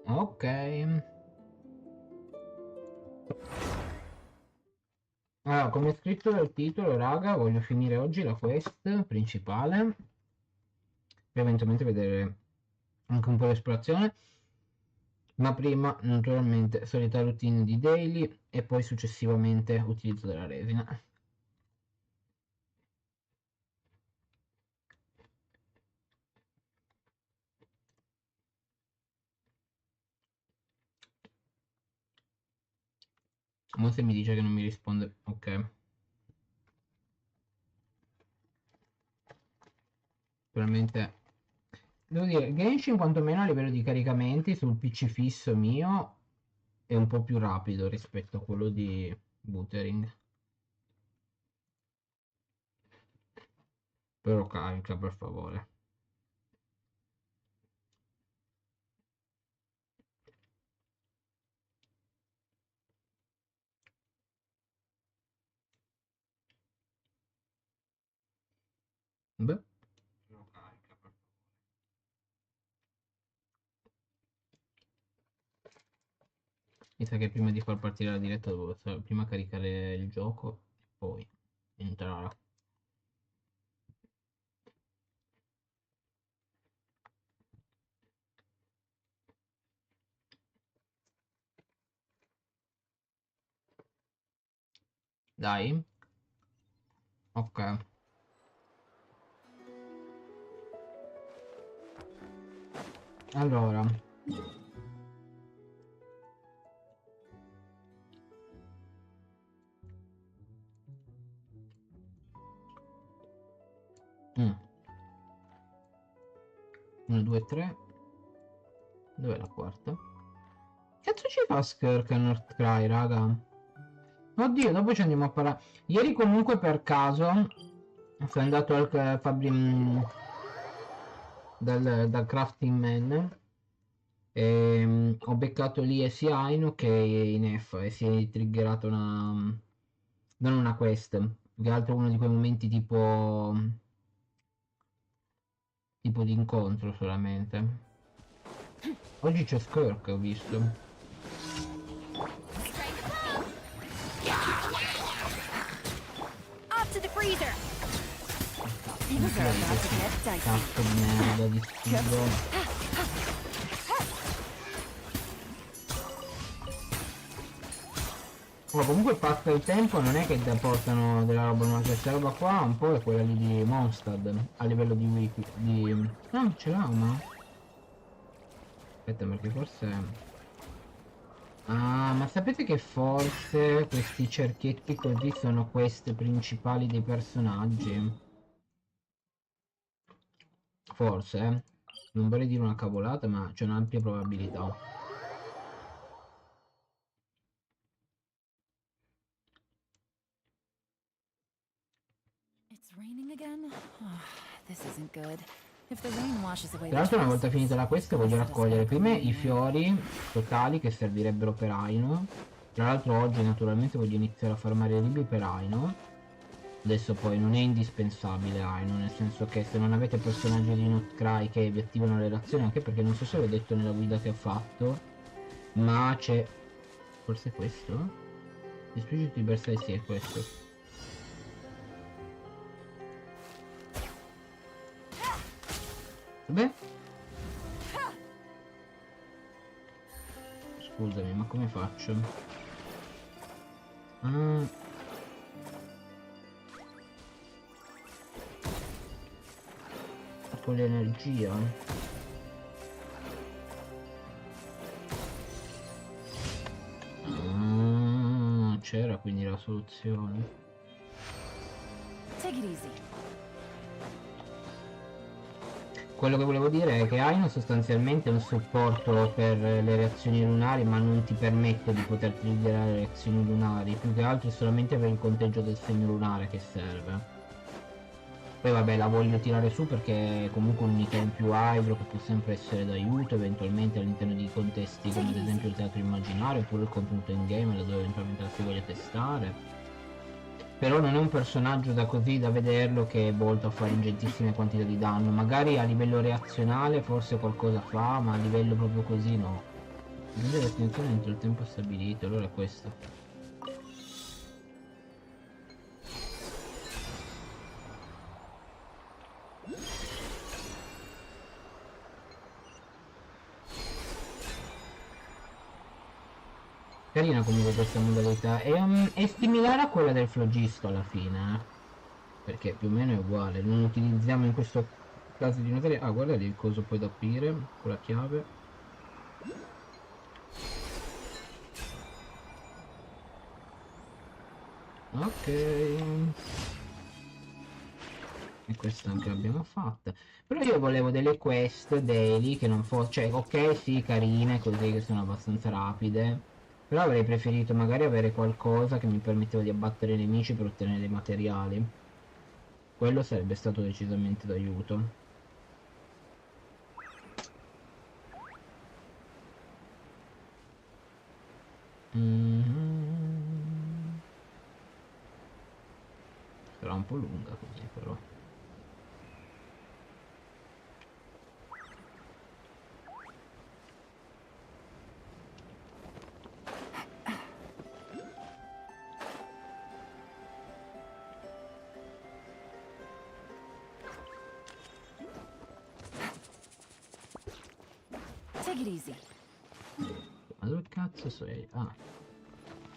Ok. Allora, come scritto nel titolo, raga, voglio finire oggi la quest principale e eventualmente vedere anche un po' l'esplorazione, ma prima naturalmente solita routine di daily e poi successivamente utilizzo della resina. Mo se mi dice che non mi risponde, ok. Probabilmente devo dire, Genshin quantomeno a livello di caricamenti sul PC fisso mio è un po' più rapido rispetto a quello di Buttering. Però carica, per favore. Beh. Però carica, per favore. Mi sa che prima di far partire la diretta devo prima caricare il gioco e poi entrare. Dai. Ok. Allora. Mm. 1, 2, 3. Dov'è la quarta? Cazzo ci fa Skirk a NOD-KRAI, raga? Oddio, dopo ci andiamo a parlare. Ieri comunque per caso sono andato al dal crafting man e ho beccato lì sia Aino che Inef e si è triggerato una... non una quest, più che altro uno di quei momenti tipo di incontro solamente. Oggi c'è Skirk, ho visto. Off to the freezer. Things are about to get dicey. Cazzo di merda di sfigo. Ma comunque passa il tempo, non è che portano della roba nuova, questa roba qua un po' è quella lì di Mondstadt a livello di wiki, di... no, ce l'ha ma... Aspetta perché forse... Ah, ma sapete che forse questi cerchietti così sono queste principali dei personaggi? Forse, non vorrei dire una cavolata, ma c'è un'ampia probabilità. It's raining again? Oh, this isn't good. If the rain washes away Tra the l'altro una volta traces, finita la quest I voglio set a raccogliere spell prima coming i anyway. fiori totali che servirebbero per Aino. Tra l'altro oggi naturalmente voglio iniziare a farmare i libri per Aino. Adesso poi non è indispensabile Aino, nel senso che se non avete personaggi di NOD-KRAI che vi attivano le reazioni, anche perché non so se l'ho detto nella guida che ho fatto, ma c'è... forse è questo? Dispiaciuto di Bersai, sì è questo. Beh, scusami, ma come faccio? Ah, con l'energia. Ah, c'era quindi la soluzione. Take it easy. Quello che volevo dire è che Aino sostanzialmente è un supporto per le reazioni lunari, ma non ti permette di poter utilizzare le reazioni lunari, più che altro è solamente per il conteggio del segno lunare che serve. Poi vabbè, la voglio tirare su perché è comunque un'unità in più hydro che può sempre essere d'aiuto eventualmente all'interno di contesti come ad esempio il teatro immaginario oppure il contenuto in game laddove eventualmente la si voglia testare. Però non è un personaggio da così da vederlo che è volto a fare ingentissime quantità di danno. Magari a livello reazionale forse qualcosa fa, ma a livello proprio così no. Raggiungere la destinazione entro il tempo stabilito, allora è questo. Carina comunque questa modalità, è similare a quella del flogisto alla fine, perché più o meno è uguale, non utilizziamo in questo caso di notare. Ah, guarda lì il coso poi da aprire con la chiave. Ok, e questa anche l'abbiamo fatta. Però io volevo delle quest daily che non fossero, cioè ok sì carine così che sono abbastanza rapide, però avrei preferito magari avere qualcosa che mi permetteva di abbattere i nemici per ottenere dei materiali. Quello sarebbe stato decisamente d'aiuto. Mhm. Sarà un po' lunga così però. Take it easy. Ma dove cazzo sei? Ah,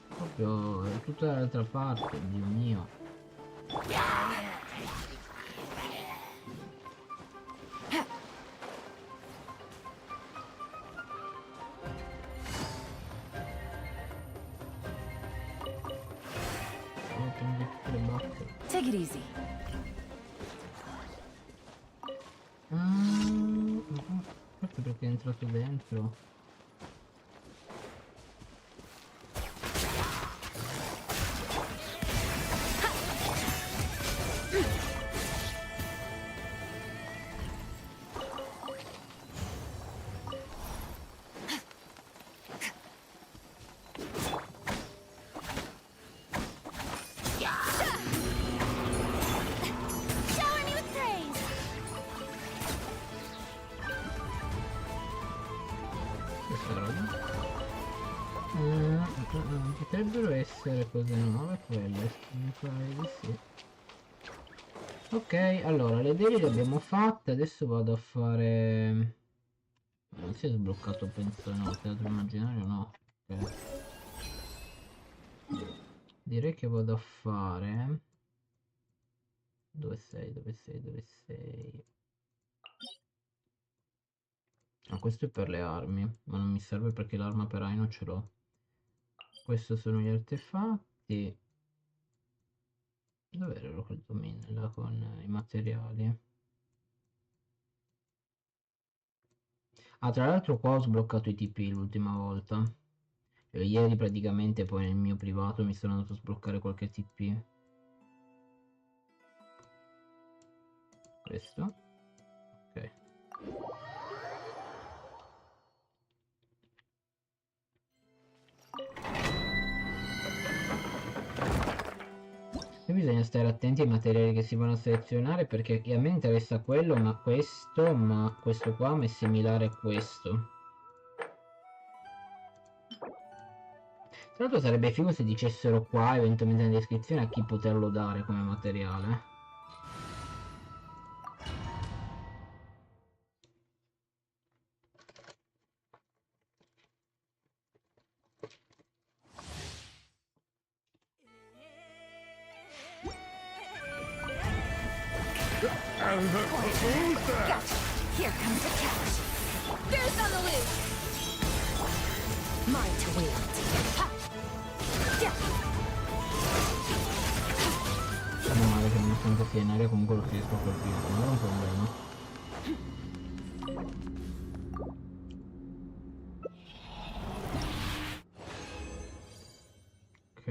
proprio tutta dall'altra parte, Dio mio. Oh, prendi tutte le bacche. Take it easy. Forse perché è entrato dentro. Shower me with praise. Questa roba. Potrebbero essere cose nuove quelle. Mi pare di sì. Ok, allora le daily le abbiamo fatte, adesso vado a fare. Non si è sbloccato, penso no, il teatro immaginario no. Ok. Direi che vado a fare. Dove sei? Dove sei? Dove sei? Ah, questo è per le armi, ma non mi serve perché l'arma per Aino ce l'ho. Questo sono gli artefatti. Dov'era quel dominio là con i materiali? Ah, tra l'altro qua ho sbloccato i TP l'ultima volta. Cioè, ieri praticamente poi nel mio privato mi sono andato a sbloccare qualche TP. Questo. Ok. E bisogna stare attenti ai materiali che si vanno a selezionare perché a me interessa quello, ma questo qua mi è similare a questo. Tra l'altro sarebbe figo se dicessero qua, eventualmente nella descrizione, a chi poterlo dare come materiale. Gotcha. Here comes the catch. Bear's on the loose. Mine to wield. Ha! Yeah. Meno male che nonostante sia in aria comunque lo riesco a colpire, non è un problema. Ok.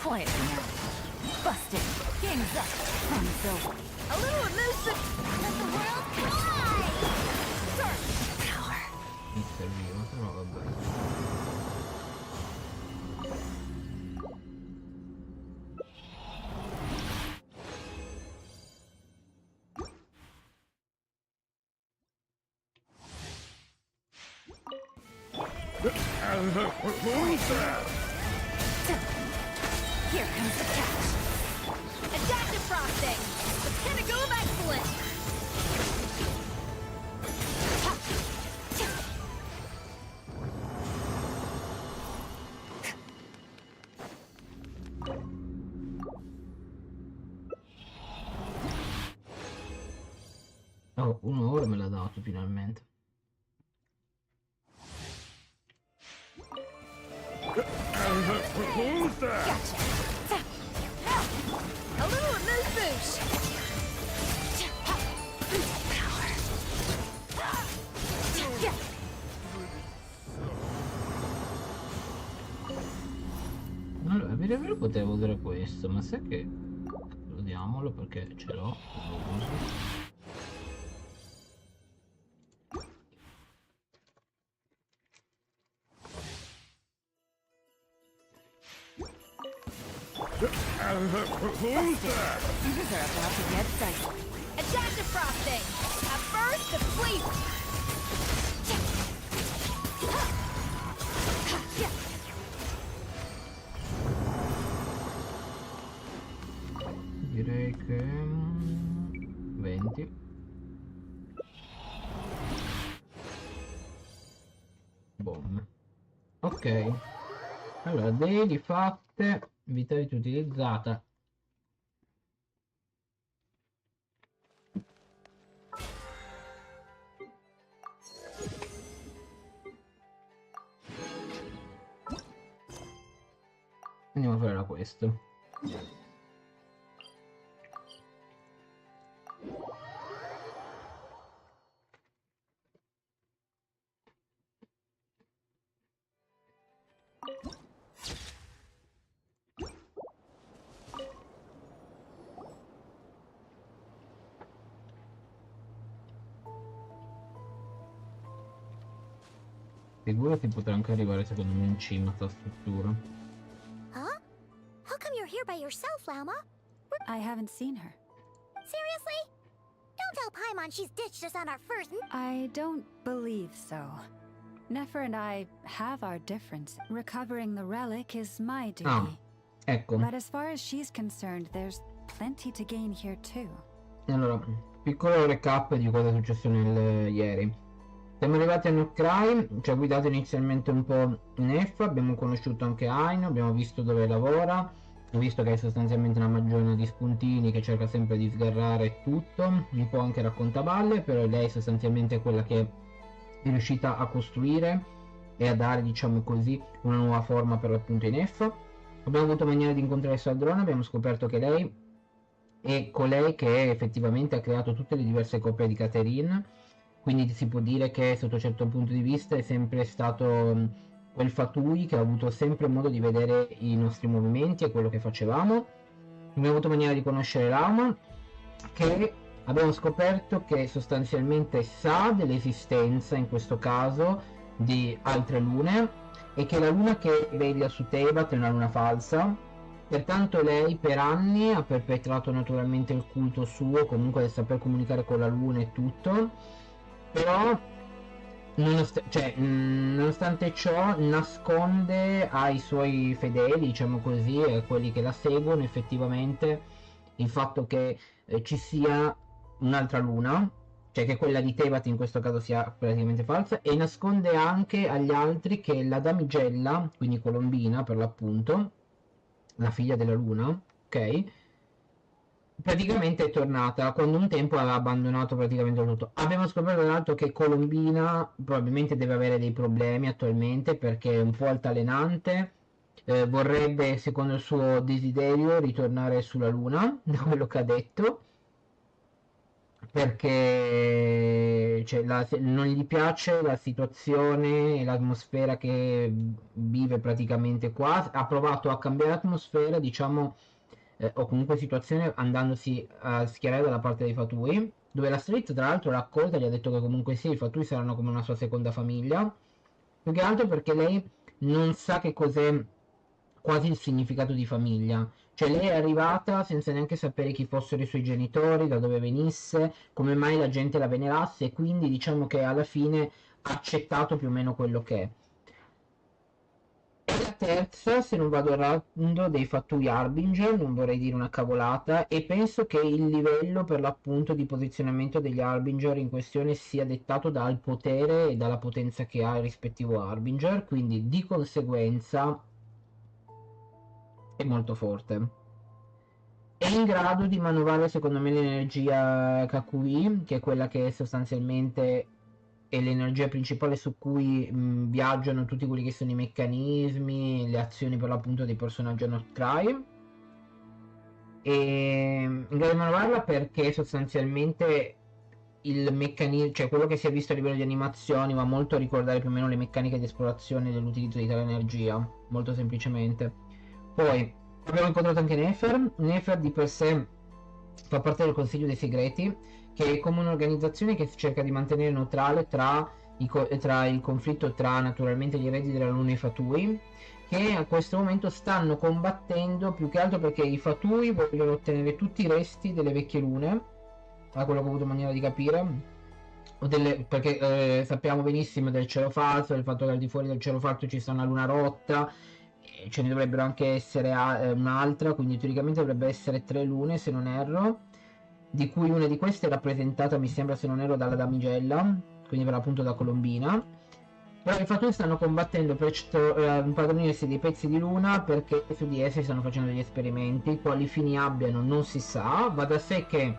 Quiet now. Busted. Game's up. Time's over. A little elusive. Let the world collide. Dark power. Mi serviva, però vabbè. Here comes the catch. Adaptive frosting. The pinnacle of excellence. Oh, 1 ora me l'ha dato finalmente. Gotcha. A little amuse-bouche. Power. Allora, per aver potevo usare questo, ma sai che... Usiamolo perché ce l'ho, lo uso. These are about to get dicey. Adaptive frosting. A burst of flavor. Direi che... 20. Boom. Ok. Allora, daily fatte, vitality utilizzata. Andiamo a fare da questo. Figurati, potrà anche arrivare secondo me in cima a sta struttura. Huh? How come you're here by yourself, Lama? I haven't seen her. Seriously? Don't tell Paimon she's ditched us on our first... I don't believe so. Nefer and I have our difference. Recovering the relic is my duty. Ah, ecco. But as far as she's concerned, there's plenty to gain here too. Allora, piccolo recap di cosa è successo ieri. Siamo arrivati a NOD-KRAI, ci ha guidato inizialmente un po' Nef, abbiamo conosciuto anche Aino, abbiamo visto dove lavora, visto che è sostanzialmente una magione di spuntini che cerca sempre di sgarrare tutto, un po' anche raccontaballe, però lei sostanzialmente è quella che è riuscita a costruire e a dare, diciamo così, una nuova forma per l'appunto in Nef. Abbiamo avuto maniera di incontrare Saldrona, abbiamo scoperto che lei è colei che effettivamente ha creato tutte le diverse coppie di Catherine, quindi si può dire che sotto un certo punto di vista è sempre stato quel fatui che ha avuto sempre modo di vedere i nostri movimenti e quello che facevamo. Abbiamo avuto maniera di conoscere Lauma, che abbiamo scoperto che sostanzialmente sa dell'esistenza, in questo caso, di altre lune, e che la luna che veglia su Teyvat è una luna falsa. Pertanto lei per anni ha perpetrato naturalmente il culto suo, comunque del saper comunicare con la luna e tutto, però nonostante ciò nasconde ai suoi fedeli, diciamo così, a quelli che la seguono effettivamente il fatto che ci sia un'altra luna, cioè che quella di Teyvat in questo caso sia praticamente falsa, e nasconde anche agli altri che la damigella, quindi Colombina per l'appunto, la figlia della luna, ok, praticamente è tornata quando un tempo aveva abbandonato praticamente tutto. Abbiamo scoperto tra l'altro che Colombina probabilmente deve avere dei problemi attualmente perché è un po' altalenante, vorrebbe secondo il suo desiderio ritornare sulla luna da quello che ha detto, perché cioè, non gli piace la situazione e l'atmosfera che vive praticamente qua. Ha provato a cambiare atmosfera, diciamo, o comunque situazione, andandosi a schierare dalla parte dei Fatui, dove la Street tra l'altro l'ha accolta e gli ha detto che comunque sì, i Fatui saranno come una sua seconda famiglia, più che altro perché lei non sa che cos'è quasi il significato di famiglia. Cioè lei è arrivata senza neanche sapere chi fossero i suoi genitori, da dove venisse, come mai la gente la venerasse, e quindi diciamo che alla fine ha accettato più o meno quello che è. E la terza, se non vado errando, dei fatui Harbinger, non vorrei dire una cavolata, e penso che il livello per l'appunto di posizionamento degli Harbinger in questione sia dettato dal potere e dalla potenza che ha il rispettivo Harbinger, quindi di conseguenza è molto forte. È in grado di manovrare secondo me l'energia KQI, che è quella che sostanzialmente è l'energia principale su cui viaggiano tutti quelli che sono i meccanismi, le azioni per l'appunto dei personaggi a NOD-KRAI. E in grado di manovrarla perché sostanzialmente il meccanismo, cioè quello che si è visto a livello di animazioni va molto a ricordare più o meno le meccaniche di esplorazione dell'utilizzo di tale energia, molto semplicemente. Poi abbiamo incontrato anche Nefer di per sé fa parte del Consiglio dei Segreti, che è come un'organizzazione che cerca di mantenere neutrale tra il conflitto tra naturalmente gli eredi della Luna e i Fatui, che a questo momento stanno combattendo più che altro perché i Fatui vogliono ottenere tutti i resti delle vecchie lune, da quello che ho avuto maniera di capire. Perché sappiamo benissimo del cielo falso, del fatto che al di fuori del cielo falso ci sta una luna rotta, e ce ne dovrebbero anche essere un'altra, quindi teoricamente dovrebbe essere 3 lune se non erro, di cui una di queste è rappresentata, mi sembra se non erro, dalla damigella, quindi per l'appunto da Colombina. Però i fattori stanno combattendo per impadronirsi dei pezzi di luna perché su di essi stanno facendo degli esperimenti, quali fini abbiano non si sa, va da sé che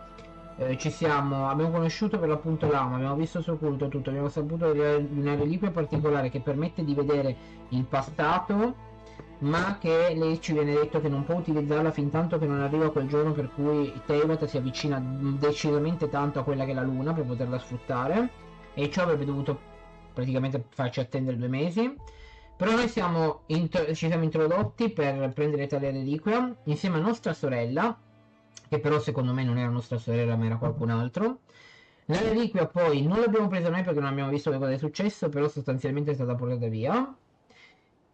abbiamo conosciuto per l'appunto l'ama, abbiamo visto il suo culto, tutto, abbiamo saputo di una reliquia particolare che permette di vedere il passato, ma che lei ci viene detto che non può utilizzarla fin tanto che non arriva quel giorno per cui Teyvat si avvicina decisamente tanto a quella che è la luna per poterla sfruttare, e ciò avrebbe dovuto praticamente farci attendere 2 mesi. Però noi ci siamo introdotti per prendere tale reliquia insieme a nostra sorella, che però secondo me non era nostra sorella ma era qualcun altro. La reliquia poi non l'abbiamo presa noi perché non abbiamo visto che cosa è successo, però sostanzialmente è stata portata via.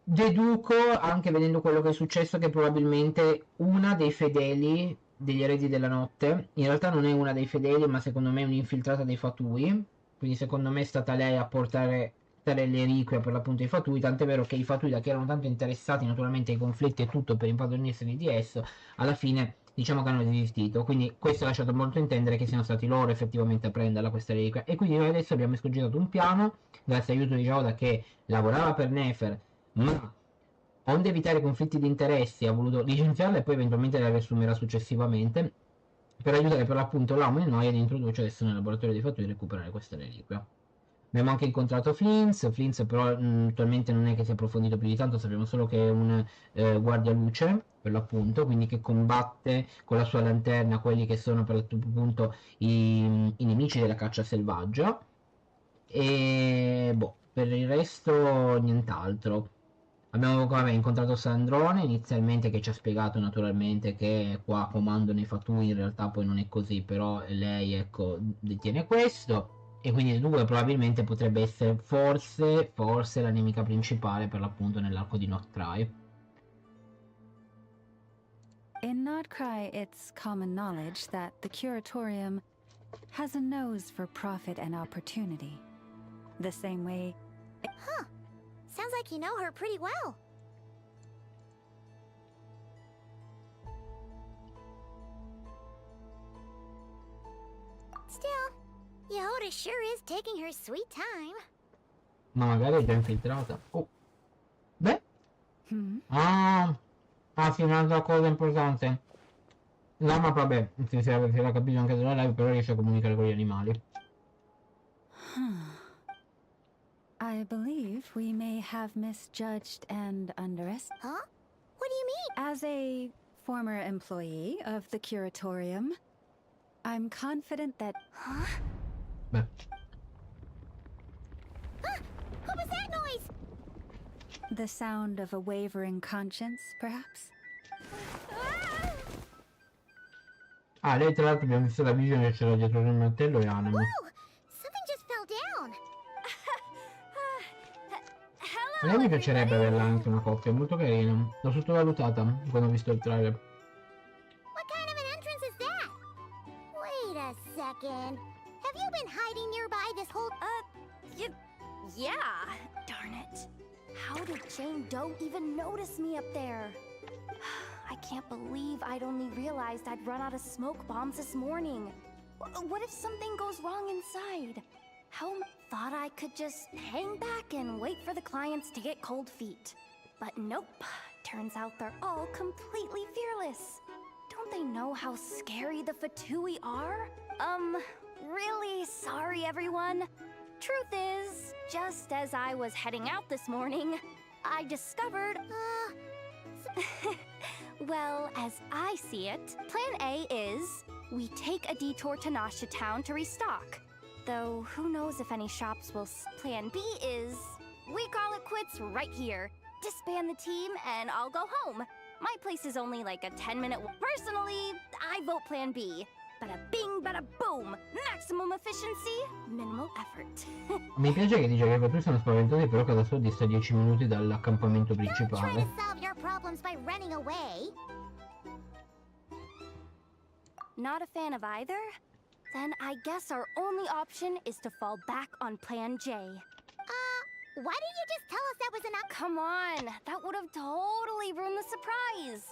Deduco, anche vedendo quello che è successo, che probabilmente una dei fedeli degli eredi della notte, in realtà non è una dei fedeli, ma secondo me è un'infiltrata dei Fatui, quindi secondo me è stata lei a portare le reliquie per l'appunto ai Fatui, tant'è vero che i Fatui, da che erano tanto interessati naturalmente ai conflitti e tutto per impadronirsene di esso, alla fine diciamo che hanno desistito, quindi questo ha lasciato molto intendere che siano stati loro effettivamente a prenderla questa reliquia, e quindi noi adesso abbiamo escogitato un piano, grazie all'aiuto di Joda che lavorava per Nefer, ma onde evitare conflitti di interessi ha voluto licenziarla e poi eventualmente la riassumerà successivamente, per aiutare per l'appunto l'amo e noi ad introdurci adesso nel laboratorio dei fattori e recuperare questa reliquia. Abbiamo anche incontrato Flintz però attualmente non è che si è approfondito più di tanto, sappiamo solo che è un guardia luce per l'appunto, quindi che combatte con la sua lanterna quelli che sono per l'appunto i nemici della caccia selvaggia. E boh, per il resto nient'altro. Abbiamo incontrato Sandrone inizialmente, che ci ha spiegato naturalmente che qua comandano i Fatui, in realtà poi non è così, però lei ecco detiene questo, e quindi dunque probabilmente potrebbe essere forse la nemica principale per l'appunto nell'arco di NOD-KRAI. In NOD-KRAI, it's common knowledge that the Curatorium has a nose for profit and opportunity. The same way... Huh. Sounds like you know her pretty well. Still, Yehoda sure is taking her sweet time. Ma magari è già infiltrata. Oh, beh. Hmm? Sì, un'altra cosa importante. No, ma vabbè, si era capito anche dalla live, però riesce a comunicare con gli animali. I believe we may have misjudged and underestimated. Huh? What do you mean? As a former employee of the Curatorium, I'm confident that... Huh? Beh. What was that noise? The sound of a wavering conscience, perhaps? Lei tra l'altro abbiamo visto la visione che c'era dietro il mantello e anima. Whoa! Something just fell down. A lei mi piacerebbe averla anche una coppia, è molto carina. L'ho sottovalutata quando ho visto il trailer. What kind of an entrance is that? Wait a second. Have you been hiding nearby this whole... Yeah, darn it. How did Jane Doe even notice me up there? I can't believe I'd only realized I'd run out of smoke bombs this morning. What if something goes wrong inside? Thought I could just hang back and wait for the clients to get cold feet. But nope. Turns out they're all completely fearless. Don't they know how scary the Fatui are? Really sorry, everyone. Truth is, just as I was heading out this morning, I discovered, well, as I see it, Plan A is we take a detour to Nasha Town to restock. Though, who knows if any shops will Plan B is we call it quits right here. Disband the team and I'll go home. My place is only like a 10-minute walk. Personally, I vote Plan B. Bada bing, bada boom. Maximum efficiency, minimal effort. Mi piace che dice che i fattori sono spaventosi, però che da solo dista 10 minuti dall'accampamento Don't try principale. to solve your problems by running away. Not a fan of either? Then I guess our only option is to fall back on Plan J. Why didn't you just tell us that was enough? Come on, that would have totally ruined the surprise.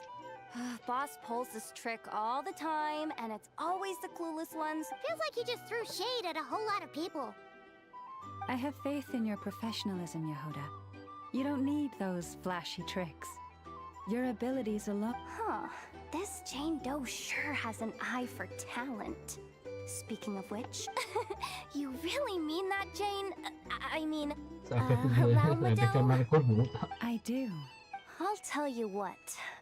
Boss pulls this trick all the time, and it's always the clueless ones. Feels like you just threw shade at a whole lot of people. I have faith in your professionalism, Yehuda. You don't need those flashy tricks. Your abilities alone. Huh, this Jane Doe sure has an eye for talent. Speaking of which, you really mean that, Jane? I mean, allow Madel? I do. I'll tell you what,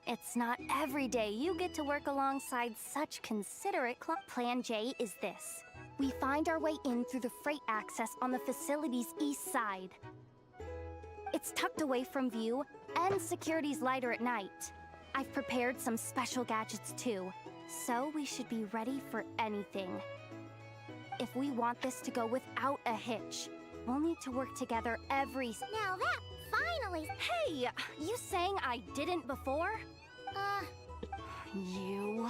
it's not every day you get to work alongside such considerate Plan J is this. We find our way in through the freight access on the facility's east side. It's tucked away from view, and security's lighter at night. I've prepared some special gadgets too, so we should be ready for anything. If we want this to go without a hitch, we'll need to work together every... Now that finally... Hey! You saying I didn't before? You...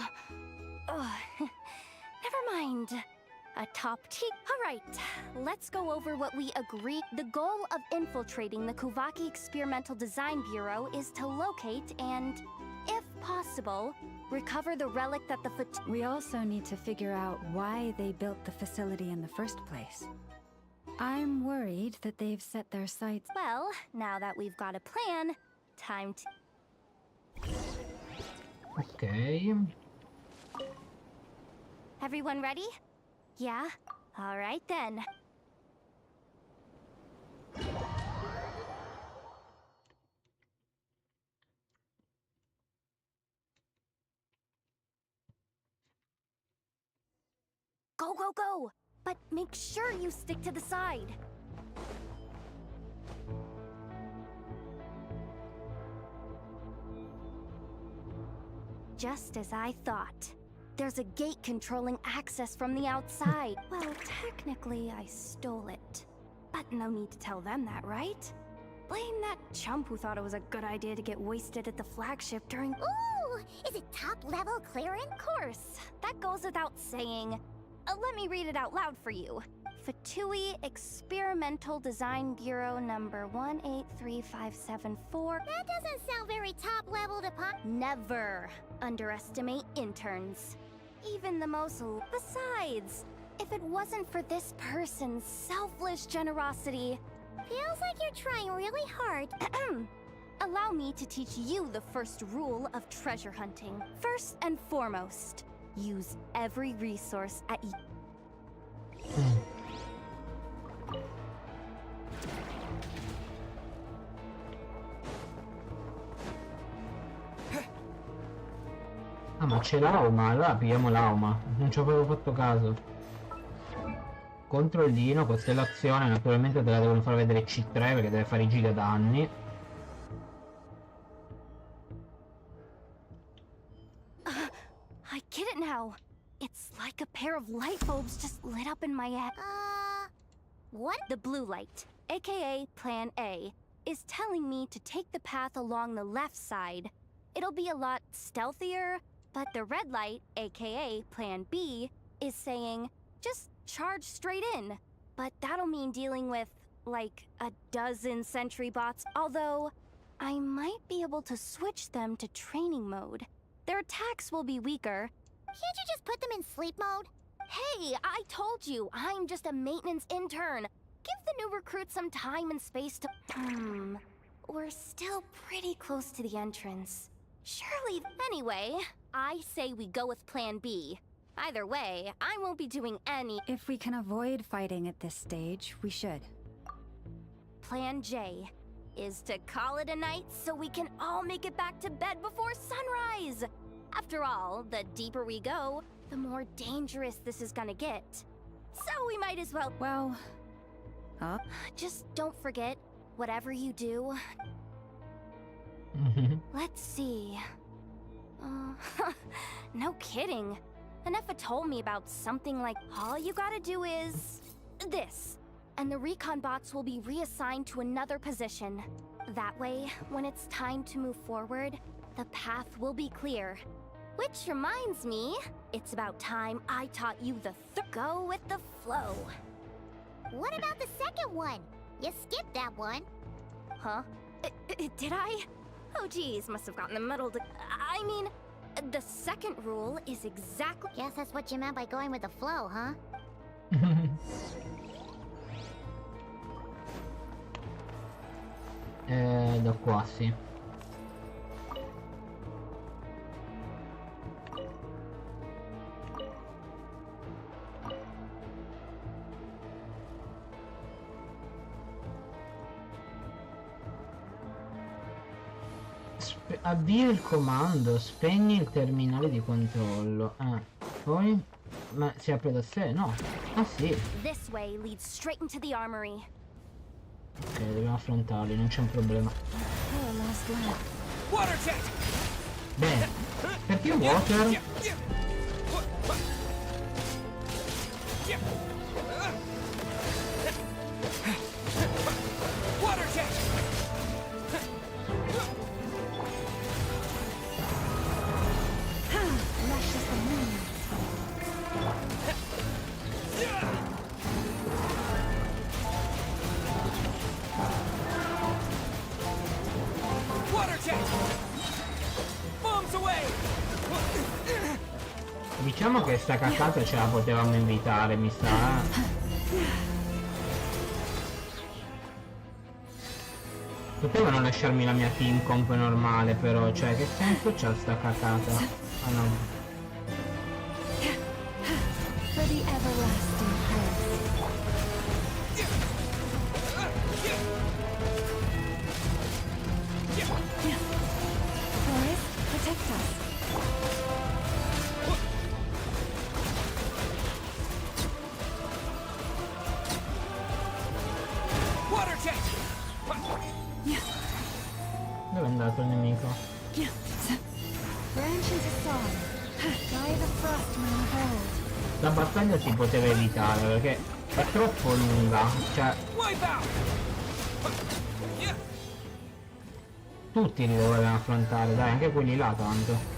Ugh. Never mind. A top tier... Alright, let's go over what we agree. The goal of infiltrating the Kuvaki Experimental Design Bureau is to locate and, if possible, recover the relic that the We also need to figure out why they built the facility in the first place. I'm worried that they've set their sights... Well, now that we've got a plan, time to... Ok. Everyone ready? Yeah? Alright then. Go, go, go! But make sure you stick to the side. Just as I thought. There's a gate controlling access from the outside. Well, technically, I stole it. But no need to tell them that, right? Blame that chump who thought it was a good idea to get wasted at the flagship during... Ooh! Is it top-level clearance? Of course! That goes without saying. Let me read it out loud for you. Fatui Experimental Design Bureau number 183574. That doesn't sound very top-level to Never underestimate interns. Even the most... Besides, if it wasn't for this person's selfless generosity... Feels like you're trying really hard. Allow me to teach you the first rule of treasure hunting. First and foremost, use every resource at Ah, ma c'è l'auma, allora pigliamo l'auma. Non ci avevo fatto caso. Controllino, costellazione, naturalmente te la devono far vedere C3 perché deve fare i giga danni. I get it now. It's like a pair of light bulbs just lit up in my head. What? The blue light, aka Plan A, is telling me to take the path along the left side. It'll be a lot stealthier, but the red light, aka Plan B, is saying, just charge straight in. But that'll mean dealing with like a dozen sentry bots, although I might be able to switch them to training mode. Their attacks will be weaker. Can't you just put them in sleep mode? Hey, I told you, I'm just a maintenance intern. Give the new recruit some time and space to... We're still pretty close to the entrance. Surely... Anyway, I say we go with Plan B. Either way, I won't be doing any... If we can avoid fighting at this stage, we should. Plan J is to call it a night so we can all make it back to bed before sunrise. After all, the deeper we go, the more dangerous this is gonna get. So we might as well... Well... Just don't forget, whatever you do... Let's see... no kidding. Anefa told me about something like, all you gotta do is... this. And the recon bots will be reassigned to another position. That way, when it's time to move forward, the path will be clear. Which reminds me, it's about time I taught you the go with the flow. What about the second one? You skipped that one. Huh? Did I? Oh geez, must have gotten the muddled... I mean, the second rule is exactly... Guess that's what you meant by going with the flow, huh? Da qua, sì. Avvia il comando, spegni il terminale di controllo. Poi... Ma si apre da sé? No. Ah sì. This way leads straight into the armory. Ok, dobbiamo affrontarli, non c'è un problema. Bene. Perché water? Diciamo che sta caccata ce la potevamo evitare, mi sa. Potevano lasciarmi la mia team comp normale, però, cioè, che senso c'ha sta caccata? Ah no. For the everlasting Forest, protect us. Dove è andato il nemico? La battaglia si poteva evitare perché è troppo lunga, cioè tutti li dovevano affrontare, dai, anche quelli là tanto.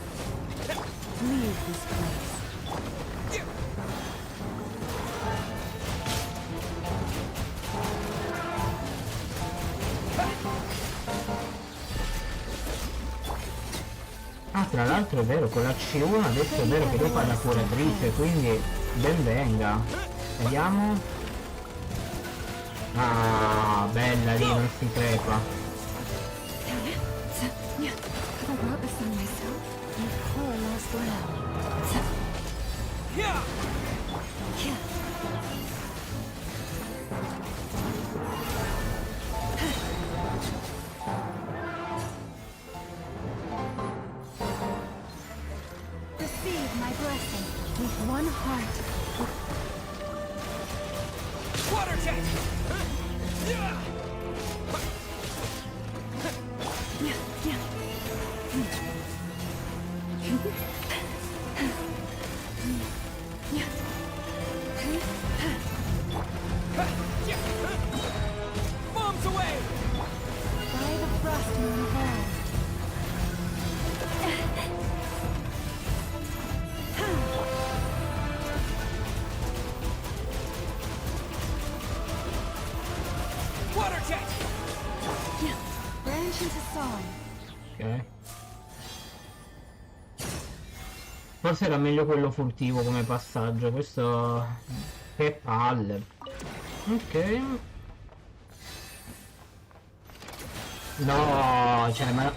Ah, tra l'altro è vero, con la C1 adesso è vero che lui fa la curatrice, quindi ben venga. Vediamo. Ah, bella lì, non si crepa. One heart. Water jet! Bombs away! By the frost moon of all. Forse era meglio quello furtivo come passaggio, questo... Che palle. Ok. No, cioè, ma...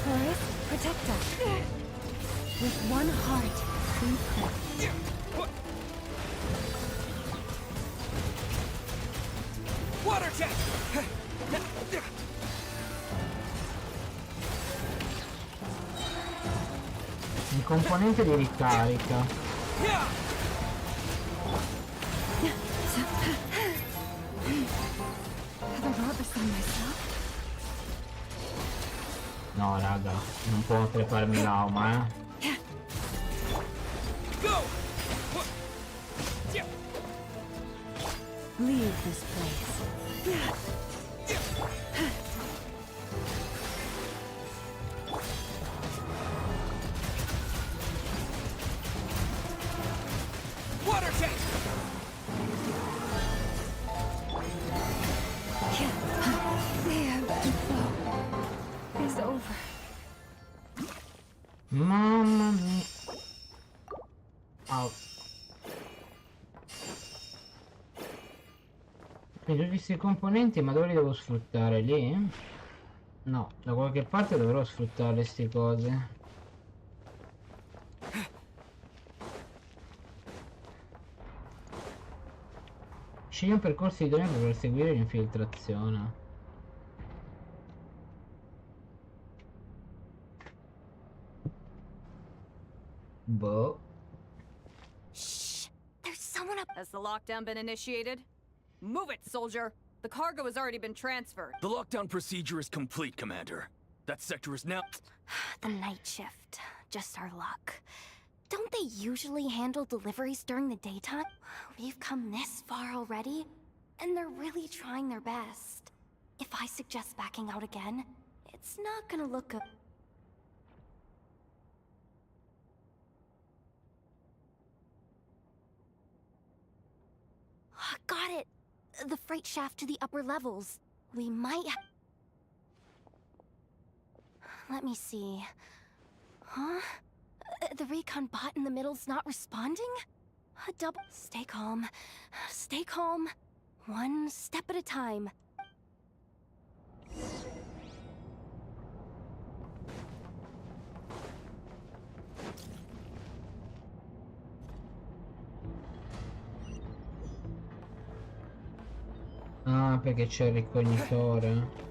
Chorus, protect us. With one heart, we pray. Water jet! Il componente di ricarica. Have I brought this on myself? No, raga, non può creparmi l'auma, Go! Leave this place. Water jet! The ebb and flow is over. Mamma mia. Au. Quindi tutti questi componenti, ma dove li devo sfruttare? Lì? No, da qualche parte dovrò sfruttare queste cose. Scegli un percorso idoneo per perseguire l'infiltrazione. Boh. Shh! There's someone up. Has the lockdown been initiated? Move it, soldier! The cargo has already been transferred. The lockdown procedure is complete, Commander. That sector is now... The night shift. Just our luck. Don't they usually handle deliveries during the daytime? We've come this far already, and they're really trying their best. If I suggest backing out again, it's not gonna look good. Got it! The freight shaft to the upper levels. We might Let me see. Huh? The recon bot in the middle's not responding? A double... Stay calm. Stay calm. One step at a time. Ah, perché c'è il ricognitore.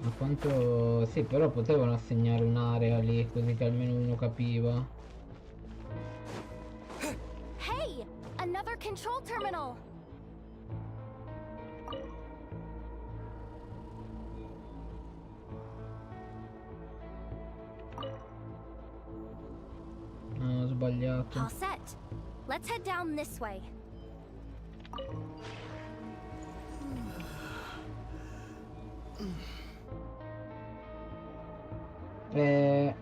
Ma quanto... Sì, però potevano assegnare un'area lì, così che almeno uno capiva. Hey! Another control terminal! Ah, ho sbagliato. All set. Let's head down this way. Eh...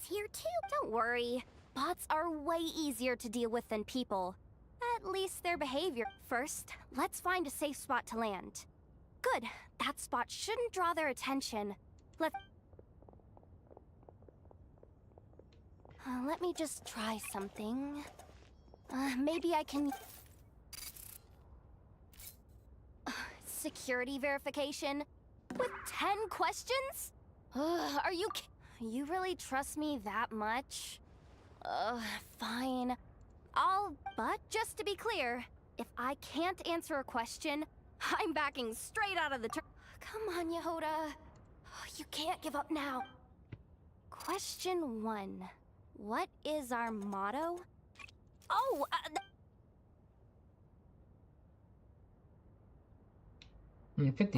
Here too. Don't worry. Bots are way easier to deal with than people. At least their behavior. First, let's find a safe spot to land. Good. That spot shouldn't draw their attention. Let me just try something. Maybe I can... Security verification? With 10 questions? Are you You really trust me that much? Fine. But just to be clear, if I can't answer a question, I'm backing straight out of the Come on, Yehoda. You can't give up now. Question 1. What is our motto? Oh,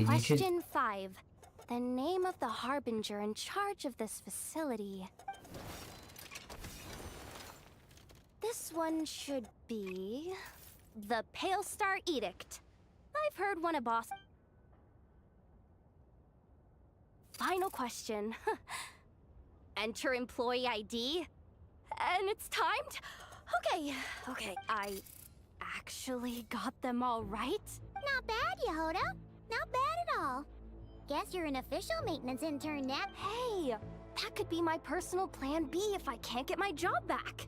Question 5. The name of the harbinger in charge of this facility. This one should be... the Pale Star Edict. I've heard when a boss... final question. Enter employee ID. And it's timed? Okay, I actually got them all right. Not bad, Yehoda. Not bad at all. Guess you're an official maintenance intern now. Hey, that could be my personal plan B if I can't get my job back.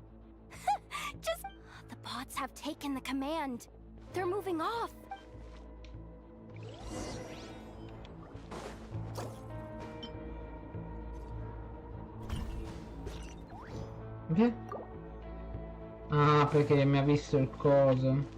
Just... The bots have taken the command. They're moving off. Che? Ah, perché mi ha visto il coso.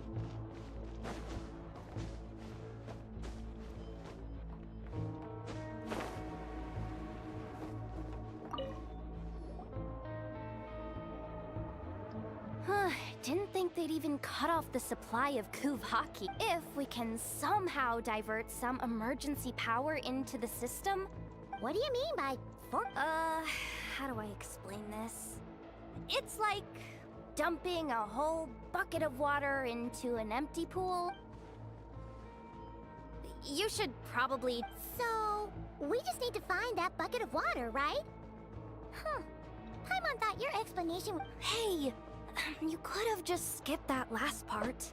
Didn't think they'd even cut off the supply of Kuvaki. If we can somehow divert some emergency power into the system. What do you mean by How do I explain this? It's like dumping a whole bucket of water into an empty pool. You should probably... So, we just need to find that bucket of water, right? Huh. Paimon thought your explanation... Hey! You could have just skipped that last part.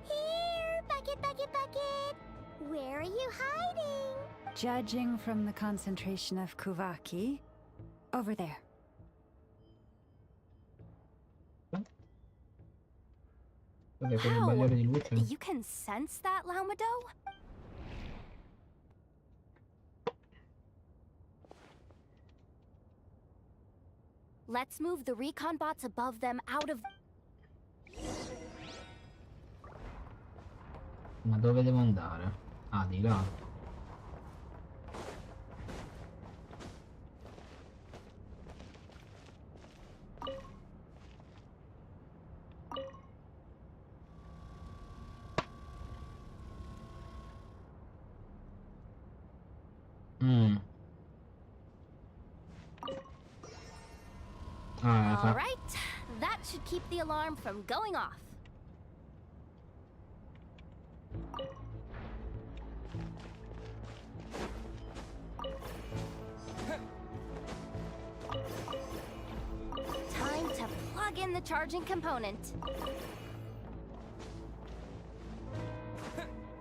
Here, bucket, bucket, bucket! Where are you hiding? Judging from the concentration of Kuvaki, over there. Cos'è quel bagliore di luce? You can sense that, Laumado? Let's move the recon bots above them out of... Ma dove devo andare? Ah, di là. All right, that should keep the alarm from going off. Time to plug in the charging component.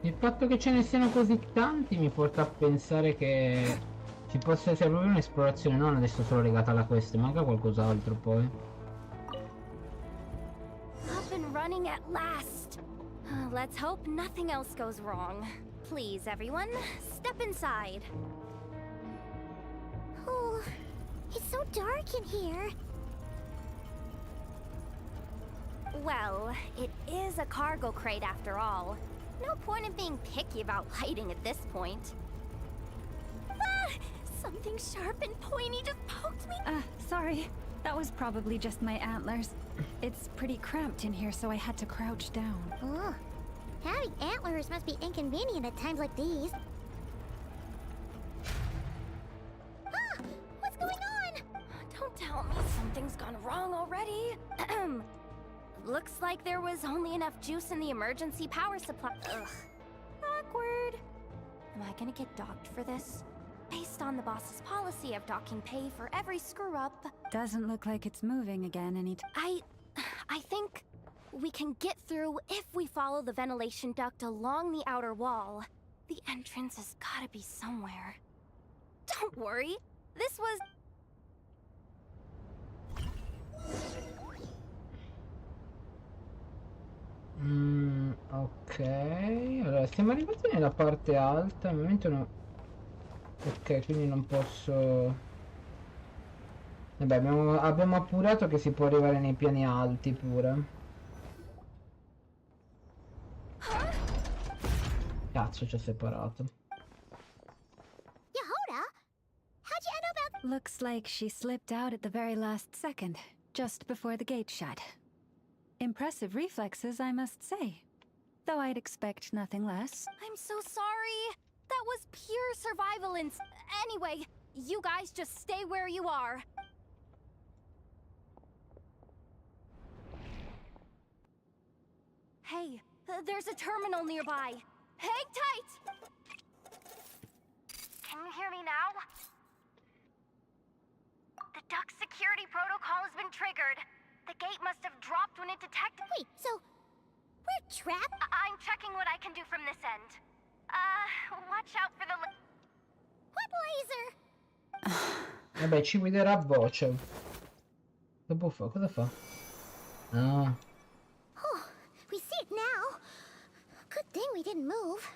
Il fatto che ce ne siano così tanti mi porta a pensare che ci possa essere proprio un'esplorazione, non adesso solo legata alla quest, manca qualcos'altro poi. Up and running at last. Let's hope nothing else goes wrong. Please, everyone, step inside. Oh, it's so dark in here. Well, it is a cargo crate after all. No point in being picky about lighting at this point. Ah! Something sharp and pointy just poked me. Sorry. That was probably just my antlers. It's pretty cramped in here, so I had to crouch down. Oh, having antlers must be inconvenient at times like these. Ah! What's going on? Don't tell me something's gone wrong already. Looks like there was only enough juice in the emergency power supply. Ugh. Awkward. Am I gonna get docked for this? Based on the boss's policy of docking pay for every screw-up. Doesn't look like it's moving again anytime. I think we can get through if we follow the ventilation duct along the outer wall. The entrance has gotta be somewhere. Don't worry. This was... Ok, allora siamo arrivati nella parte alta, al momento no. Ok, quindi non posso... Vabbè, abbiamo appurato che si può arrivare nei piani alti pure. Cazzo, ci ha separato. Yehoda? How'd you end up out... Looks like she slipped out at the very last second, just before the gate shut. Impressive reflexes, I must say. Though I'd expect nothing less. I'm so sorry. That was pure survival Anyway, you guys just stay where you are. Hey, there's a terminal nearby. Hang tight! Can you hear me now? The duck security protocol has been triggered. The gate must have dropped when it detected. Wait, so we're trapped? I'm checking what I can do from this end. Watch out for the. What laser? Vabbè, ci guiderà a voce. Che può fare? Cosa fa? Ah. Oh, we see it now. Good thing we didn't move.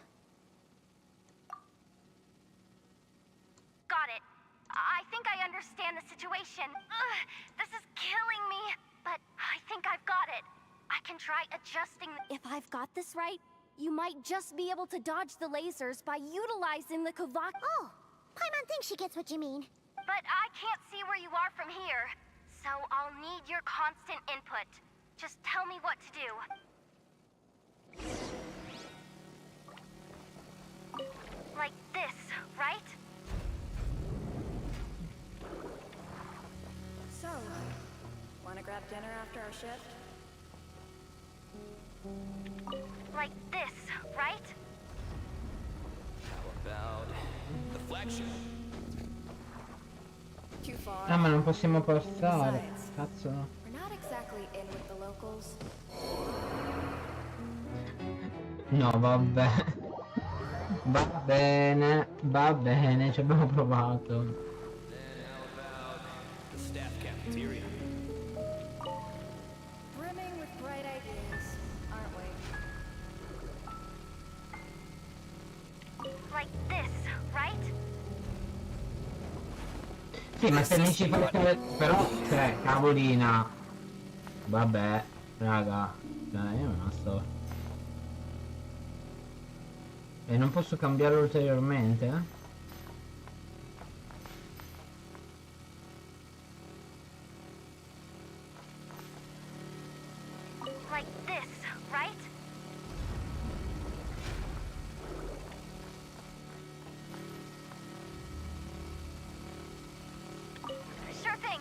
Got it. I think I understand the situation. This is killing me, but I think I've got it. I can try adjusting. If I've got this right, you might just be able to dodge the lasers by utilizing the Kavak. Oh, Paimon thinks she gets what you mean. But I can't see where you are from here, so I'll need your constant input. Just tell me what to do. Like this, right? So, wanna grab dinner after our shift? Like this, right? How about the flagship? Too far. Ah, ma non possiamo passare. Cazzo no. We're not exactly in with the locals. No, vabbè. Va bene, ci abbiamo provato. Then how about the staff cafeteria? Brimming with bright ideas, aren't we? Like this, right? Sì, ma se mi ci fate... Però, cioè, cavolina. Vabbè, raga. Dai, io non sto... E non posso cambiare ulteriormente, eh? Like this, right? Sure thing.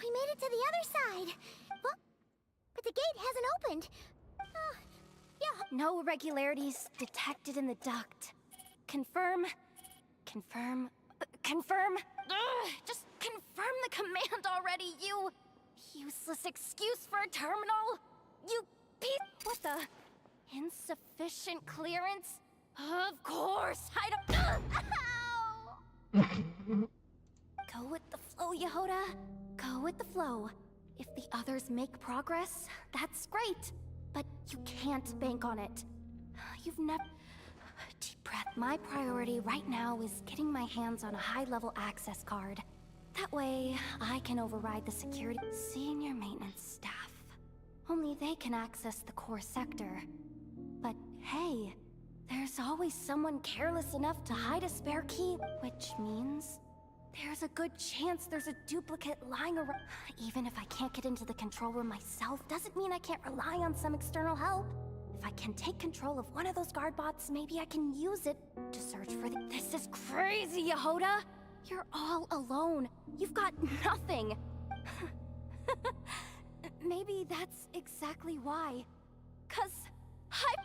We made it to the other side. Well, but the gate hasn't opened. Yeah. No irregularities detected in the duct. Confirm. Confirm. Confirm. Just confirm the command already, you useless excuse for a terminal. You piece. What the? Insufficient clearance? Of course, I don't. Ow! Go with the flow, Yehoda. Go with the flow. If the others make progress, that's great. But you can't bank on it. You've never... Deep breath. My priority right now is getting my hands on a high-level access card. That way, I can override the security... Senior maintenance staff. Only they can access the core sector. But hey, there's always someone careless enough to hide a spare key, which means... there's a good chance there's a duplicate lying around. Even if I can't get into the control room myself, doesn't mean I can't rely on some external help. If I can take control of one of those guard bots, maybe I can use it to search for the... This is crazy, Yehoda! You're all alone. You've got nothing. Maybe that's exactly why. 'Cause I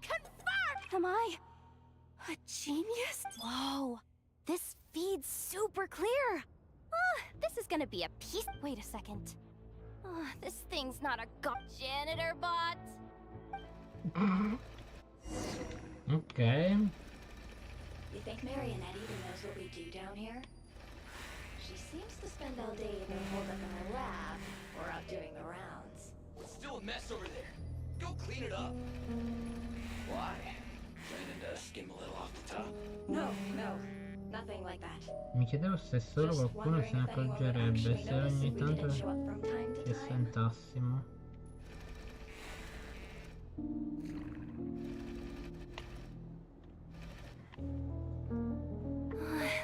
confirmed! Am I a genius? Whoa. This feed's super clear. This is gonna be a piece. Wait a second. This thing's not a janitor bot. Ok. You think Marionette even knows what we do down here? She seems to spend all day either holed up in her lab or out doing the rounds. It's still a mess over there. Go clean it up. Why? Planning to skim a little off the top? No, nothing like that. Mi chiedevo se solo Just qualcuno se ne wondering if anyone would accorgerebbe actually se notice ogni if we tanto didn't show up from time to ci time. assentassimo.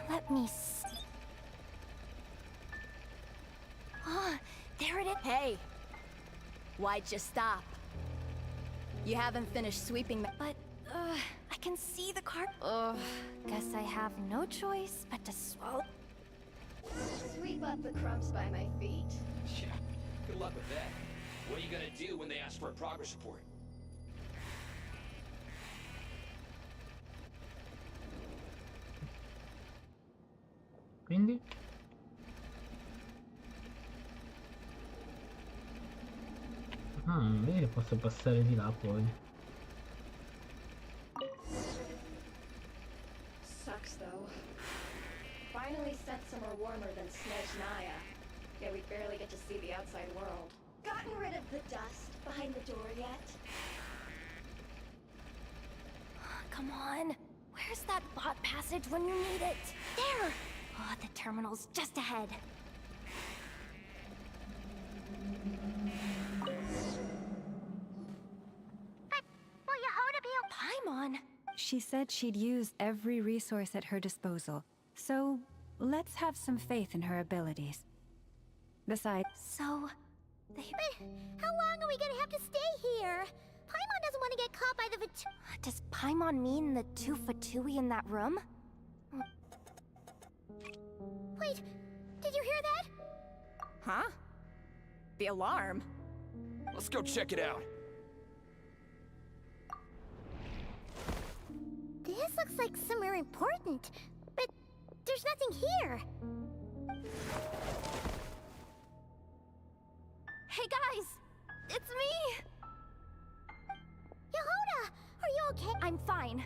Let me see. There it is. Hey! Why'd you stop? You haven't finished sweeping the... But, I can see the cart. Guess I have no choice but to swallow. Sweep up the crumbs by my feet. Yeah, good luck with that. What are you gonna do when they ask for a progress report? Quindi? Ah, vedi che posso passare di là poi. Sucks though. Finally sent somewhere warmer than Snezhnaya. Yet we barely get to see the outside world. Gotten rid of the dust behind the door yet? Come on. Where's that bot passage when you need it? There! Oh, the terminal's just ahead. But will Yehoda be Paimon! She said she'd use every resource at her disposal, so let's have some faith in her abilities. Besides, So, they... But how long are we gonna have to stay here? Paimon doesn't want to get caught by the Does Paimon mean the two Fatui in that room? Wait, did you hear that? Huh? The alarm? Let's go check it out. This looks like somewhere important, but there's nothing here. Hey guys! It's me! Yehoda, are you okay? I'm fine.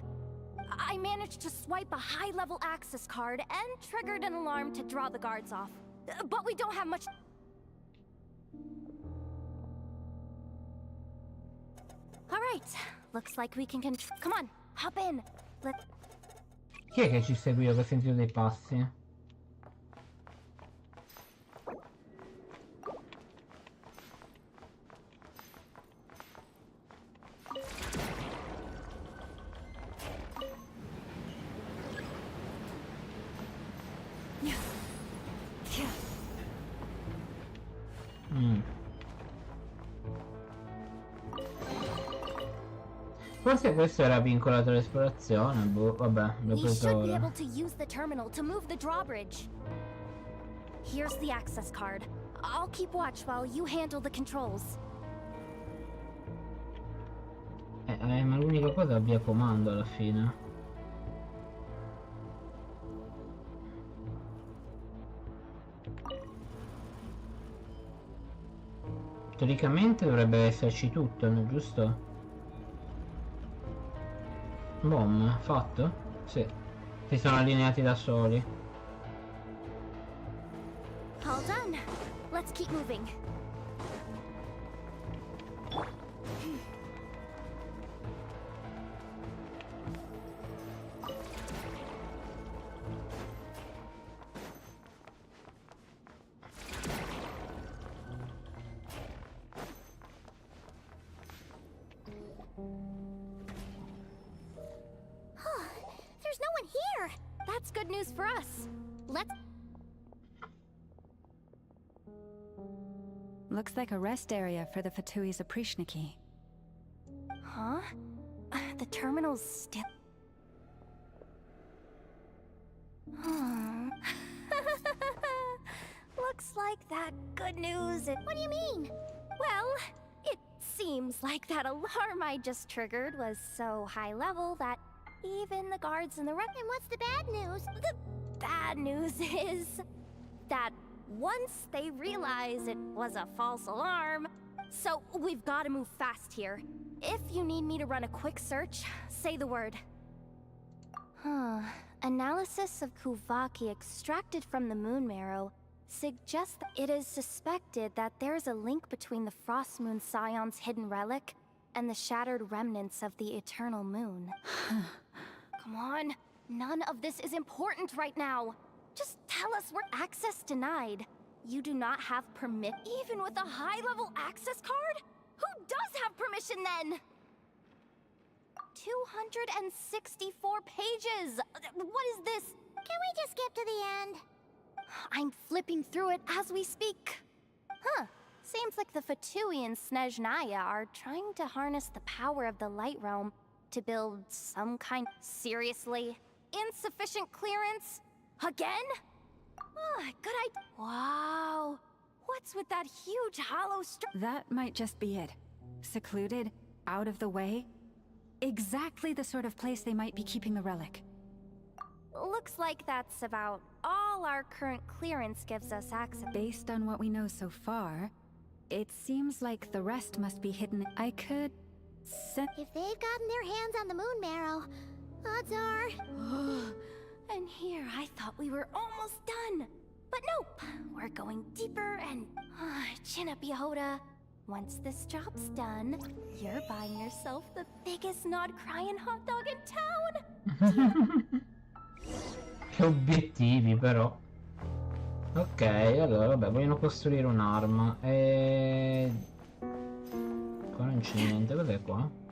I managed to swipe a high-level access card and triggered an alarm to draw the guards off. But we don't have much... Alright, looks like we can come on, hop in. Chi è che ci seguiva che ho sentito dei passi? Forse questo era vincolato all'esplorazione, boh, vabbè, l'ho We preso should be ora. able to use the terminal to move the drawbridge. Here's the access card. I'll keep watch while you handle the controls. Ma l'unica cosa è via comando alla fine. Teoricamente dovrebbe esserci tutto, no? Giusto? Boom, fatto? Sì. Si sono allineati da soli. All done. Let's keep moving. There's no one here. That's good news for us. Let's... looks like a rest area for the Fatui's Oprishniki. Huh? The terminal's still... Hmm. Looks like that good news is... What do you mean? Well, it seems like that alarm I just triggered was so high level that even the guards in the room... And what's the bad news? The bad news is that once they realize it was a false alarm, so we've got to move fast here. If you need me to run a quick search, say the word. Huh. Analysis of Kuvaki extracted from the moon marrow suggests that it is suspected that there's a link between the Frost Moon Scion's hidden relic and the shattered remnants of the Eternal Moon. Come on, none of this is important right now. Just tell us we're access denied. You do not have permit even with a high-level access card? Who does have permission then? 264 pages! What is this? Can we just skip to the end? I'm flipping through it as we speak. Huh. Seems like the Fatui and Snezhnaya are trying to harness the power of the Light Realm to build some kind... Seriously? Insufficient clearance? Again? Good idea. Wow. What's What's with that huge hollow That might just be it. Secluded, out of the way. Exactly the sort of place they might be keeping the relic. Looks like that's about all our current clearance gives us access. Based on what we know so far, it seems like the rest must be hidden. I could send... If they've gotten their hands on the moon marrow, odds are... And here I thought we were almost done. But nope, we're going deeper and... Chin up, Yehoda. Once this job's done, you're buying yourself the biggest NOD-KRAI hot dog in town! Che obiettivi però. Ok, allora vabbè, vogliono costruire un'arma e... Qua non c'è niente, cos'è qua?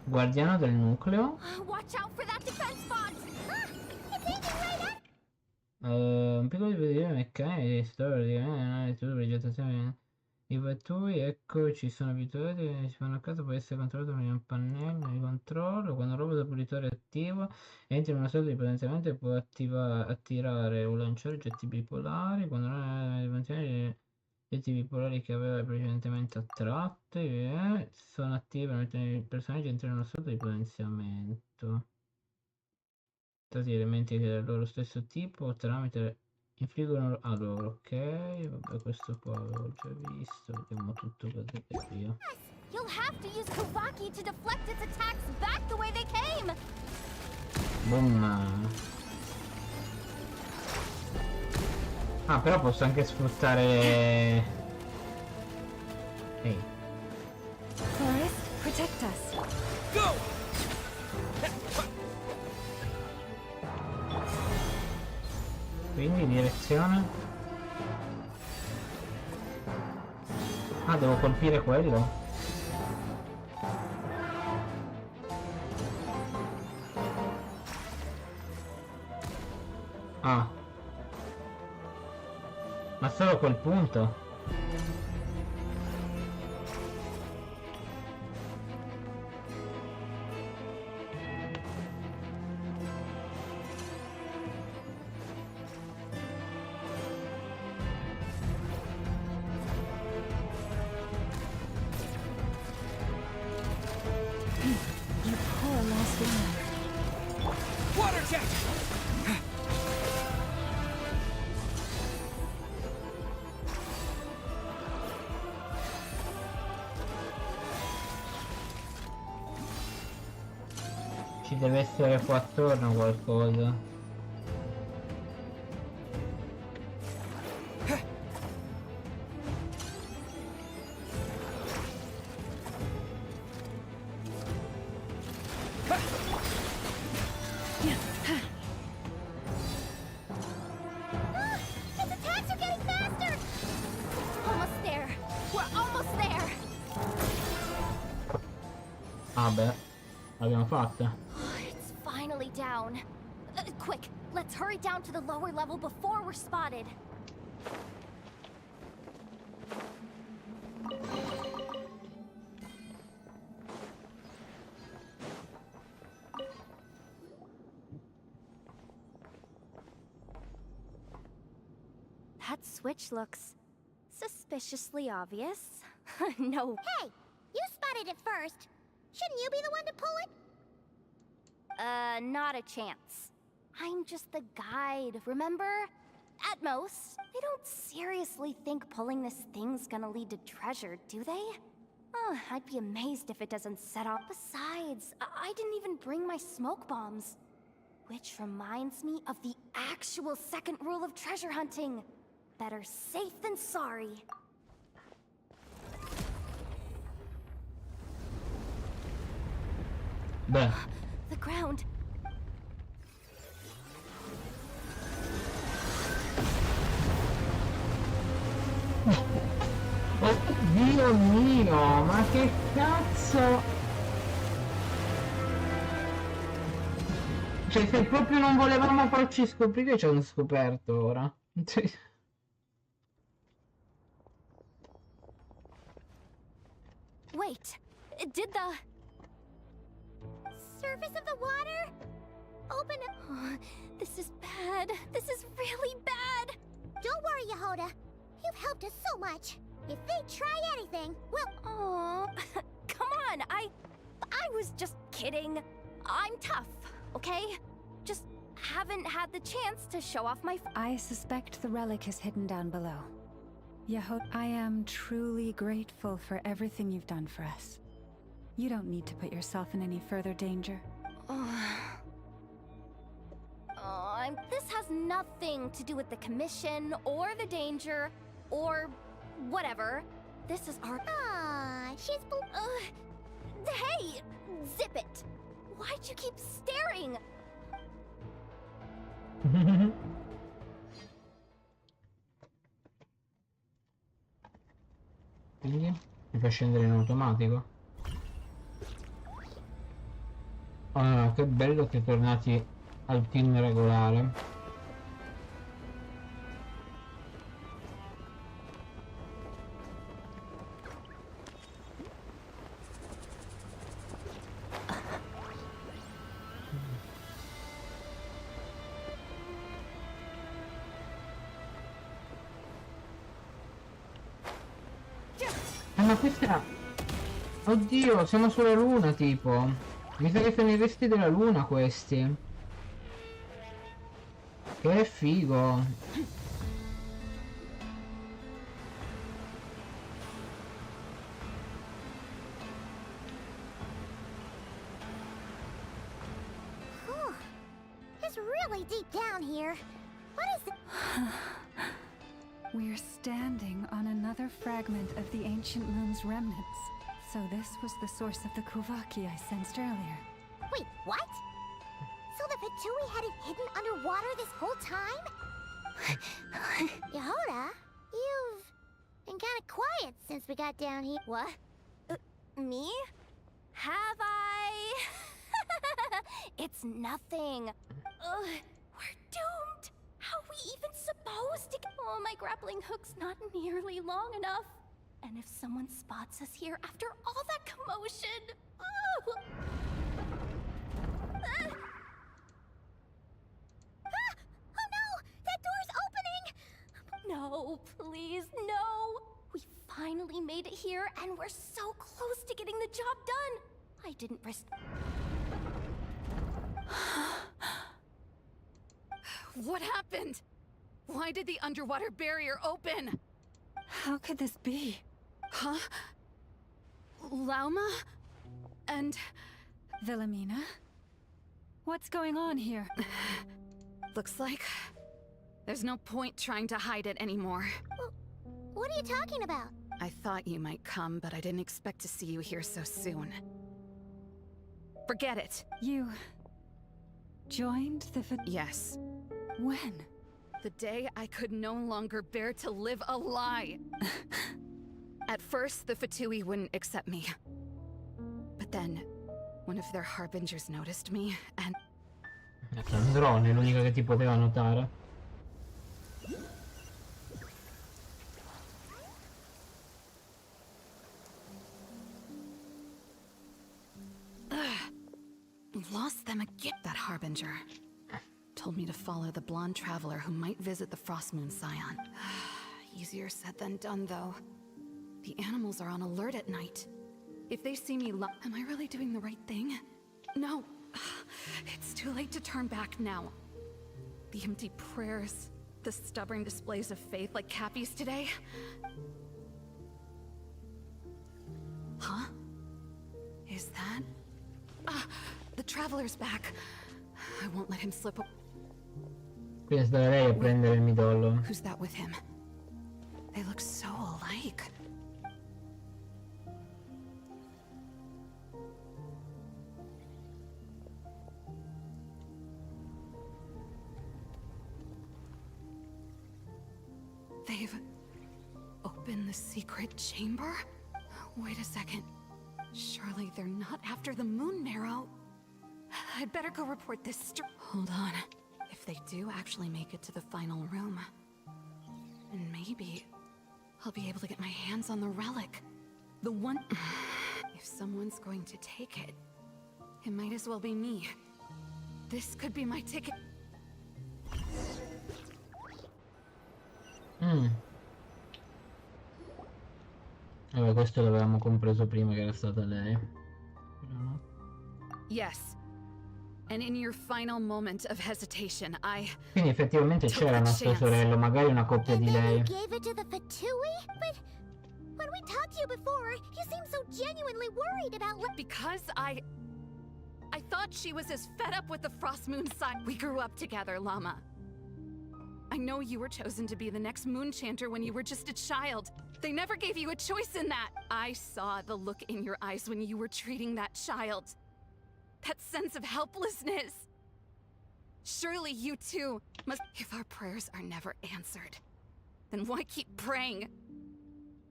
Guardiano del nucleo. Watch out for that defense bot! Un piccolo di meccaniche di storia, tutto progettazione. I vetturi, ecco, ci sono abituati, si fanno a casa, può essere controllato con un pannello di controllo. Quando il robot pulitore è attivo, entra in una sorta di potenziamento e può attirare o lanciare oggetti bipolari. Quando non è di oggetti bipolari che aveva precedentemente attratti, sono attivi per mettere il personaggio entra in una sorta di potenziamento. Stati elementi del loro stesso tipo tramite infliggono a loro. Ok, vabbè, questo qua l'avevo già visto, vediamo tutto così e via. You'll have to use Kawaki to deflect its attacks back the way they came! Boom. Ah, però posso anche sfruttare... Ehi. Forest, protect us. Go! Quindi direzione? Ah, devo colpire quello? Ah. Ma solo a quel punto? Water jet! Ci deve essere qua attorno qualcosa. Its attacks are getting faster! Almost there! We're almost there! Ah beh, l'abbiamo fatta. It's finally down. Quick, let's hurry down to the lower level before we're spotted. That switch looks suspiciously obvious. No. Hey, you spotted it first. Shouldn't you be the one to pull it? Not a chance. I'm just the guide, remember? At most, they don't seriously think pulling this thing's gonna lead to treasure, do they? I'd be amazed if it doesn't set off. Besides, I didn't even bring my smoke bombs. Which reminds me of the actual second rule of treasure hunting. Better safe than sorry. Beh. The ground. Dio mio, ma che cazzo? Cioè, se proprio non volevamo farci scoprire, ci hanno scoperto ora. Wait, did the Surface of the water? Open up. This is bad. This is really bad. Don't worry, Yehoda. You've helped us so much. If they try anything, well, Oh, come on. I was just kidding. I'm tough, okay? Just haven't had the chance to show off my I suspect the relic is hidden down below. Yehoda, I am truly grateful for everything you've done for us. You don't need to put yourself in any further danger. This has nothing to do with the commission or the danger or whatever. This is our. she's Hey, zip it. Why'd you keep staring? Quindi mi fa scendere in automatico. Ah, che bello che tornati al team regolare. Ma questa... Oddio, siamo sulla luna tipo. Mi sa che sono i resti della luna questi. Che figo. It's really deep down here. What is it? We're standing on another fragment of the ancient moon's remnants. So this was the source of the Kuvaki I sensed earlier. Wait, what? So the Fatui had it hidden underwater this whole time? Yehoda, you've been kind of quiet since we got down here. What? Me? Have I? It's nothing. We're doomed. How are we even supposed to get... Oh, my grappling hook's not nearly long enough. And if someone spots us here after all that commotion... Oh, Oh no! That door's opening! no, please, no. We finally made it here, and we're so close to getting the job done. I didn't risk... What happened? Why did the underwater barrier open? How could this be? Huh? Lauma? And... Wilhelmina? What's going on here? Looks like... there's no point trying to hide it anymore. What are you talking about? I thought you might come, but I didn't expect to see you here so soon. Forget it. You... joined the Yes. When? The day I could no longer bear to live a lie. At first, the Fatui wouldn't accept me. But then, one of their harbingers noticed me, and... Sandrone è l'unica che ti poteva notare. Lost them again. That harbinger told me to follow the blonde traveler who might visit the Frost Moon Scion. Easier said than done, though. The animals are on alert at night. If they see me am I really doing the right thing? No. It's too late to turn back now. The empty prayers, the stubborn displays of faith like Cappy's today. Huh? Is that... the traveler's back. I won't let him slip. Quindi sta lei a prendere il midollo. Who's that with him? They look so alike. They've opened the secret chamber? Wait a second. Surely they're not after the moon marrow. I'd better go report this. Hold on. If they do actually make it to the final room, then maybe I'll be able to get my hands on the relic. The one... If someone's going to take it, it might as well be me. This could be my ticket. Vabbè, questo l'avevamo compreso prima che era stata lei. Yes. And in your final moment of hesitation, Quindi effettivamente c'era nostra sorella, magari una coppia di lei. You gave it to the Fatui? But when we talked to you before, you seemed so genuinely worried about Because I thought she was as fed up with the Frost Moon side. We grew up together, Llama. I know you were chosen to be the next Moon Chanter when you were just a child. They never gave you a choice in that. I saw the look in your eyes when you were treating that child. That sense of helplessness. Surely you too must. If our prayers are never answered, then why keep praying?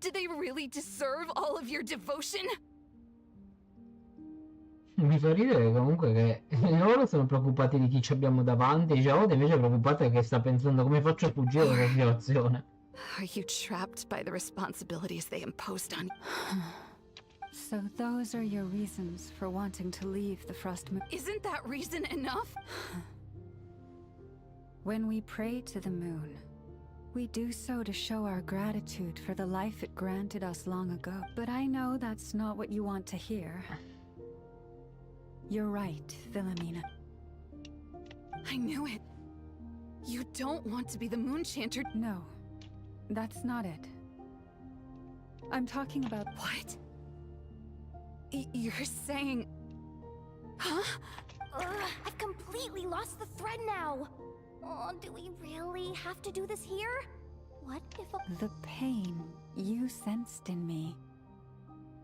Do they really deserve all of your devotion? Mi fa ridere comunque che loro sono preoccupati di chi ci abbiamo davanti, e Oda invece è preoccupata che sta pensando come faccio a fuggire dalla situazione. Are you trapped by the responsibilities they imposed on you? So those are your reasons for wanting to leave the Frost Moon. Isn't that reason enough? When we pray to the moon, we do so to show our gratitude for the life it granted us long ago. But I know that's not what you want to hear. You're right, Philomena. I knew it. You don't want to be the Moon Chanter. No, that's not it. I'm talking about... What? You're saying... Huh? I've completely lost the thread now. Oh, do we really have to do this here? What if The pain you sensed in me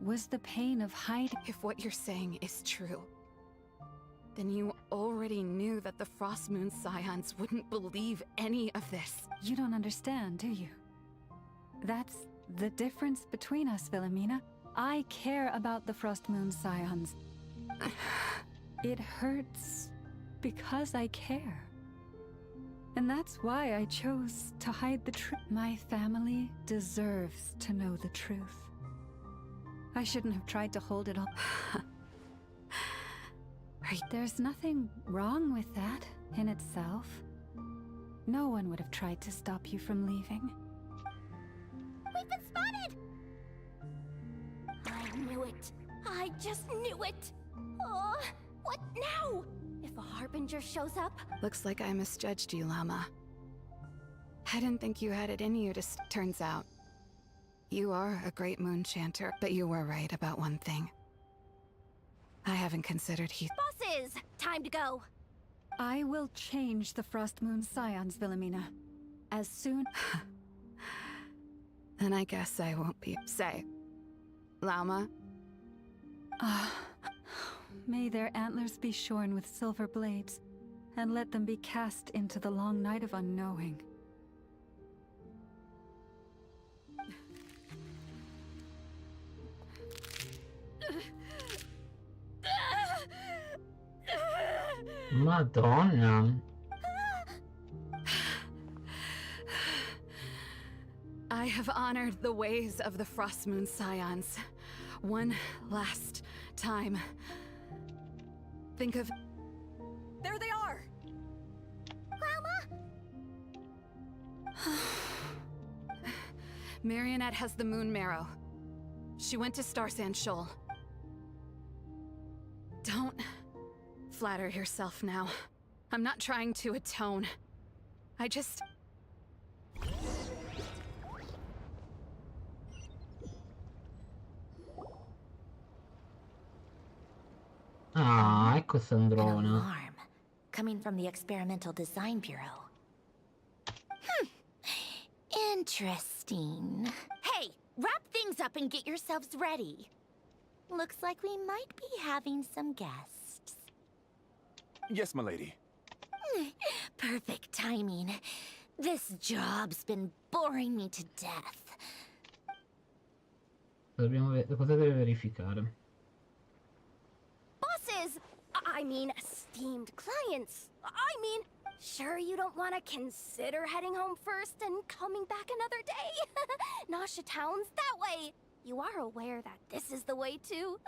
was the pain of hiding. If what you're saying is true, then you already knew that the Frost Moon Scions wouldn't believe any of this. You don't understand, do you? That's the difference between us, Philomena. I care about the Frost Moon Scions. It hurts because I care. And that's why I chose to hide the truth. My family deserves to know the truth. I shouldn't have tried to hold it all. There's nothing wrong with that in itself. No one would have tried to stop you from leaving. We've been spotted! I knew it. I just knew it. Oh, what now? If a Harbinger shows up? Looks like I misjudged you, Llama. I didn't think you had it in you to turns out. You are a great Moon Chanter, but you were right about one thing. I haven't considered he- Bosses! Time to go. I will change the Frost Moon Scions, Philomena. As soon... Then I guess I won't be- Say, Llama? May their antlers be shorn with silver blades, and let them be cast into the long night of unknowing. Madonna. I have honored the ways of the Frost Moon Scions. One last time. Think of... There they are! Grandma? Marionette has the Moon Marrow. She went to Star Sand Shoal. Don't flatter yourself now. I'm not trying to atone. I just... Ah, ecco An Sandrona. alarm coming from the Experimental Design Bureau. Interesting. Hey, wrap things up and get yourselves ready. Looks like we might be having some guests. Yes, my lady. Perfect timing. This job's been boring me to death. Cosa deve verificare? Bosses! I mean, esteemed clients. I mean, sure you don't want to consider heading home first and coming back another day? Nasha Town's that way. You are aware that this is the way too?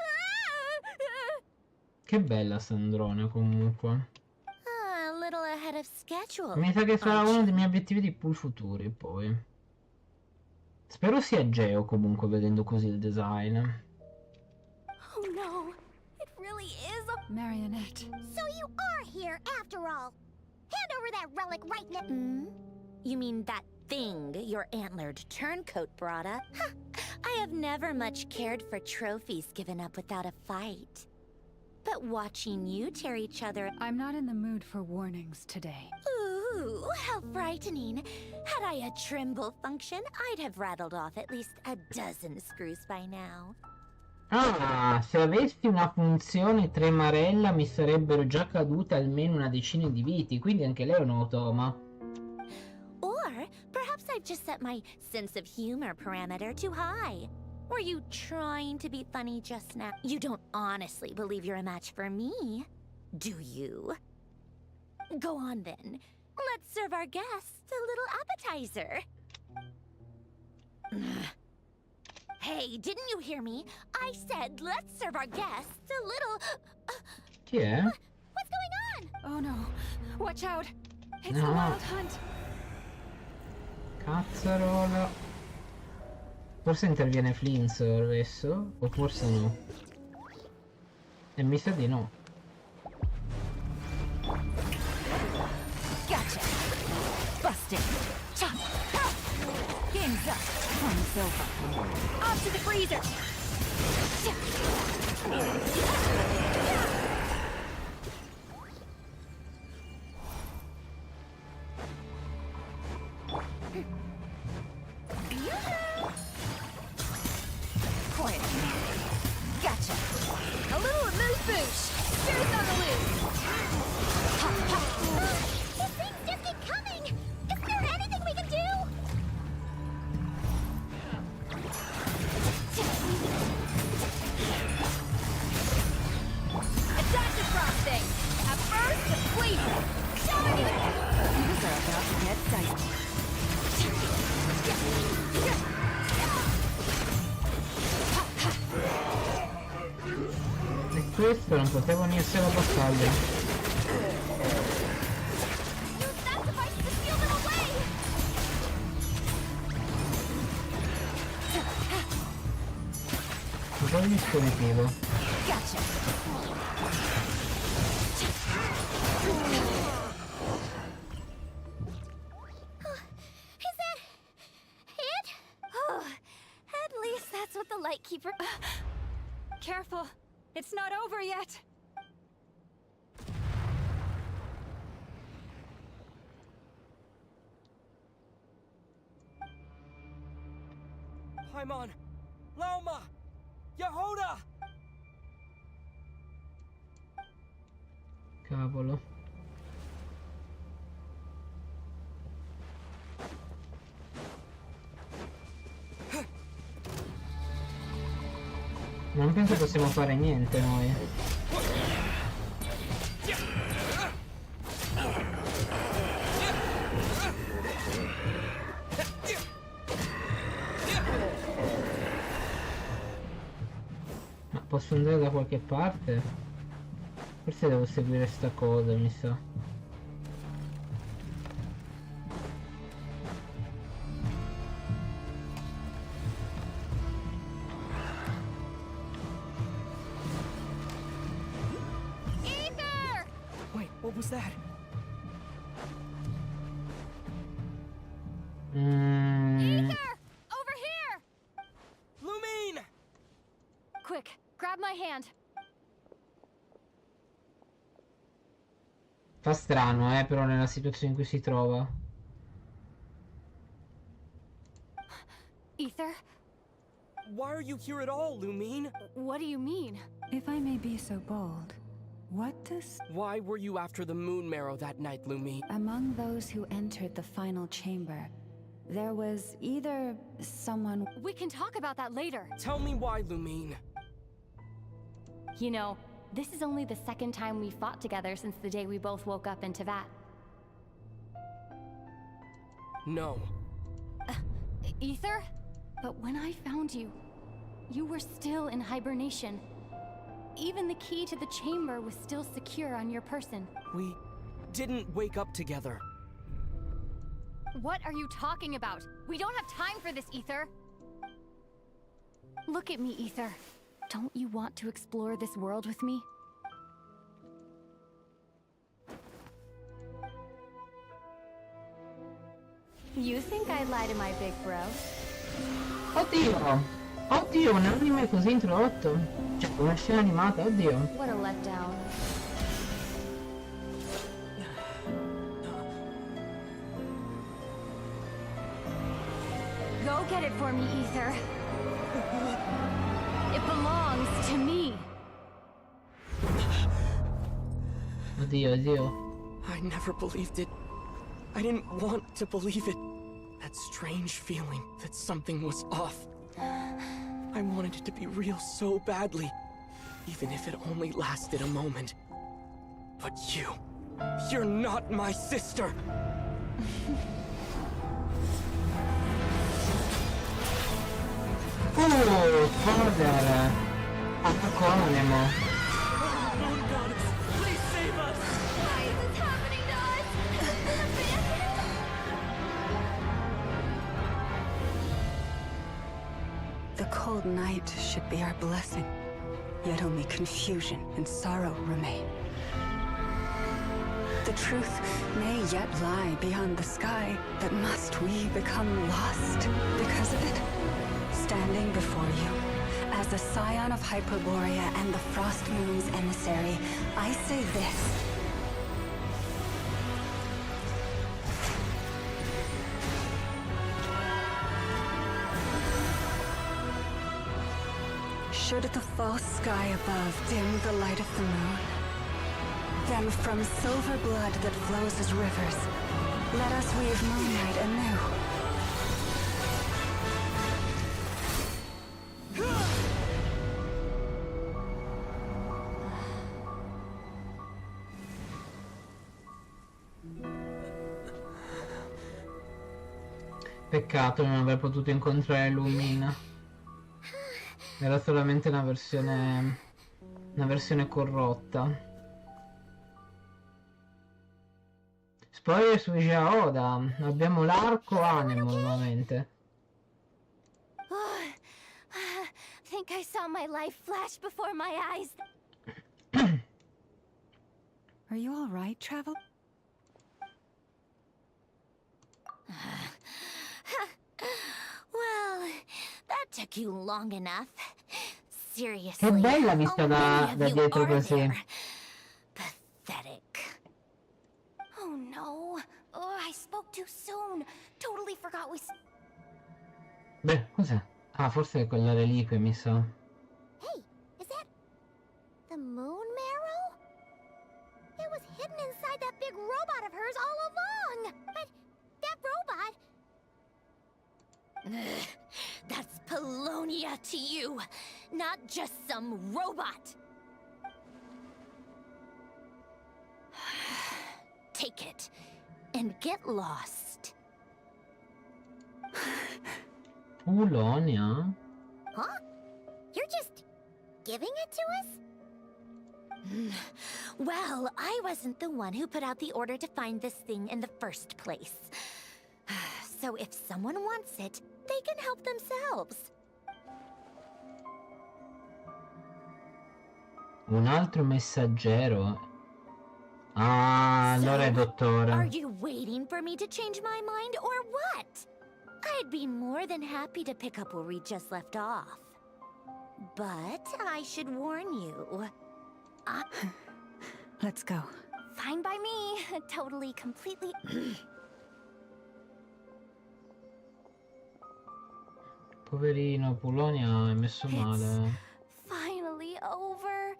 Che bella Sandrona comunque. A little ahead of schedule. Mi sa che sarà aren't uno you? dei miei obiettivi di pool futuri poi. Spero sia Geo comunque vedendo così il design. Oh no, it really is a Marionette. So you are here after all. Hand over that relic right now. You mean that thing your antlered turncoat brought up? Huh. I have never much cared for trophies given up without a fight. But watching you tear each other... I'm not in the mood for warnings today. Ooh, how frightening. Had I a Trimble function, I'd have rattled off at least a dozen screws by now. Ah, se avessi una funzione tremarella mi sarebbero già cadute almeno una decina di viti, quindi anche lei è un automa. Or perhaps I've just set my sense of humor parameter too high. Were you trying to be funny just now? You don't honestly believe you're a match for me, do you? Go on then. Let's serve our guests a little appetizer. Hey, didn't you hear me? I said let's serve our guests a little... Chi è? What's going on? Oh no. Watch out. It's No. the wild hunt. Cazzarola. Forse interviene Flintz adesso, o forse no. E mi sa di no. Gotcha. Busted. Chop. Game's up. Fun's over. Off to the freezer. Quiet. Gotcha. A little amuse-bouche. Spears on the loose. These things just keep coming. Is there anything we can do? Attack the frosting. At first, the flavor. Showing you. These are about to get dicey. E questo non potevo unirsi alla battaglia. Use that device to steal them away. Un po' di dispositivo. Gotcha. Is that it? Oh, at least that's what the Lightkeeper... Careful. It's not over yet. Paimon! Lauma! Yehoda! Cavolo. Non penso possiamo fare niente noi. Ma posso andare da qualche parte? Forse devo seguire sta cosa, mi sa. Wait, what was that? Over here! Lumine! Quick, grab my hand. Fa strano, però nella situazione in cui si trova. Ether? Why are you here at all, Lumine? What do you mean? If I may be so bold, what does... Why were you after the moon marrow that night, Lumine? Among those who entered the final chamber, there was either someone... We can talk about that later. Tell me why, Lumine. You know, this is only the second time we fought together since the day we both woke up in Teyvat. No. Ether? But when I found you, you were still in hibernation. Even the key to the chamber was still secure on your person. We didn't wake up together. What are you talking about? We don't have time for this, Ether! Look at me, Ether. Don't you want to explore this world with me? You think I lie to my big bro? Oddio! Oddio, un anime così introdotto? Cioè, una scena animata, oddio. What a letdown. Go get it for me, Ether. It belongs to me. Oddio, oddio. I never believed it. I didn't want to believe it. That strange feeling that something was off. I wanted it to be real so badly, even if it only lasted a moment. But you're not my sister! Father! Attacco Nemo. Moon goddess, please save us! Why is this happening to us? The cold night should be our blessing, yet only confusion and sorrow remain. The truth may yet lie beyond the sky, but must we become lost because of it? Standing before you, as a scion of Hyperborea and the Frost Moon's emissary, I say this. Should the false sky above dim the light of the moon, then from silver blood that flows as rivers, let us weave moonlight anew. Peccato non aver potuto incontrare Lumina. Era solamente una versione corrotta. Spoiler su Oda. Abbiamo l'arco animo nuovamente. Think I saw my life flash before my eyes. Are you all right, Travel? Well, that took you long enough. Seriously. Che bella vista how da many of you dietro are così. there? Pathetic. Oh no. Oh, I spoke too soon. Totally forgot we... Beh, cos'è? Ah, forse è quella reliquia, mi sa. Hey, is that the moon marrow? It was hidden inside that big robot of hers all along. But that robot... That's Polonia to you, not just some robot. Take it and get lost. Polonia? Huh? You're just giving it to us? Well, I wasn't the one who put out the order to find this thing in the first place. So if someone wants it, they can help themselves. Un altro messaggero. Ah, allora è So, dottore. are you waiting for me to change my mind or what? I'd be more than happy to pick up where we just left off. But I should warn you. Let's go. Fine by me. Totally, completely... Poverino, Polonia è messo male. Finally over.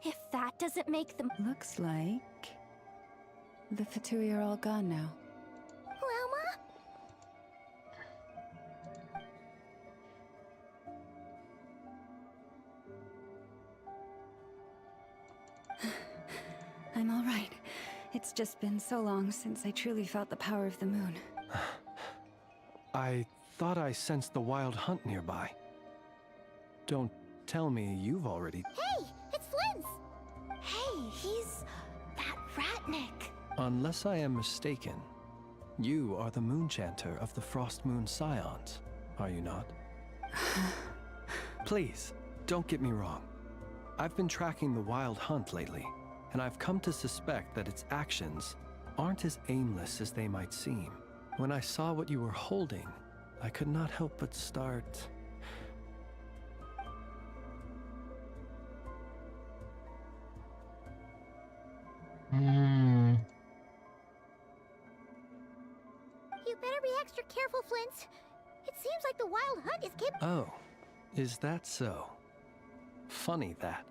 If that doesn't make them... Looks like the Fatui are all gone now. Wilma? I'm all right. It's just been so long since I truly felt the power of the moon. I thought I sensed the wild hunt nearby. Don't tell me you've already... Hey, it's Flint's! Hey, he's that Ratnik. Unless I am mistaken, you are the Moonchanter of the Frost Moon Scions, are you not? Please, don't get me wrong. I've been tracking the Wild Hunt lately, and I've come to suspect that its actions aren't as aimless as they might seem. When I saw what you were holding, I could not help but start... You better be extra careful, Flint. It seems like the Wild Hunt is capable. Oh, is that so? Funny that.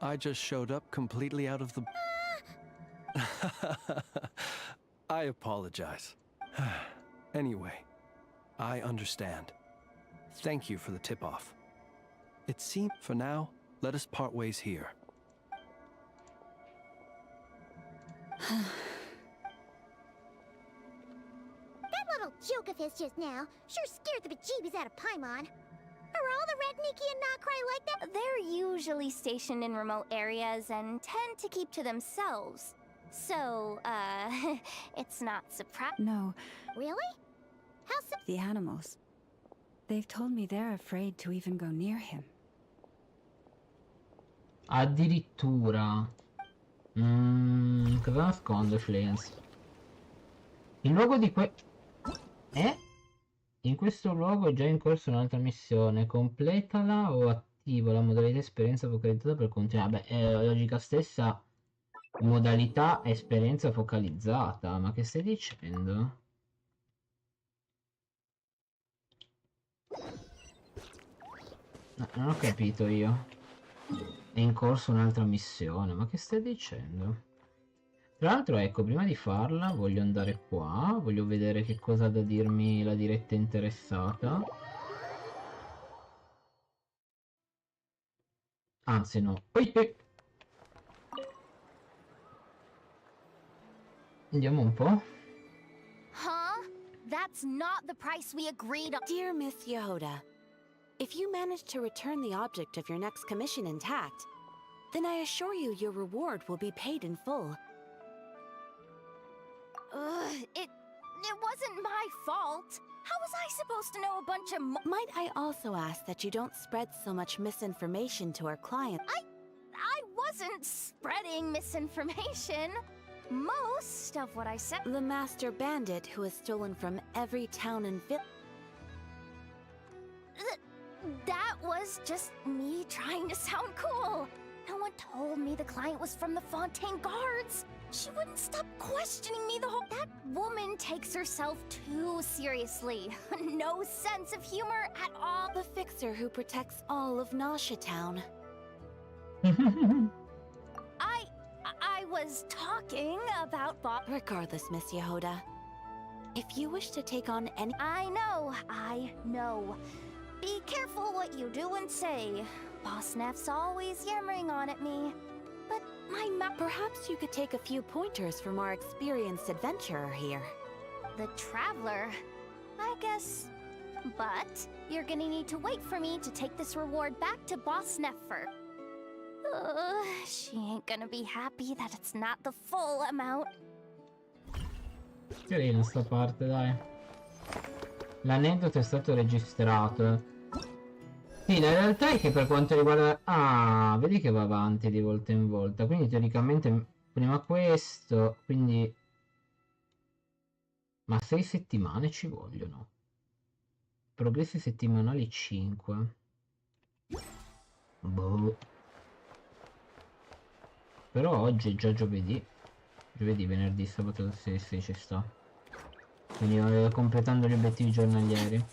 I just showed up completely out of the... I apologize. Anyway, I understand. Thank you for the tip-off. It seems, for now, let us part ways here. That little joke of his just now sure scared the bejeebies out of Paimon. Are all the Redniki and NOD-KRAI like that? They're usually stationed in remote areas and tend to keep to themselves. So, it's not surprising. No, Really? How so? the animals. They've told me they're afraid to even go near him. Addirittura. Cosa nasconde Flens? Il luogo di In questo luogo è già in corso un'altra missione. Completala o attiva la modalità esperienza focalizzata per continuare. Beh, logica stessa. Modalità esperienza focalizzata. Ma che stai dicendo? No, non ho capito io. È in corso un'altra missione. Ma che stai dicendo? Tra l'altro, ecco, prima di farla voglio andare qua. Voglio vedere che cosa ha da dirmi la diretta interessata. Anzi, no. Andiamo un po'. Huh? That's not the price we agreed on. Dear Miss Yehoda, if you manage to return the object of your next commission intact, then I assure you your reward will be paid in full. It wasn't my fault. How was I supposed to know a bunch of Might I also ask that you don't spread so much misinformation to our client? I wasn't spreading misinformation. Most of what I said... The master bandit who has stolen from every town and village... That was just me trying to sound cool. No one told me the client was from the Fontaine Guards. She wouldn't stop questioning me the whole... That woman takes herself too seriously. No sense of humor at all. The fixer who protects all of Nasha Town. I was talking about Bob. Regardless, Miss Yehoda, if you wish to take on any... I know. Be careful what you do and say. Boss Neff's always yammering on at me. But my Perhaps you could take a few pointers from our experienced adventurer here. The Traveler? I guess. But you're gonna need to wait for me to take this reward back to Boss Neffer. She ain't gonna be happy that it's not the full amount. Carina sta parte, dai. L'aneddoto è stato registrato. Sì, la realtà è che per quanto riguarda... Ah, vedi che va avanti di volta in volta. Quindi teoricamente prima questo, quindi... Ma 6 settimane ci vogliono. Progressi settimanali 5. Boh. Però oggi è già giovedì. Giovedì, venerdì, sabato, sì, ci sta. Quindi completando gli obiettivi giornalieri.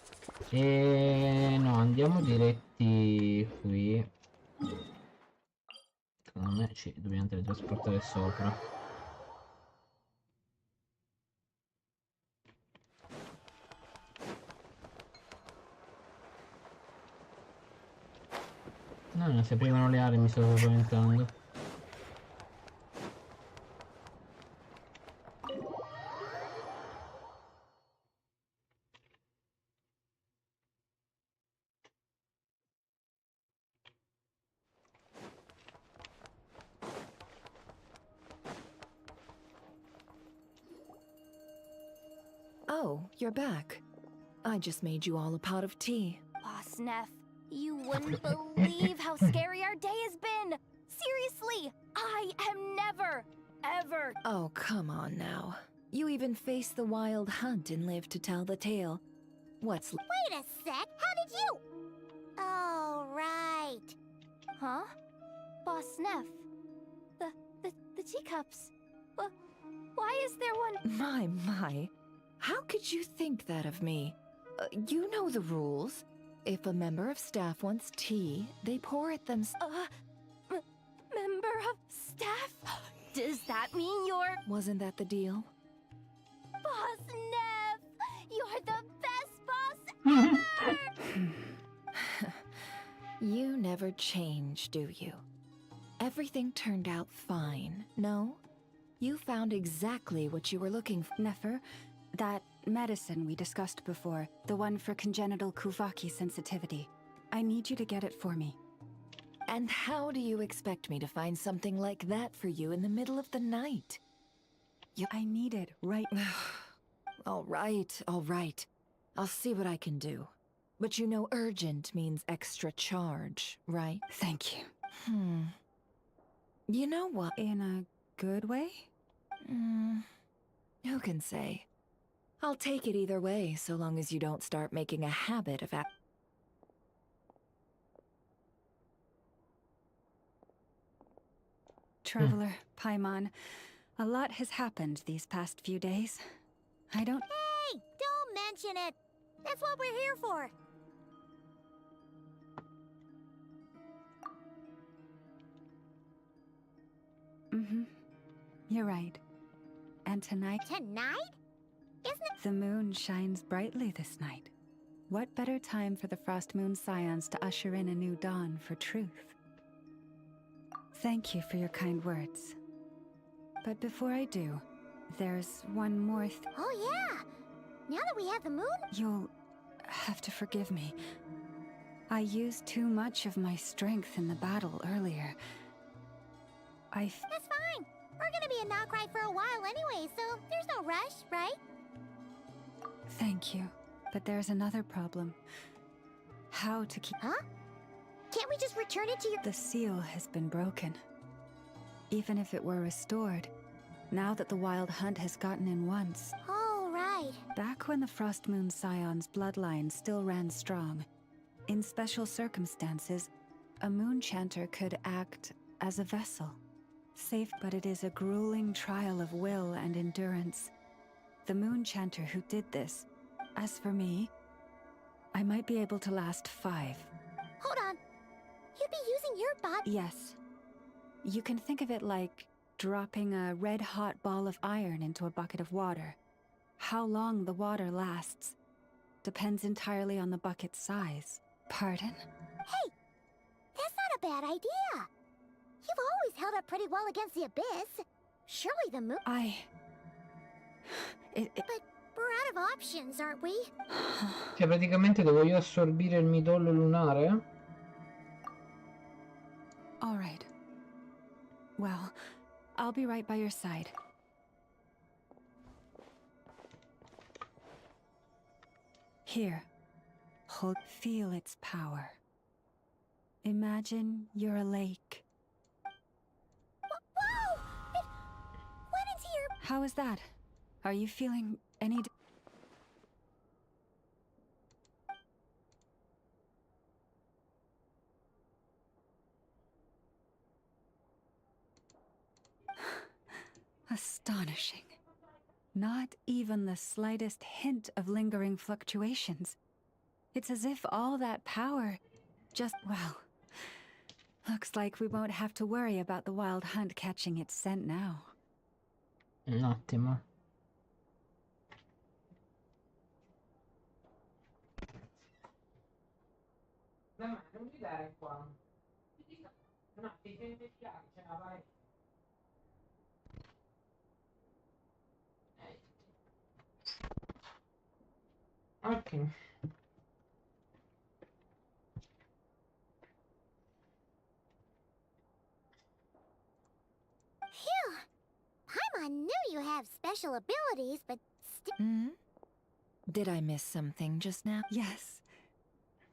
E no, andiamo diretti qui. Secondo me ci dobbiamo teletrasportare sopra. No, non si aprivano le aree, mi stavo spaventando. Oh, you're back. I just made you all a pot of tea. Boss Neff, you wouldn't believe how scary our day has been! Seriously, I am never, ever... Oh, come on now. You even faced the wild hunt and lived to tell the tale. What's... Wait a sec, how did you... Oh, right. Huh? Boss Neff, the teacups. Why is there one... My. How could you think that of me? You know the rules. If a member of staff wants tea, they pour it themselves. Member of staff? Does that mean you're... Wasn't that the deal? Boss Neff! You're the best boss ever! You never change, do you? Everything turned out fine, no? You found exactly what you were looking for. Nefer, that medicine we discussed before, the one for congenital Kuvaki sensitivity. I need you to get it for me. And how do you expect me to find something like that for you in the middle of the night? I need it right now. All right. I'll see what I can do. But you know urgent means extra charge, right? Thank you. You know what? In a good way? Who can say? I'll take it either way, so long as you don't start making a habit of Traveler, Paimon, a lot has happened these past few days. I don't... Hey, don't mention it. That's what we're here for. You're right. And tonight... Tonight? Isn't it... The moon shines brightly this night. What better time for the Frost Moon Scions to usher in a new dawn for truth? Thank you for your kind words. But before I do, there's one more Oh yeah! Now that we have the moon... You'll have to forgive me. I used too much of my strength in the battle earlier. That's fine. We're gonna be in NOD-KRAI for a while anyway, so there's no rush, right? Thank you. But there's another problem. How to keep... Huh? Can't we just return it to your... The seal has been broken. Even if it were restored, now that the wild hunt has gotten in once... Oh, right. Back when the Frost Moon Scion's bloodline still ran strong, in special circumstances, a moon chanter could act as a vessel. Safe, but it is a grueling trial of will and endurance. The moon chanter who did this. As for me, I might be able to last 5. Hold on. You'd be using your body... Yes. You can think of it like dropping a red-hot ball of iron into a bucket of water. How long the water lasts depends entirely on the bucket's size. Pardon? Hey! That's not a bad idea! You've always held up pretty well against the abyss. Surely the moon... But we're out of options, aren't we? Cioè praticamente devo io assorbire il midollo lunare? All right. Well, I'll be right by your side. Here. Feel its power. Imagine you're a lake. Whoa! It went into your... How is that? Are you feeling any... Astonishing. Not even the slightest hint of lingering fluctuations. It's as if all that power just, well, looks like we won't have to worry about the wild hunt catching its scent now. Un attimo. Non gridare qua. No, ti senti chiaro, ce la vai. Ok. Phew! Paimon knew you have special abilities, but still... Did I miss something just now? Yes.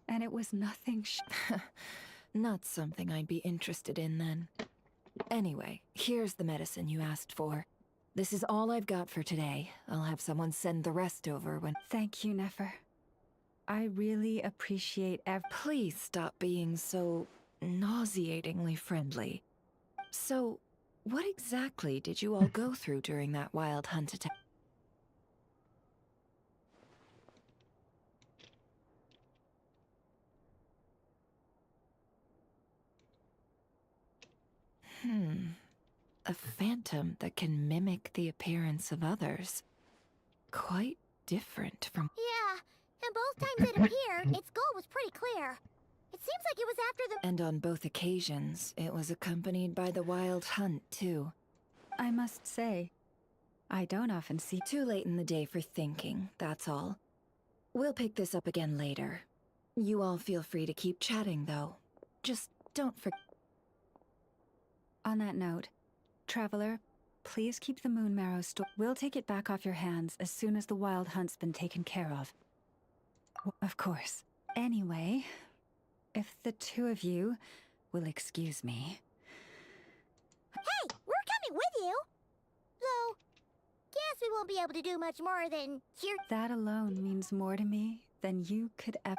And it was nothing Not something I'd be interested in then. Anyway, here's the medicine you asked for. This is all I've got for today. I'll have someone send the rest over when— Thank you, Nefer. I really appreciate Please stop being so nauseatingly friendly. So, what exactly did you all go through during that wild hunt attack? A phantom that can mimic the appearance of others. Quite different from— Yeah, and both times it appeared, its goal was pretty clear. It seems like it was after the— And on both occasions, it was accompanied by the wild hunt, too. I must say, I don't often see— Too late in the day for thinking, that's all. We'll pick this up again later. You all feel free to keep chatting, though. Just don't forget— On that note, Traveler, please keep the moon marrow We'll take it back off your hands as soon as the wild hunt's been taken care of. Of course. Anyway, if the two of you will excuse me. Hey, we're coming with you! Though, guess we won't be able to do much more than hear— That alone means more to me than you could ever—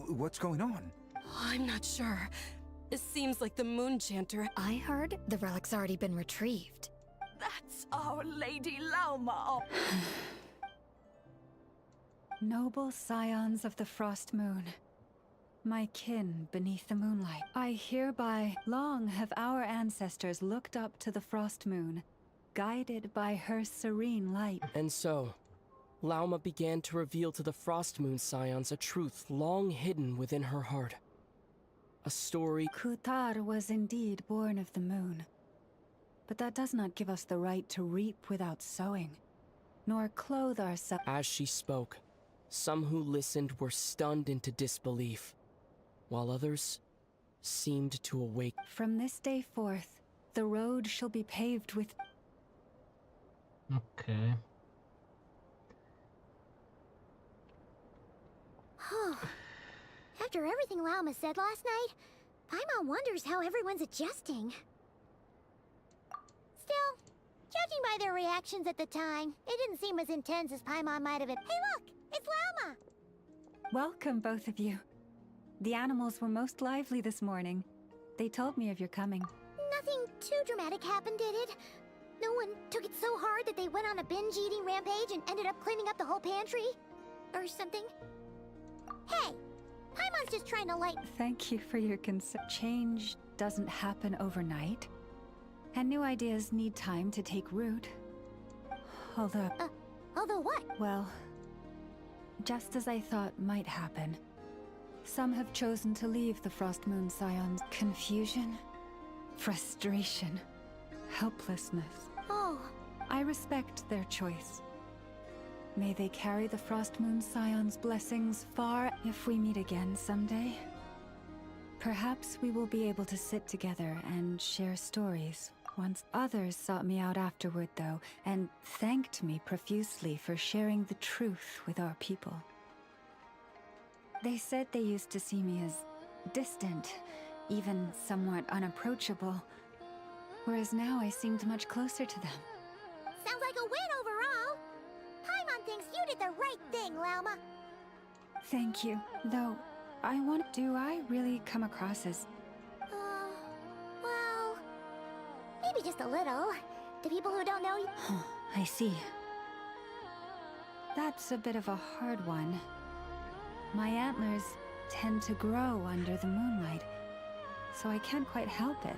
What's going on? I'm not sure. It seems like the Moon Chanter— I heard the relic's already been retrieved. That's our Lady Lauma. Noble scions of the Frost Moon, my kin beneath the moonlight, I hereby— Long have our ancestors looked up to the Frost Moon, guided by her serene light. And so, Lauma began to reveal to the Frost Moon Scions a truth long hidden within her heart. A story— Kutar was indeed born of the moon. But that does not give us the right to reap without sowing, nor clothe ourselves— As she spoke, some who listened were stunned into disbelief, while others seemed to awake. From this day forth, the road shall be paved with— Ok. After everything Lauma said last night, Paimon wonders how everyone's adjusting. Still, judging by their reactions at the time, they didn't seem as intense as Paimon might have been. Hey look! It's Lauma! Welcome, both of you. The animals were most lively this morning. They told me of your coming. Nothing too dramatic happened, did it? No one took it so hard that they went on a binge-eating rampage and ended up cleaning up the whole pantry? Or something? Hey! Paimon's just trying to lighten— Thank you for your concern. Change doesn't happen overnight, and new ideas need time to take root. Although what? Well, just as I thought might happen, some have chosen to leave the Frost Moon Scions. Confusion, frustration, helplessness. Oh. I respect their choice. May they carry the Frost Moon Scions' blessings far. If we meet again someday, perhaps we will be able to sit together and share stories. Once others sought me out afterward, though, and thanked me profusely for sharing the truth with our people. They said they used to see me as distant, even somewhat unapproachable, whereas now I seemed much closer to them. Sounds like a win overall! Paimon thinks you did the right thing, Lauma! Thank you, though do I really come across as— well, maybe just a little. To people who don't know you. I see. That's a bit of a hard one. My antlers tend to grow under the moonlight, so I can't quite help it.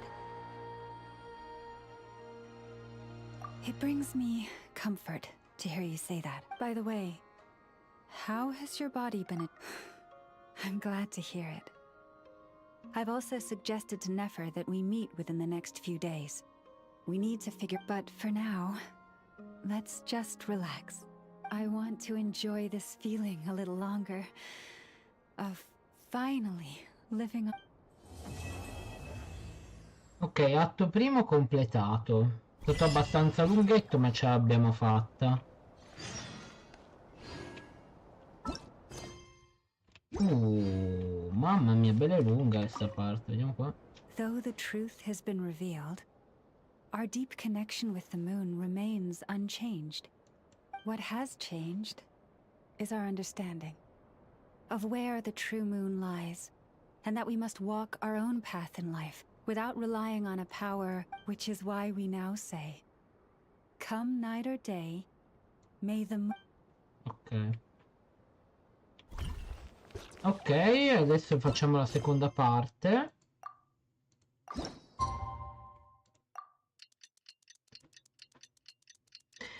It brings me comfort to hear you say that. By the way, how has your body been? I'm glad to hear it. I've also suggested to Nefer that we meet within the next few days. We need to figure— but for now, let's just relax. I want to enjoy this feeling a little longer. Of finally living. Ok, atto primo completato. È stato abbastanza lunghetto, ma ce l'abbiamo fatta. Mamma mia, bella lunga questa parte. Vediamo qua. Though the truth has been revealed, our deep connection with the moon remains unchanged. What has changed is our understanding of where the true moon lies, and that we must walk our own path in life without relying on a power, which is why we now say, come night or day, may the moon... Ok. Ok, adesso facciamo la seconda parte.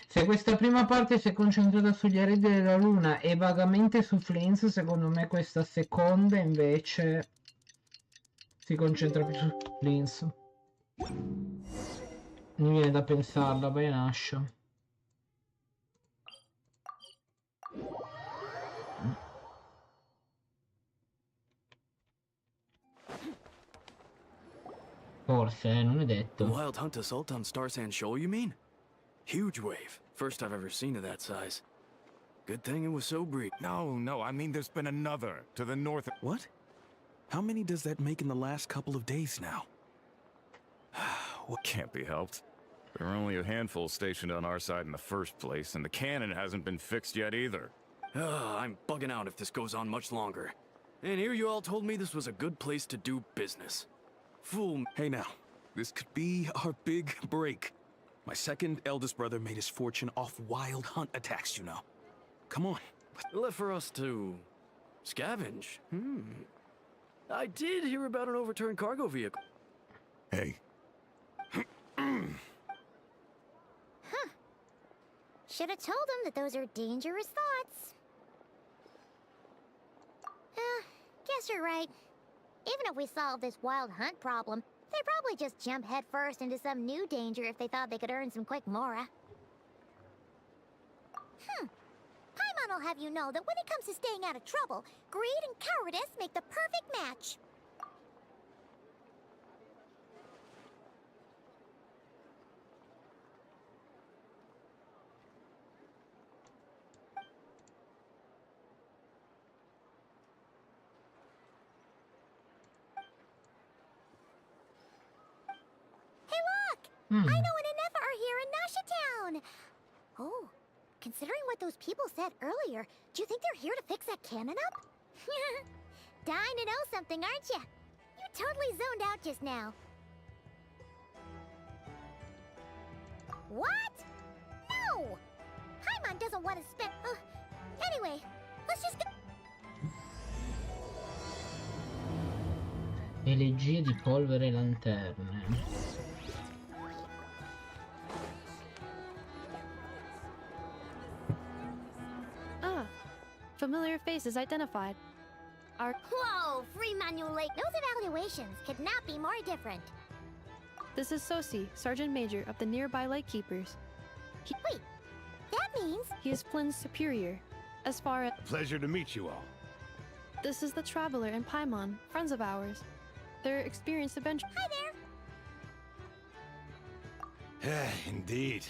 Se questa prima parte si è concentrata sugli eredi della luna e vagamente su Flint, secondo me questa seconda invece si concentra più su Flint. Mi viene da pensarla, vai Nascia. Forse, non è detto. Wild hunt assault on Star Sand Shoal, you mean? Huge wave. First I've ever seen of that size. Good thing it was so brief. No, I mean there's been another to the north. What? How many does that make in the last couple of days now? What can't be helped? There are only a handful stationed on our side in the first place, and the cannon hasn't been fixed yet either. I'm bugging out if this goes on much longer. And here you all told me this was a good place to do business. Fool me. Hey now, this could be our big break. My second eldest brother made his fortune off wild hunt attacks, you know. Come on. Left for us to scavenge. I did hear about an overturned cargo vehicle. Hey. Should have told him that those are dangerous thoughts. Guess you're right. Even if we solve this wild hunt problem, they'd probably just jump headfirst into some new danger if they thought they could earn some quick mora. Paimon will have you know that when it comes to staying out of trouble, greed and cowardice make the perfect match. I know an Inefa are here in Nasha Town! Oh, considering what those people said earlier, do you think they're here to fix that cannon up? Dying to know something, aren't you? You totally zoned out just now. What? No! Paimon doesn't want to spend... anyway, let's just go... Elegie di polvere e lanterne. Familiar faces identified. Whoa! Free manual lake. Those evaluations could not be more different. This is Sosi, Sergeant Major of the nearby Lightkeepers. Wait, that means... He is Flynn's superior, as far as... Pleasure to meet you all. This is the Traveler and Paimon, friends of ours. They're experienced adventurers. Hi there! Indeed.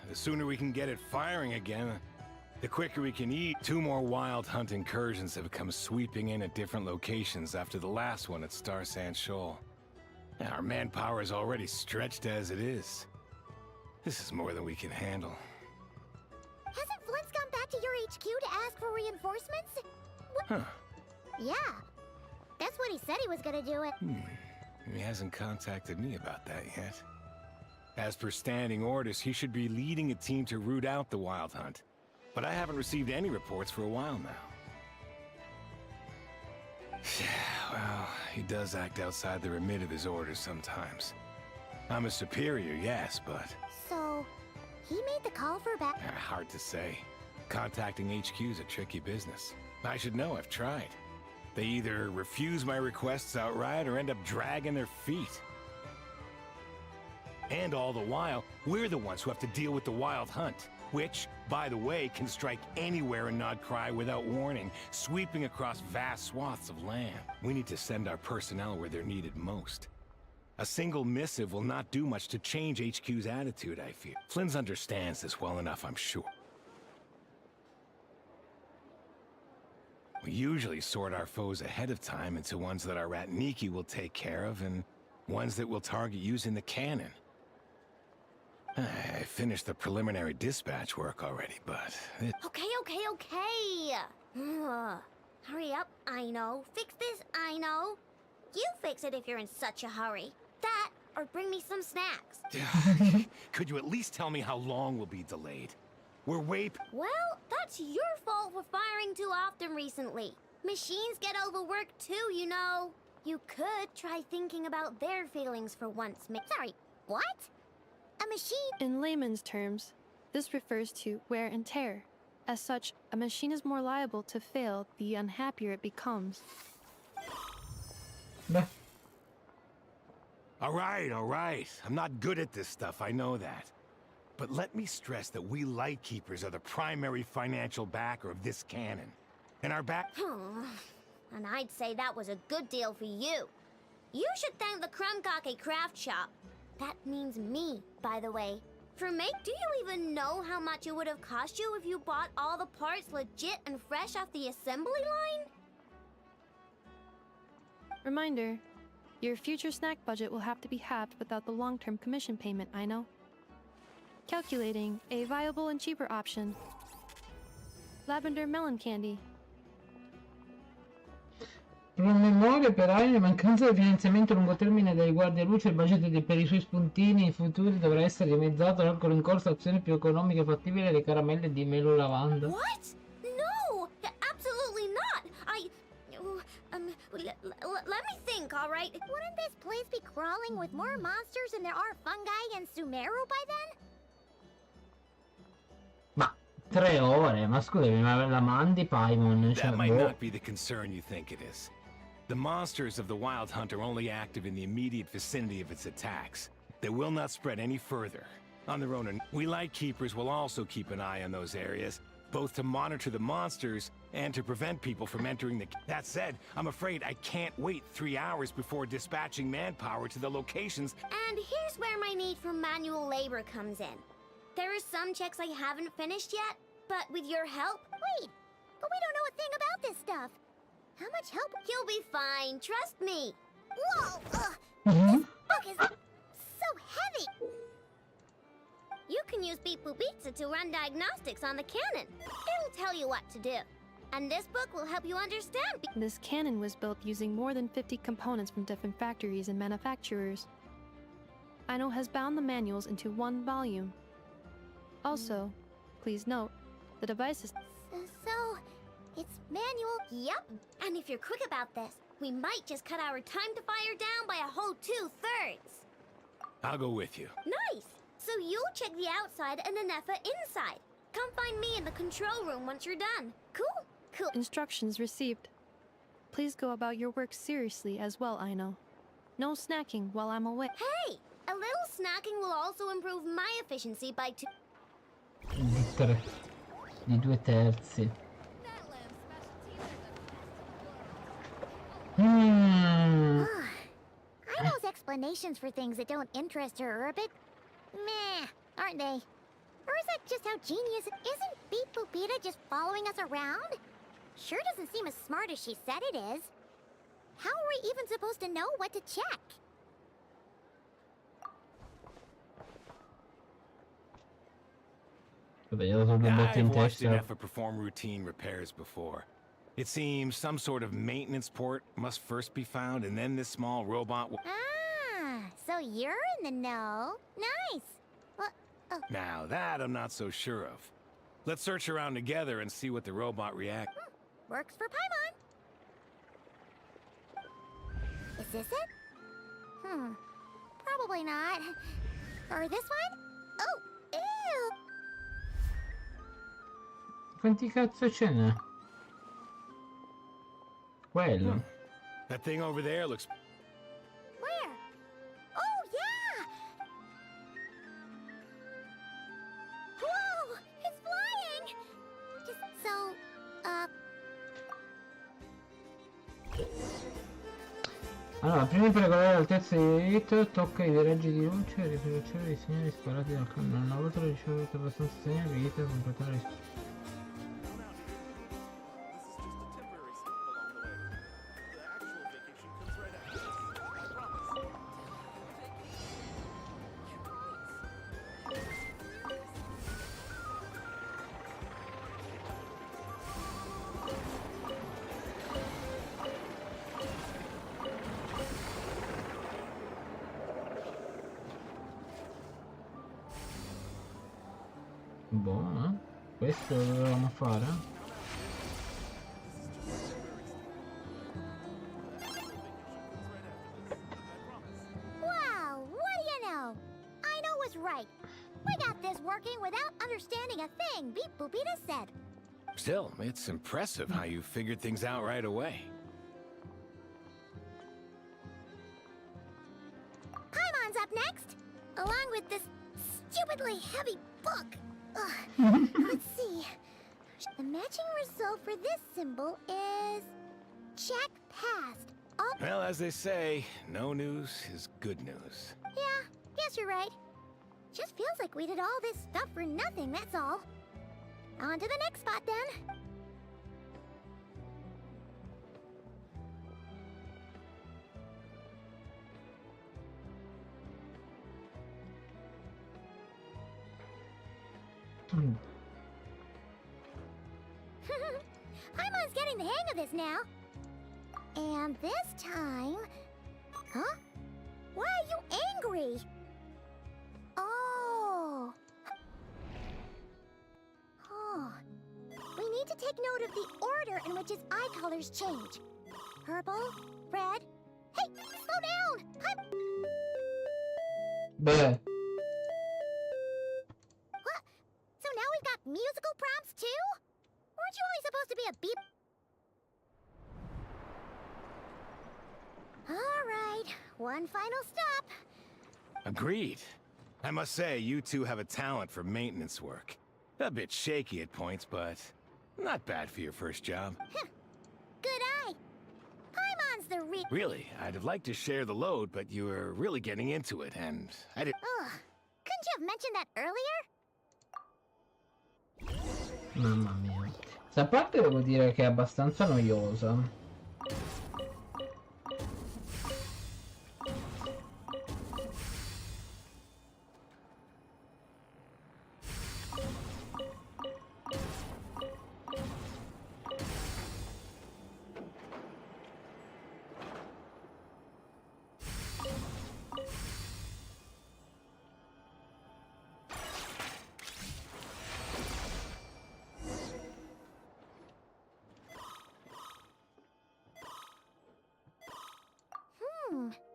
The sooner we can get it firing again, the quicker we can eat. 2 more wild hunt incursions have come sweeping in at different locations after the last one at Star Sand Shoal. Our manpower is already stretched as it is. This is more than we can handle. Hasn't Flint's gone back to your HQ to ask for reinforcements? Huh. Yeah. That's what he said he was gonna do it. He hasn't contacted me about that yet. As per standing orders, he should be leading a team to root out the wild hunt. But I haven't received any reports for a while now. Well, he does act outside the remit of his orders sometimes. I'm a superior, yes, but... So, he made the call for back... Hard to say. Contacting HQ's a tricky business. I should know, I've tried. They either refuse my requests outright or end up dragging their feet. And all the while, we're the ones who have to deal with the wild hunt. Which, by the way, can strike anywhere in NOD-KRAI without warning, sweeping across vast swaths of land. We need to send our personnel where they're needed most. A single missive will not do much to change HQ's attitude, I fear. Flynn's understands this well enough, I'm sure. We usually sort our foes ahead of time into ones that our Ratniki will take care of and ones that we'll target using the cannon. I finished the preliminary dispatch work already, but... Okay. Hurry up, I know. Fix this, I know. You fix it if you're in such a hurry. That, or bring me some snacks. Could you at least tell me how long we'll be delayed? We're way... Well, that's your fault for firing too often recently. Machines get overworked too, you know. You could try thinking about their feelings for once. Sorry, what? A machine? In layman's terms, this refers to wear and tear. As such, a machine is more liable to fail the unhappier it becomes. All right. I'm not good at this stuff, I know that. But let me stress that we Lightkeepers are the primary financial backer of this cannon. And our back... And I'd say that was a good deal for you. You should thank the Krumkake craft shop. That means me, by the way. Do you even know how much it would have cost you if you bought all the parts legit and fresh off the assembly line? Reminder, your future snack budget will have to be halved without the long-term commission payment, I know. Calculating a viable and cheaper option. Lavender melon candy. Promemoria per Aino, in mancanza di finanziamento a lungo termine dai guardialuce, il budget per i suoi spuntini futuri dovrà essere dimezzato, calcolo in corso, azione più economica e fattibile, le caramelle di melo lavanda. What? No! Absolutely not! Let me think, alright? Wouldn't this place be crawling with more monsters than there are fungi and Sumeru by then? Ma 3 ore? Ma scusami, ma la mandi Paimon? That might not be the concern you think it is. The monsters of the Wild Hunt are only active in the immediate vicinity of its attacks. They will not spread any further. On their own, we Lightkeepers will also keep an eye on those areas, both to monitor the monsters and to prevent people from entering the... That said, I'm afraid I can't wait 3 hours before dispatching manpower to the locations. And here's where my need for manual labor comes in. There are some checks I haven't finished yet, but with your help... Wait, but we don't know a thing about this stuff. How much help? You'll be fine, trust me. Whoa! This book is so heavy. You can use Beep Boop Pizza to run diagnostics on the cannon. It'll tell you what to do. And this book will help you understand. This cannon was built using more than 50 components from different factories and manufacturers. Aino has bound the manuals into one volume. Also, please note, the device is... So, it's manual? Yep. And if you're quick about this, we might just cut our time to fire down by a whole 2/3. I'll go with you. Nice! So you'll check the outside and Anefa inside. Come find me in the control room once you're done. Cool. Instructions received. Please go about your work seriously as well, Aino. No snacking while I'm away. Hey! A little snacking will also improve my efficiency by 2... Di 2/3. Aino's explanations for things that don't interest her are a bit... meh, aren't they? Or is that just how genius... Isn't Beep Boop Pizza just following us around? Sure doesn't seem as smart as she said it is. How are we even supposed to know what to check? I've watched Anefa perform routine repairs before. It seems some sort of maintenance port must first be found, and then this small robot will... Ah, so you're in the know. Nice. Well, oh. Now that I'm not so sure of. Let's search around together and see what the robot reacts. Works for Paimon. Is this it? Probably not. Or this one? Oh, ew. Quanti cazzo ce n'è? Quello. That thing over there looks... Where? Oh, yeah! Whoa! It's flying! Allora, prima di regolare l'altezza di hit, tocca i raggi di luce e riproduzione dei segnali sparati dal cannone. Una volta ricevuto abbastanza segnali, vi hit a completare la buono, questo lo dovevamo fare? Wow, what do you know? I know was right. We got this working without understanding a thing, Beep Boopita said. Still, it's impressive how you figured things out right away. Paimon's up next, along with this stupidly heavy book. Ugh. Let's see. The matching result for this symbol is check passed. Oh, Well, as they say, no news is good news. yeah, guess you're right. Just feels like we did all this stuff for nothing, that's all. On to the next spot then. Paimon's getting the hang of this now. And this time... Huh? Why are you angry? Oh. Oh. We need to take note of the order in which his eye colors change. Purple, red... Hey, slow down! Beh, What? So now we've got musical prompts too? Weren't you only supposed to be a beep? Alright, one final stop. Agreed. I must say, you two have a talent for maintenance work. A bit shaky at points, but not bad for your first job. Good eye. Paimon's the Really, I'd have liked to share the load, but you were really getting into it, and I didn't... Ugh. Couldn't you have mentioned that earlier? mamma mia. Questa parte devo dire che è abbastanza noiosa.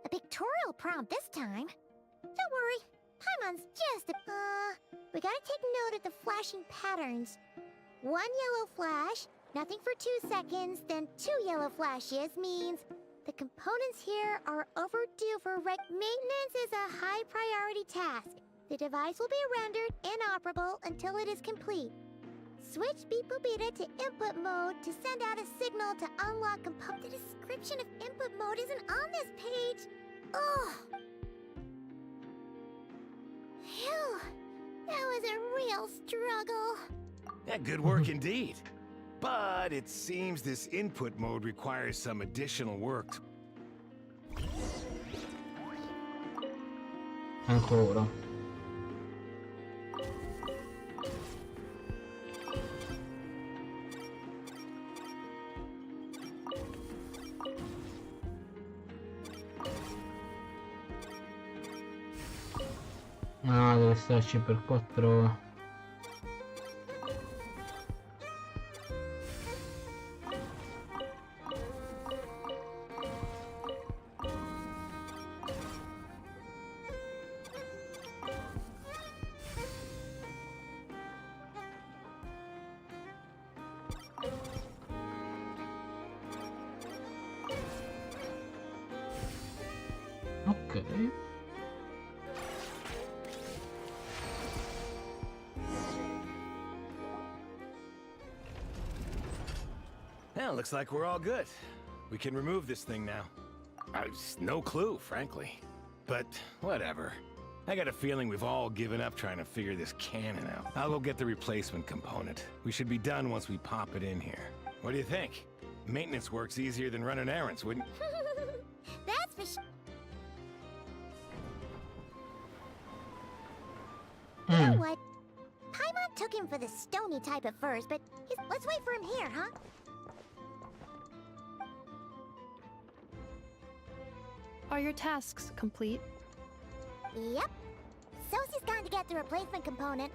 A pictorial prompt this time. Don't worry, Paimon's just a... we gotta take note of the flashing patterns. One yellow flash, nothing for 2 seconds, then 2 yellow flashes means the components here are overdue for maintenance is a high priority task. The device will be rendered inoperable until it is complete. Switch Beep Boopita to input mode to send out a signal to unlock The description of input mode isn't on this page. Ugh. Phew. That was a real struggle. Yeah, good work indeed. But it seems this input mode requires some additional work. Ancora. Ah, deve starci per 4... Ok. Well, looks like we're all good. We can remove this thing now. No clue, frankly. But whatever. I got a feeling we've all given up trying to figure this cannon out. I'll go get the replacement component. We should be done once we pop it in here. What do you think? Maintenance work's easier than running errands, wouldn't? That's for sure. You know what? Paimon took him for the stony type at first, but let's wait for him here, huh? Are your tasks complete? Yep. Sosie's gone to get the replacement component.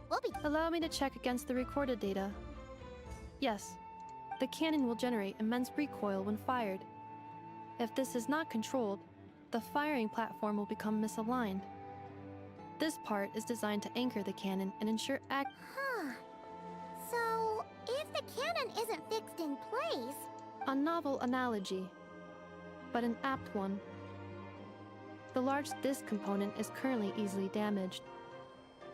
We'll be... Allow me to check against the recorded data. Yes, the cannon will generate immense recoil when fired. If this is not controlled, the firing platform will become misaligned. This part is designed to anchor the cannon and ensure Huh. So, if the cannon isn't fixed in place... A novel analogy, but an apt one. The large disc component is currently easily damaged.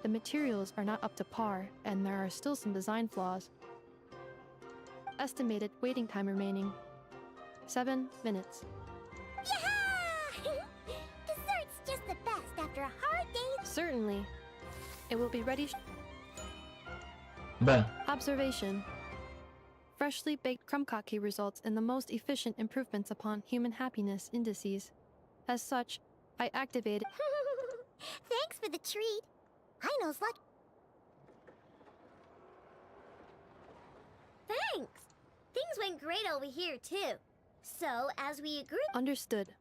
The materials are not up to par, and there are still some design flaws. Estimated waiting time remaining: 7 minutes. Yeah! Dessert's just the best after a hard day. Certainly. It will be ready. Beh. Observation. Freshly baked krumkake results in the most efficient improvements upon human happiness indices. As such, I activated... Thanks for the treat. I know's luck. Thanks. Things went great over here, too. So, as we agreed... Understood.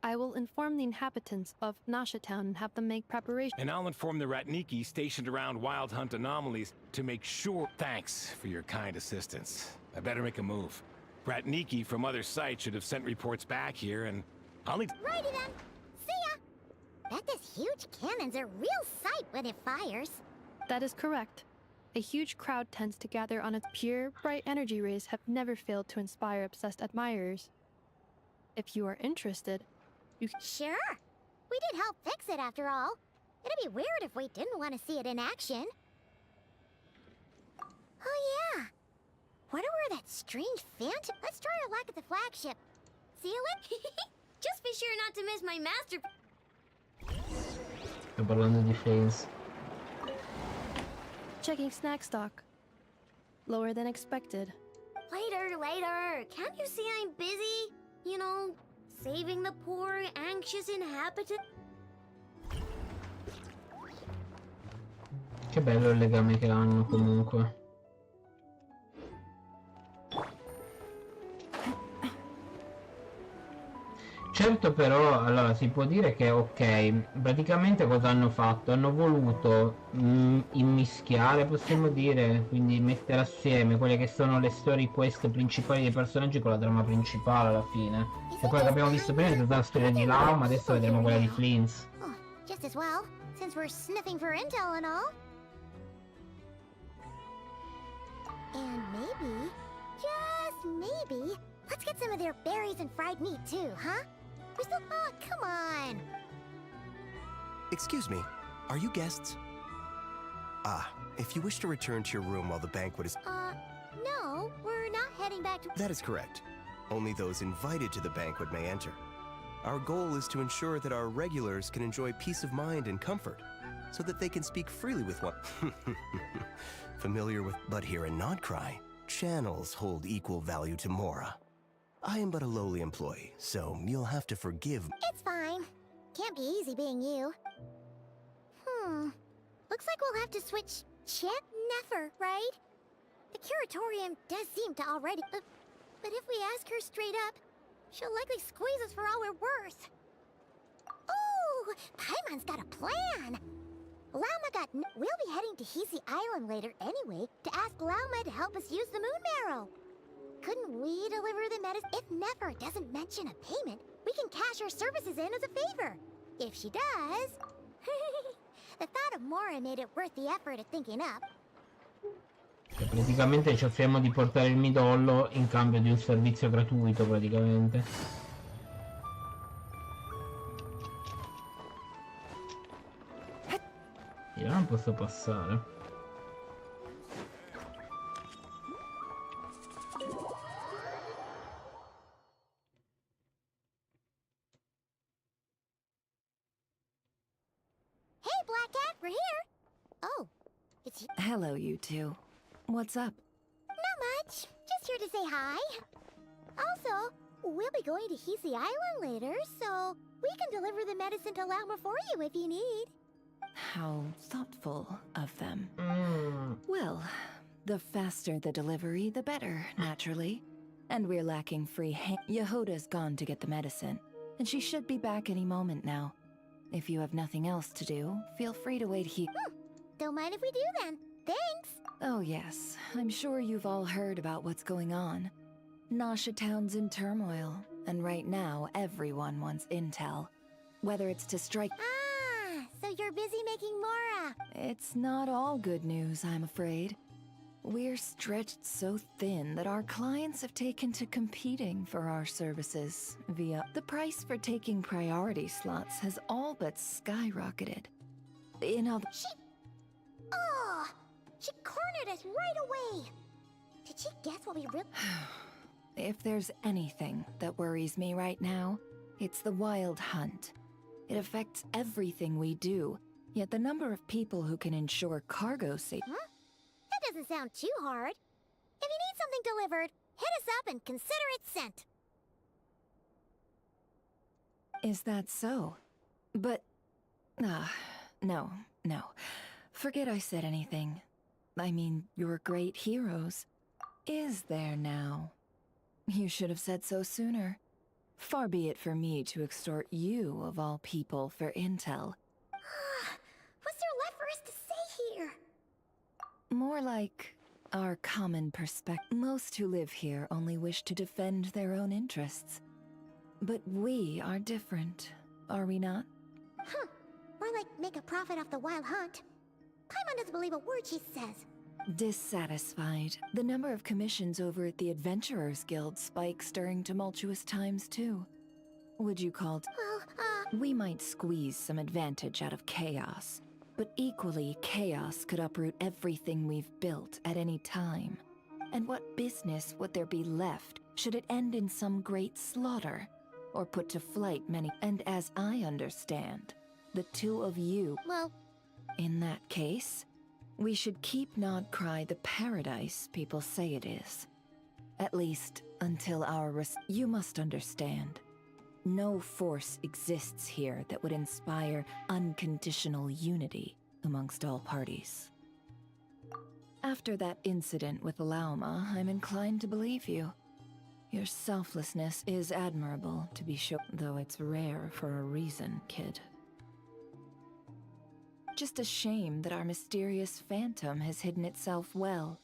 I will inform the inhabitants of Nasha Town and have them make preparations. And I'll inform the Ratniki stationed around Wild Hunt anomalies to make sure... Thanks for your kind assistance. I better make a move. Ratniki from other sites should have sent reports back here, and I'll need... Righty then. See ya! Bet this huge cannon's a real sight when it fires. That is correct. A huge crowd tends to gather on its pure, bright energy rays have never failed to inspire obsessed admirers. If you are interested, you... Sure. We did help fix it after all. It'd be weird if we didn't want to see it in action. Oh yeah. Wonder where that strange phantom... Let's try our luck at the flagship. See you in? Just be sure not to miss my master... Sto parlando di Face. Checking snack stock. Lower than expected. Later. Can't you see I'm busy? You know, saving the poor, anxious inhabitant. Che bello il legame che hanno comunque. Certo, però, allora si può dire che ok, praticamente cosa hanno fatto? Hanno voluto immischiare, possiamo dire, quindi mettere assieme quelle che sono le story quest principali dei personaggi con la trama principale alla fine. Cioè quella che abbiamo visto prima è stata la storia di Lau, ma adesso vedremo quella di Flins. Oh, just as well, since we're sniffing for intel and all. And maybe, just maybe, let's get some of their berries and fried meat too, huh? We still... Oh, come on! Excuse me, are you guests? Ah, if you wish to return to your room while the banquet is... No, we're not heading back to... That is correct. Only those invited to the banquet may enter. Our goal is to ensure that our regulars can enjoy peace of mind and comfort, so that they can speak freely with one... Familiar with... But here in NOD-KRAI, channels hold equal value to Mora. I am but a lowly employee, so you'll have to forgive... It's fine. Can't be easy being you. Looks like we'll have to switch... Nefer, right? The curatorium does seem to already... But if we ask her straight up, she'll likely squeeze us for all we're worth. Ooh! Paimon's got a plan! We'll be heading to Hisi Island later anyway to ask Lauma to help us use the moon marrow. Couldn't we deliver the medicine? If Nefer doesn't mention a payment, we can cash our services in as a favor. If she does... The thought of Mora made it worth the effort of thinking up. Praticamente ci offriamo di portare il midollo in cambio di un servizio gratuito, praticamente. Io non posso passare. Oh, it's... Hello, you two. What's up? Not much. Just here to say hi. Also, we'll be going to Hisi Island later, so we can deliver the medicine to Lauma for you if you need. How thoughtful of them. Well, the faster the delivery, the better, naturally. And we're lacking free hand. Yehoda's gone to get the medicine, and she should be back any moment now. If you have nothing else to do, feel free to wait here. Don't mind if we do then. Thanks. Oh yes, I'm sure you've all heard about what's going on. Nasha Town's in turmoil, and right now everyone wants intel. Whether it's to strike... Ah, so you're busy making Mora. It's not all good news, I'm afraid. We're stretched so thin that our clients have taken to competing for our services via... The price for taking priority slots has all but skyrocketed. In other... Oh, she cornered us right away. Did she guess what we really... If there's anything that worries me right now, it's the wild hunt. It affects everything we do, yet the number of people who can ensure cargo safety... Huh? That doesn't sound too hard. If you need something delivered, hit us up and consider it sent. Is that so? But... no. Forget I said anything. I mean, you're great heroes. Is there now? You should have said so sooner. Far be it for me to extort you, of all people, for intel. What's there left for us to say here? More like our common perspective. Most who live here only wish to defend their own interests. But we are different, are we not? Huh. More like make a profit off the wild hunt. Paimon doesn't believe a word she says. Dissatisfied, the number of commissions over at the Adventurers Guild spikes during tumultuous times too. Would you call We might squeeze some advantage out of chaos, but equally chaos could uproot everything we've built at any time. And what business would there be left should it end in some great slaughter, or put to flight many... And as I understand, the two of you... Well... In that case... we should keep NOD-KRAI the paradise people say it is. At least, until our You must understand. No force exists here that would inspire unconditional unity amongst all parties. After that incident with Lauma, I'm inclined to believe you. Your selflessness is admirable, to be sure, though it's rare for a reason, kid. Just a shame that our mysterious phantom has hidden itself well.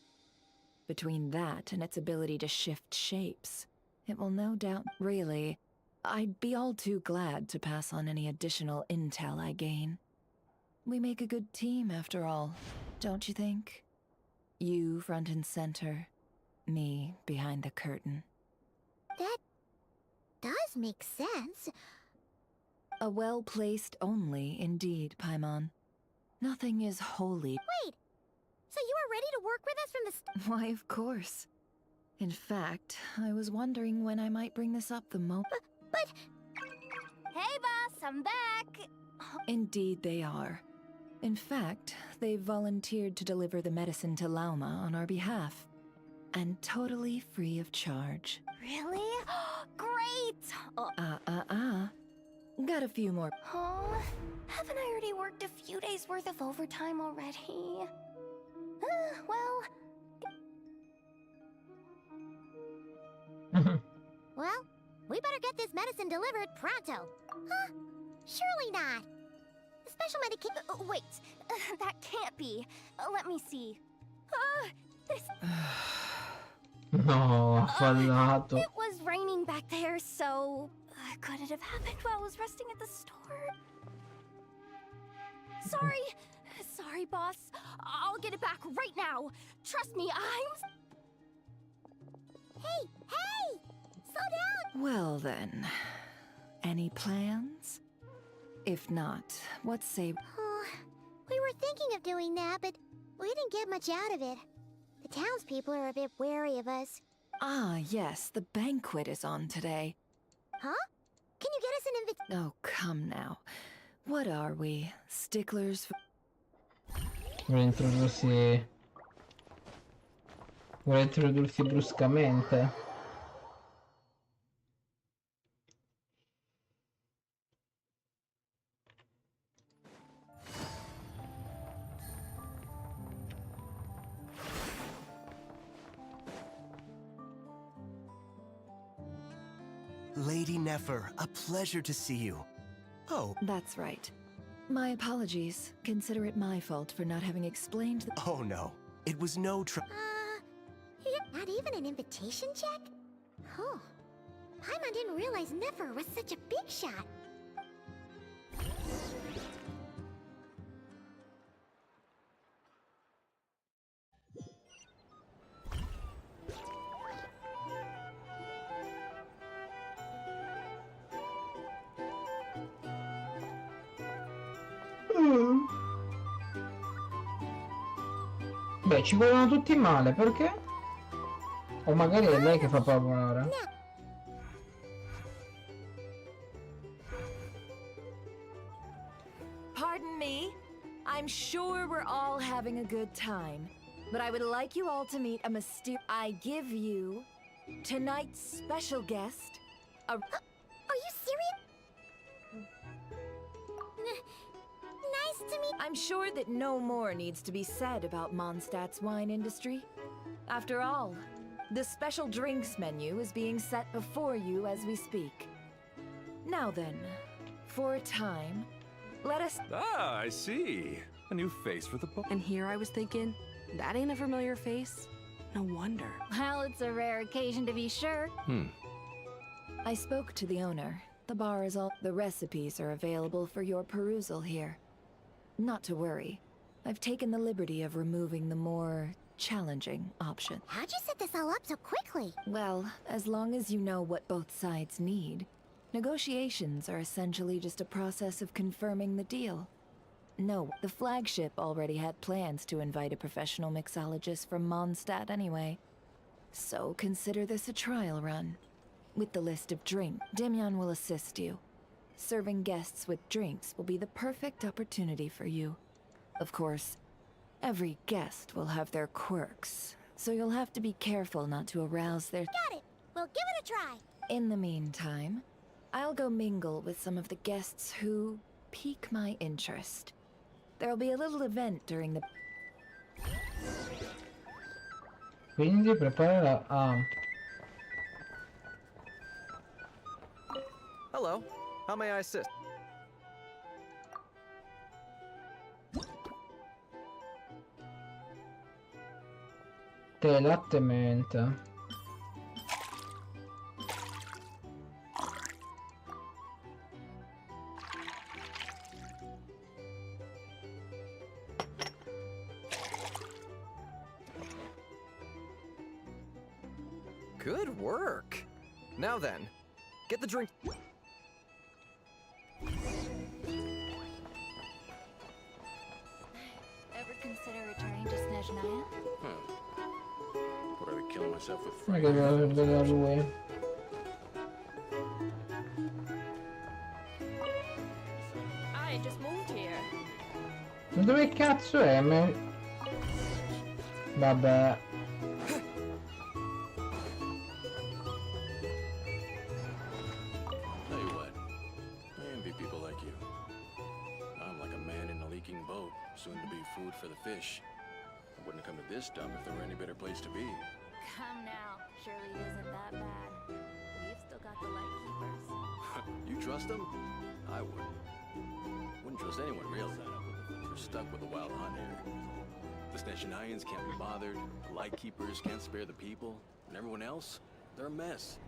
Between that and its ability to shift shapes, it will no doubt... Really, I'd be all too glad to pass on any additional intel I gain. We make a good team, after all, don't you think? You front and center, me behind the curtain. That does make sense. A well-placed only, indeed, Paimon. Nothing is holy. Wait! So you are ready to work with us from the Why, of course. In fact, I was wondering when I might bring this up the moment. But... Hey, boss, I'm back! Indeed they are. In fact, they've volunteered to deliver the medicine to Lauma on our behalf. And totally free of charge. Really? Great! Got a few more. Oh, haven't I already worked a few days worth of overtime already? Well... Well, we better get this medicine delivered pronto. Huh? Surely not. The special medication... wait, that can't be. Let me see. This... No, affallato. It was raining back there, so... could it have happened while I was resting at the store? Sorry, boss. I'll get it back right now. Trust me, Hey! Slow down! Well then, any plans? If not, what say... Oh, we were thinking of doing that, but we didn't get much out of it. The townspeople are a bit wary of us. Ah, yes, the banquet is on today. Huh? Can you get us an invitation? Oh, come now. What are we? Sticklers for... Vuole introdursi bruscamente. Lady Nefer, a pleasure to see you. Oh. That's right. My apologies. Consider it my fault for not having explained the— Oh no. It was no Not even an invitation check? Oh. Paimon didn't realize Nefer was such a big shot. Beh, ci vogliono tutti male, perché? O magari è lei che fa paura. Pardon me. I'm sure we're all having a good time, but I would like you all to meet a mysterious— I give you tonight's special guest, a— Are you serious? Nice to meet— I'm sure that no more needs to be said about Mondstadt's wine industry. After all, the special drinks menu is being set before you as we speak. Now then, for a time, let us— Ah, I see. A new face for the book. And here I was thinking, that ain't a familiar face. No wonder. Well, it's a rare occasion to be sure. I spoke to the owner. The bar is all— The recipes are available for your perusal here. Not to worry. I've taken the liberty of removing the more challenging option. How'd you set this all up so quickly? Well, as long as you know what both sides need, negotiations are essentially just a process of confirming the deal. No, the flagship already had plans to invite a professional mixologist from Mondstadt anyway. So consider this a trial run. With the list of drinks, Demyon will assist you. Serving guests with drinks will be the perfect opportunity for you. Of course, every guest will have their quirks, so you'll have to be careful not to arouse their— Got it! We'll give it a try! In the meantime, I'll go mingle with some of the guests who pique my interest. There'll be a little event during the— Quindi prepara la... Hello. How may I assist? Tè, latte e menta. Good work. Now then, get the drink. Ever consider returning to Snezhnaya? Thought I'd be killing myself with Ma fright. che deve vedere lui? I just moved here. Ma dove cazzo è? Vabbè. Tell you what, I envy people like you. I'm like a man in a leaking boat, soon to be food for the fish. I wouldn't come to this dump if there were any better place to be. Come now. Surely it isn't that bad. We've still got the Lightkeepers. You trust them? I wouldn't. Wouldn't trust anyone, really. We're stuck with a wild hunt here. The Snezhnayans can't be bothered, the Lightkeepers can't spare the people, and everyone else, they're a mess.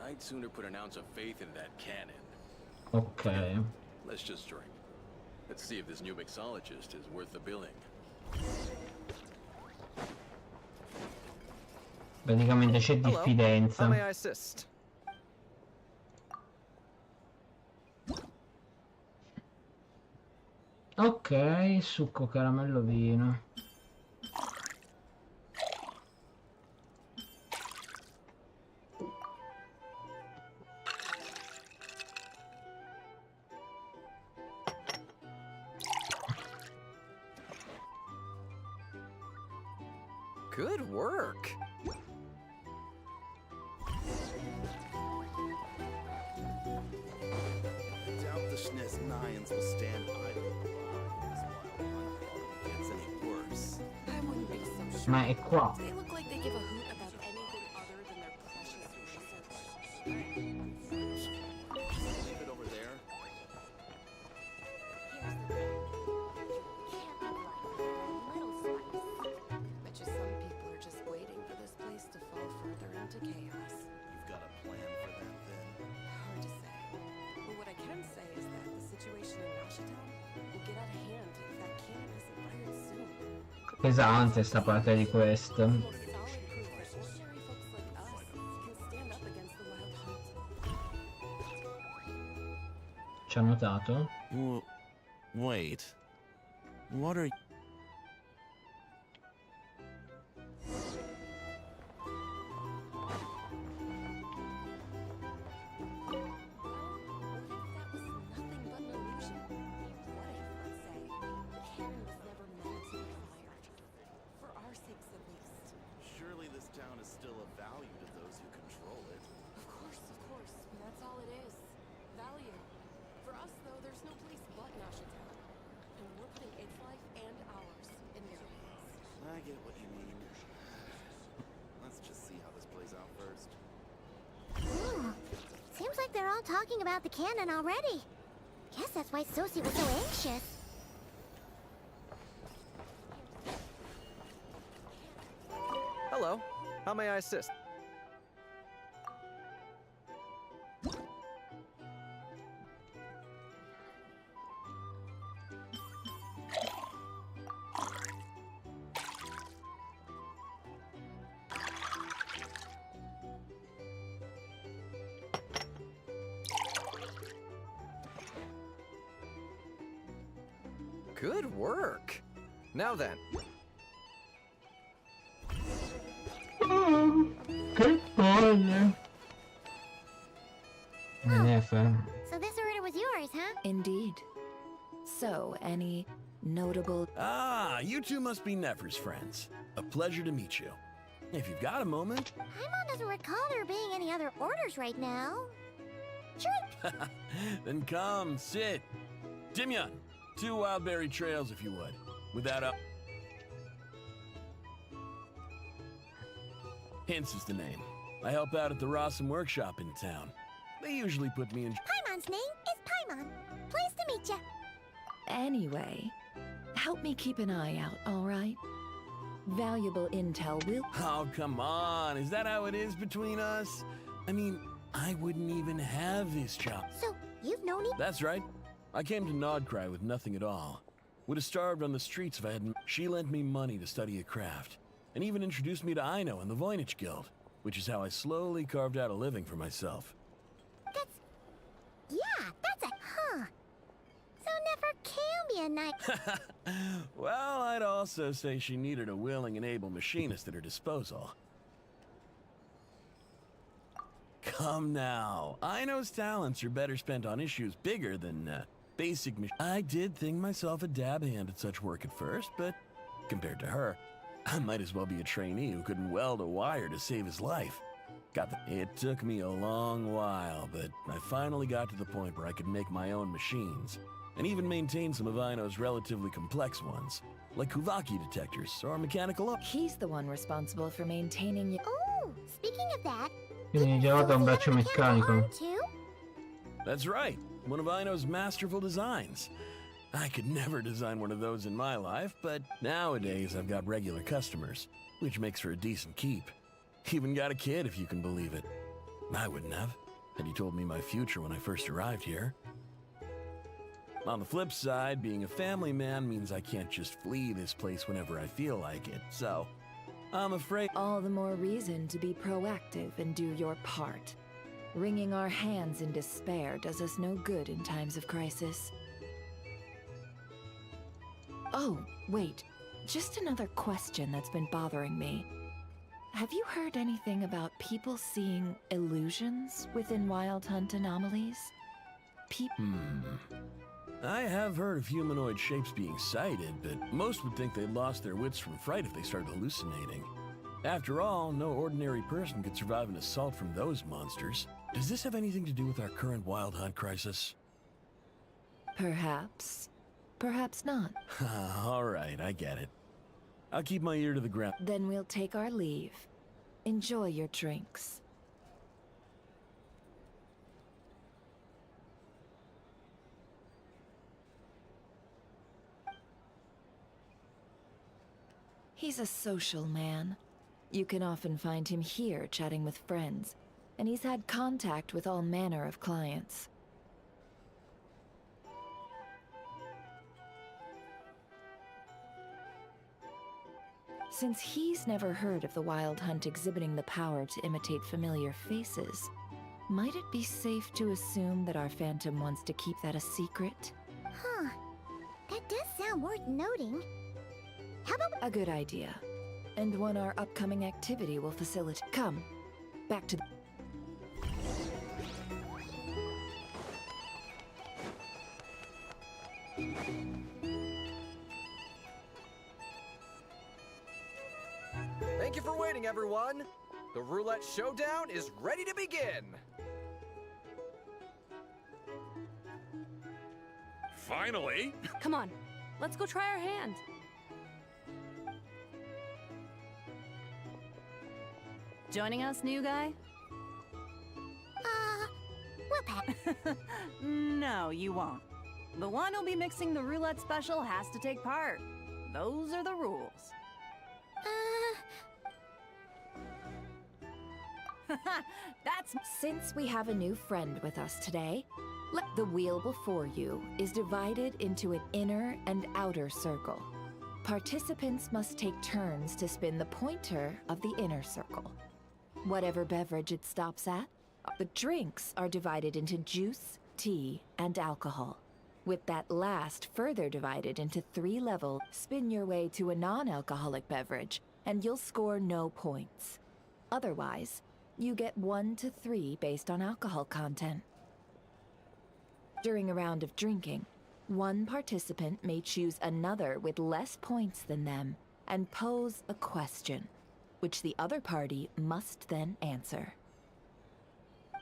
I'd sooner put an ounce of faith in that cannon. Ok. Let's just drink. Let's see if this new mixologist is worth the billing. Praticamente c'è diffidenza. How may I assist? Ok, succo caramello vino. Good work. I doubt the Sneznians will stand idle while gets any worse. I wouldn't be so sure. Ma è qua. They look like they give a hoot about anything other than their precious research. Leave it over there. Bet you some people are just waiting for this place to fall further into chaos. You've got a plan for that then? Hard to say. But what I can say is that the situation in Washington will get out of hand if that cannon isn't fired soon. Pesante sta parte di questo. Solid proof that ordinary folks like us can stand up against the wild hunt. Ci ha notato? Wait. What are you... Surely this town is still of value to those who control it. Of course, but that's all it is. Value. For us, though, there's no place but Washington. And we're putting its life and ours in their hands. I get what you mean. Let's just see how this plays out first. Ooh, seems like they're all talking about the cannon already. Guess that's why Sosie was so anxious. Hello. How may I assist? Good work. Now then. Che palle. Nefe. So this order was yours, huh? Indeed. So, any notable... Ah, you two must be Nefer's friends. A pleasure to meet you. If you've got a moment. Paimon doesn't recall there being any other orders right now. Sure. Then come, sit. Dimyon, 2 wildberry trails if you would. Without a... Hints is the name. I help out at the Rossum workshop in town. They usually put me in... Paimon's name is Paimon. Pleased to meet ya. Anyway, help me keep an eye out, all right? Valuable intel will... Oh, come on. Is that how it is between us? I mean, I wouldn't even have this job. So, you've known him? That's right. I came to NOD-KRAI with nothing at all. Would have starved on the streets if I hadn't... She lent me money to study a craft, and even introduced me to Aino and the Voynich Guild, which is how I slowly carved out a living for myself. That's a... Huh. So Nefer can be a nice... Well, I'd also say she needed a willing and able machinist at her disposal. Come now. Aino's talents are better spent on issues bigger than, basic I did think myself a dab hand at such work at first, but compared to her, I might as well be a trainee who couldn't weld a wire to save his life. It took me a long while, but I finally got to the point where I could make my own machines, and even maintain some of Aino's relatively complex ones, like Kuvaki detectors or mechanical... He's the one responsible for maintaining... Oh, speaking of that... Quindi gli ha dato un braccio meccanico. That's right, one of Aino's masterful designs. I could never design one of those in my life, but nowadays I've got regular customers, which makes for a decent keep. Even got a kid, if you can believe it. I wouldn't have, had you told me my future when I first arrived here. On the flip side, being a family man means I can't just flee this place whenever I feel like it, so I'm afraid... All the more reason to be proactive and do your part. Wringing our hands in despair does us no good in times of crisis. Oh, wait. Just another question that's been bothering me. Have you heard anything about people seeing illusions within Wild Hunt anomalies? I have heard of humanoid shapes being sighted, but most would think they'd lost their wits from fright if they started hallucinating. After all, no ordinary person could survive an assault from those monsters. Does this have anything to do with our current wild hunt crisis? Perhaps. Perhaps not. All right, I get it. I'll keep my ear to the ground. Then we'll take our leave. Enjoy your drinks. He's a social man. You can often find him here chatting with friends, and he's had contact with all manner of clients. Since he's never heard of the Wild Hunt exhibiting the power to imitate familiar faces, might it be safe to assume that our Phantom wants to keep that a secret? Huh. That does sound worth noting. How about... A good idea. And one our upcoming activity will facilitate. Come, back to the... Thank you for waiting, everyone. The roulette showdown is ready to begin. Finally! Come on, let's go try our hand. Joining us, new guy? We'll pass. No, you won't. The one who'll be mixing the roulette special has to take part. Those are the rules. That's... Since we have a new friend with us today, the wheel before you is divided into an inner and outer circle. Participants must take turns to spin the pointer of the inner circle. Whatever beverage it stops at, the drinks are divided into juice, tea, and alcohol. With that last further divided into 3 levels, spin your way to a non-alcoholic beverage, and you'll score no points. Otherwise, you get 1 to 3 based on alcohol content. During a round of drinking, one participant may choose another with less points than them and pose a question, which the other party must then answer.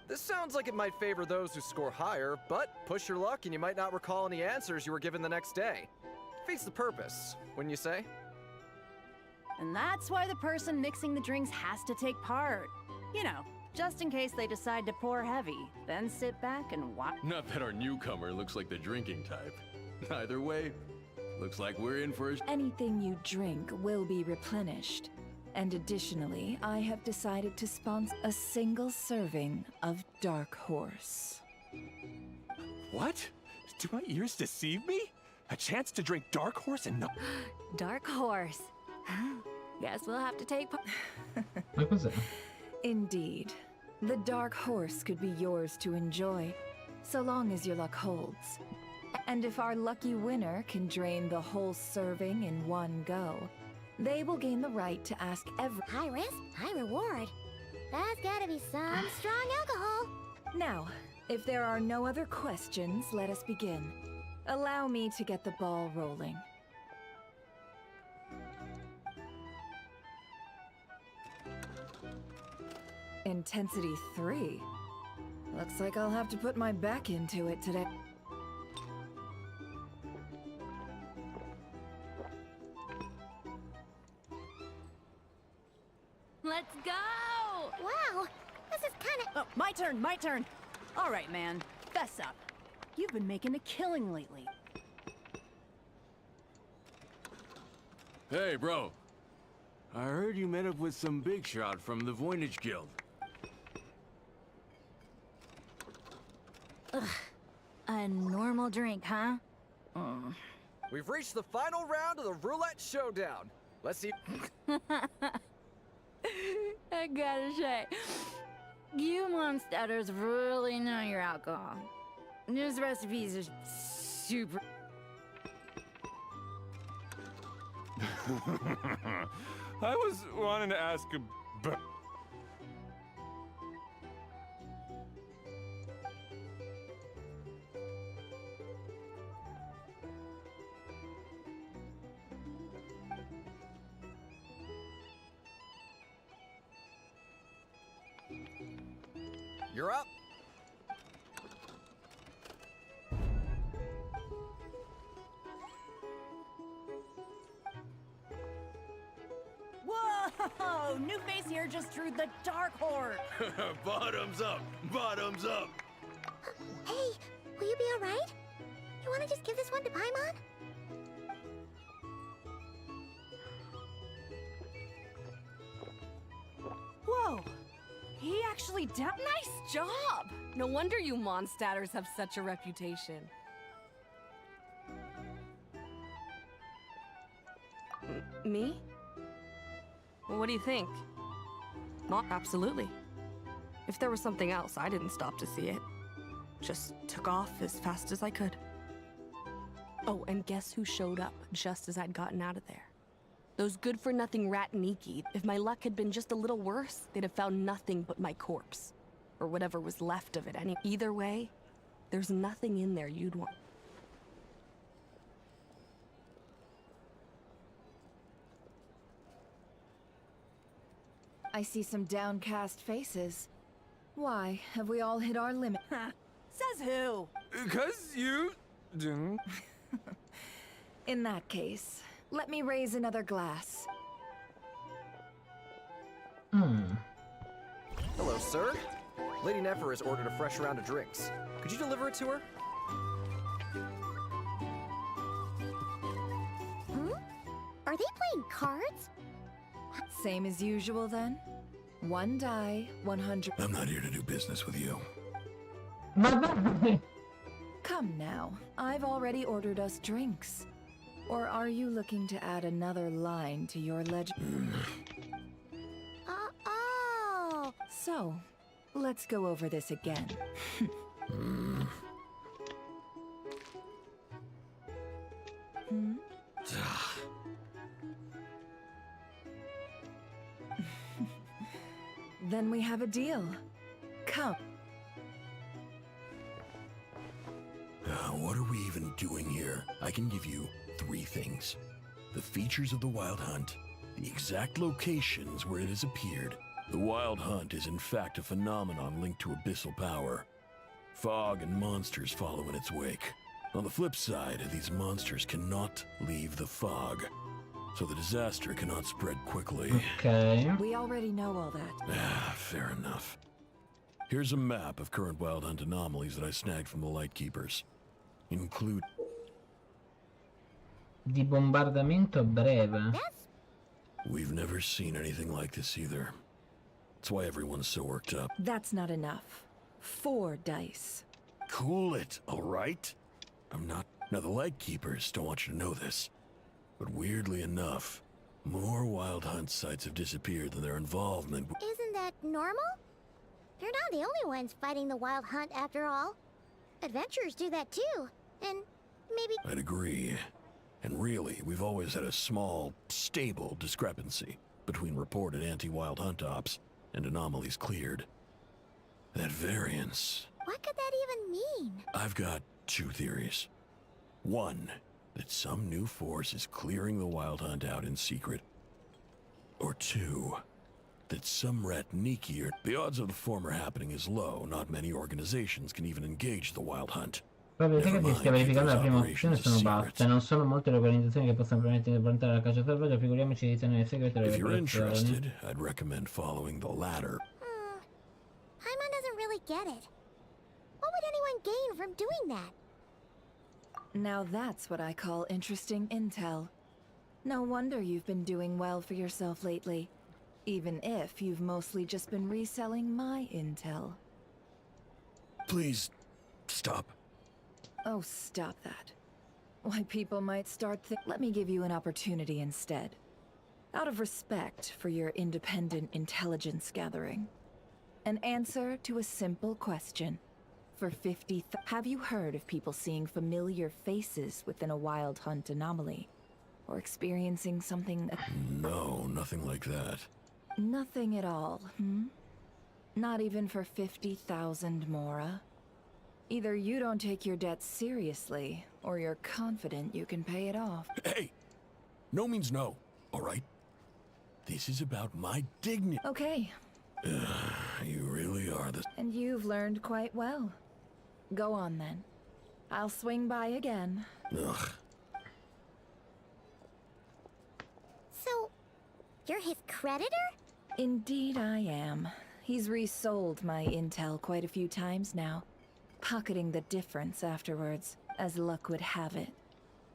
This sounds like it might favor those who score higher, but push your luck and you might not recall any answers you were given the next day. Defeats the purpose, wouldn't you say? And that's why the person mixing the drinks has to take part. You know, just in case they decide to pour heavy, then sit back and watch. Not that our newcomer looks like the drinking type. Either way, looks like we're in for a... Anything you drink will be replenished. And additionally, I have decided to sponsor a single serving of Dark Horse. What? Do my ears deceive me? A chance to drink Dark Horse and no... Dark Horse. Guess we'll have to take... What was it? Indeed. The Dark Horse could be yours to enjoy, so long as your luck holds. And if our lucky winner can drain the whole serving in one go, they will gain the right to ask every... High risk, high reward. That's gotta be some strong alcohol. Now, if there are no other questions, let us begin. Allow me to get the ball rolling. Intensity 3. Looks like I'll have to put my back into it today. Let's go! Wow, this is kinda... Oh, my turn! All right, man, fess up. You've been making a killing lately. Hey, bro. I heard you met up with some big shot from the Voynich Guild. Ugh. A normal drink, huh? We've reached the final round of the roulette showdown. Let's see... I gotta say, you monsters really know your alcohol. These recipes are super... I was wanting to ask about... you're up. Whoa! New face here just drew the Dark Horde. Bottoms up! Bottoms up! Hey, will you be alright? You wanna just give this one to Paimon? Whoa! He actually Nice job! No wonder you Mondstatters have such a reputation. Me? Well, what do you think? Not absolutely. If there was something else, I didn't stop to see it. Just took off as fast as I could. Oh, and guess who showed up just as I'd gotten out of there? Those good-for-nothing rat Niki. If my luck had been just a little worse, they'd have found nothing but my corpse. Or whatever was left of it. Either way, there's nothing in there you'd want. I see some downcast faces. Why, have we all hit our limit? Says who? 'Cause you do. In that case, let me raise another glass. Hello, sir. Lady Nefer has ordered a fresh round of drinks. Could you deliver it to her? Are they playing cards? Same as usual then? One die, 100. I'm not here to do business with you. Come now, I've already ordered us drinks. Or are you looking to add another line to your legend? Oh! So, let's go over this again. Then we have a deal. Come. What are we even doing here? I can give you 3 things. The features of the Wild Hunt, the exact locations where it has appeared. The Wild Hunt is in fact a phenomenon linked to abyssal power. Fog and monsters follow in its wake. On the flip side, these monsters cannot leave the fog, so the disaster cannot spread quickly. Okay. We already know all that. Fair enough. Here's a map of current Wild Hunt anomalies that I snagged from the Lightkeepers. Include... Di bombardamento breve. We've never seen anything like this either. That's why everyone's so worked up. That's not enough. 4 dice. Cool it, all right? I'm not... Now, the Lightkeepers don't want you to know this, but weirdly enough, more Wild Hunt sites have disappeared than their involvement. Isn't that normal? They're not the only ones fighting the Wild Hunt after all. Adventurers do that too, and maybe... I'd agree. And really, we've always had a small, stable discrepancy between reported anti-Wild Hunt ops and anomalies cleared. That variance... What could that even mean? I've got 2 theories. One, that some new force is clearing the Wild Hunt out in secret. Or 2, that some rat Niki or... The odds of the former happening is low. Not many organizations can even engage the Wild Hunt. Proprio che si stia verificando la prima opzione sono basse, non sono molte le organizzazioni che possono permettere di affrontare la caccia selvaggia, figuriamoci di tenere segreto le If you're operazioni. interested, I'd recommend following the latter. Paimon doesn't really get it. What would anyone gain from doing that? Now that's what I call interesting intel. No wonder you've been doing well for yourself lately. Even if you've mostly just been reselling my intel. Please, stop. Oh, stop that. Why, people might start Let me give you an opportunity instead. Out of respect for your independent intelligence gathering. An answer to a simple question. For 50 Have you heard of people seeing familiar faces within a Wild Hunt anomaly? Or experiencing something... No, nothing like that. Nothing at all, Not even for 50,000 Mora? Either you don't take your debts seriously, or you're confident you can pay it off. Hey! No means no, all right? This is about my dignity. Okay. You really We are the... And you've learned quite well. Go on then. I'll swing by again. Ugh. So, you're his creditor? Indeed I am. He's resold my intel quite a few times now, pocketing the difference afterwards, as luck would have it.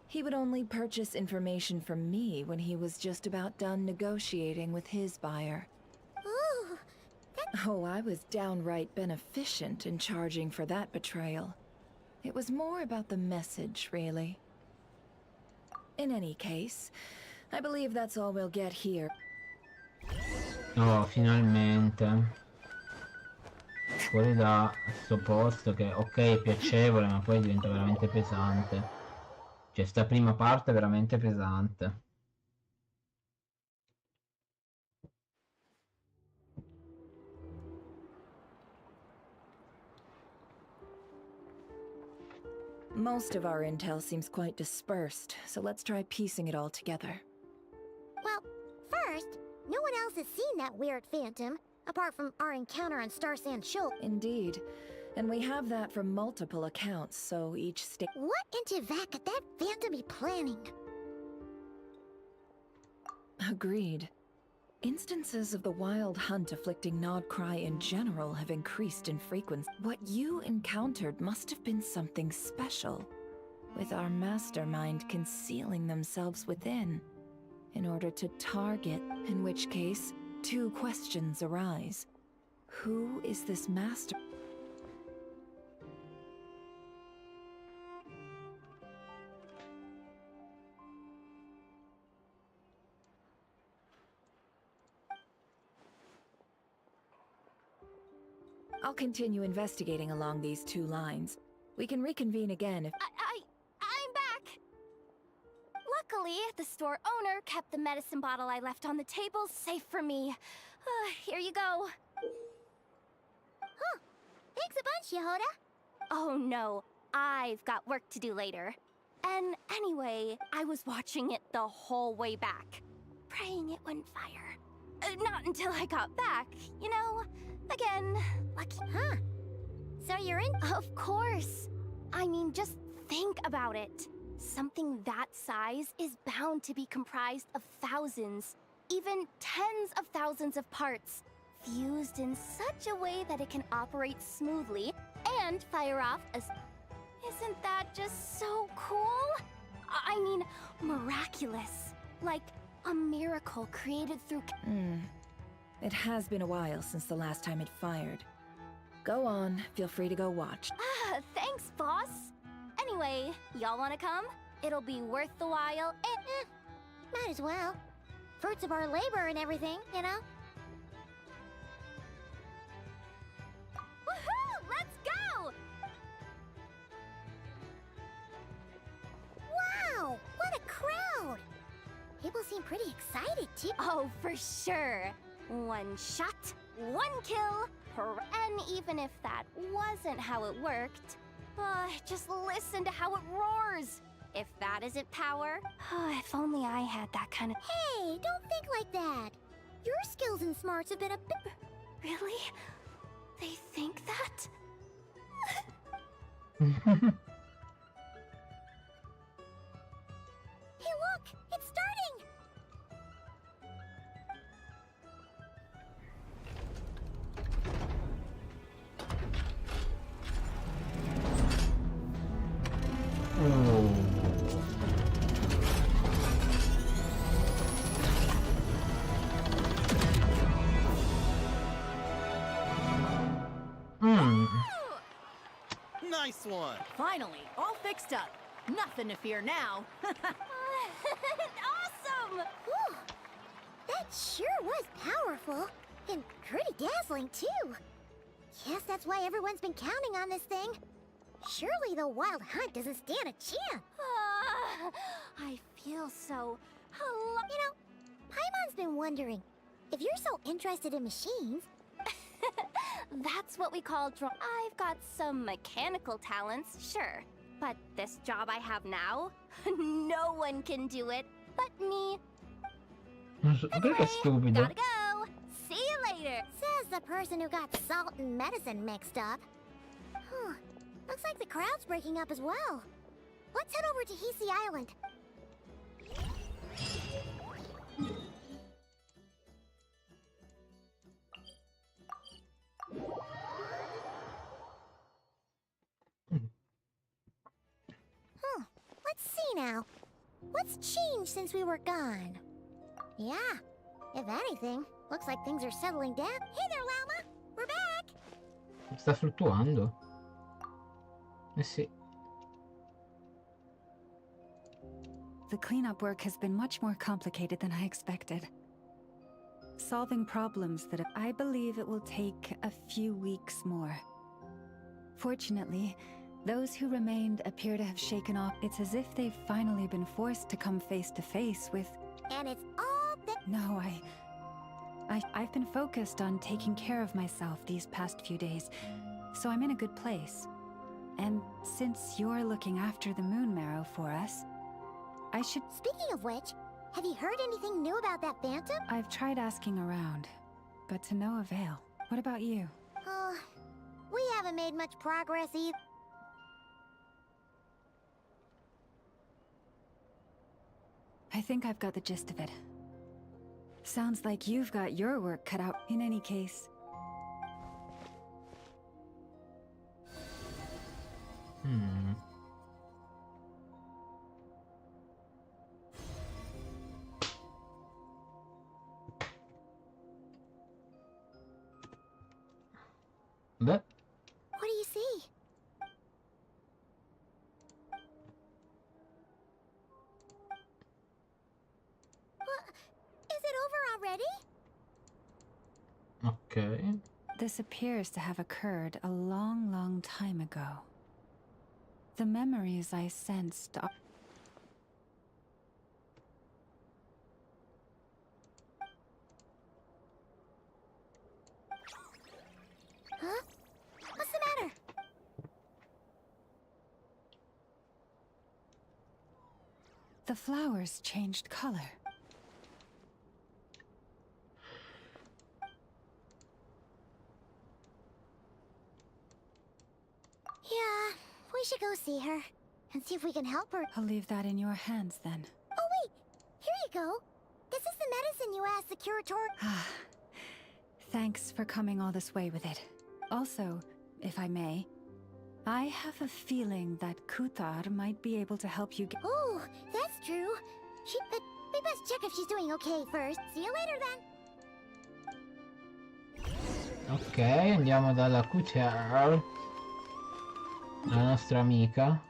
He would only purchase information from me when he was just about done negotiating with his buyer. Ooh, Oh, I was downright beneficent in charging for that betrayal. It was more about the message, really. In any case, I believe that's all we'll get here. Oh, finalmente. Fuori da sto posto che, ok, è piacevole, ma poi diventa veramente pesante. Cioè, sta prima parte è veramente pesante. Most of our intel seems quite dispersed, so let's try piecing it all together. Well, first, no one else has seen that weird phantom, apart from our encounter on Star Sand Shoal. Indeed. And we have that from multiple accounts, so each state... What in Tevak could that phantom be planning? Agreed. Instances of the wild hunt afflicting NOD-KRAI in general have increased in frequency. What you encountered must have been something special, with our mastermind concealing themselves within, in order to target, in which case, two questions arise. Who is this master? I'll continue investigating along these two lines. We can reconvene again if... I'm back! Luckily, the store owner kept the medicine bottle I left on the table safe for me. Here you go. Huh. Thanks a bunch, Yehoda. Oh no, I've got work to do later. And anyway, I was watching it the whole way back, praying it wouldn't fire. Not until I got back, you know? Again, lucky. Huh. So you're in? Of course. I mean, just think about it. Something that size is bound to be comprised of thousands, even tens of thousands of parts, fused in such a way that it can operate smoothly and fire off as... Isn't that just so cool? I mean, miraculous. Like a miracle created through... It has been a while since the last time it fired. Go on, feel free to go watch. Thanks, boss. Anyway, y'all wanna come? It'll be worth the while and... Might as well. Fruits of our labor and everything, you know? Woohoo! Let's go! Wow! What a crowd! People seem pretty excited, too. Oh, for sure. One shot, one kill, and even if that wasn't how it worked, just listen to how it roars. If that isn't power, if only I had that kind of... Hey, don't think like that. Your skills and smarts have been a bit... Really? They think that? Hey, look! It's starting! Nice one! Finally, all fixed up. Nothing to fear now. Awesome! Whew. That sure was powerful. And pretty dazzling, too. Guess that's why everyone's been counting on this thing. Surely the wild hunt doesn't stand a chance. I feel so... You know, Paimon's been wondering, if you're so interested in machines... That's what we call I've got some mechanical talents, sure. But this job I have now, no one can do it but me. Perché è stupido? Gotta go. See you later. Says the person who got salt and medicine mixed up. Huh. Looks like the crowd's breaking up as well. Let's head over to Hisi Island. Let's see now. What's changed since we were gone? Yeah, if anything, looks like things are settling down. Hey there, Llama! We're back! Sta fluttuando. Eh sì. The cleanup work has been much more complicated than I expected. Solving problems that I believe it will take a few weeks more. Fortunately, those who remained appear to have shaken off. It's as if they've finally been forced to come face to face with... And it's all that... No, I've been focused on taking care of myself these past few days, so I'm in a good place. And since you're looking after the moon marrow for us, I should... Speaking of which, have you heard anything new about that phantom? I've tried asking around, but to no avail. What about you? We haven't made much progress either. I think I've got the gist of it. Sounds like you've got your work cut out in any case. Beh. What do you see? Is it over already? Ok. This appears to have occurred a long, long time ago. The memories I sensed are... Huh? What's the matter? The flowers changed color. Yeah, we should go see her and see if we can help her. I'll leave that in your hands then. Oh wait, here you go. This is the medicine you asked the curator. Thanks for coming all this way with it. Also, if I may, I have a feeling that Kuthar might be able to help you get... Oh, that's true. We best check if she's doing okay first. See you later then. Ok, andiamo dalla Kuthar, la nostra amica.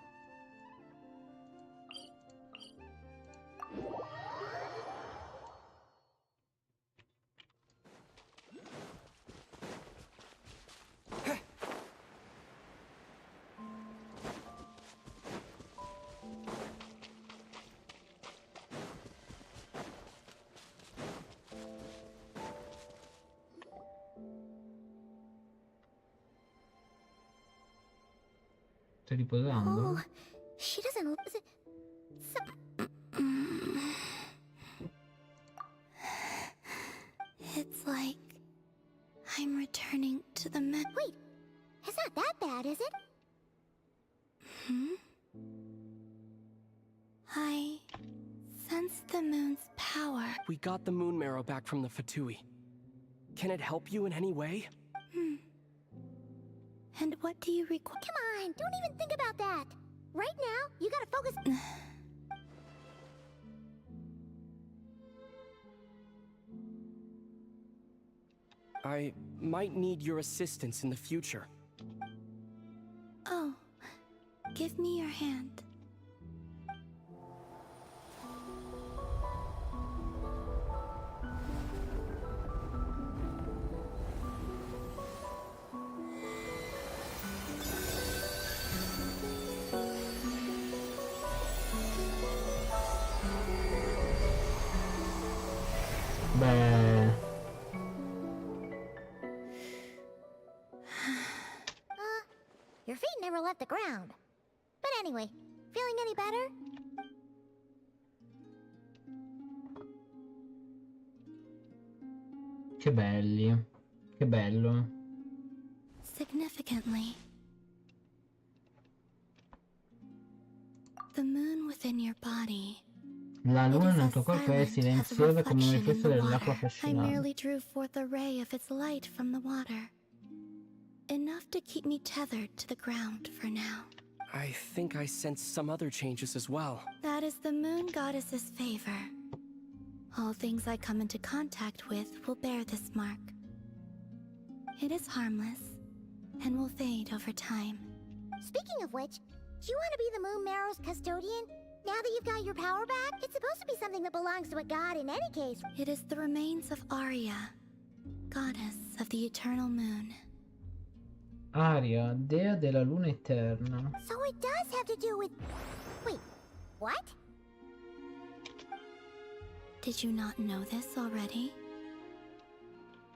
Stai riposando? Oh, she doesn't... It's like I'm returning to the Wait, it's not that bad, is it? I sense the moon's power. We got the moon marrow back from the Fatui. Can it help you in any way? And what do you require? Come on, don't even think about that. Right now, you gotta focus... I might need your assistance in the future. Oh, give me your hand. Beh... Your feet never left the ground. But anyway, feeling any better? Che belli. Che bello. Significantly, the moon within your body. La It luna is nel as tuo corpo è silent as a silenziosa come un reflection in riflesso the dell'acqua water. I affascinante. merely drew forth a ray of its light from the water. Enough to keep me tethered to the ground for now. I think I sense some other changes as well. That is the moon goddess's favor. All things I come into contact with will bear this mark. It is harmless and will fade over time. Speaking of which, do you want to be the Moon Marrow's custodian? Now that you've got your power back, it's supposed to be something that belongs to a god in any case. It is the remains of Arya, goddess of the eternal moon. Aria, dea della luna eterna. So it does have to do with... Wait, what? Did you not know this already?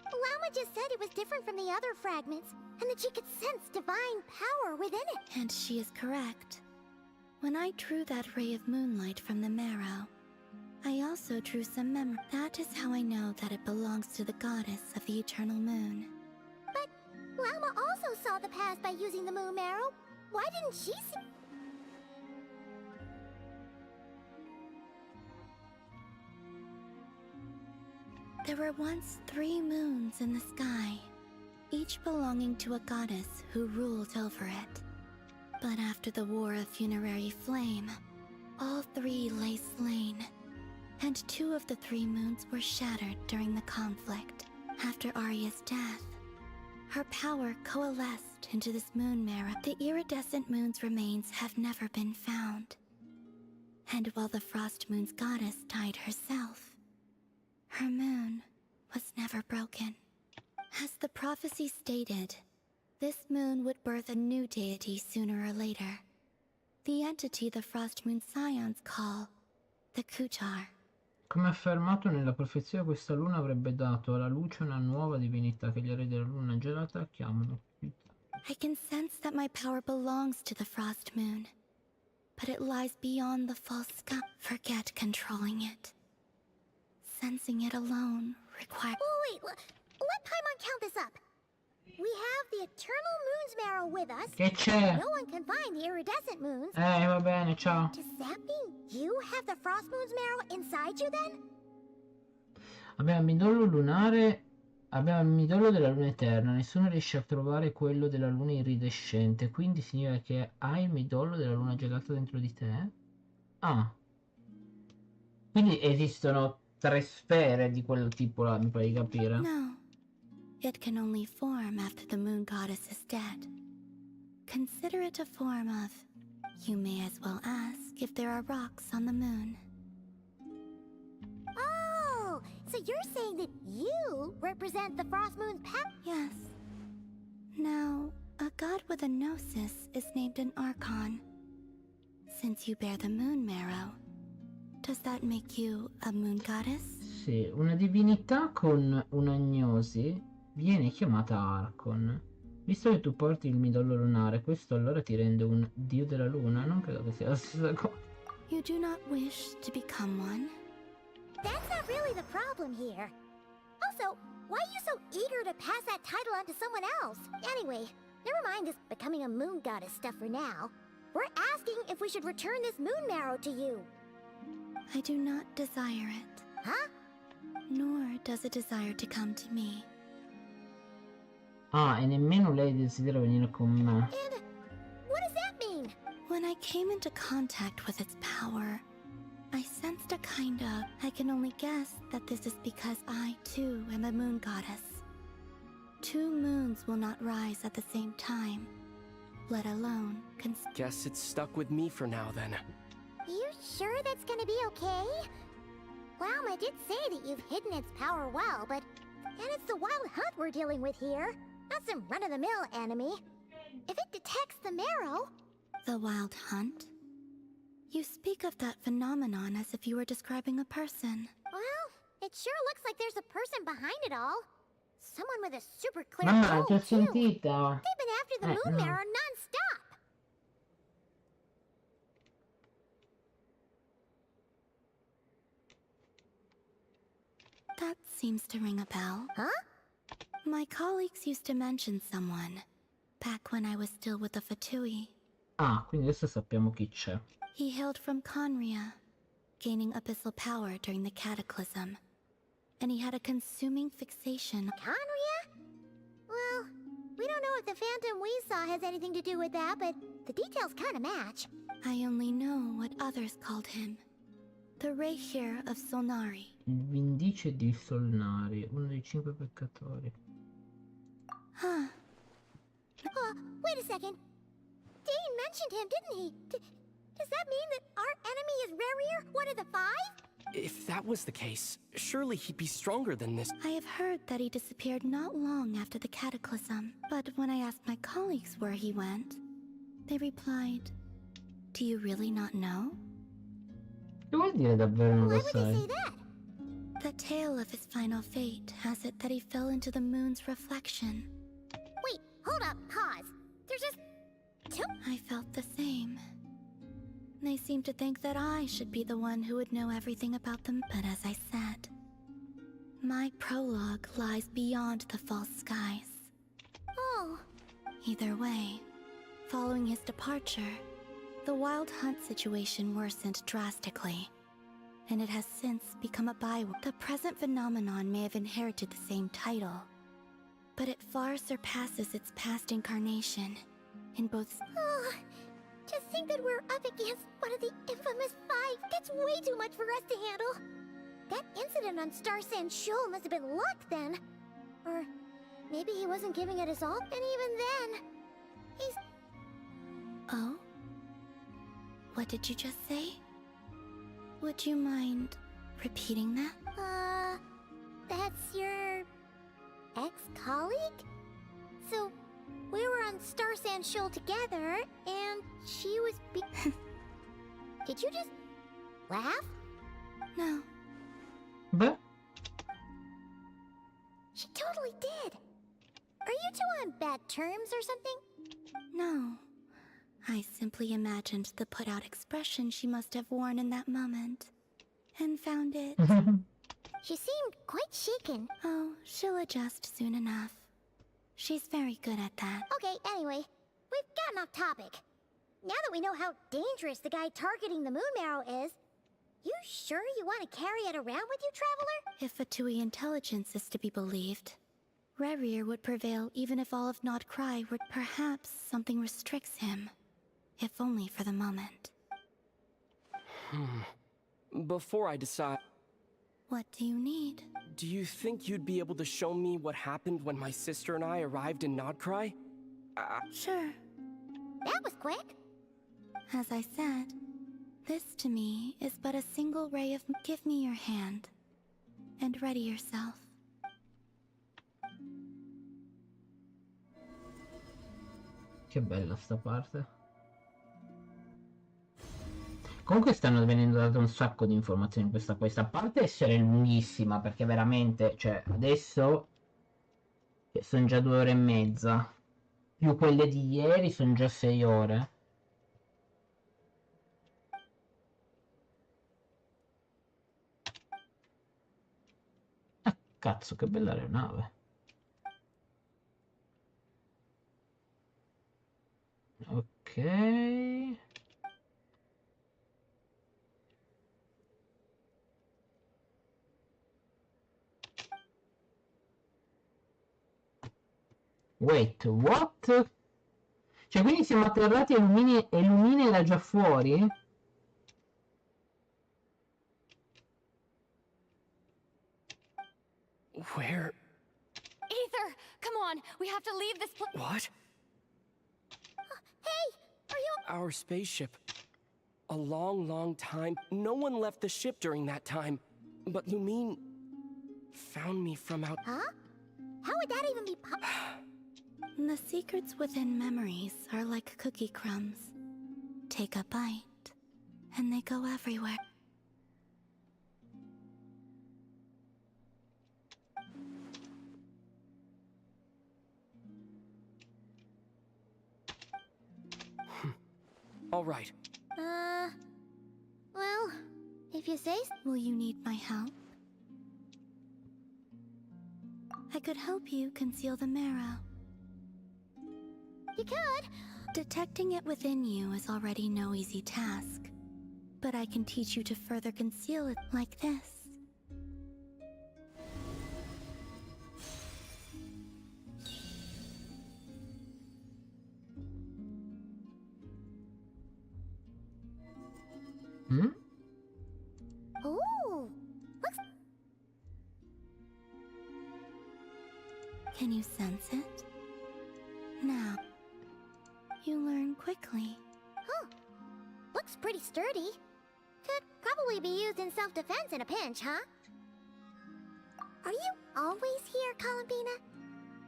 Lama just said it was different from the other fragments, and that she could sense divine power within it. And she is correct. When I drew that ray of moonlight from the marrow, I also drew some memory. That is how I know that it belongs to the goddess of the eternal moon. But Lama also saw the past by using the Moon Marrow. Why didn't she see... There were once 3 moons in the sky, each belonging to a goddess who ruled over it. But after the War of Funerary Flame, all 3 lay slain, and 2 of the 3 moons were shattered during the conflict. After Arya's death, her power coalesced into this moon marrow. The iridescent moon's remains have never been found. And while the Frost Moon's goddess died herself, her moon was never broken. As the prophecy stated, this moon would birth a new deity sooner or later. The entity the Frost Moon Scions call the Kutar. Come affermato nella profezia, questa luna avrebbe dato alla luce una nuova divinità che gli eredi della luna gelata chiamano Kutar. I can sense that my power belongs to the Frost Moon, but it lies beyond the false sky. Forget controlling it. Sensing it alone requires... Oh, wait, let Paimon count this up. We have the Eternal Moon's Marrow with us. Che c'è? No one can find the iridescent moons. Va bene, ciao. Does that mean you have the Frost Moon's Marrow inside you then? Abbiamo il midollo lunare. Abbiamo il midollo della luna eterna. Nessuno riesce a trovare quello della luna iridescente. Quindi significa che hai il midollo della luna gelata dentro di te? Ah. Quindi esistono 3 sfere di quel tipo là, mi pare di capire. No. It can only form after the moon goddess is dead. Consider it a form of... You may as well ask if there are rocks on the moon. Oh, so you're saying that you represent the Frost Moon's power? Yes. Now, a god with a gnosis is named an Archon. Since you bear the moon marrow, does that make you a moon goddess? Sì, una divinità con un'agnosi viene chiamata Archon. Visto che tu porti il midollo lunare, questo allora ti rende un dio della luna? Non credo che sia la stessa cosa. You do not wish to become one? That's not really the problem here. Also, why are you so eager to pass that title on to someone else? Anyway, never mind this becoming a moon goddess stuff for now. We're asking if we should return this moon marrow to you. I do not desire it. Huh? Nor does it desire to come to me. Ah, e nemmeno lei desidera venire con me. And what does that mean? When I came into contact with its power, I sensed a kind of... I can only guess that this is because I, too, am a moon goddess. 2 moons will not rise at the same time, let alone... Guess it's stuck with me for now, then. You sure that's gonna be okay? Lama did say that you've hidden its power well, but... And it's the wild hunt we're dealing with here, not some run-of-the-mill enemy. If it detects the marrow... The wild hunt? You speak of that phenomenon as if you were describing a person. Well, it sure looks like there's a person behind it all. Someone with a super clear Mamma, goal, l'ho too. sentita. They've been after the moon no. marrow non-stop. That seems to ring a bell. Huh? My colleagues used to mention someone, back when I was still with the Fatui. Ah, quindi adesso sappiamo chi c'è. He hailed from Conria, gaining abyssal power during the Cataclysm. And he had a consuming fixation. Conria? Well, we don't know if the phantom we saw has anything to do with that, but the details kind of match. I only know what others called him. The Reikir of Solnari. Il Vindice di Solnari, uno dei 5 peccatori. Huh. Wait a second. Dane mentioned him, didn't he? Does that mean that our enemy is Rarier, one of the 5? If that was the case, surely he'd be stronger than this. I have heard that he disappeared not long after the Cataclysm, but when I asked my colleagues where he went, they replied, "Do you really not know?" Che vuol dire davvero non lo sai? The tale of his final fate has it that he fell into the moon's reflection. Wait, hold up, pause. There's just 2? I felt the same. They seemed to think that I should be the one who would know everything about them, but as I said, my prologue lies beyond the false skies. Oh. Either way, following his departure, the Wild Hunt situation worsened drastically, and it has since become a byword. The present phenomenon may have inherited the same title, but it far surpasses its past incarnation in both. Oh, to think that we're up against one of the infamous 5, that's way too much for us to handle. That incident on Star Sand Shoal must have been luck then. Or maybe he wasn't giving it his all, and even then, he's... Oh? What did you just say? Would you mind repeating that? That's your... ex-colleague? So, we were on Star Sand Shoal together, and she was Did you just... laugh? No. Beh? She totally did. Are you two on bad terms or something? No. I simply imagined the put-out expression she must have worn in that moment, and found it... She seemed quite shaken. Oh, she'll adjust soon enough. She's very good at that. Okay, anyway, we've gotten off topic. Now that we know how dangerous the guy targeting the moon marrow is, you sure you want to carry it around with you, Traveler? If Fatui intelligence is to be believed, Rarier would prevail even if all of NOD-KRAI were. Perhaps something restricts him, if only for the moment. Before I decide... What do you need? Do you think you'd be able to show me what happened when my sister and I arrived in NOD-KRAI? Sure. That was quick. As I said, this to me is but a single ray of... Give me your hand, and ready yourself. Che bella sta parte. Comunque stanno venendo date un sacco di informazioni in questa parte essere lunghissima, perché veramente, cioè, adesso sono già 2 ore e mezza, più quelle di ieri sono già 6 ore. Ah, cazzo, che bella aeronave. Ok. Wait, what? Cioè, quindi siamo atterrati e Lumine era già fuori? Where? Ether, come on, we have to leave this place. What? Hey, are you... Our spaceship. A long, long time. No one left the ship during that time. But Lumine found me from out... Huh? How would that even be The secrets within memories are like cookie crumbs. Take a bite, and they go everywhere. All right. Well, if you say so. Will you need my help? I could help you conceal the marrow. You could. Detecting it within you is already no easy task, but I can teach you to further conceal it like this. Hmm? Ooh. Looks... Can you sense it? Now, you learn quickly. Huh. Looks pretty sturdy. Could probably be used in self-defense in a pinch, huh? Are you always here, Columbina?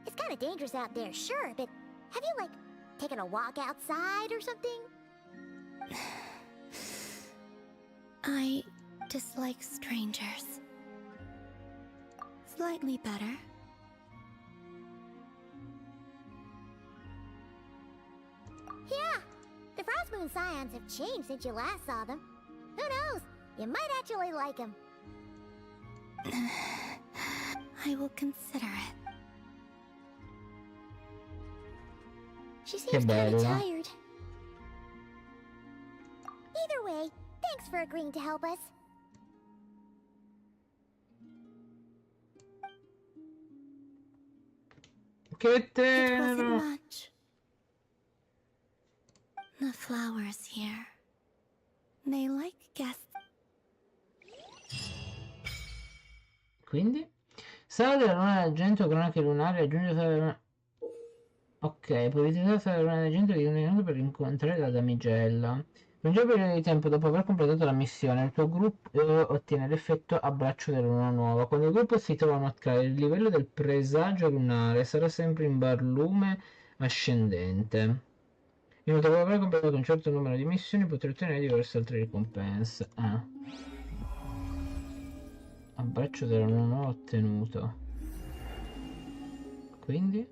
It's kind of dangerous out there, sure, but have you, like, taken a walk outside or something? I dislike strangers. Slightly better. Yeah, the Frost Moon Scions have changed since you last saw them. Who knows? You might actually like them. I will consider it. She Che seems kind of bella. tired. Either way, thanks for agreeing to help us. Che It wasn't tenero! much. The flowers here. They like guests. Quindi? Sala della luna d'argento, cronache lunari, aggiunge sala della luna... Ok, puoi visitare la sala della luna d'argento di un minuto per incontrare la damigella. Per un giorno periodo di tempo dopo aver completato la missione, il tuo gruppo ottiene l'effetto abbraccio della luna nuova. Quando il gruppo si trova a NOD-KRAI, il livello del presagio lunare sarà sempre in barlume ascendente. Inoltre, dopo aver completato un certo numero di missioni, potrai ottenere diverse altre ricompense. Abbraccio della luna nuova ottenuto. Quindi?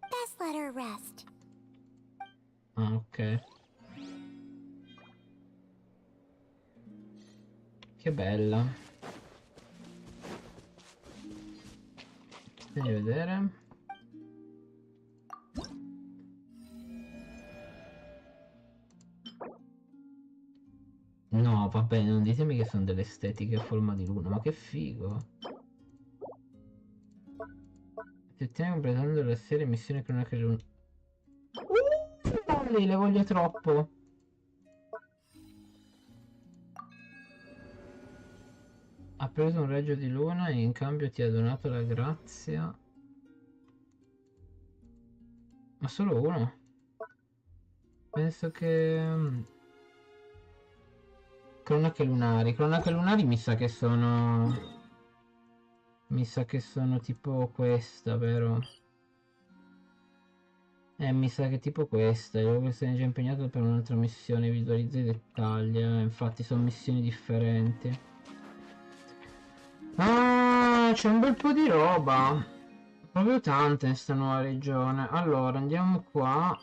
Best let her rest. Ah, ok. Che bella. Fammi vedere. No, vabbè, non ditemi che sono delle estetiche a forma di luna, ma che figo. Ti ottieni completando la serie missione cronache luna. Le voglio troppo. Ha preso un raggio di luna e in cambio ti ha donato la grazia. Ma solo uno? Penso che... Cronache lunari. Cronache lunari mi sa che sono... Mi sa che sono tipo questa, vero? Mi sa che è tipo questa. Io che sono già impegnato per un'altra missione. Visualizza i dettagli. Infatti sono missioni differenti. Ah, c'è un bel po' di roba. Proprio tanta in sta nuova regione. Allora, andiamo qua.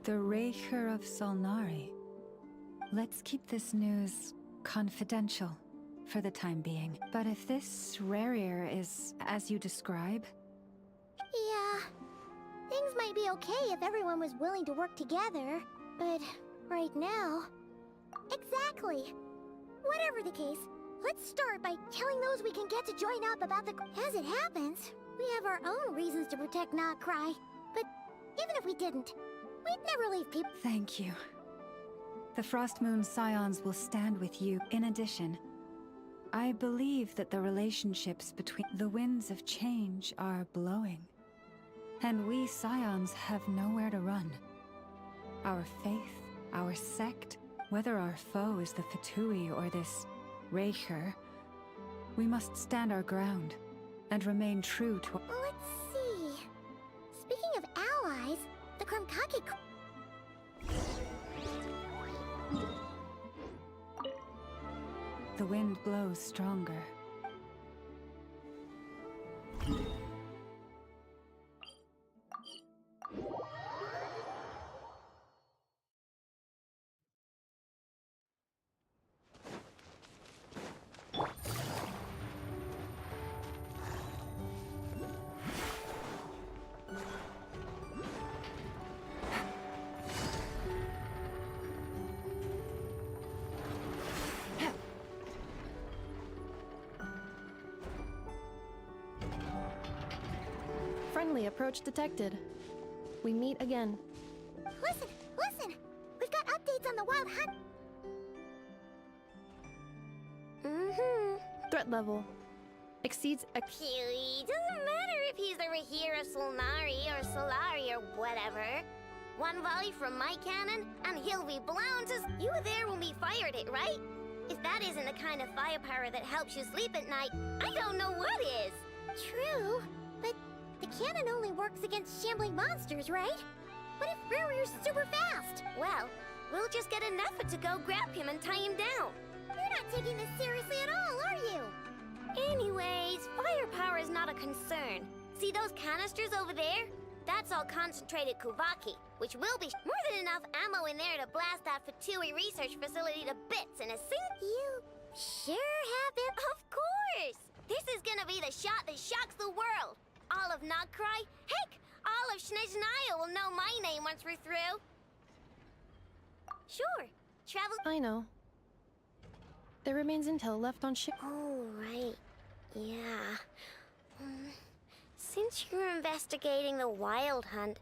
The Raker of Solnari. Let's keep this news confidential for the time being. But if this Rarir is as you describe... Yeah. Things might be okay if everyone was willing to work together, but right now... Exactly. Whatever the case, let's start by telling those we can get to join up about the... As it happens, we have our own reasons to protect NOD-KRAI, but even if we didn't, we'd never leave people... Thank you. The Frost Moon Scions will stand with you. In addition, I believe that the relationships between the winds of change are blowing. And we Scions have nowhere to run. Our faith, our sect, whether our foe is the Fatui or this Raker, we must stand our ground, and remain true to... Let's see. Speaking of allies, the Krumkake... The wind blows stronger. Friendly approach detected. We meet again. Listen, listen! We've got updates on the wild hunt. Threat level exceeds It doesn't matter if he's the Rahira Solnari or Solari or whatever. One volley from my cannon, and he'll be blown to... You were there when we fired it, right? If that isn't the kind of firepower that helps you sleep at night, I don't know what is. True, but the cannon only works against shambling monsters, right? What if Ruri's super fast? Well, we'll just get an effort to go grab him and tie him down. You're not taking this seriously at all, are you? Anyways, firepower is not a concern. See those canisters over there? That's all concentrated Kuvaki, which will be more than enough ammo in there to blast that Fatui research facility to bits in a single... You sure have it. Of course! This is gonna be the shot that shocks the world. All of NOD-KRAI, heck, all of Snezhnaya will know my name once we're through. Sure, travel... I know. There remains intel left on ship. Oh, right. Yeah. Since you're investigating the wild hunt,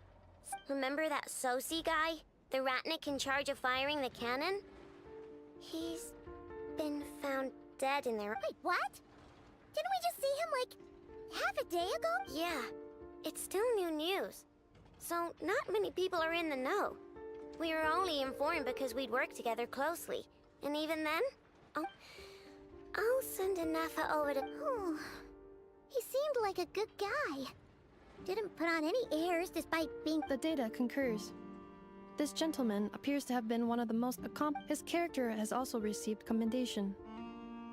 remember that Sosi guy? The Ratnik in charge of firing the cannon? He's been found dead in there. Wait, what? Didn't we just see him, like, half a day ago? Yeah. It's still new news. So, not many people are in the know. We were only informed because we'd worked together closely. And even then, I'll send Anafa over to... Oh, he seemed like a good guy. Didn't put on any airs despite being... The data concurs. This gentleman appears to have been one of the most accomplished. His character has also received commendation.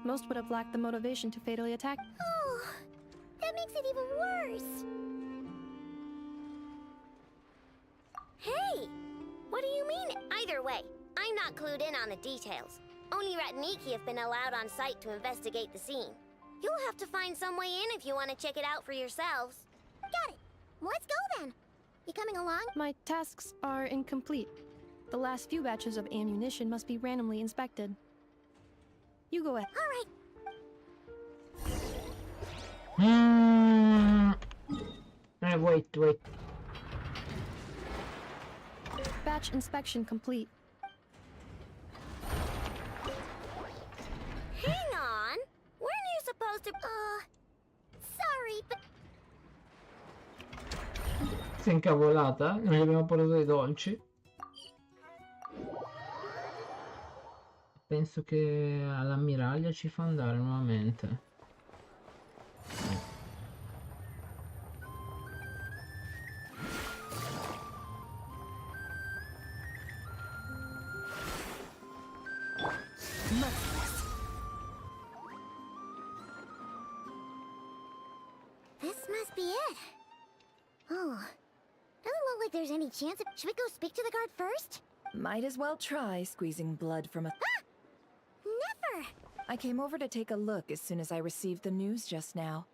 Most would have lacked the motivation to fatally attack. Oh, that makes it even worse. Hey! What do you mean? Either way, I'm not clued in on the details. Only Ratniki have been allowed on site to investigate the scene. You'll have to find some way in if you want to check it out for yourselves. Got it. Let's go then. You coming along? My tasks are incomplete. The last few batches of ammunition must be randomly inspected. You go ahead. All right. Wait. Batch inspection complete. Hang on! Weren't you supposed to... sorry, but... Si è incavolata? Non gli abbiamo portato dei dolci? Penso che all'ammiraglia ci fa andare nuovamente. This must be it. Oh, doesn't look like there's any chance of... Should we go speak to the guard first? Might as well try squeezing blood from a... Ah! Never! I came over to take a look as soon as I received the news just now.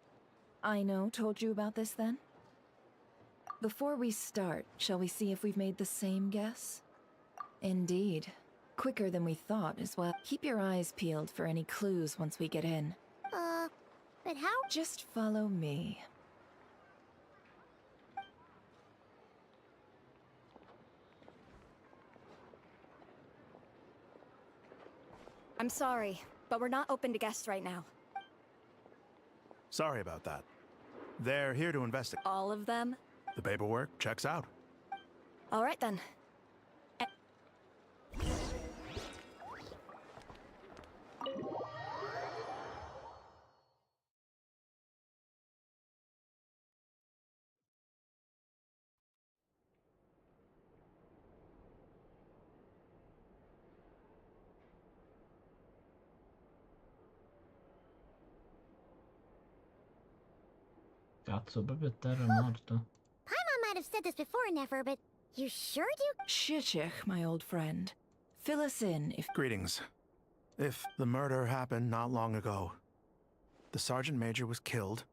Aino told you about this then? Before we start, shall we see if we've made the same guess? Indeed. Quicker than we thought as well. Keep your eyes peeled for any clues once we get in. But how? Just follow me. I'm sorry, but we're not open to guests right now. Sorry about that. They're here to investigate. All of them? The paperwork checks out. All right then. Cazzo, proprio a terra morto. Paimon might have said this before, Nefer, but you sure do? Shishich, my old friend. Fill us in if... Greetings. If the murder happened not long ago, the Sergeant Major was killed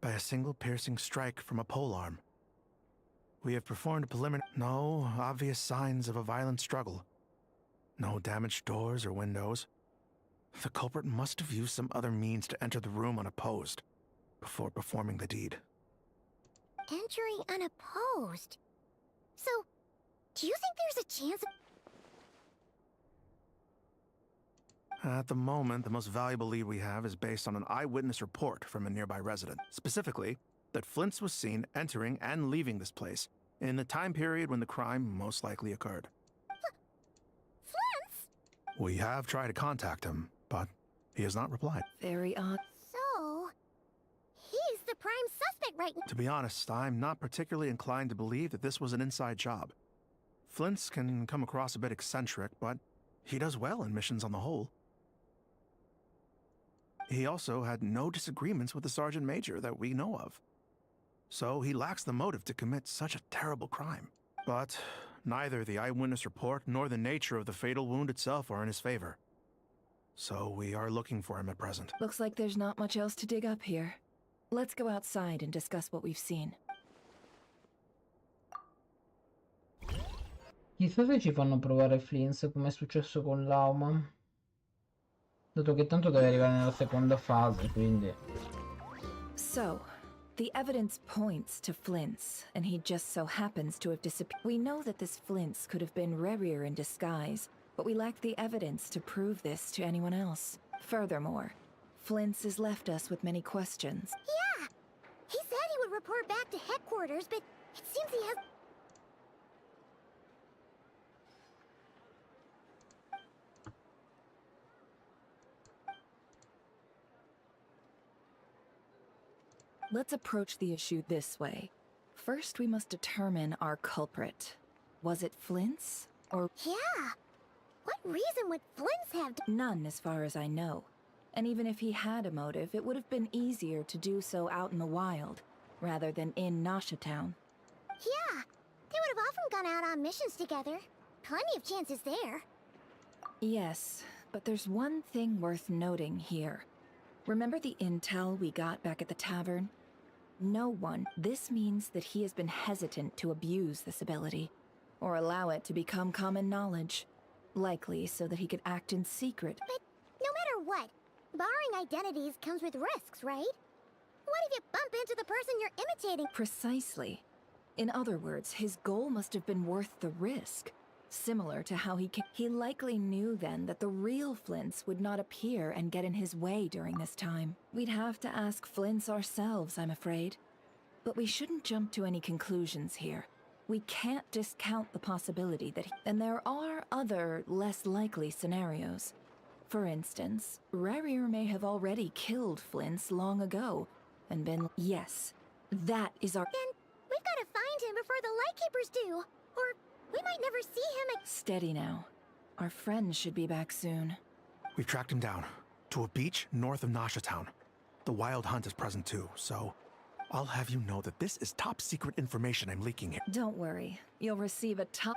by a single piercing strike from a polearm. We have performed preliminary... No obvious signs of a violent struggle. No damaged doors or windows. The culprit must have used some other means to enter the room unopposed before performing the deed. Entering unopposed? So, do you think there's a chance of... At the moment, the most valuable lead we have is based on an eyewitness report from a nearby resident. Specifically, that Flint's was seen entering and leaving this place in the time period when the crime most likely occurred. Flint's? We have tried to contact him, but he has not replied. Very odd. So, he's the prime suspect right now. To be honest, I'm not particularly inclined to believe that this was an inside job. Flint's can come across a bit eccentric, but he does well in missions on the whole. He also had no disagreements with the Sergeant Major that we know of. So he lacks the motive to commit such a terrible crime. But neither the eyewitness report nor the nature of the fatal wound itself are in his favor. So we are looking for him at present. Looks like there's not much else to dig up here. Let's go outside and discuss what we've seen. Chissà se ci fanno provare Flins come è successo con l'Auma. Dato che tanto deve arrivare nella seconda fase, quindi... So, the evidence points to Flint's, and he just so happens to have disappeared. We know that this Flint's could have been Rerir in disguise, but we lack the evidence to prove this to anyone else. Furthermore, Flint's has left us with many questions. Yeah! He said he would report back to headquarters, but it seems he has... Let's approach the issue this way. First, we must determine our culprit. Was it Flint's, or... Yeah! What reason would Flint's have... None, as far as I know. And even if he had a motive, it would have been easier to do so out in the wild, rather than in Nasha Town. Yeah! They would have often gone out on missions together. Plenty of chances there. Yes, but there's one thing worth noting here. Remember the intel we got back at the tavern? No one. This means that he has been hesitant to abuse this ability, or allow it to become common knowledge. Likely so that he could act in secret. But no matter what, borrowing identities comes with risks, right? What if you bump into the person you're imitating? Precisely. In other words, his goal must have been worth the risk. Similar to how he likely knew then that the real Flint's would not appear and get in his way during this time. We'd have to ask Flint's ourselves, I'm afraid. But we shouldn't jump to any conclusions here. We can't discount the possibility that and there are other, less likely scenarios. For instance, Rerir may have already killed Flint's long ago, and been... Yes, that is our... Then we've got to find him before the Lightkeepers do, or we might never see him again. Steady now. Our friend should be back soon. We've tracked him down to a beach north of Nasha Town. The Wild Hunt is present too, so I'll have you know that this is top secret information I'm leaking here. Don't worry. You'll receive a top...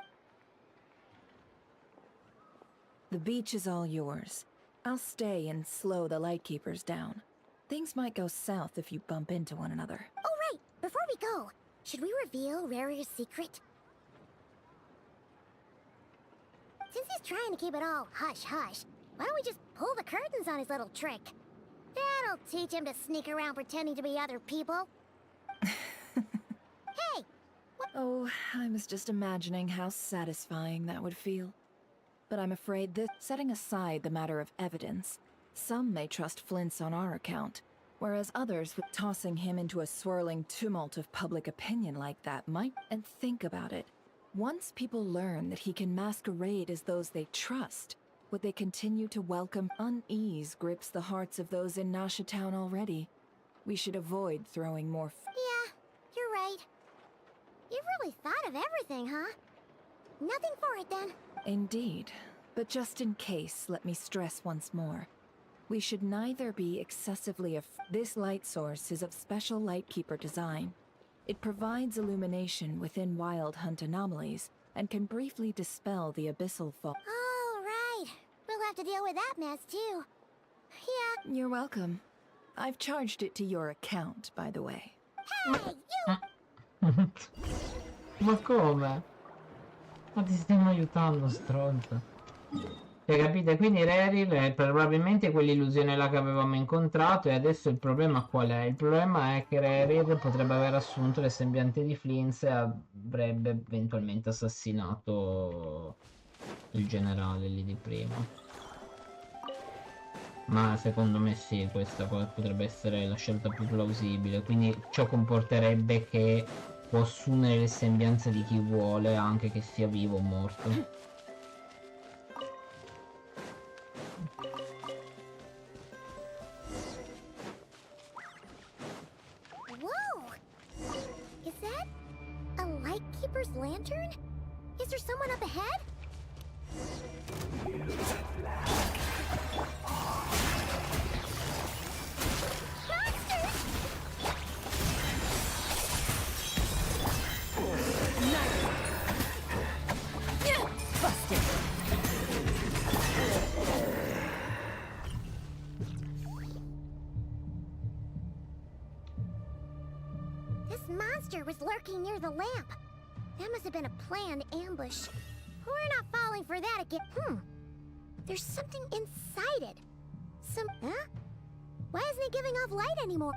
The beach is all yours. I'll stay and slow the Lightkeepers down. Things might go south if you bump into one another. Oh, right! Before we go, should we reveal Rerir's secret? Since he's trying to keep it all hush-hush, why don't we just pull the curtains on his little trick? That'll teach him to sneak around pretending to be other people. Hey! What? Oh, I was just imagining how satisfying that would feel. But I'm afraid that, setting aside the matter of evidence, some may trust Flint's on our account, whereas others, with tossing him into a swirling tumult of public opinion like that might... And think about it. Once people learn that he can masquerade as those they trust, would they continue to welcome? Unease grips the hearts of those in Nasha Town already. We should avoid throwing more... Yeah, you're right. You've really thought of everything, huh? Nothing for it, then. Indeed. But just in case, let me stress once more. We should neither be excessively This light source is of special Lightkeeper design. It provides illumination within Wild Hunt anomalies and can briefly dispel the abyssal fog. Oh, right. We'll have to deal with that mess, too. Yeah. You're welcome. I've charged it to your account, by the way. Hey, you! Ma come? Ma ti stiamo aiutando, stronza. Cioè, capite? Quindi Raril è probabilmente quell'illusione là che avevamo incontrato, e adesso il problema qual è? Il problema è che Raril potrebbe aver assunto le sembianze di Flins e avrebbe eventualmente assassinato il generale lì di prima. Ma secondo me sì, questa potrebbe essere la scelta più plausibile, quindi ciò comporterebbe che può assumere le sembianze di chi vuole, anche che sia vivo o morto. Lightkeeper's lantern? Is there someone up ahead? Monsters! Busted! This monster was lurking near the lamp. That must have been a planned ambush. We're not falling for that again. There's something inside it. Huh? Why isn't it giving off light anymore?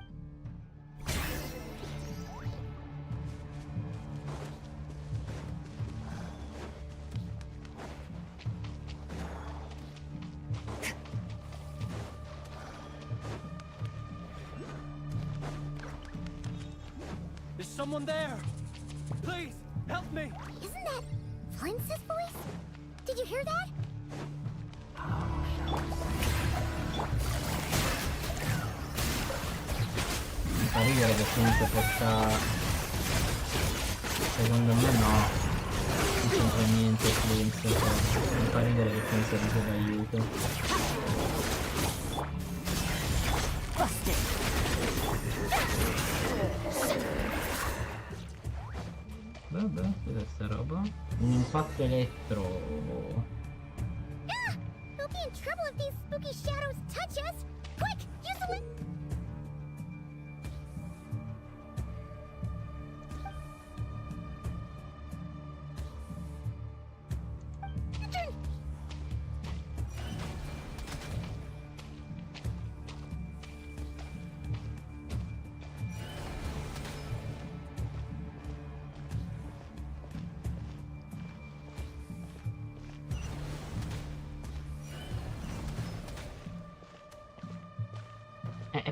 Is someone there? Please, help me! Isn't that Flince's voice? Did you hear that? Mi fa ridere che comunque porta... Secondo me no. Non c'entra niente Flint. Mi fa ridere che Flint riceve aiuto. Vabbè, cos'è sta roba? Un impatto elettro. Ah! We'll be in trouble if these spooky shadows touch us! Quick, use the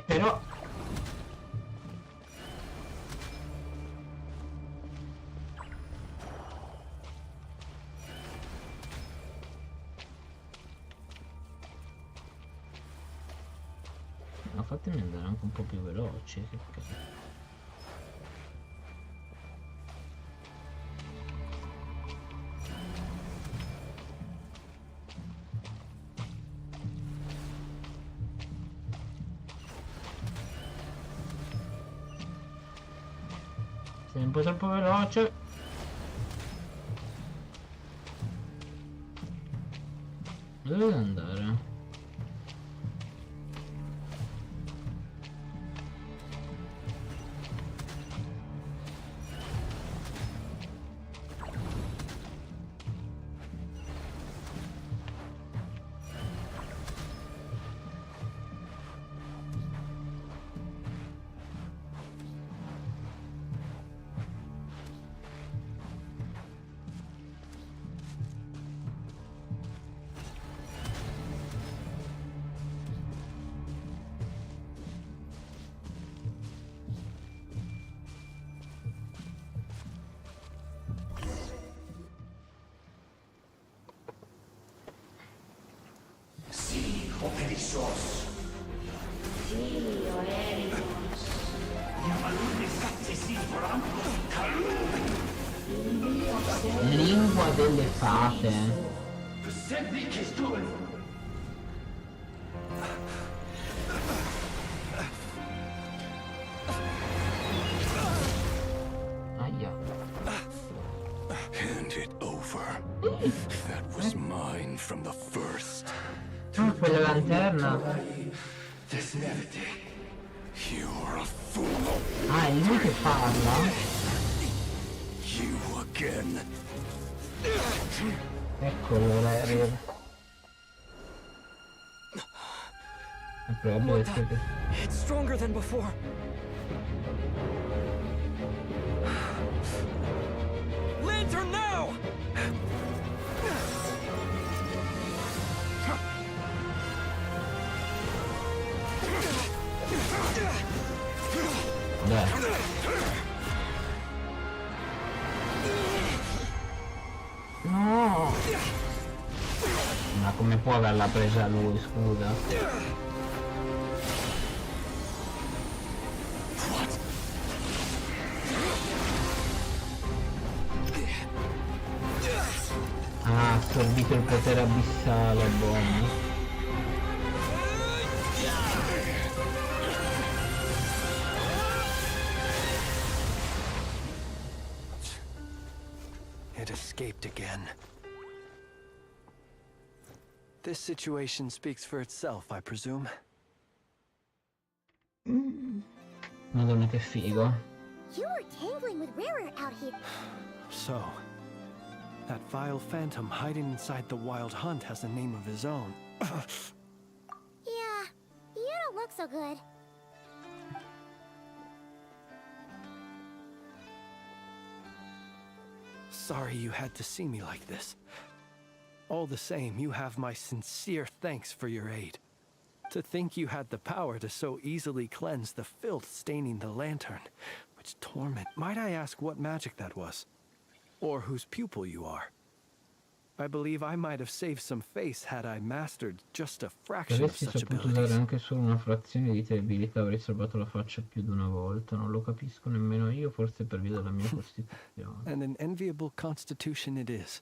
Però... Ma fatemi andare anche un po' più veloci. Che cazzo. Sei un po' troppo veloce. Dove devo andare? Lingua delle fate. That was mine from the first. Ah, quella lanterna. You're a fool. Ah, è lui che parla? You again. Eccolo, Larry. È probabile che... It's stronger than before. Lantern now! Dai. No! Ma come può averla presa lui, scusa? Ah, ha assorbito il potere abissale, buono. It escaped again. This situation speaks for itself, I presume. Madonna che figo. You were tangling with Rarer out here. So, that vile phantom hiding inside the Wild Hunt has a name of his own. Yeah, you don't look so good. Sorry you had to see me like this. All the same, you have my sincere thanks for your aid. To think you had the power to so easily cleanse the filth staining the lantern, which torment. Might I ask what magic that was? Or whose pupil you are? I believe I might have saved some face had I mastered just a Se fraction of avessi such saputo abilities. usare anche solo una frazione di te abilità avrei salvato la faccia più di una volta. Non lo capisco nemmeno io, forse per via della mia costituzione. And an enviable constitution it is.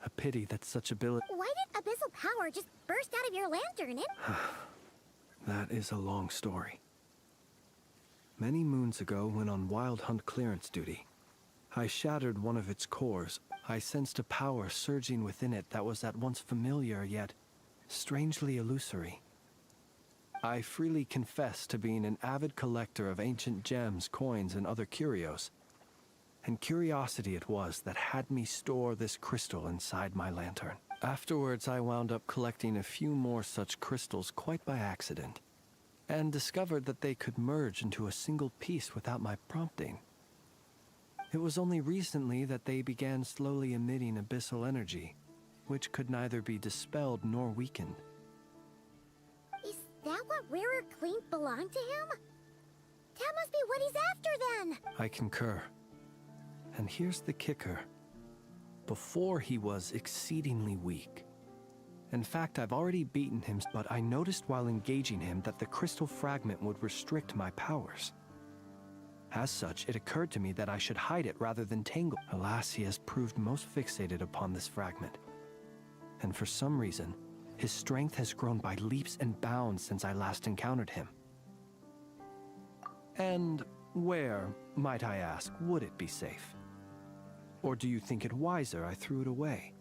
A pity that such ability... Why did abyssal power just burst out of your lantern? That is a long story. Many moons ago, when on Wild Hunt clearance duty, I shattered one of its cores. I sensed a power surging within it that was at once familiar yet strangely illusory. I freely confess to being an avid collector of ancient gems, coins, and other curios. And curiosity it was that had me store this crystal inside my lantern. Afterwards, I wound up collecting a few more such crystals quite by accident, and discovered that they could merge into a single piece without my prompting. It was only recently that they began slowly emitting abyssal energy, which could neither be dispelled nor weakened. Is that what Rarer claimed belonged to him? That must be what he's after then! I concur. And here's the kicker. Before he was exceedingly weak. In fact, I've already beaten him, but I noticed while engaging him that the crystal fragment would restrict my powers. As such, it occurred to me that I should hide it rather than tangle. Alas, he has proved most fixated upon this fragment. And for some reason, his strength has grown by leaps and bounds since I last encountered him. And where, might I ask, would it be safe? Or do you think it wiser I threw it away?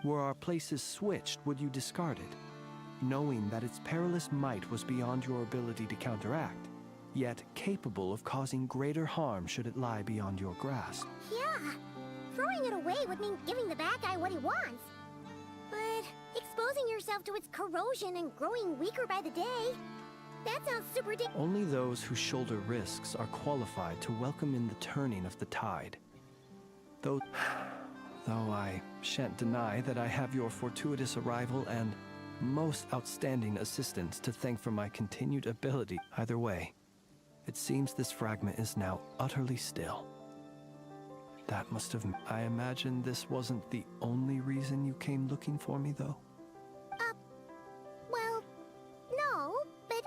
Were our places switched, would you discard it, knowing that its perilous might was beyond your ability to counteract, yet capable of causing greater harm should it lie beyond your grasp? Yeah, throwing it away would mean giving the bad guy what he wants. But exposing yourself to its corrosion and growing weaker by the day, that sounds super ridiculous. Only those who shoulder risks are qualified to welcome in the turning of the tide. Though I shan't deny that I have your fortuitous arrival and most outstanding assistance to thank for my continued ability. Either way, it seems this fragment is now utterly still. That must have... I imagine this wasn't the only reason you came looking for me, though? Well, no, but...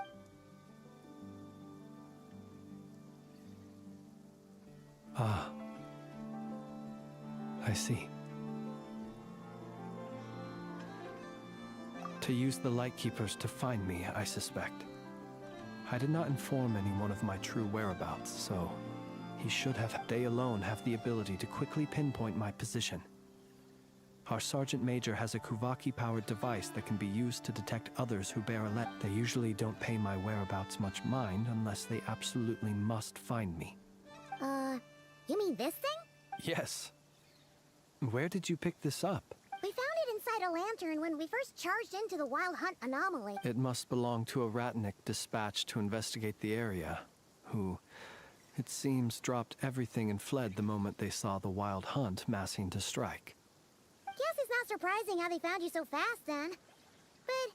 Ah. I see. To use the Lightkeepers to find me, I suspect. I did not inform anyone of my true whereabouts, so he should have. They alone have the ability to quickly pinpoint my position. Our Sergeant Major has a Kuvaki-powered device that can be used to detect others who bear a let. They usually don't pay my whereabouts much mind unless they absolutely must find me. You mean this thing? Yes. Where did you pick this up? We found it inside a lantern when we first charged into the Wild Hunt anomaly. It must belong to a Ratnik dispatched to investigate the area, who, it seems, dropped everything and fled the moment they saw the Wild Hunt massing to strike. Guess it's not surprising how they found you so fast then. But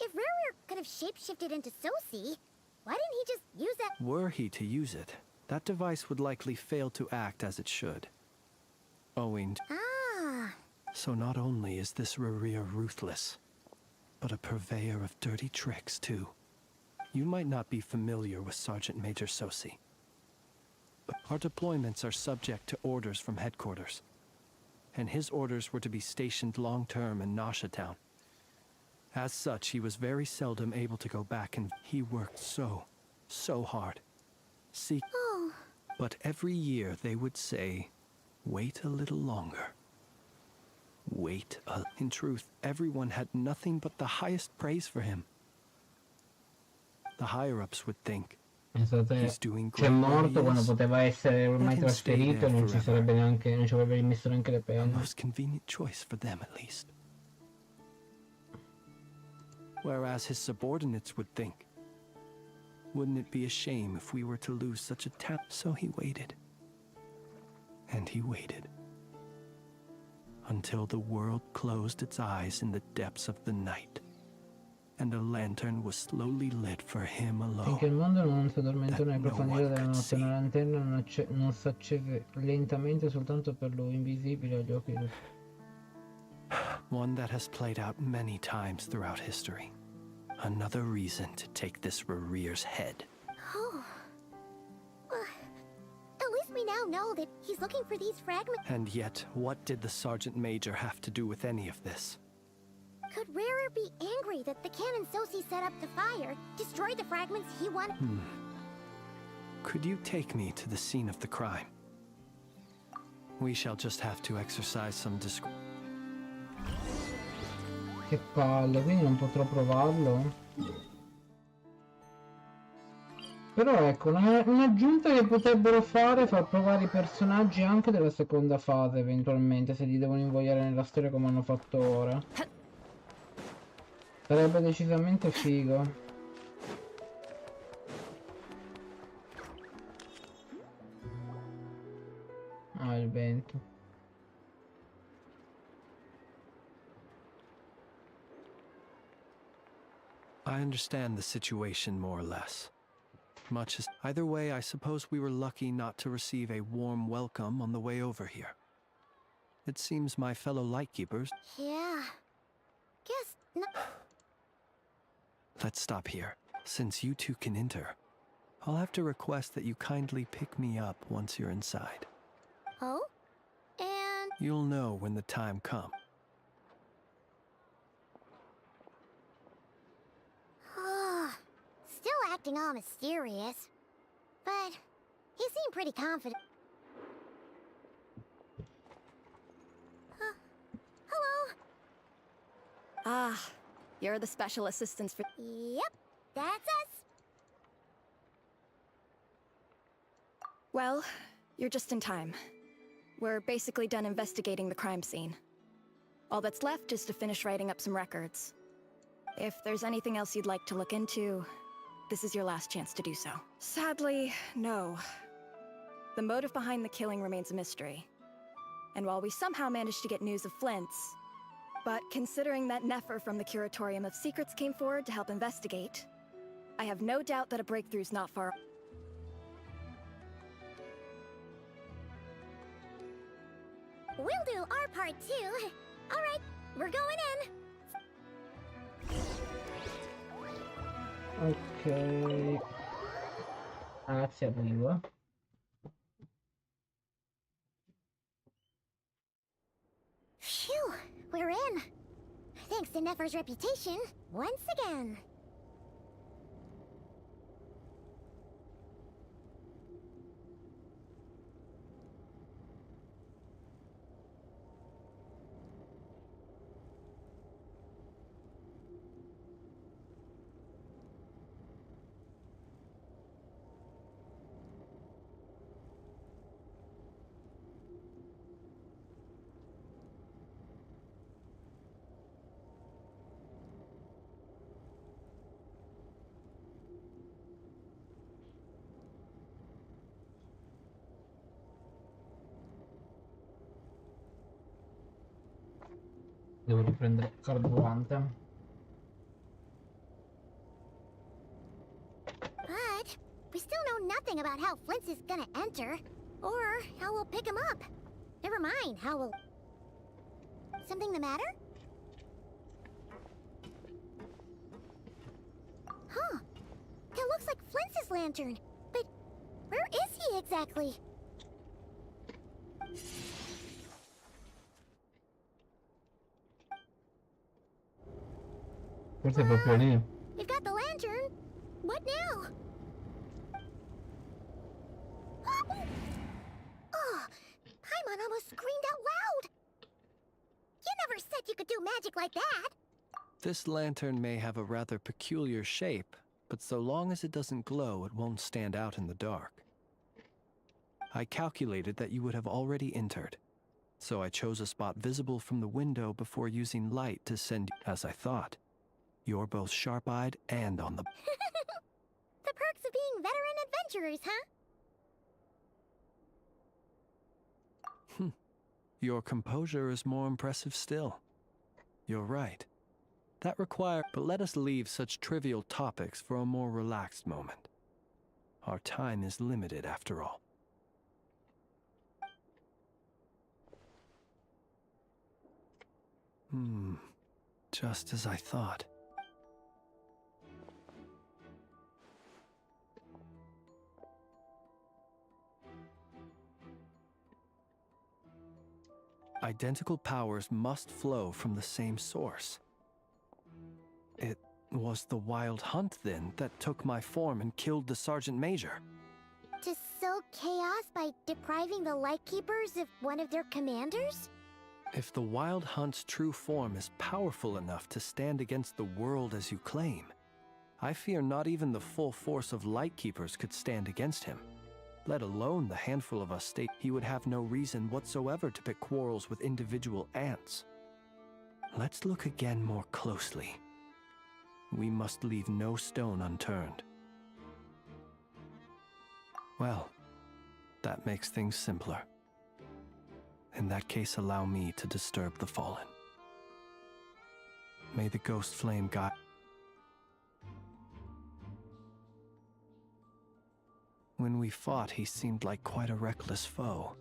if Ruru could have shapeshifted into Sosi, why didn't he just use that? Were he to use it, that device would likely fail to act as it should. Owing to... Ah. So not only is this Rurir ruthless, but a purveyor of dirty tricks too. You might not be familiar with Sergeant Major Sosi. Our deployments are subject to orders from headquarters, and his orders were to be stationed long-term in Nasha Town. As such, he was very seldom able to go back, and he worked so hard. See, but every year they would say, wait a little longer. Wait a... In truth, everyone had nothing but the highest praise for him. The higher-ups would think, he's doing great. C'è morto quando poteva essere ormai trasferito e non ci sarebbe neanche, non ci avrebbe rimesso neanche le penne. Most convenient choice for them, at least. Whereas his subordinates would think, wouldn't it be a shame if we were to lose such a talent? So he waited. And he waited. Until the world closed its eyes in the depths of the night, and a lantern was slowly lit for him alone. Finché il mondo non si addormentò nelle profondità della notte, una lanterna non si accese lentamente soltanto per lui, invisibile agli occhi. One that has played out many times throughout history. Another reason to take this Rurir's head. Oh. Well, at least we now know that he's looking for these fragments. And yet, what did the Sergeant Major have to do with any of this? Could Rarer be angry that the cannon Sosi set up to fire destroyed the fragments he wanted? Could you take me to the scene of the crime? We shall just have to exercise some discretion. Che palle, quindi non potrò provarlo. Però ecco, un'aggiunta che potrebbero fare è far provare i personaggi anche della seconda fase eventualmente, se li devono invogliare nella storia come hanno fatto ora. Sarebbe decisamente figo. Ah, il vento. I understand the situation more or less. Much as... Either way, I suppose we were lucky not to receive a warm welcome on the way over here. It seems my fellow lightkeepers... Yeah. Guess not. Let's stop here. Since you two can enter, I'll have to request that you kindly pick me up once you're inside. Oh? And... You'll know when the time comes. Still acting all mysterious. But he seemed pretty confident. Hello? Ah, you're the special assistants for... Yep, that's us. Well, you're just in time. We're basically done investigating the crime scene. All that's left is to finish writing up some records. If there's anything else you'd like to look into, this is your last chance to do so. Sadly, no. The motive behind the killing remains a mystery. And while we somehow managed to get news of Flint's, but considering that Nefer from the Curatorium of Secrets came forward to help investigate, I have no doubt that a breakthrough's not far. We'll do our part too. All right, we're going in. Ok. Grazie, arrivo. Phew, we're in. Thanks to Nefer's reputation, once again. Devo riprendere carburante. But we still know nothing about how Flint is gonna enter, or how we'll pick him up. Never mind how we'll... Something the matter? Huh. That looks like Flint's lantern. But where is he exactly? Forse è proprio lì. We've got the lantern. What now? Oh, Paimon almost screamed out loud. You never said you could do magic like that. This lantern may have a rather peculiar shape, but so long as it doesn't glow, it won't stand out in the dark. I calculated that you would have already entered, so I chose a spot visible from the window before using light to send you, as I thought. You're both sharp-eyed and on the... The perks of being veteran adventurers, huh? Your composure is more impressive still. You're right. That requires... But let us leave such trivial topics for a more relaxed moment. Our time is limited, after all. Just as I thought. Identical powers must flow from the same source. It was the Wild Hunt, then, that took my form and killed the Sergeant Major. To sow chaos by depriving the Lightkeepers of one of their commanders? If the Wild Hunt's true form is powerful enough to stand against the world as you claim, I fear not even the full force of Lightkeepers could stand against him. Let alone the handful of us state he would have no reason whatsoever to pick quarrels with individual ants. Let's look again more closely. We must leave no stone unturned. Well, that makes things simpler. In that case, allow me to disturb the fallen. May the ghost flame guide... When we fought, he seemed like quite a reckless foe.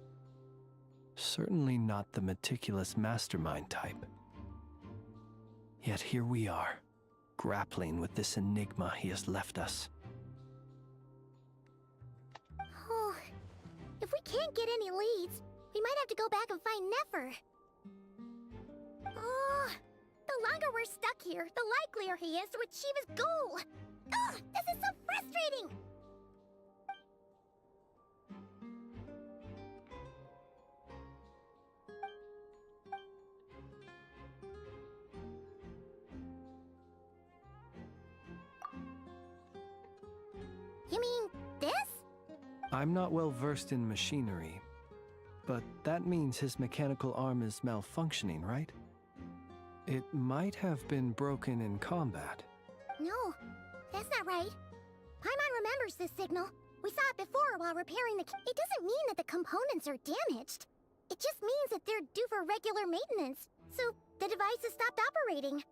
Certainly not the meticulous mastermind type. Yet here we are, grappling with this enigma he has left us. Oh, if we can't get any leads, we might have to go back and find Nefer. Oh, the longer we're stuck here, the likelier he is to achieve his goal. Ugh, this is so frustrating! You mean this? I'm not well versed in machinery, but that means his mechanical arm is malfunctioning, right? It might have been broken in combat. No, that's not right. Paimon remembers this signal. We saw it before while repairing the... It doesn't mean that the components are damaged. It just means that they're due for regular maintenance, so the device has stopped operating.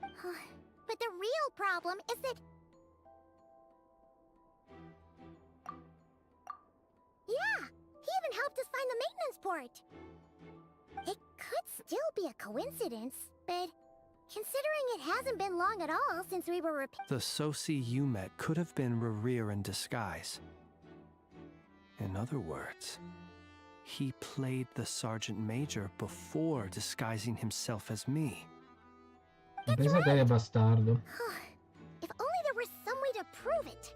But the real problem is that... Yeah, he even helped us find the maintenance port. It could still be a coincidence, but considering it hasn't been long at all since we were The Sosi you met could have been Rerir in disguise. In other words, he played the Sergeant Major before disguising himself as me. Pensa che è bastardo. If only there was some way to prove it.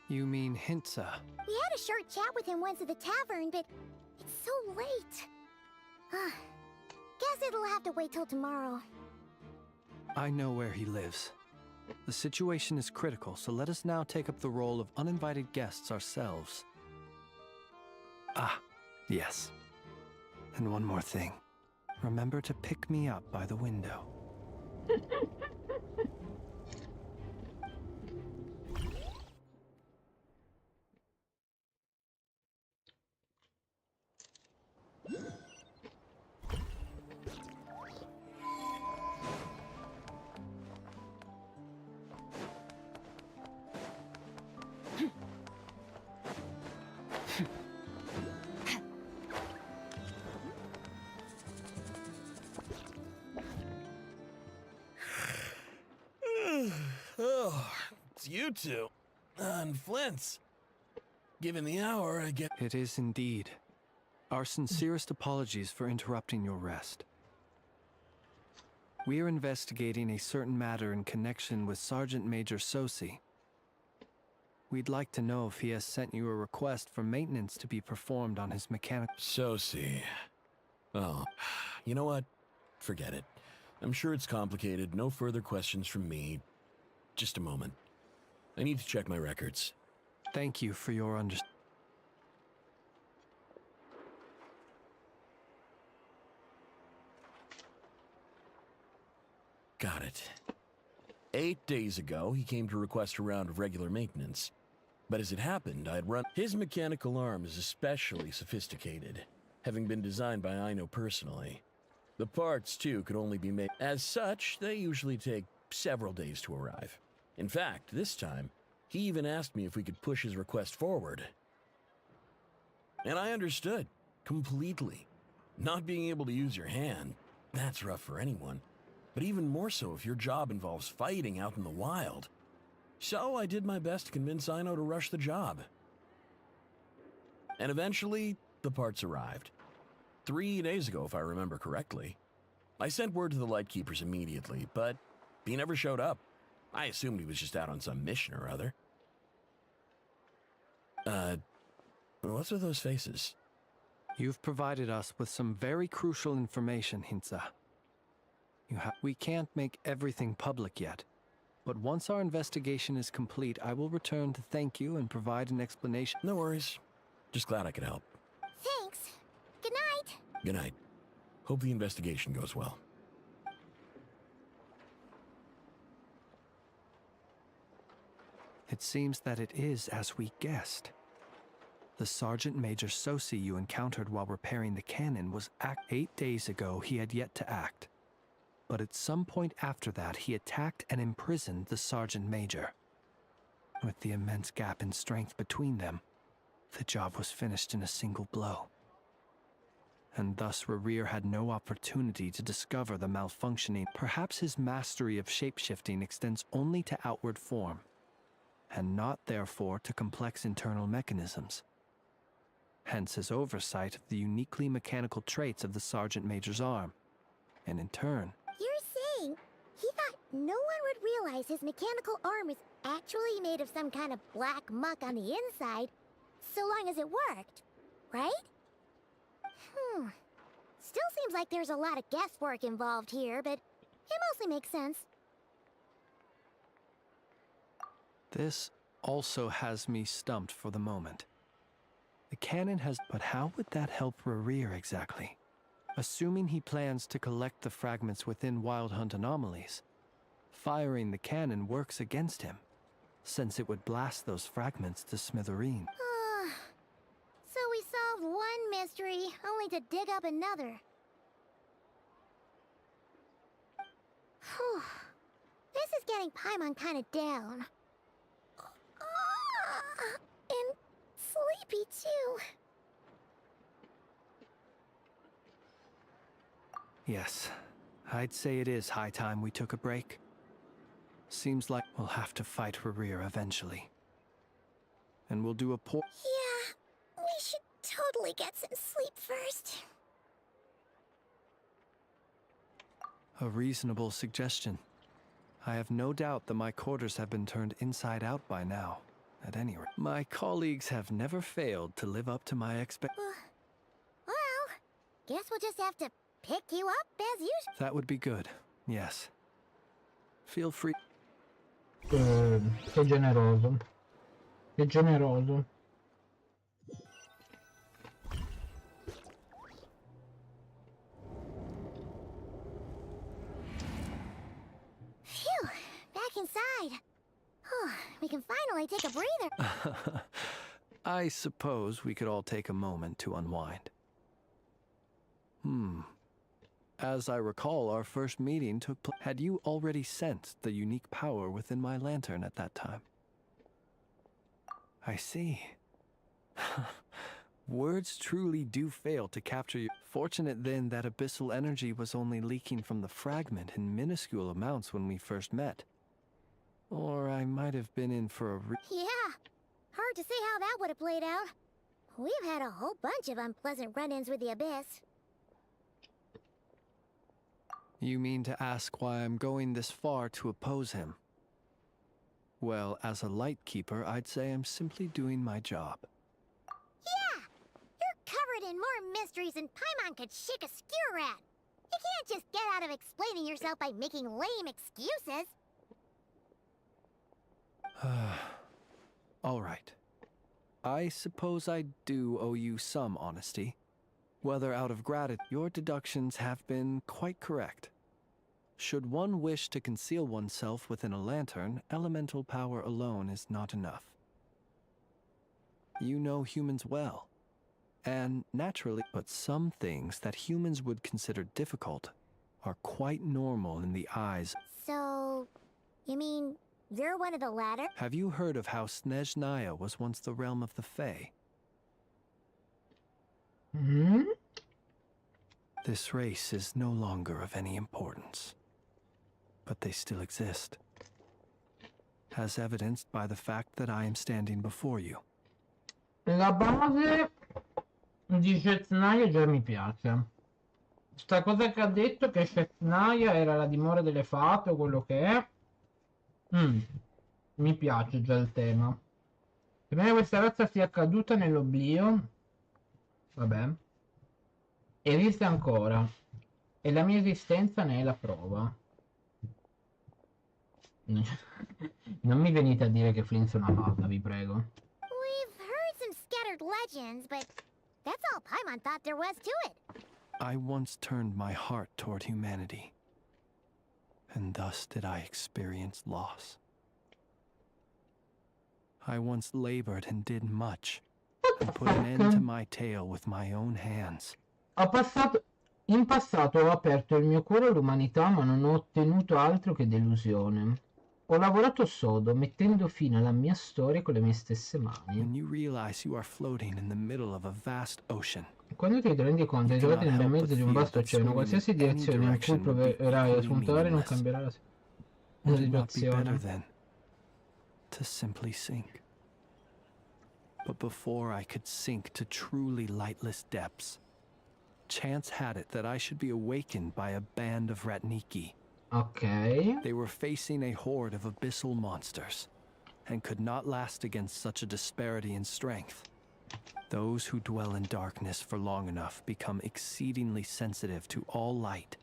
You mean Hintsa? We had a short chat with him once at the tavern, but it's so late. Guess it'll have to wait till tomorrow. I know where he lives. The situation is critical, so let us now take up the role of uninvited guests ourselves. Ah, yes. And one more thing. Remember to pick me up by the window. it's you two. And Flint's. Given the hour, I get... It is indeed. Our sincerest apologies for interrupting your rest. We are investigating a certain matter in connection with Sergeant Major Sosi. We'd like to know if he has sent you a request for maintenance to be performed on his mechanical... Sosi. Oh, you know what? Forget it. I'm sure it's complicated. No further questions from me. Just a moment. I need to check my records. Thank you for your understanding. Got it. 8 days ago, he came to request a round of regular maintenance. But as it happened, I'd run... His mechanical arm is especially sophisticated, having been designed by Aino personally. The parts, too, could only be made... As such, they usually take several days to arrive. In fact, this time, he even asked me if we could push his request forward. And I understood, completely. Not being able to use your hand, that's rough for anyone. But even more so if your job involves fighting out in the wild. So I did my best to convince Aino to rush the job. And eventually, the parts arrived. 3 days ago, if I remember correctly. I sent word to the Lightkeepers immediately, but he never showed up. I assumed he was just out on some mission or other. What's with those faces? You've provided us with some very crucial information, Hintsa. We can't make everything public yet, but once our investigation is complete, I will return to thank you and provide an explanation. No worries. Just glad I could help. Thanks. Good night. Good night. Hope the investigation goes well. It seems that it is as we guessed. The Sergeant Major Sosi you encountered while repairing the cannon was 8 days ago. He had yet to act. But at some point after that, he attacked and imprisoned the Sergeant Major. With the immense gap in strength between them, the job was finished in a single blow. And thus Rerir had no opportunity to discover the malfunctioning. Perhaps his mastery of shapeshifting extends only to outward form, and not therefore to complex internal mechanisms. Hence his oversight of the uniquely mechanical traits of the Sergeant Major's arm, and in turn... You're saying he thought no one would realize his mechanical arm is actually made of some kind of black muck on the inside, so long as it worked, right? Still seems like there's a lot of guesswork involved here, but it mostly makes sense. This also has me stumped for the moment. The cannon has... But how would that help Rerir exactly? Assuming he plans to collect the fragments within Wild Hunt anomalies, firing the cannon works against him, since it would blast those fragments to smithereens. So we solved one mystery, only to dig up another. Whew. This is getting Paimon kind of down. And sleepy, too. Yes, I'd say it is high time we took a break. Seems like we'll have to fight Rerir eventually. And we'll do a poor... Yeah, we should totally get some sleep first. A reasonable suggestion. I have no doubt that my quarters have been turned inside out by now. At any rate, my colleagues have never failed to live up to my expectations. Well, guess we'll just have to pick you up as usual. That would be good, yes. Feel free. Che generoso. Che generoso. Phew, back inside. We can finally take a breather. I suppose we could all take a moment to unwind. As I recall, our first meeting took place. Had you already sensed the unique power within my lantern at that time? I see. Words truly do fail to capture you. Fortunate then that abyssal energy was only leaking from the fragment in minuscule amounts when we first met. Or I might have been in for a Yeah, hard to say how that would have played out. We've had a whole bunch of unpleasant run-ins with the Abyss. You mean to ask why I'm going this far to oppose him? Well, as a Lightkeeper, I'd say I'm simply doing my job. Yeah! You're covered in more mysteries than Paimon could shake a skewer at. You can't just get out of explaining yourself by making lame excuses. All right. I suppose I do owe you some honesty. Whether out of gratitude, your deductions have been quite correct. Should one wish to conceal oneself within a lantern, elemental power alone is not enough. You know humans well, and naturally, but some things that humans would consider difficult are quite normal in the eyes. So, you mean you're one of the latter? Have you heard of how Snezhnaya was once the realm of the Fae? Hmm? This race is no longer of any importance, but they still exist, as evidenced by the fact that I am standing before you. La base di Shetnaya già mi piace. Sta cosa che ha detto che Shetnaya era la dimora delle fate o quello che è. Mi piace già il tema. Sebbene questa razza sia caduta nell'oblio, vabbè, esiste ancora e la mia esistenza ne è la prova. Non mi venite a dire che Flint è una fata, vi prego. We've heard some scattered legends, but that's all Paimon thought there was to it. I once turned my heart toward humanity, and thus did I experience loss. I once labored and did much, and put an end to my tale with my own hands. In passato ho aperto il mio cuore all'umanità, ma non ho ottenuto altro che delusione. Ho lavorato sodo, mettendo fine alla mia storia con le mie stesse mani. When you realize you are floating in the middle of a vast ocean, Quando ti rendi conto di trovarti nel mezzo di un vasto oceano, qualsiasi direzione in cui proverai a spuntare non cambierà la would it not be better situazione. then to simply sink? But before I could sink to truly lightless depths, chance had it that I should be awakened by a band of Ratniki. Ok. They were facing a horde of abyssal monsters, and could not last against such a disparity in strength. Those who dwell in darkness for long enough become exceedingly sensitive to all light.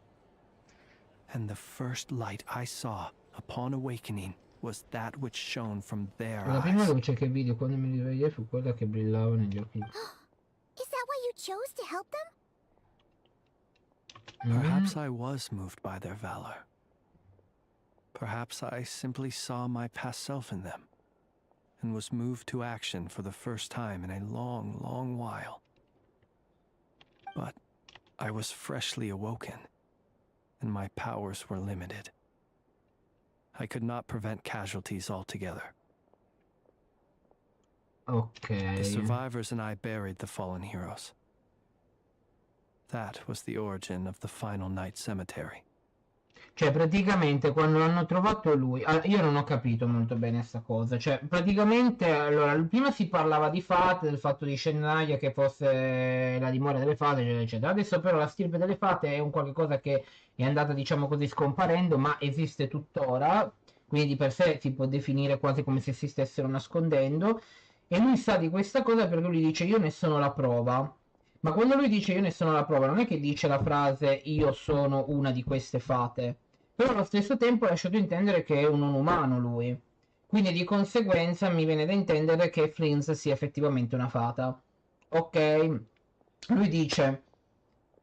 And the first light I saw upon awakening was that which shone from their La prima eyes. luce che vidi quando mi risvegliai fu quella che brillava negli occhi. Is that why you chose to help them? Perhaps I was moved by their valor. Perhaps I simply saw my past self in them, and was moved to action for the first time in a long, long while. But I was freshly awoken, and my powers were limited. I could not prevent casualties altogether. Ok. The survivors and I buried the fallen heroes. That was the origin of the final night cemetery. Cioè, praticamente quando hanno trovato lui, io non ho capito molto bene sta cosa. Cioè, praticamente, allora, prima si parlava di fate, del fatto di Shenaya che fosse la dimora delle fate, eccetera, eccetera. Adesso però la stirpe delle fate è un qualche cosa che è andata, diciamo così, scomparendo, ma esiste tuttora, quindi di per sé si può definire quasi come se si stessero nascondendo. E lui sa di questa cosa perché lui dice io ne sono la prova. Ma quando lui dice io ne sono la prova, non è che dice la frase io sono una di queste fate, però allo stesso tempo ha lasciato intendere che è un non umano lui. Quindi di conseguenza mi viene da intendere che Flint sia effettivamente una fata. Ok, lui dice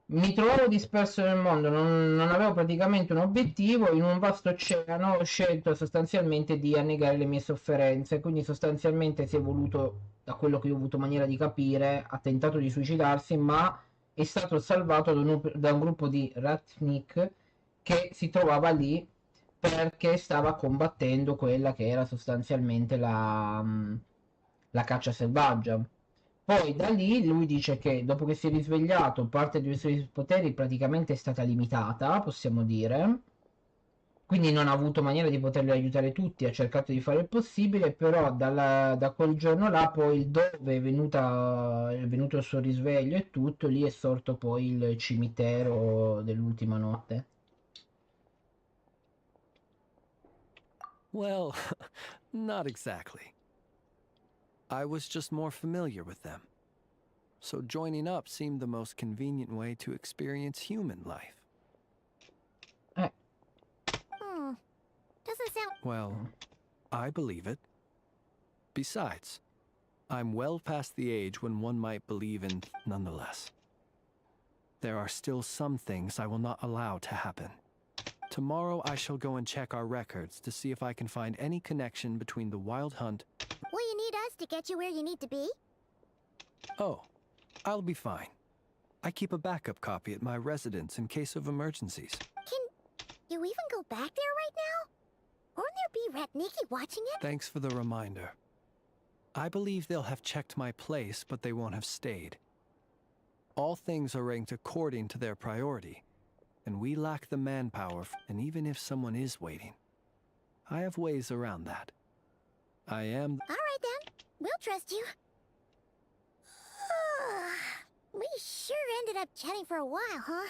mi trovavo disperso nel mondo, non avevo praticamente un obiettivo, in un vasto oceano ho scelto sostanzialmente di annegare le mie sofferenze, quindi sostanzialmente si è voluto, da quello che io ho avuto maniera di capire, ha tentato di suicidarsi, ma è stato salvato da un gruppo di Ratnik che si trovava lì perché stava combattendo quella che era sostanzialmente la caccia selvaggia. Poi da lì lui dice che dopo che si è risvegliato parte dei suoi poteri praticamente è stata limitata, possiamo dire, quindi non ha avuto maniera di poterli aiutare tutti, ha cercato di fare il possibile, però da quel giorno là poi dove è venuto il suo risveglio e tutto, lì è sorto poi il cimitero dell'ultima notte. Well, not exactly. I was just more familiar with them. So joining up seemed the most convenient way to experience human life. Doesn't sound... Well, I believe it. Besides, I'm well past the age when one might believe in nonetheless. There are still some things I will not allow to happen. Tomorrow I shall go and check our records to see if I can find any connection between the wild hunt... Will you need us to get you where you need to be? Oh, I'll be fine. I keep a backup copy at my residence in case of emergencies. Can you even go back there right now? Won't there be Rat Nikki watching it? Thanks for the reminder. I believe they'll have checked my place, but they won't have stayed. All things are ranked according to their priority, and we lack the manpower, and even if someone is waiting, I have ways around that. I am... All right then, we'll trust you. We sure ended up chatting for a while, huh?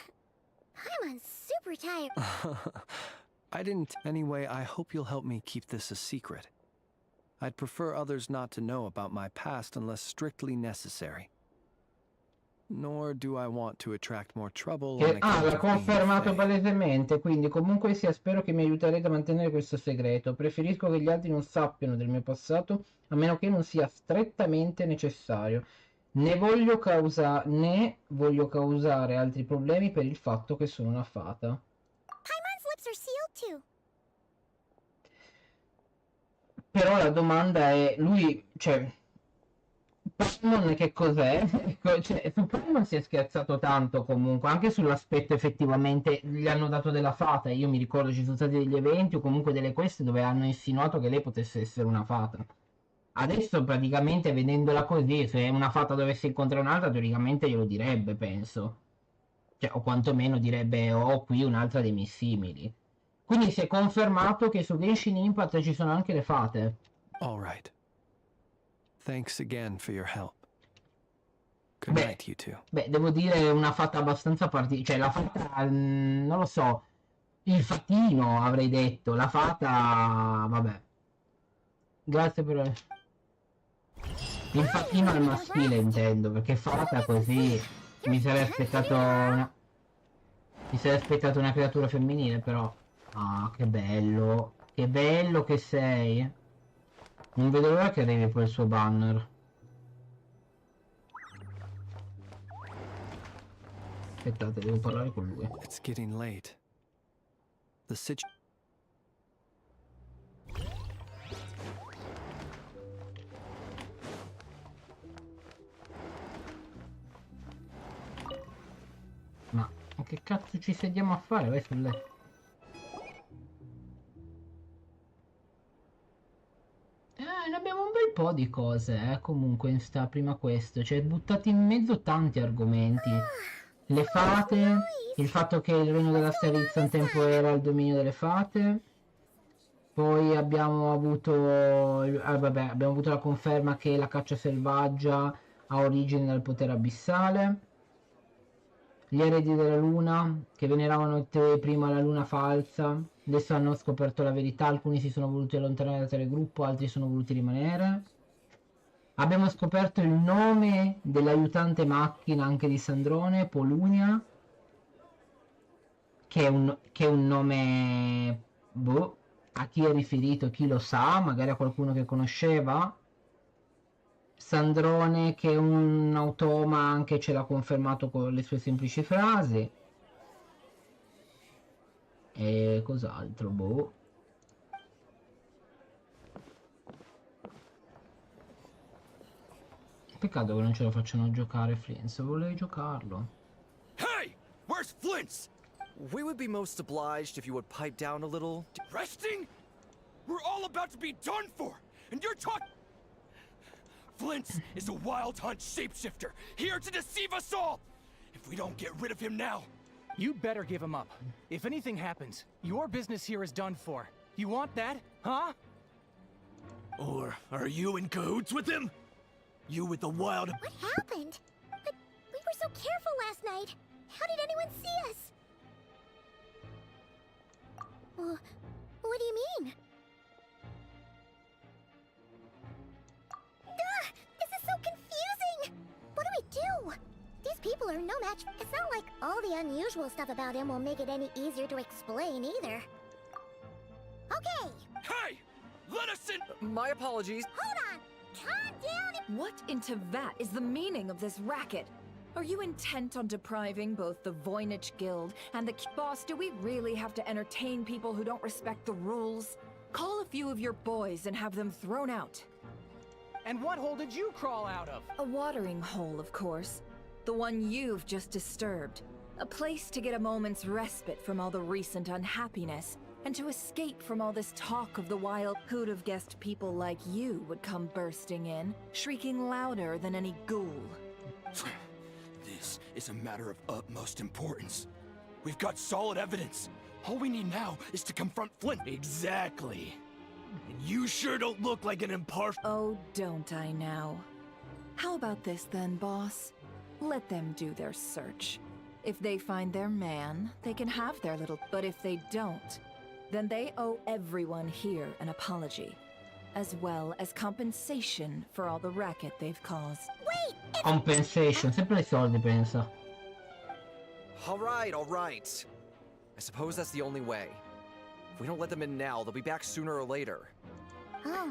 I'm super tired. I didn't. Anyway, I hope you'll help me keep this a secret. I'd prefer others not to know about my past unless strictly necessary. Nor do I want to attract more trouble. L'ha confermato palesemente, quindi comunque sia spero che mi aiuterete a mantenere questo segreto. Preferisco che gli altri non sappiano del mio passato, a meno che non sia strettamente necessario. Né voglio causare altri problemi per il fatto che sono una fata. Paimon's lips are sealed too. Però la domanda è, lui, cioè, Paimon che cos'è? Cioè, su Paimon si è scherzato tanto comunque, anche sull'aspetto effettivamente gli hanno dato della fata. Io mi ricordo ci sono stati degli eventi o comunque delle quest dove hanno insinuato che lei potesse essere una fata. Adesso praticamente vedendola così, se una fata dovesse incontrare un'altra, teoricamente glielo direbbe, penso. Cioè, o quantomeno direbbe, oh, qui un'altra dei miei simili. Quindi si è confermato che su Genshin Impact ci sono anche le fate. All right. Thanks again for your help. Good night, you two. Beh, devo dire una fata abbastanza particolare. Cioè, la fata, non lo so, il fatino avrei detto, la fata, vabbè. Grazie per... Il fatino al maschile intendo, perché fata così mi sarei aspettato una creatura femminile, però... Ah, che bello che sei. Non vedo l'ora che arrivi poi il suo banner. Aspettate, devo parlare con lui. It's getting late. The Ma che cazzo ci sediamo a fare? Vai sul letto. Ne abbiamo un bel po' di cose, comunque in sta prima quest. Cioè, buttati in mezzo tanti argomenti. Le fate, il fatto che il regno della Sarizza un tempo era il dominio delle fate. Poi abbiamo avuto, abbiamo avuto la conferma che la caccia selvaggia ha origine dal potere abissale. Gli eredi della luna, che veneravano prima la luna falsa, adesso hanno scoperto la verità, alcuni si sono voluti allontanare dal gruppo, altri sono voluti rimanere. Abbiamo scoperto il nome dell'aiutante macchina anche di Sandrone, Polunia, che è un nome, boh, a chi è riferito, chi lo sa, magari a qualcuno che conosceva. Sandrone, che è un automa, anche ce l'ha confermato con le sue semplici frasi. E cos'altro, boh. Peccato che non ce lo facciano giocare Flint, volevo giocarlo. Hey! Where's Flint's? We would be most obliged if you would pipe down a little. Resting? We're all about to be done for, and you're talking... Flint's is a wild hunt shapeshifter, here to deceive us all! If we don't get rid of him now, You'd better give him up. If anything happens, your business here is done for. You want that, huh? Or are you in cahoots with him? You with the wild... What happened? But we were so careful last night. How did anyone see us? What do you mean? Ugh, this is so confusing! What do we do? These people are no match. It's not like all the unusual stuff about him will make it any easier to explain either. Okay! Hey! Let us in! My apologies. Hold on! Calm down! What into that is the meaning of this racket? Are you intent on depriving both the Voynich Guild and the... Boss, do we really have to entertain people who don't respect the rules? Call a few of your boys and have them thrown out. And what hole did you crawl out of? A watering hole, of course. The one you've just disturbed. A place to get a moment's respite from all the recent unhappiness, and to escape from all this talk of the wild. Who'd have guessed people like you would come bursting in, shrieking louder than any ghoul? This is a matter of utmost importance. We've got solid evidence. All we need now is to confront Flint. Exactly. And you sure don't look like an impartial... Oh, don't I now? How about this then, boss? Let them do their search. If they find their man, they can have their little... But if they don't, then they owe everyone here an apology, as well as compensation for all the racket they've caused. Wait! Compensation, sempre i soldi, pensa. All right. I suppose that's the only way. If we don't let them in now, they'll be back sooner or later.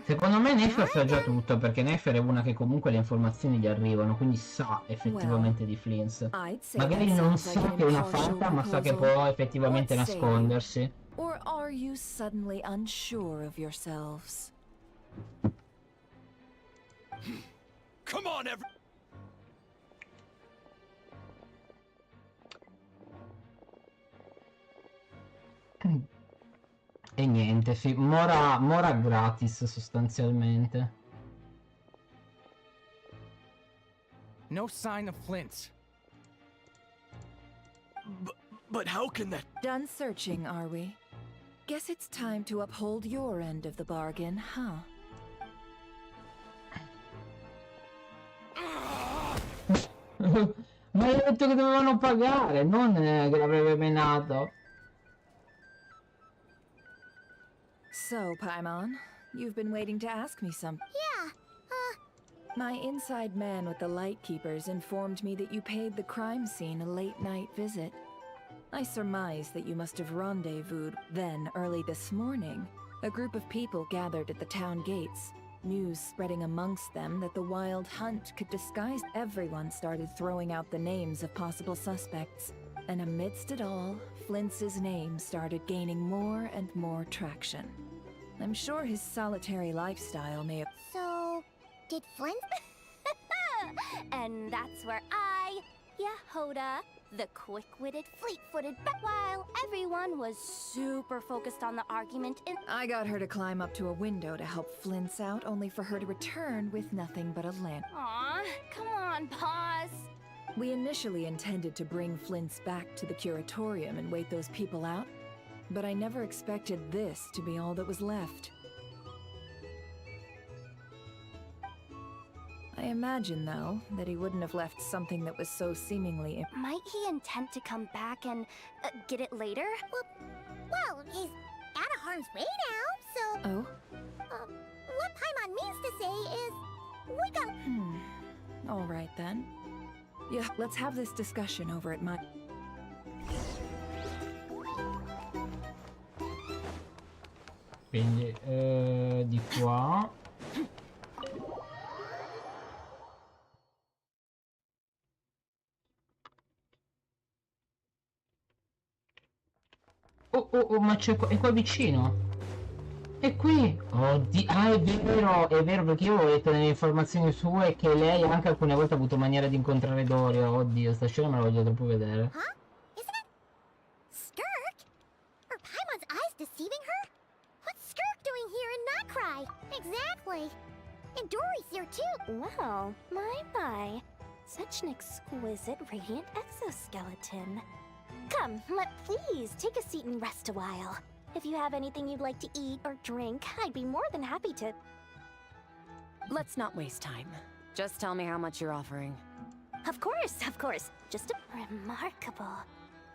Secondo me Nefer sa già tutto, perché Nefer è una che comunque le informazioni gli arrivano, quindi sa effettivamente di Flint. Magari non sa che è una fatta, ma sa che può effettivamente nascondersi. Or are you suddenly unsure of yourselves? Come on, E niente, sì, mora gratis sostanzialmente. No sign of Flint. But how can that... Done searching, are we? Guess it's time to uphold your end of the bargain, huh? Ma gli ho detto che dovevano pagare, non che l'avrebbe menato. So, Paimon, you've been waiting to ask me something. Yeah, My inside man with the Lightkeepers informed me that you paid the crime scene a late-night visit. I surmise that you must have rendezvoused. Then, early this morning, a group of people gathered at the town gates. News spreading amongst them that the Wild Hunt could disguise. Everyone started throwing out the names of possible suspects. And amidst it all, Flint's name started gaining more and more traction. I'm sure his solitary lifestyle may have... So, did Flint? And that's where I, Yehoda, the quick-witted, fleet-footed, while everyone was super focused on the argument in... I got her to climb up to a window to help Flint's out, only for her to return with nothing but a lamp. Aw, come on, pause. We initially intended to bring Flint's back to the curatorium and wait those people out, but I never expected this to be all that was left. I imagine, though, that he wouldn't have left something that was so seemingly... Might he intend to come back and get it later? Well, he's out of harm's way now, so... Oh? What Paimon means to say is... we got... All right, then. Yeah, let's have this discussion over at my... Quindi, di qua... Oh, ma c'è qua, è qua vicino. È qui. Oddio, ah, è vero, perché io avevo letto nelle informazioni sue che lei anche alcune volte ha avuto maniera di incontrare Doria. Oddio, sta scena me la voglio troppo vedere. Huh? Isn't it... Skirk? Are Paimon's eyes deceiving her? What's Skirk doing here in NOD-KRAI? Exactly. And Dory's here too. Well, my. Such an exquisite radiant exoskeleton. Come, please, take a seat and rest a while. If you have anything you'd like to eat or drink, I'd be more than happy to... Let's not waste time. Just tell me how much you're offering. Of course, of course. Just remarkable.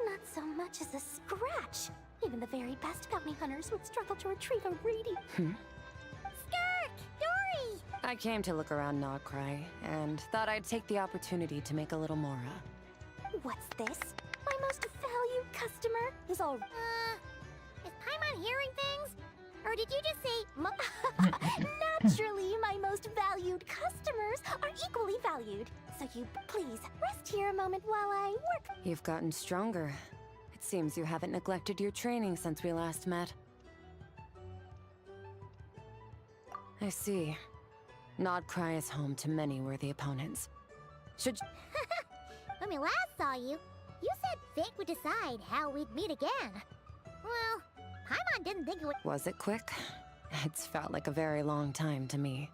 Not so much as a scratch. Even the very best bounty hunters would struggle to retrieve a radiant... Skirk! Dory! I came to look around NOD-KRAI, and thought I'd take the opportunity to make a little Mora. What's this? My most valued customer is all... Is Paimon hearing things? Or did you just say Naturally, my most valued customers are equally valued. So you please rest here a moment while I work. You've gotten stronger. It seems you haven't neglected your training since we last met. I see. NOD-KRAI is home to many worthy opponents. Should... When we last saw you, you said fate would decide how we'd meet again. Well, Paimon didn't think it would... Was it quick? It's felt like a very long time to me.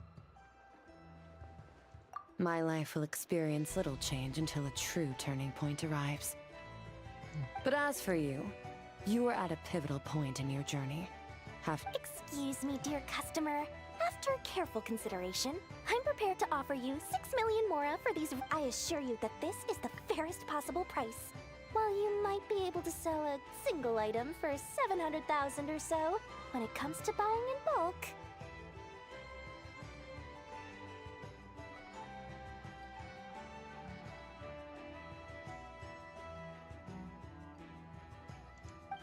My life will experience little change until a true turning point arrives. But as for you, you are at a pivotal point in your journey. Excuse me, dear customer. After careful consideration, I'm prepared to offer you 6 million mora for these... I assure you that this is the fairest possible price. While you might be able to sell a single item for 700,000 or so, when it comes to buying in bulk...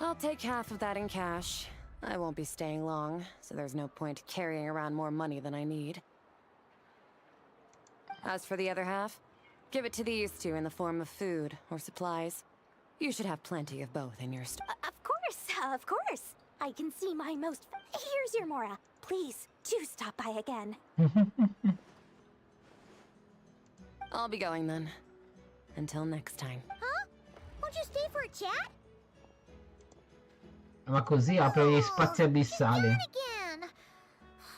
I'll take half of that in cash. I won't be staying long, so there's no point carrying around more money than I need. As for the other half, give it to these two in the form of food or supplies. You should have plenty of both in your store. Of course. I can see my most... Here's your mora. Please, do stop by again. I'll be going then. Until next time. Huh? Won't you stay for a chat? Ma così apre gli spazi abissali. Again.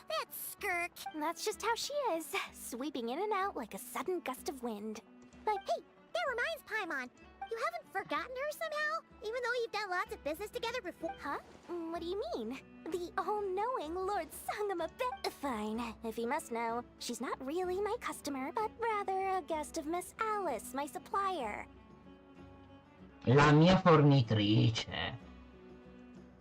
That Skirk. That's just how she is, sweeping in and out like a sudden gust of wind. But hey, that reminds Paimon. You haven't forgotten her somehow? Even though you've done lots of business together before. Huh? What do you mean? The all-knowing Lord Sangam a bit... Fine, if you must know, she's not really my customer, but rather a guest of Miss Alice, my supplier. La mia fornitrice.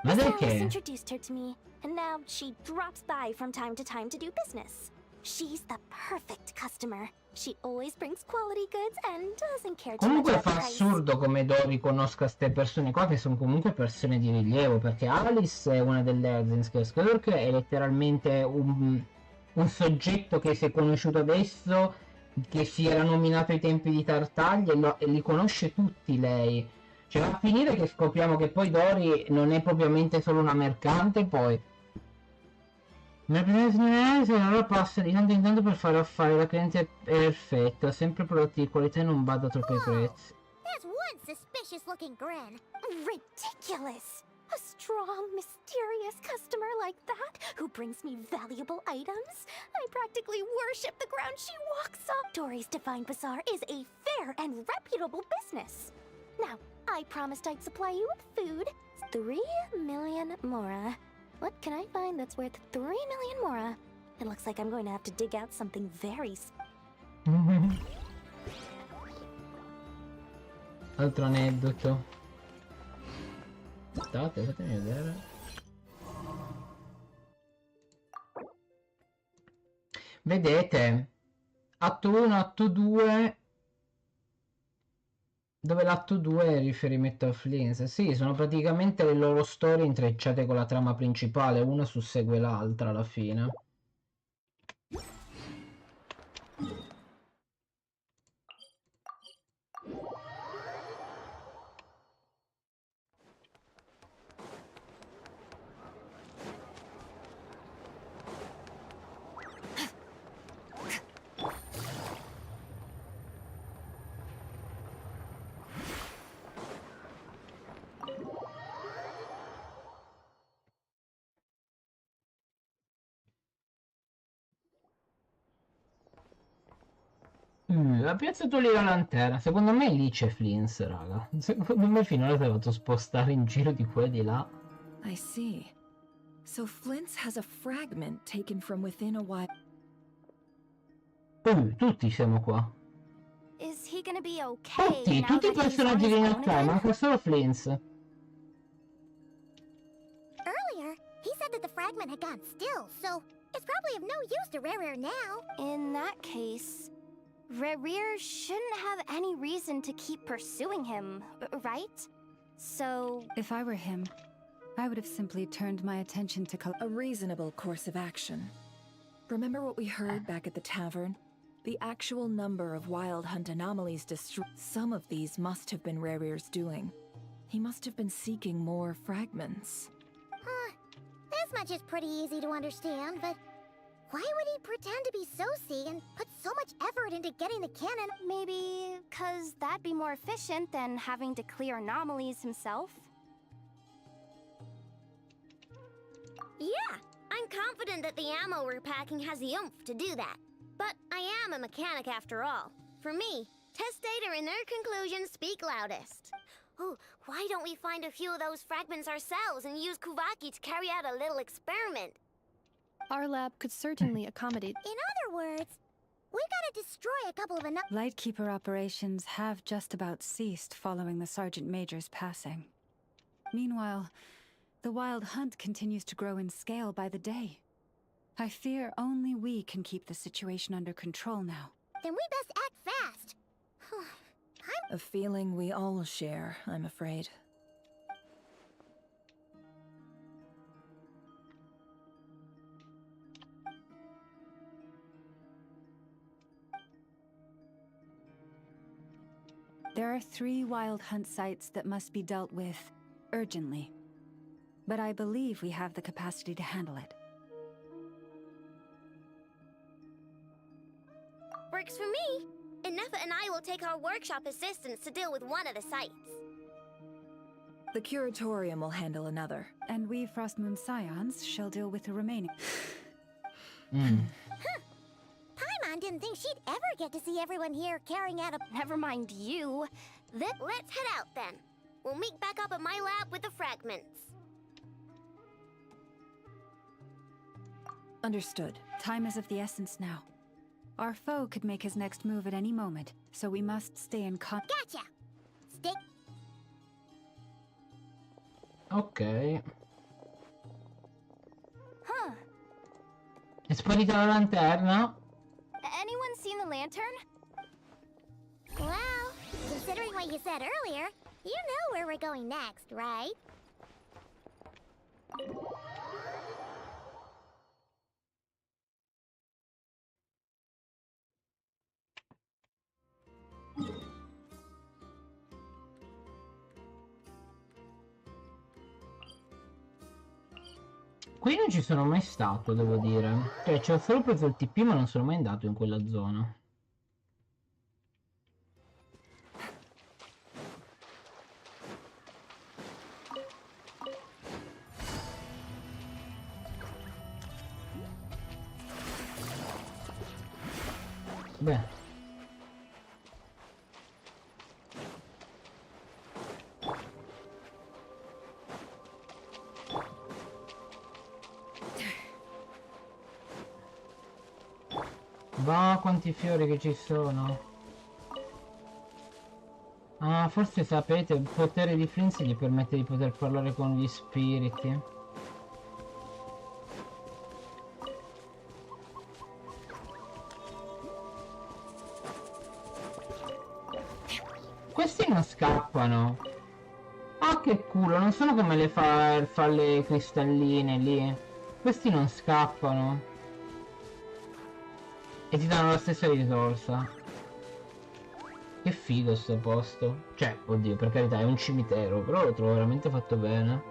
Ma Miss Alice perché? introduced her to me, and now she drops by from time to do business. She's the perfect customer. She always brings quality goods and doesn't care too much Comunque about the fa price. assurdo come Dori conosca ste persone qua, che sono comunque persone di rilievo, perché Alice è una delle Skirk è letteralmente un soggetto che si è conosciuto adesso, che si era nominato ai tempi di Tartaglia e li conosce tutti lei. Cioè va a finire che scopriamo che poi Dori non è propriamente solo una mercante, poi... Ma prima signora se allora passa di tanto in tanto per fare affari, la cliente è perfetta, sempre prodotti di qualità e non bada troppo ai prezzi. That's one suspicious-looking grin. Ridiculous! A strong, mysterious customer like that, who brings me valuable items? I practically worship the ground she walks on. Dory's Divine Bazaar is a fair and reputable business. Now, I promised I'd supply you with food. 3 million mora. What can I find that's worth 3 million mora? It looks like I'm going to have to dig out something very... Altro aneddoto. Aspettate, fatemi vedere. Vedete? Atto 1, atto 2... Dove l'atto 2 è riferimento a Flins. Sì, sono praticamente le loro storie intrecciate con la trama principale, una sussegue l'altra alla fine. Ha piazzato lì la lanterna. Secondo me lì c'è Flins, raga. Secondo me finora ti ha fatto spostare in giro di qua e di là. I see. So Flint's has a fragment taken from within a wild... Tutti siamo qua. Is he gonna be okay Tutti, now tutti i that he's on personaggi his di own NOD-KRAI, again? manca solo Flins. Earlier, he said that the fragment had gone still, so it's probably of no use to Rare now. In that case, Rare shouldn't have any reason to keep pursuing him, right? So... If I were him, I would have simply turned my attention to a reasonable course of action. Remember what we heard back at the tavern? The actual number of Wild Hunt anomalies destroyed. Some of these must have been Rare's doing. He must have been seeking more fragments. This much is pretty easy to understand, but why would he pretend to be Soci and put so much effort into getting the cannon? Maybe 'cause that'd be more efficient than having to clear anomalies himself? Yeah, I'm confident that the ammo we're packing has the oomph to do that. But I am a mechanic after all. For me, test data and their conclusions speak loudest. Ooh, why don't we find a few of those fragments ourselves and use Kuvaki to carry out a little experiment? Our lab could certainly accommodate. In other words, we gotta destroy a couple of Lightkeeper operations have just about ceased following the Sergeant Major's passing. Meanwhile, the Wild Hunt continues to grow in scale by the day. I fear only we can keep the situation under control now. Then we best act fast. A feeling we all share, I'm afraid. There are 3 Wild Hunt sites that must be dealt with urgently. But I believe we have the capacity to handle it. Works for me. Nefa and I will take our workshop assistants to deal with one of the sites. The Curatorium will handle another. And we Frostmoon Scions shall deal with the remaining. Paimon didn't think she'd ever get to see everyone here carrying out a... Never mind you. Let's head out then. We'll meet back up at my lab with the fragments. Understood. Time is of the essence now. Our foe could make his next move at any moment, so we must stay in Gotcha! Stick. Ok. Huh. È sparita la lanterna? Anyone seen the lantern? Well, considering what you said earlier, you know where we're going next, right? Qui non ci sono mai stato, devo dire. Cioè, ci ho solo preso il TP, ma non sono mai andato in quella zona. Beh. Va, quanti fiori che ci sono. Ah, forse sapete, il potere di Flint gli permette di poter parlare con gli spiriti. Questi non scappano. Ah, che culo, non sono come le falle cristalline lì. Questi non scappano. E ti danno la stessa risorsa. Che figo sto posto. Cioè, oddio, per carità, è un cimitero, però lo trovo veramente fatto bene.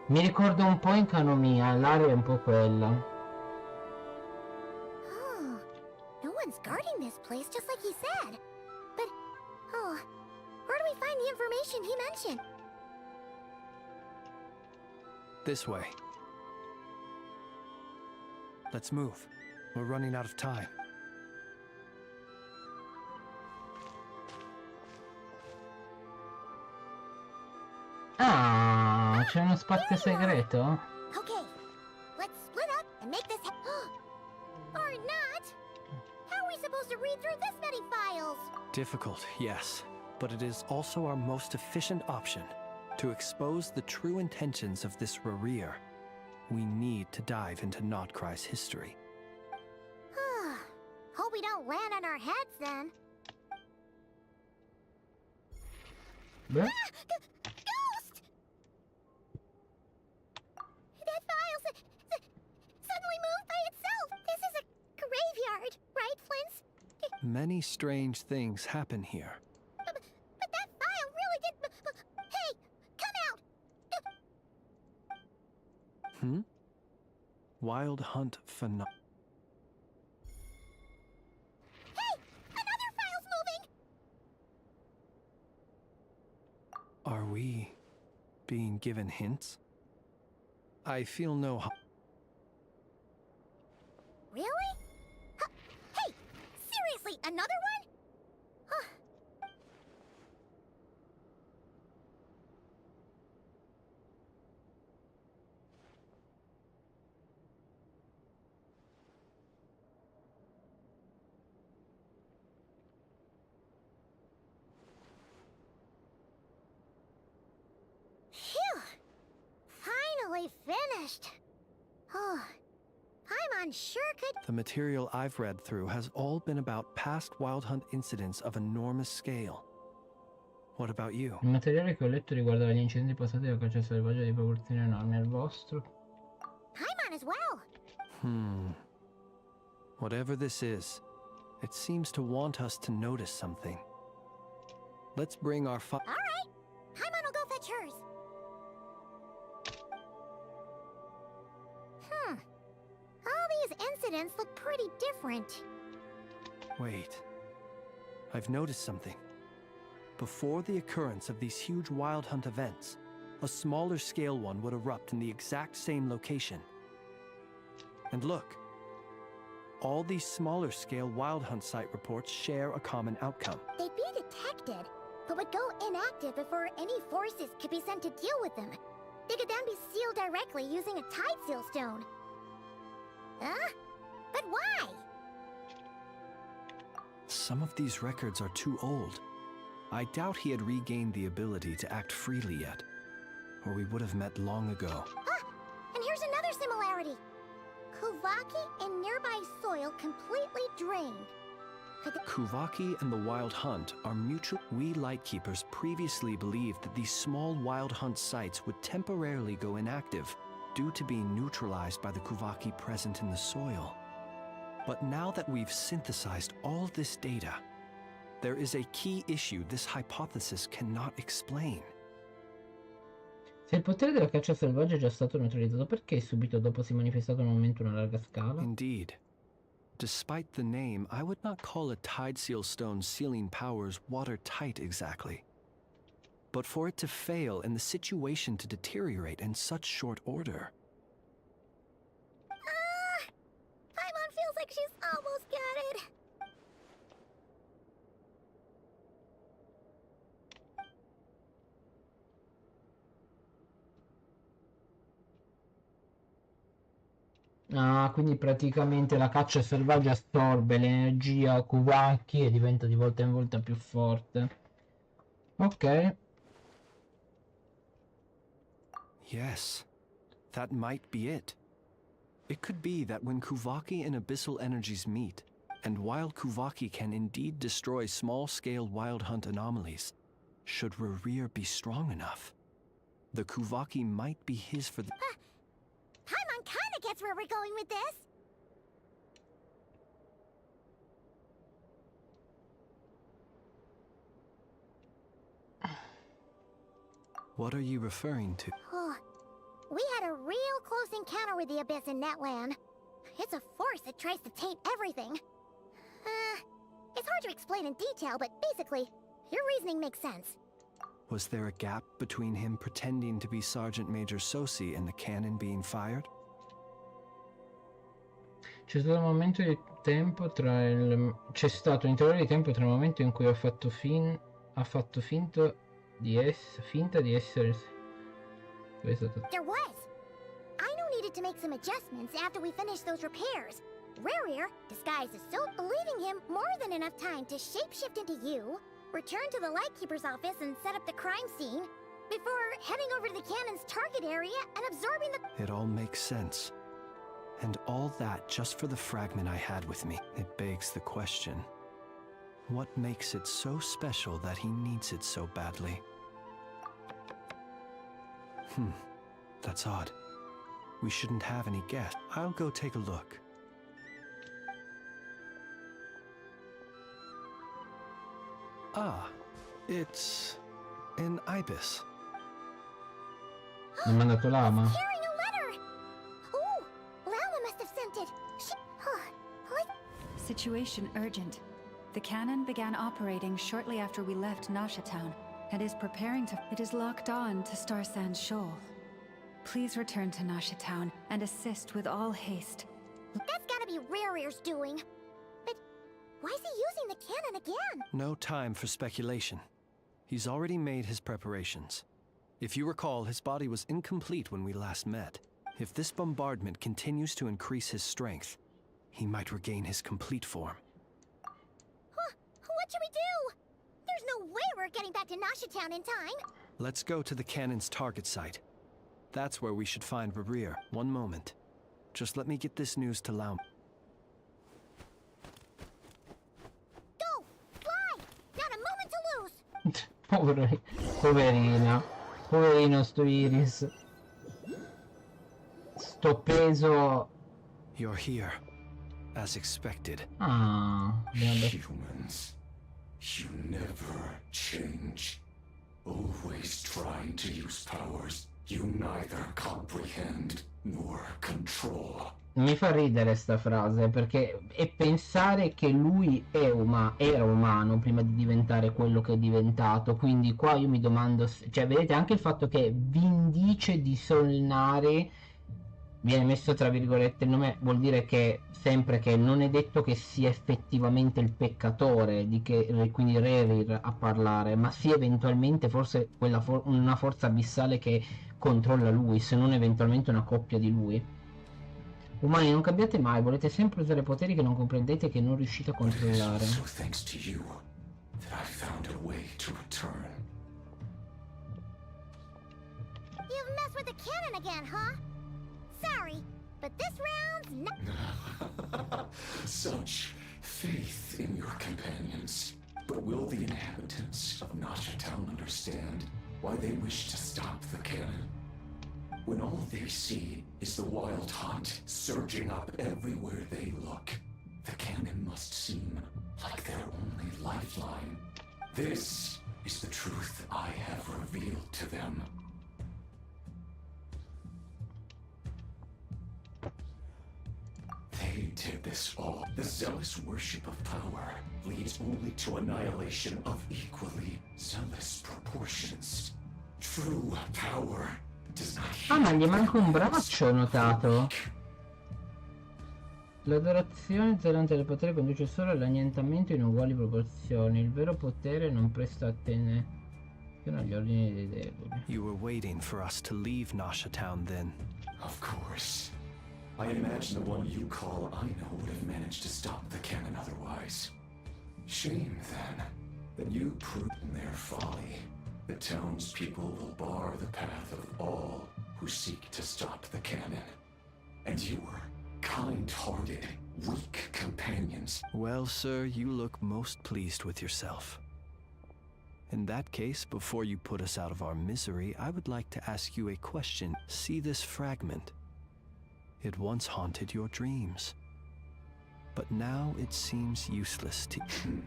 Mi ricorda un po' in Canomia, l'area è un po' quella. Oh, no one's guarding this place just like he said. But, oh, where do we find the information he mentioned? This way. Let's move. We're running out of time. c'è uno spazio segreto? Okay, let's split up and make this or not. How are we supposed to read through this many files? Difficult, yes, but it is also our most efficient option. To expose the true intentions of this Rereer, we need to dive into NOD-KRAI's history. Hope we don't land on our heads then. Beh? Ghost! That file suddenly moved by itself. This is a graveyard, right, Flint? Many strange things happen here. But that file really did. Hey, come out! Wild Hunt Phenom... Hey, another file's moving. Are we being given hints? I feel no... Really? Hey, seriously, another one? Huh. Phew! Finally finished. Oh, Paimon sure could. The material I've read through has all been about past Wild Hunt incidents of enormous scale. What about you? Il materiale che ho letto riguarda gli incidenti passati della caccia selvaggia di proporzioni enormi. Al vostro? Paimon as well. Whatever this is, it seems to want us to notice something. Let's bring our All right, Paimon will go fetch hers. All these incidents look pretty different. Wait. I've noticed something. Before the occurrence of these huge Wild Hunt events, a smaller scale one would erupt in the exact same location. And look. All these smaller scale Wild Hunt site reports share a common outcome. They'd be detected, but would go inactive before any forces could be sent to deal with them. They could then be sealed directly using a tide seal stone. Huh? But why? Some of these records are too old. I doubt he had regained the ability to act freely yet, or we would have met long ago. Ah, and here's another similarity. Kuvaki and nearby soil completely drained. Kuvaki and the Wild Hunt are mutual. We Lightkeepers previously believed that these small Wild Hunt sites would temporarily go inactive due to being neutralized by the Kuvaki present in the soil. But now that we've synthesized all this data, there is a key issue this hypothesis cannot explain. Se il potere della caccia selvaggia è già stato neutralizzato, perché subito dopo si è manifestato nuovamente una larga scala? Indeed. Despite the name, I would not call a tide seal stone sealing powers watertight exactly. But for it to fail and the situation to deteriorate in such short order. Paimon feels like she's almost got it. Ah, quindi praticamente la caccia selvaggia assorbe l'energia Kuvaki e diventa di volta in volta più forte. Ok. Yes, that might be it. It could be that when Kuvaki and abyssal energies meet, and while Kuvaki can indeed destroy small-scale Wild Hunt anomalies, should Rereer be strong enough, the Kuvaki might be his for the... Paimon kinda gets where we're going with this. What are you referring to? Oh, we had a real close encounter with the Abyss in Netland. It's a force that tries to taint everything. It's hard to explain in detail, but basically, your reasoning makes sense. Was there a gap between him pretending to be Sergeant Major Sosi and the cannon being fired? C'è stato un momento di tempo tra il... C'è stato un intervallo di tempo tra il momento in cui ha fatto finta di essere... There was. Aino needed to make some adjustments after we finished those repairs. Rerir, disguised as Soap, believing him more than enough time to shapeshift into you, return to the Lightkeeper's office and set up the crime scene, before heading over to the cannon's target area and absorbing the— It all makes sense. And all that just for the fragment I had with me. It begs the question, what makes it so special that he needs it so badly? That's odd. We shouldn't have any guests. I'll go take a look. Ah, it's an ibis. Mi ha mandato Lama. Carrying a letter! Ooh, Lama must have sent it. Situation urgent. The cannon began operating shortly after we left Nasha Town and is preparing to— It is locked on to Star Sand Shoal. Please return to Nasha Town and assist with all haste. That's gotta be Rerir's doing. But why is he using the cannon again? No time for speculation. He's already made his preparations. If you recall, his body was incomplete when we last met. If this bombardment continues to increase his strength, he might regain his complete form. Huh, what should we do? There's no way we're getting back to Nasha Town in time. Let's go to the cannon's target site. That's where we should find Rerir. One moment. Just let me get this news to Laum. Go! Fly! Not a moment to lose! Poverina. Poverino sto Iris. Sto peso. You're here, as expected. Ah, Humans, you never change. Always trying to use powers you neither comprehend nor control. Mi fa ridere sta frase perché è pensare che lui era umano prima di diventare quello che è diventato, quindi qua io mi domando, cioè vedete anche il fatto che vindice di Solnari viene messo tra virgolette il nome, vuol dire che sempre che non è detto che sia effettivamente il peccatore, quindi Rerir a parlare, ma sia eventualmente forse una forza abissale che controlla lui, se non eventualmente una coppia di lui. Umani, non cambiate mai, volete sempre usare poteri che non comprendete e che non riuscite a controllare. So thanks to you that I found a way to return. You've messed with the cannon again, huh? Sorry, but this round's not— Such faith in your companions. But will the inhabitants of Nasha Town understand why they wish to stop the cannon? When all they see is the wild hunt surging up everywhere they look, the cannon must seem like their only lifeline. This is the truth I have revealed to them. They did this all. The zealous worship of power leads only to annihilation of equally zealous proportions. True power does not— Ah, ma gli manca un braccio, ho notato. L'adorazione zelante del potere conduce solo all'annientamento in uguali proporzioni. Il vero potere non presta attenzione agli ordini dei deboli. You were waiting for us to leave Nasha Town then. Of course. I imagine the one you call Aino would have managed to stop the cannon otherwise. Shame, then, that you proved their folly. The townspeople will bar the path of all who seek to stop the cannon. And your kind-hearted, weak companions— Well, sir, you look most pleased with yourself. In that case, before you put us out of our misery, I would like to ask you a question. See this fragment? It once haunted your dreams. But now it seems useless to you.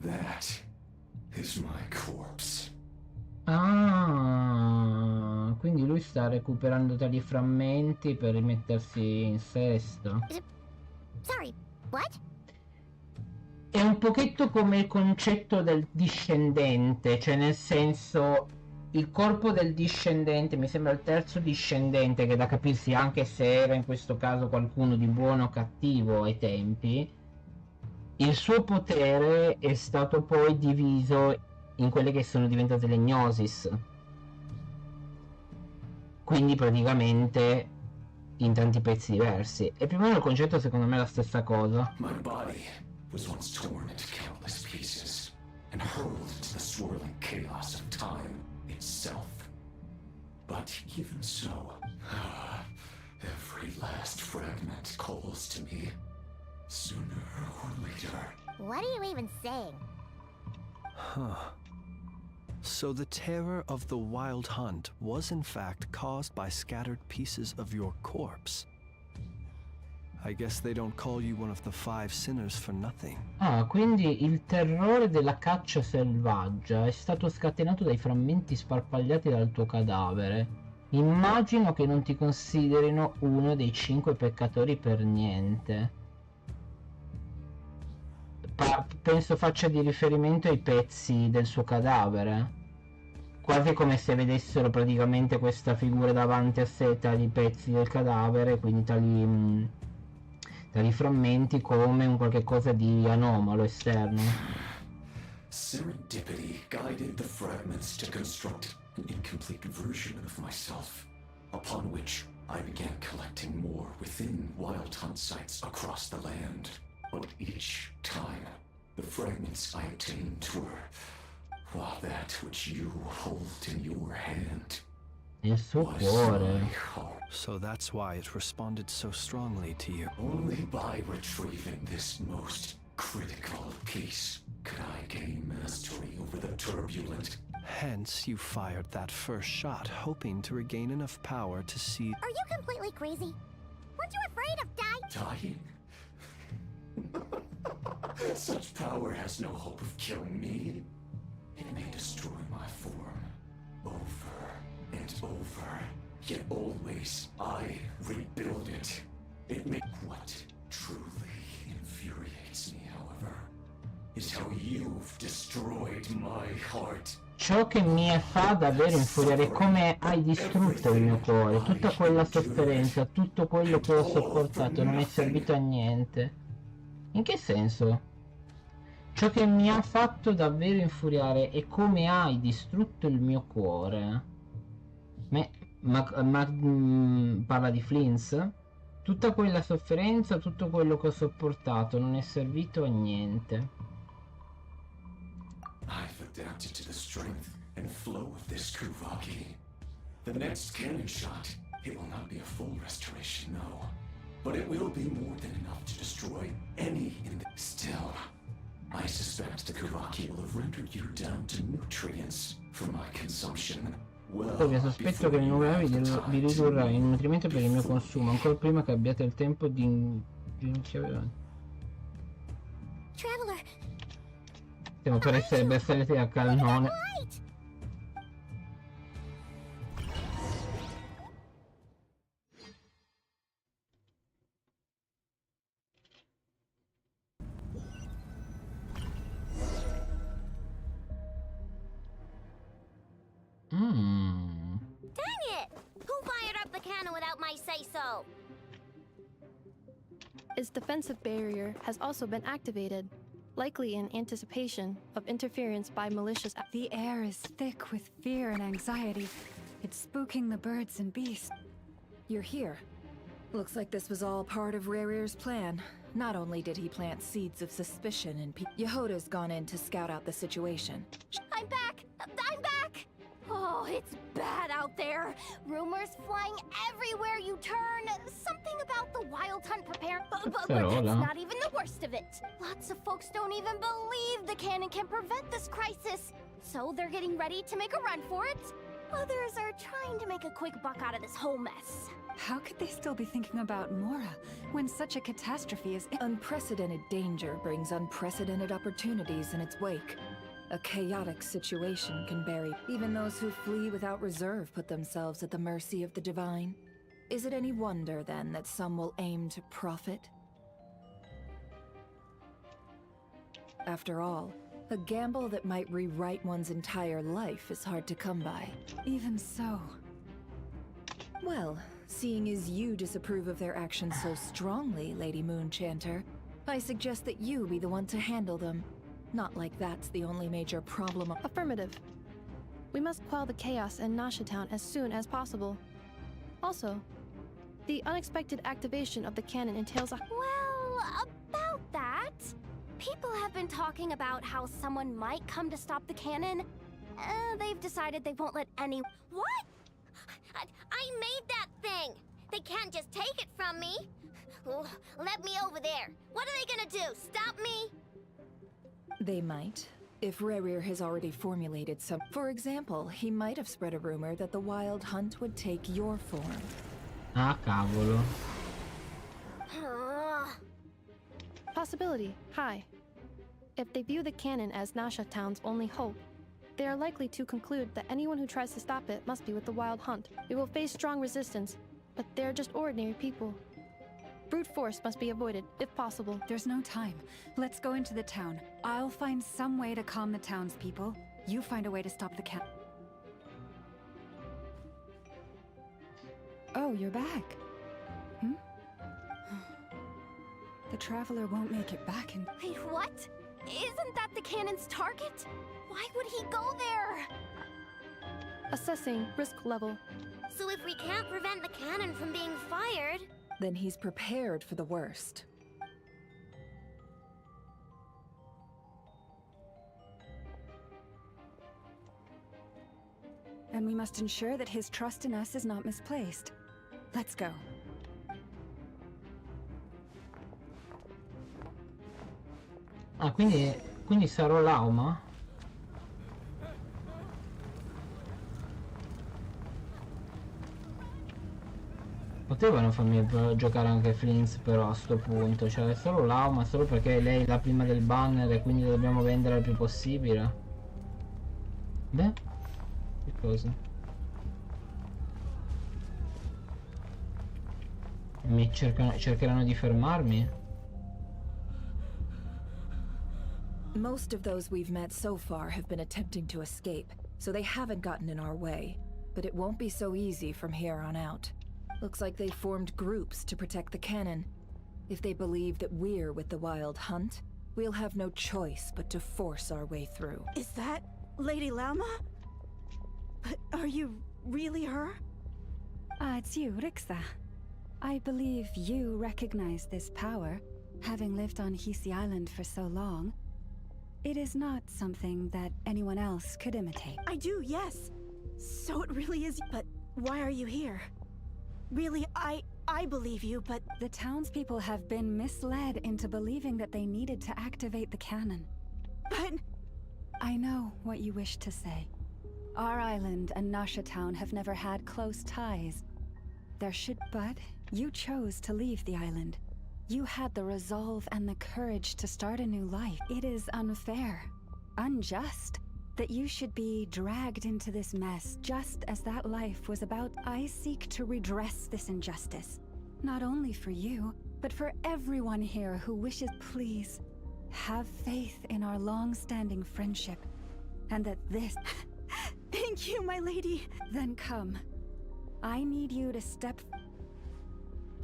That is my corpse. Ah, quindi lui sta recuperando tali frammenti per rimettersi in sesto. Sorry, what? È un pochetto come il concetto del discendente, cioè nel senso il corpo del discendente, mi sembra il terzo discendente, che da capirsi anche se era in questo caso qualcuno di buono o cattivo ai tempi, il suo potere è stato poi diviso in quelle che sono diventate le gnosis. quindi praticamente in tanti pezzi diversi. E più o meno il concetto secondo me è la stessa cosa. My body was once torn into countless pieces and hurled into the swirling chaos of time itself. But even so, every last fragment calls to me, sooner or later. What are you even saying? Huh. So the terror of the wild hunt was in fact caused by scattered pieces of your corpse. I guess they don't call you one of the 5 sinners for nothing. Ah, quindi il terrore della caccia selvaggia è stato scatenato dai frammenti sparpagliati dal tuo cadavere. Immagino che non ti considerino uno dei 5 peccatori per niente. Penso faccia di riferimento ai pezzi del suo cadavere. Quasi come se vedessero praticamente questa figura davanti a sé, tali pezzi del cadavere, quindi tali frammenti, come un qualche cosa di anomalo esterno. Serendipity guided the fragments to construct an incomplete version of myself, upon which I began collecting more within wild hunt sites across the land. But each time, the fragments I obtained were, well, that which you hold in your hand. Il suo cuore. So that's why it responded so strongly to you. Only by retrieving this most critical piece could I gain mastery over the turbulent. Hence, you fired that first shot, hoping to regain enough power to see. Are you completely crazy? Weren't you afraid of Dying? Such power has no hope of killing me. It may destroy my form over and over, yet always I rebuild it. What truly infuriates me, however, is how you've destroyed my heart. Ciò che mi fa davvero infuriare è come hai distrutto il mio cuore. Tutta quella sofferenza, tutto quello che ho sopportato non è servito a niente. In che senso? Ciò che mi ha fatto davvero infuriare è come hai distrutto il mio cuore. Parla di Flins? Tutta quella sofferenza, tutto quello che ho sopportato non è servito a niente. I've adapted to the strength and flow of this Kuvaki. The next cannon shot, it will not be a full restoration, no. But it will be more than enough to destroy any in the... Still, I suspect the Kuvaki will have rendered you down to nutrients for my consumption. Tuttavia sospetto che le nuove navi vi ridurrà in nutrimento per il mio consumo, ancora prima che abbiate il tempo di rinchiavere. Traveler, Stiamo per essere bersagliati dal cannone. Dang it! Who fired up the cannon without my say-so? Its defensive barrier has also been activated, likely in anticipation of interference by malicious. The air is thick with fear and anxiety. It's spooking the birds and beasts. You're here. Looks like this was all part of Rarir's plan. Not only did he plant seeds of suspicion in Yehoda's gone in to scout out the situation. I'm back! I'm back! Oh, it's bad out there. Rumors flying everywhere you turn. Something about the wild hunt prepared. But that's not even the worst of it. Lots of folks don't even believe the cannon can prevent this crisis. So they're getting ready to make a run for it. Others are trying to make a quick buck out of this whole mess. How could they still be thinking about Mora when such a catastrophe is... Unprecedented danger brings unprecedented opportunities in its wake. A chaotic situation can bury. Even those who flee without reserve put themselves at the mercy of the divine. Is it any wonder, then, that some will aim to profit? After all, a gamble that might rewrite one's entire life is hard to come by. Even so... Well, seeing as you disapprove of their actions so strongly, Lady Moonchanter, I suggest that you be the one to handle them. Not like that's the only major problem. Affirmative. We must quell the chaos in Nasha Town as soon as possible. Also, the unexpected activation of the cannon entails a... Well, about that, people have been talking about how someone might come to stop the cannon. They've decided they won't let any... What? I made that thing! They can't just take it from me! Let me over there. What are they gonna do? Stop me? They might. If Rerir has already formulated some... For example, he might have spread a rumor that the Wild Hunt would take your form. Ah, cavolo. Possibility high. If they view the cannon as Nasha Town's only hope, they are likely to conclude that anyone who tries to stop it must be with the Wild Hunt. It will face strong resistance, but they're just ordinary people. Brute force must be avoided, if possible. There's no time. Let's go into the town. I'll find some way to calm the townspeople. You find a way to stop the cannon. Oh, you're back. The Traveler won't make it back in... Wait, what? Isn't that the cannon's target? Why would he go there? Assessing risk level. So if we can't prevent the cannon from being fired... Then he's prepared for the worst. And we must ensure that his trust in us is not misplaced. Let's go. Ah, quindi sarò l'Auma? Potevano farmi giocare anche Flins però a sto punto, cioè solo l'Auma, solo perché lei è la prima del banner e quindi dobbiamo vendere il più possibile. Beh, che cosa? Cercheranno di fermarmi? Most of those we've met so far have been attempting to escape, so they haven't gotten in our way. But it won't be so easy from here on out. Looks like they formed groups to protect the cannon. If they believe that we're with the Wild Hunt, we'll have no choice but to force our way through. Is that Lady Lauma? But are you really her? It's you, Rixa. I believe you recognize this power, having lived on Hisi Island for so long. It is not something that anyone else could imitate. I do, yes. So it really is, but why are you here? Really, I believe you, but... The townspeople have been misled into believing that they needed to activate the cannon. But... I know what you wish to say. Our island and Nasha Town have never had close ties. But you chose to leave the island. You had the resolve and the courage to start a new life. It is unfair, unjust, that you should be dragged into this mess just as that life was about. I seek to redress this injustice, not only for you, but for everyone here who wishes. Please, have faith in our long-standing friendship, and that this... Thank you, my lady. Then come. I need you to step...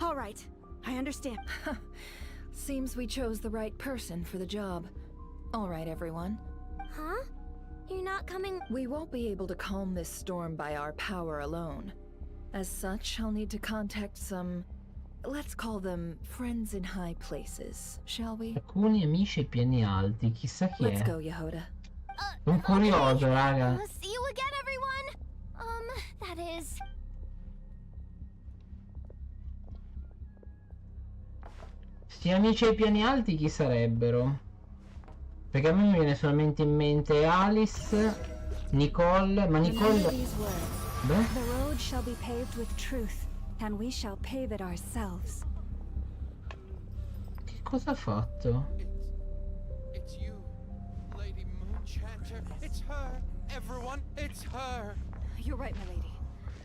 All right, I understand. Seems we chose the right person for the job. All right, everyone. Huh? You're not coming... We won't be able to calm this storm by our power alone. As such, I'll need to contact some... Let's call them friends in high places, shall we? Alcuni amici ai piani alti, chissà chi Let's è. go, Yehoda. Un curioso, raga. See you again, everyone! That is... Sti amici ai piani alti chi sarebbero? Perché a me mi viene solamente in mente Alice, Nicole, ma Nicole... Beh? The road shall be paved with truth, and we shall pave it ourselves. Che cosa ha fatto? It's you, Lady Moonchanter. It's her, everyone. It's her. You're right, my lady.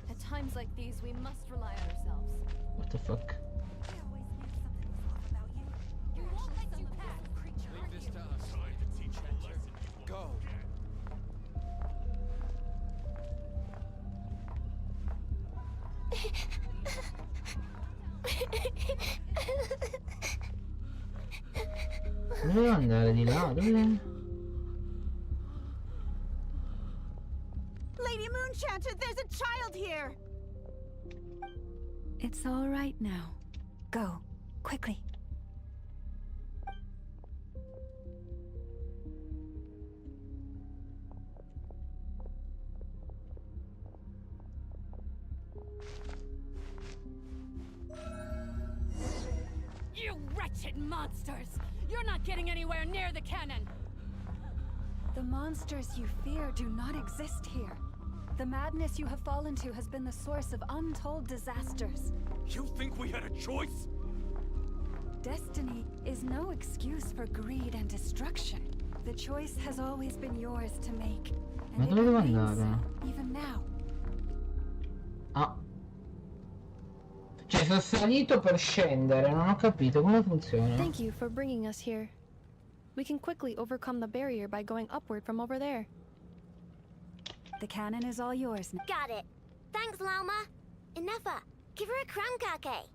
At times like these, we must rely on ourselves. What the fuck? Leave this to us. Time to teach you a lesson. Go. Dove andare di là? Dove... Lady Moonchanter, there's a child here! It's all right now. Go, quickly. You wretched monsters! You're not getting anywhere near the cannon! The monsters you fear do not exist here. The madness you have fallen to has been the source of untold disasters. You think we had a choice? Destiny is no excuse for greed and destruction. The choice has always been yours to make. Ma dove devo andare? Even now. Ah. Cioè, sono salito per scendere, non ho capito come funziona. Thank you for bringing us here. We can quickly overcome the barrier by going upward from over there. The cannon is all yours now. Got it. Thanks, Lauma. Enougha, give her a crown kake.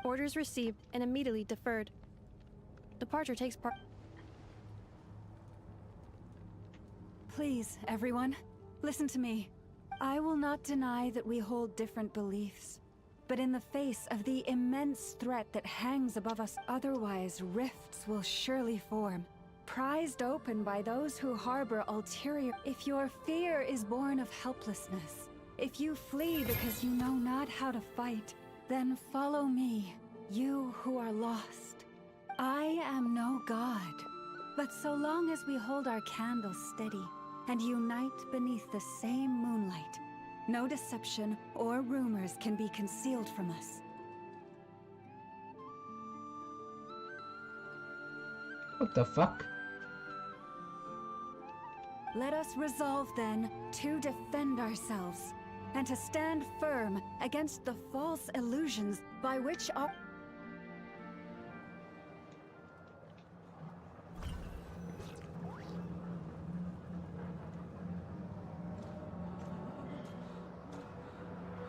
Orders received and immediately deferred. Departure takes part. Please, everyone, listen to me. I will not deny that we hold different beliefs. But in the face of the immense threat that hangs above us, otherwise rifts will surely form, prized open by those who harbor ulterior. If your fear is born of helplessness, if you flee because you know not how to fight, then follow me, you who are lost. I am no god, but so long as we hold our candles steady and unite beneath the same moonlight, no deception or rumors can be concealed from us. What the fuck? Let us resolve then to defend ourselves and to stand firm against the false illusions by which our...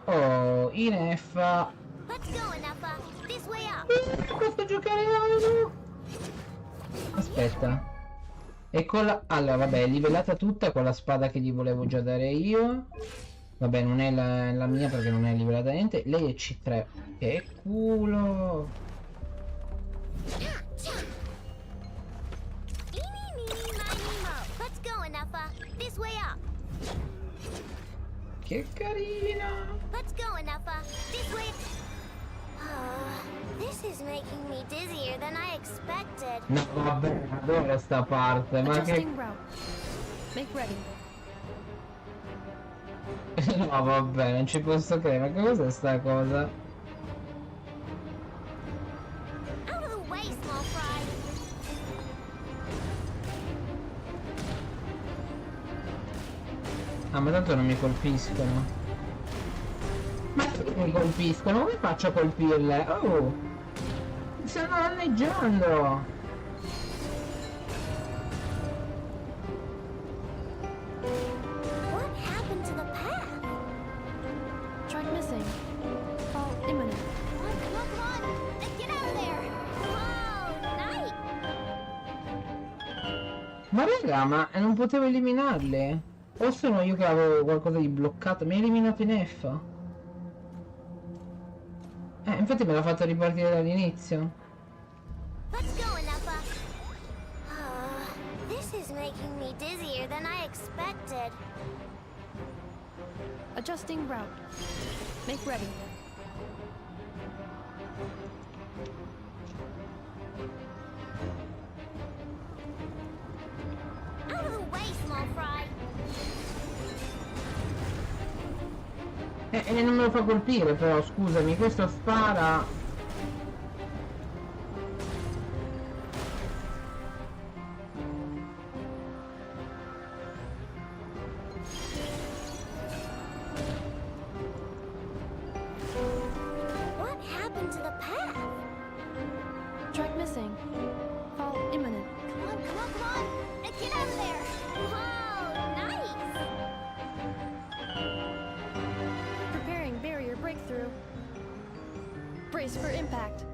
Oh, Ineffa. Let's go, Enougha. This way up. Posso giocare io? Aspetta. E con la... Allora, vabbè, è livellata tutta con la spada che gli volevo già dare io. Vabbè, non è la mia perché non è livellata niente. Lei è C3. Che culo. Let's go, Enougha. This way up. Che carina. Let's go, Enougha. This way. This is making me dizzier than I expected. No, vabbè, adoro sta parte. Ma che... Adjusting route. Make ready. No, vabbè, non ci posso credere. Ma che cos'è sta cosa? Out of the way, small fry. Ah, ma tanto non mi colpiscono. Ma perché mi colpiscono? Come faccio a colpirle? Oh! Mi stanno danneggiando! What happened to the path? Track missing. Fall imminent. Come on. Let's get out of there. Whoa, night. Ma raga, ma non potevo eliminarle? O sono io che avevo qualcosa di bloccato? Mi ha eliminato in F. Infatti me l'ha fatto ripartire dall'inizio. Let's go, Enougha. This is making me dizzier than I expected. Adjusting route. Make ready. Out of the way, small fry. E non me lo fa colpire però, scusami, questo spara. What happened to the path? Track missing. Fall imminent. Come on. Let's get out of there. Whoa, nice. Preparing barrier breakthrough. Brace for impact.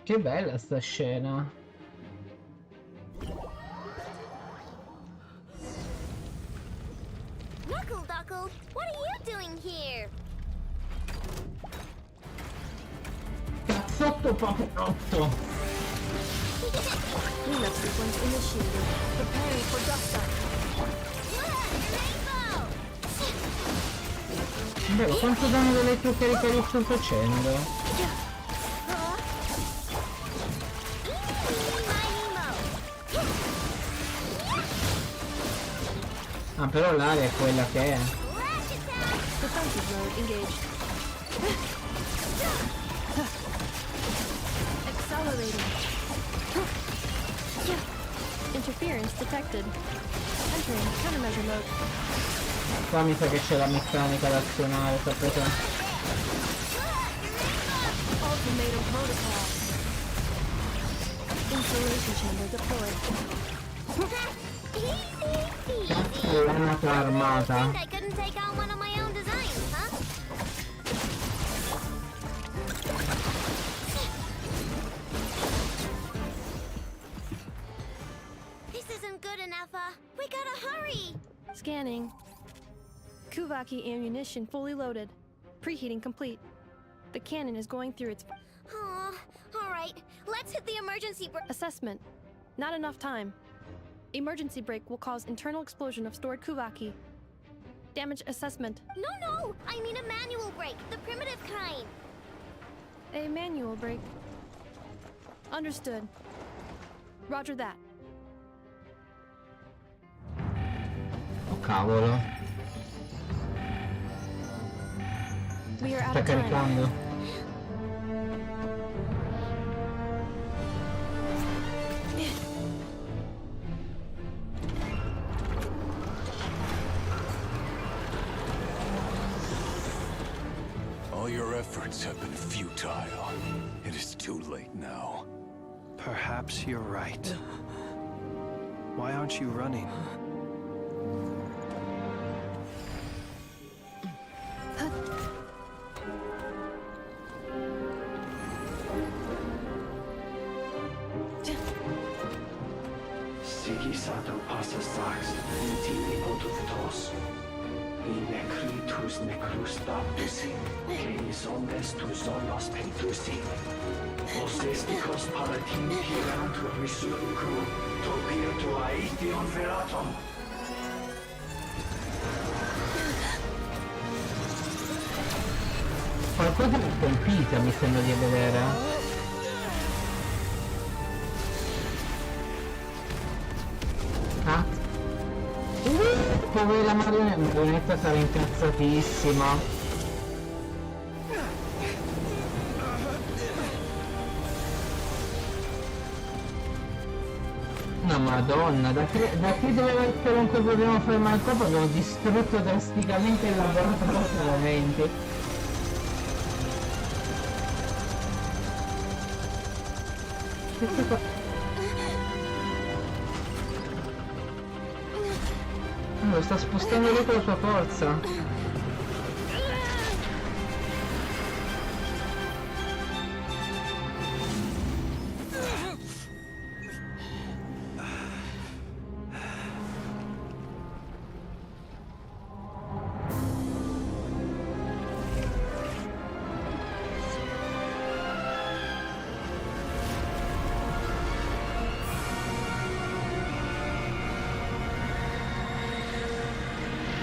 Che bella sta scena. Knuckle Duckle, what are you doing here? Cazzotto paperotto. Cleanup sequence initiated. Preparing for dust up. Beh, quanto danno dell'elettrocarica sto facendo? Ah, però l'area è quella che è. Defensive mode engaged. Accelerating. Interference detected. Entering countermeasure mode. Qua mi sa che c'è la meccanica da azionare, sapete? Ultimatum protocol. Installation chamber deployed. Cazzo, è una armata. I couldn't take on one of my own designs, huh? This isn't good enough, we gotta hurry! Scanning. Kuvaki ammunition fully loaded. Preheating complete. The cannon is going through its... Aw, alright, let's hit the emergency brake. Assessment. Not enough time. Emergency brake will cause internal explosion of stored Kuvaki. Damage assessment. No, I mean a manual brake, the primitive kind. A manual brake. Understood. Roger that. Oh cavolo. We are out Sta of time. caricando. All your efforts have been futile. It is too late now. Perhaps you're right. Why aren't you running? Sigisato passa sax, intimi potutos. In necritus necrus baptisi, canis omnes tu zonos pentusi. Os esticos palatin pirantur resurrecru, topirtu aetion veratum. Qualcosa mi colpita, mi sembra di vedere. Ah? Povera marionetta sarà incazzatissima. No madonna, da che doveva essere un colpo dobbiamo fermare il corpo, abbiamo distrutto drasticamente il laboratorio solamente. Lo sta spostando lui con la sua forza.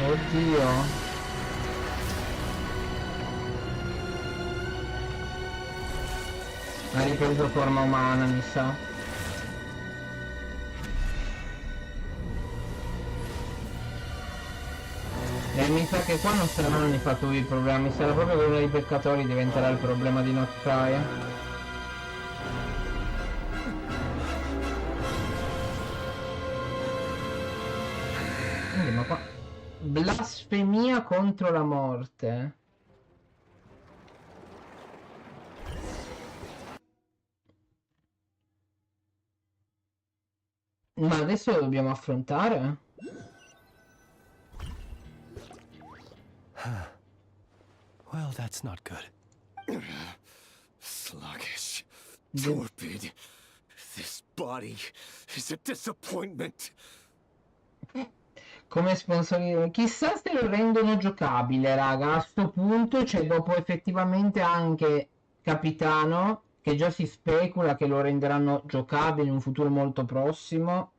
Oddio. Ha ripreso forma umana, mi sa. E mi sa che qua non saranno i fattori i problemi, sarà proprio quello dei peccatori diventerà il problema di NOD-KRAI. Ma qua... Blasfemia contro la morte. Ma adesso lo dobbiamo affrontare? Well, that's not good. Sluggish. Torpid. This body is a disappointment. Come sponsor, chissà se lo rendono giocabile, raga. A sto punto, cioè dopo effettivamente anche Capitano, che già si specula che lo renderanno giocabile in un futuro molto prossimo,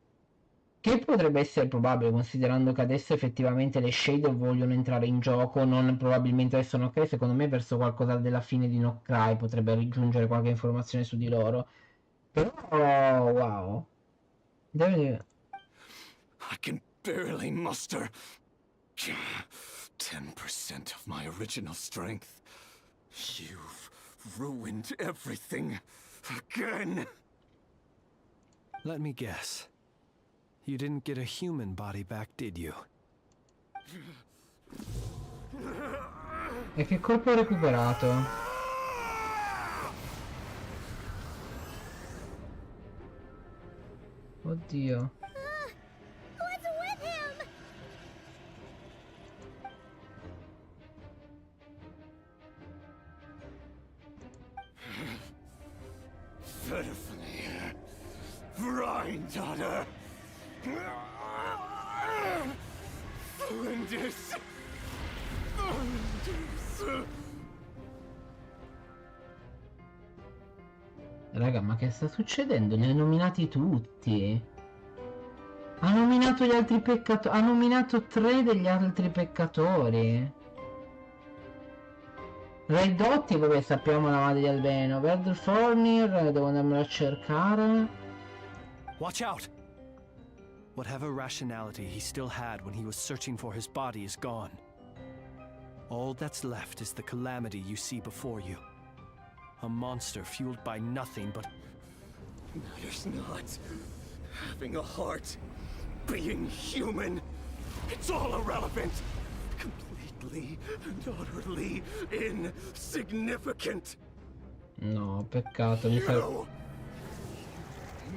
che potrebbe essere probabile considerando che adesso effettivamente le Shadow vogliono entrare in gioco, non probabilmente adesso NOD-KRAI, secondo me verso qualcosa della fine di NOD-KRAI potrebbe raggiungere qualche informazione su di loro. Però, wow. Deve... I can barely muster 10% of my original strength. You've ruined everything again. Let me guess. You didn't get a human body back, did you? E che colpo ho recuperato? Oddio. What's with him? Pitifully, granddaughter. Flinders. Raga, ma che sta succedendo? Li ha nominati tutti. Ha nominato gli altri peccatori. Ha nominato 3 degli altri peccatori. Ray Dotti, vabbè, sappiamo la madre di Alveno. Verdor Fornir, devo andarmelo a cercare. Watch out! Whatever rationality he still had when he was searching for his body is gone. All that's left is the calamity you see before you. A monster fueled by nothing but... Matters not. Having a heart. Being human. It's all irrelevant. Completely and utterly insignificant. No, peccato, mi fa... You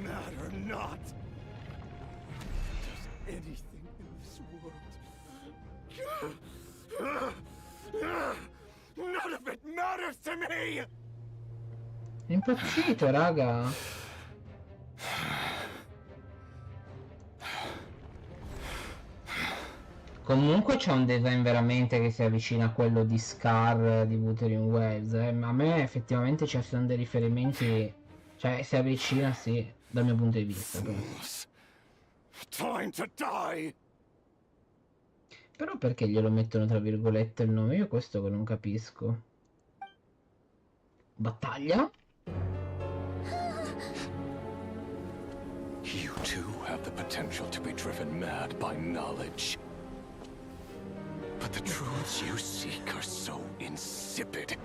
matter not. Does anything in this world... None of it matters to me! È impazzito, raga. Comunque c'è un design veramente che si avvicina a quello di Scar di Wuthering Waves. A me effettivamente ci sono dei riferimenti. Cioè si avvicina, sì, dal mio punto di vista. Time to die! Però perché glielo mettono tra virgolette il nome? Io questo che non capisco. Battaglia? You too have the potential to be driven mad by knowledge. But the truths you seek are so insipid.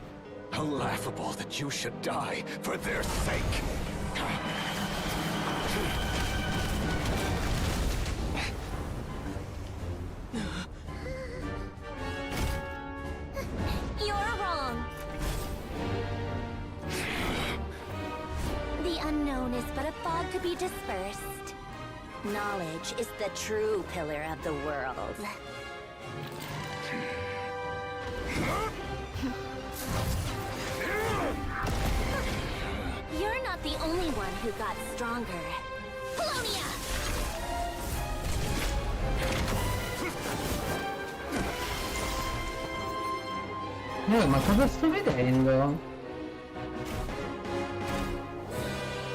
How laughable that you should die for their sake. You're wrong. The unknown is but a fog to be dispersed. Knowledge is the true pillar of the world. You're not the only one who got stronger. Polonia! Ma cosa sto vedendo?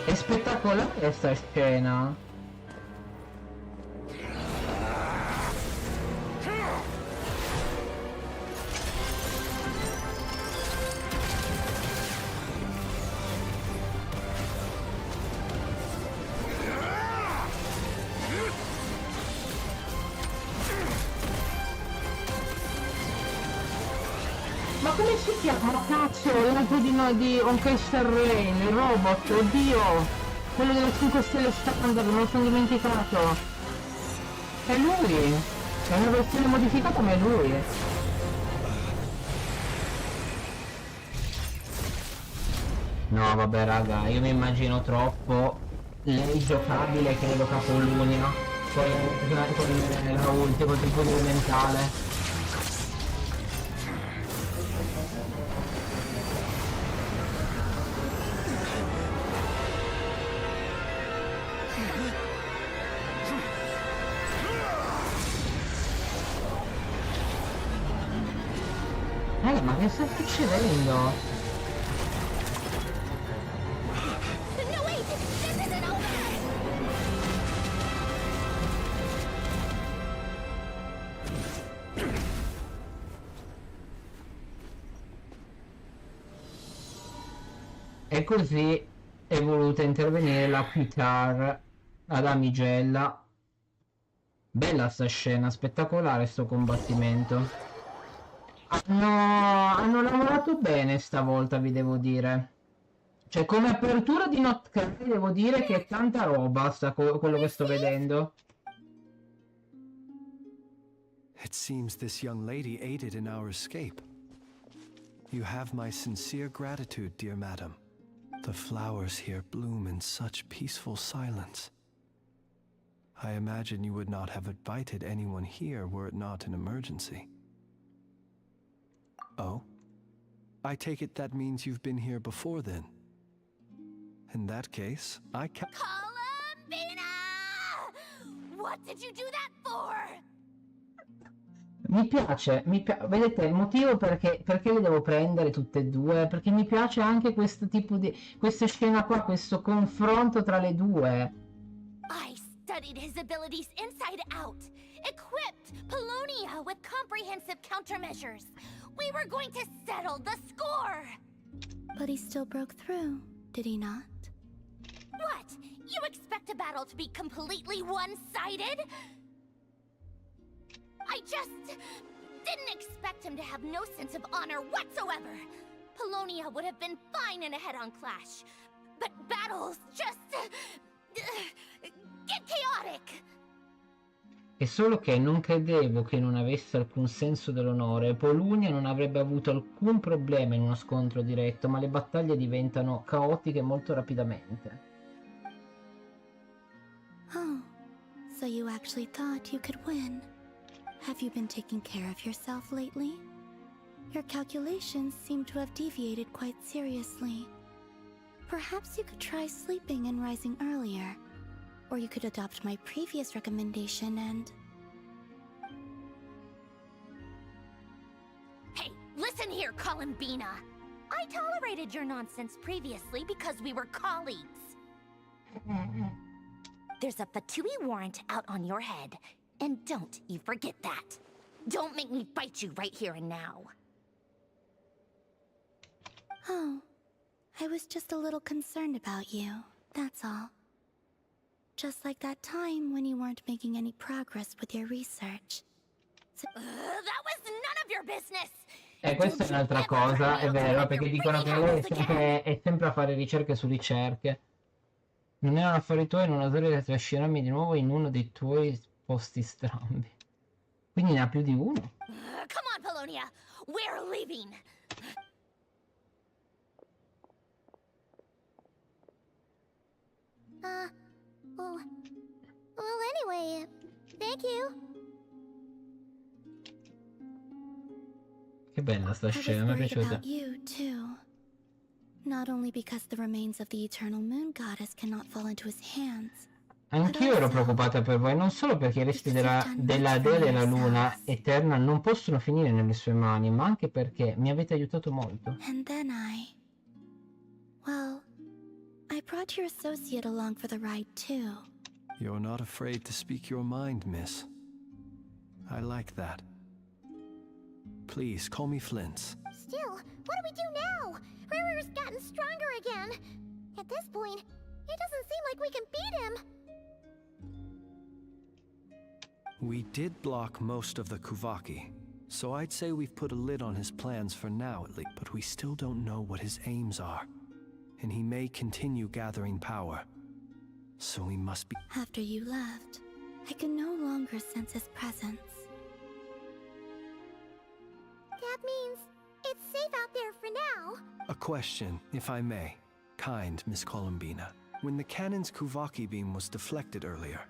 È spettacolare sta scena. Ma come si chiama? Cazzo, l'altro di Orchestra Rain, il robot, oddio! Quello delle 5 stelle standard, me lo sono dimenticato! È lui! È una versione modificata ma è lui! No vabbè raga, io mi immagino troppo lei giocabile, credo Capolinea, poi con la ultima tipo di mentale. Ma che sta succedendo? No, wait! This isn't over! E così è voluta intervenire la Quitar, la damigella. Bella sta scena, spettacolare sto combattimento. Hanno lavorato bene stavolta, vi devo dire. Cioè, come apertura di NOD-KRAI devo dire che è tanta roba quello che sto vedendo. It seems this young lady aided in our escape. You have my sincere gratitude, dear madam. The flowers here bloom in such peaceful silence. I imagine you would not have invited anyone here were it not an emergency. Oh? I take it that means you've been here before then. In that case, I can— Columbina! What did you do that for? Mi piace, vedete il motivo perché le devo prendere tutte e due? Perché mi piace anche questo tipo di, questa scena qua, questo confronto tra le due. I studied his abilities inside out, equipped Polonia with comprehensive countermeasures. We were going to settle the score! But he still broke through, did he not? What? You expect a battle to be completely one-sided? I just didn't expect him to have no sense of honor whatsoever. Polonia would have been fine in a head-on clash, but battles just get chaotic. È solo che non credevo che non avesse alcun senso dell'onore. Polonia non avrebbe avuto alcun problema in uno scontro diretto, ma le battaglie diventano caotiche molto rapidamente. Oh, so you actually thought you could win. Have you been taking care of yourself lately? Your calculations seem to have deviated quite seriously. Perhaps you could try sleeping and rising earlier. Or you could adopt my previous recommendation and... Hey, listen here, Columbina. I tolerated your nonsense previously because we were colleagues. There's a Fatui warrant out on your head. And don't you forget that. Don't make me fight you right here and now. Oh, I was just a little concerned about you, that's all. Just like that time when you weren't making any progress with your research. That was none of your business! Questa è un'altra cosa, è vero, perché dicono che lei è sempre a fare ricerche su ricerche. Non è un affare tuo e non osare trascinarmi di nuovo in uno dei tuoi posti strambi. Quindi ne ha più di uno. Come on, Polonia! We're leaving! Well, anyway, thank you. Che bella sta scena, mi è piaciuta. About you, too. Not only because the remains of the eternal moon goddess cannot fall into his hands. Anch'io ero preoccupata per voi, non solo perché i resti della dea della luna eterna non possono finire nelle sue mani, ma anche perché mi avete aiutato molto. And then well, I brought your associate along for the ride too. You're not afraid to speak your mind, miss. I like that. Please, call me Flint's. Still, what do we do now? Riri's gotten stronger again. At this point, it doesn't seem like we can beat him. We did block most of the Kuvaki, so I'd say we've put a lid on his plans for now at least, but we still don't know what his aims are, and he may continue gathering power. So we must be— After you left, I can no longer sense his presence. That means it's safe out there for now. A question, if I may. Kind Miss Columbina. When the cannon's Kuvaki beam was deflected earlier,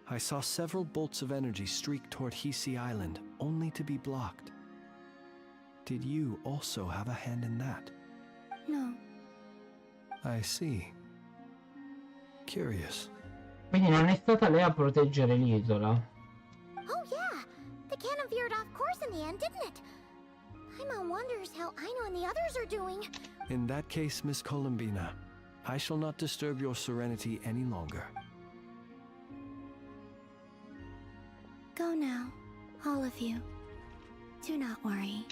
I saw several bolts of energy streak toward Hisi Island, only to be blocked. Did you also have a hand in that? No. I see. Curious. Quindi non è stata lei a proteggere l'isola. Oh yeah, the cannon veered off course in the end, didn't it? Paimon won wonders how Aino and the others are doing. In that case, Miss Columbina, I shall not disturb your serenity any longer. Go now, all of you. Do not worry.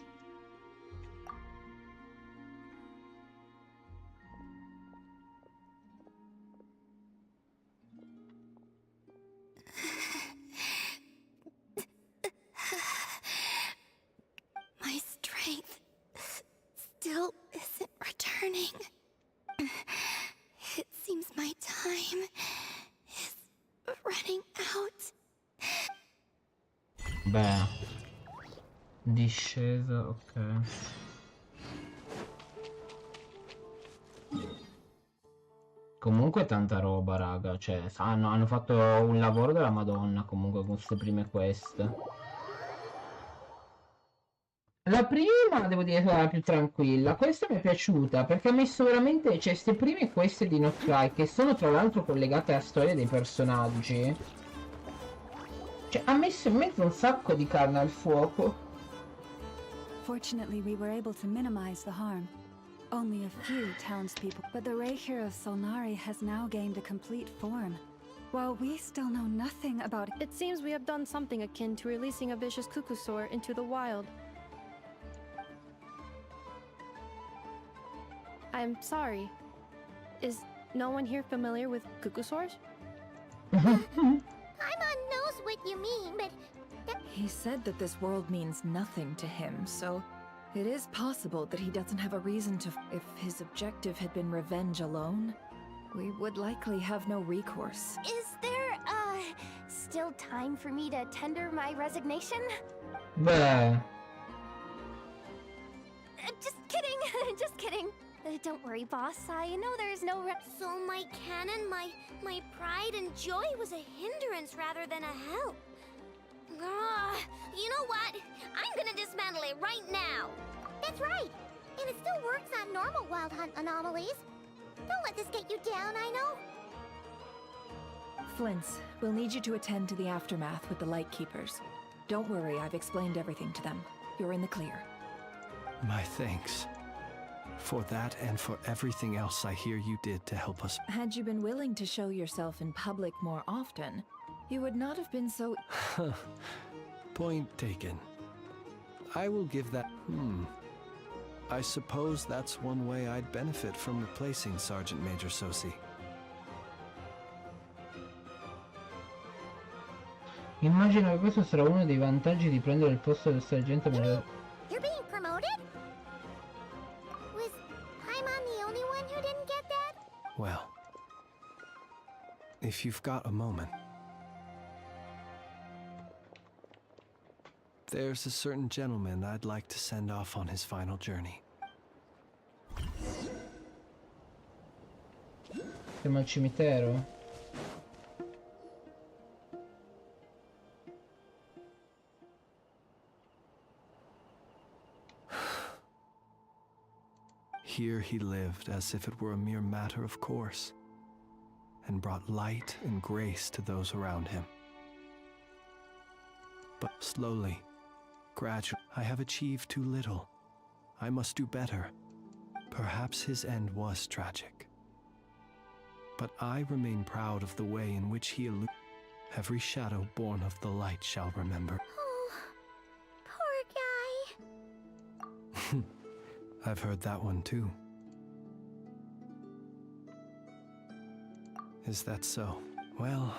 My strength still isn't returning. It seems my time is running out. Beh, discesa, ok. Comunque tanta roba, raga, cioè hanno fatto un lavoro della Madonna comunque con queste prime quest. La prima devo dire che era la più tranquilla, questa mi è piaciuta perché ha messo veramente, cioè, queste prime queste di NOD-KRAI che sono tra l'altro collegate alla storia dei personaggi. Cioè, ha messo in mezzo un sacco di carne al fuoco. Fortunately, we were able to minimize the harm. Only a few townspeople, but the Raker of Solnari has now gained a complete form. While we still know nothing about it. It seems we have done something akin to releasing a vicious cuckoosaur into the wild. I'm sorry. Is no one here familiar with cuckoosaurs? Paimon knows what you mean, but... He said that this world means nothing to him, so it is possible that he doesn't have a reason to... If his objective had been revenge alone, we would likely have no recourse. Is there, still time for me to tender my resignation? Beh. Just kidding, just kidding. Don't worry, boss. I know there's no So my canon, my pride and joy was a hindrance rather than a help. You know what? I'm gonna dismantle it right now. That's right. And it still works on normal wild hunt anomalies. Don't let this get you down, I know. Flints, we'll need you to attend to the aftermath with the Lightkeepers. Don't worry, I've explained everything to them. You're in the clear. My thanks. For that and for everything else I hear you did to help us. Had you been willing to show yourself in public more often, you would not have been so... Point taken. I will give that... I suppose that's one way I'd benefit from replacing Sergeant Major Sosi. Immagino che questo sarà uno dei vantaggi di prendere il posto del sergente maggiore. You're being promoted? Was Paimon the only one who didn't get that? Well, if you've got a moment. There's a certain gentleman I'd like to send off on his final journey. Siamo al cimitero? Here he lived as if it were a mere matter of course, and brought light and grace to those around him. But slowly, gradually, I have achieved too little. I must do better. Perhaps his end was tragic. But I remain proud of the way in which he illuminated. Every shadow born of the light shall remember. Oh, poor guy. I've heard that one too. Is that so? Well,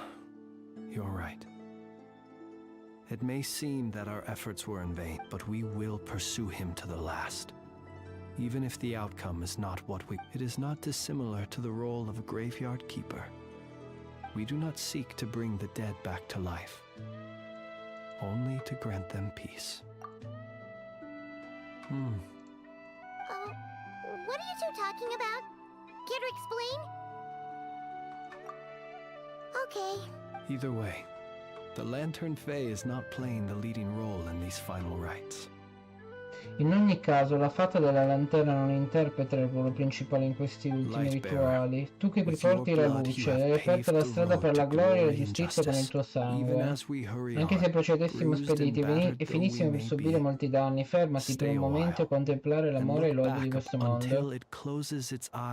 you're right. It may seem that our efforts were in vain, but we will pursue him to the last. Even if the outcome is not what we... It is not dissimilar to the role of a graveyard keeper. We do not seek to bring the dead back to life, only to grant them peace. What are you two talking about? Care to explain? Okay. Either way, the Lantern Fae is not playing the leading role in these final rites. In ogni caso, la fata della lanterna non interpreta il ruolo principale in questi ultimi rituali. Tu che riporti la luce, hai aperto la strada per la gloria e la giustizia con il tuo sangue. Anche se procedessimo spediti e finissimo per subire molti danni, fermati per un momento e contemplare l'amore e l'odio di questo mondo.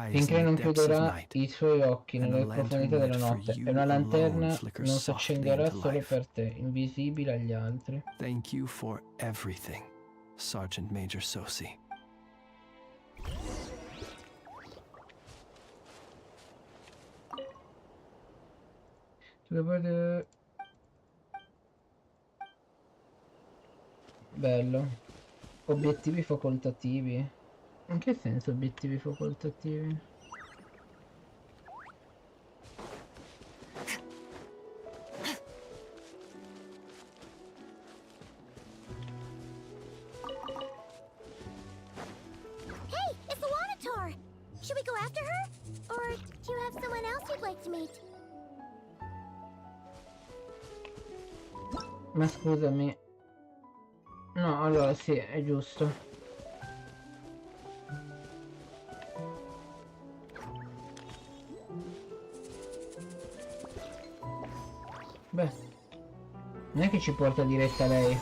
Finché non chiuderà i suoi occhi nelle profondità della notte, e una lanterna non si accenderà solo per te, invisibile agli altri. Thank you for everything, Sergeant Major Sosi. Bello. Obiettivi facoltativi. In che senso obiettivi facoltativi? Hey, it's the Wanator! Should we go after her? Or do you have someone else you'd like to meet? Ma scusami. No, allora sì, è giusto. Beh, non è che ci porta diretta lei.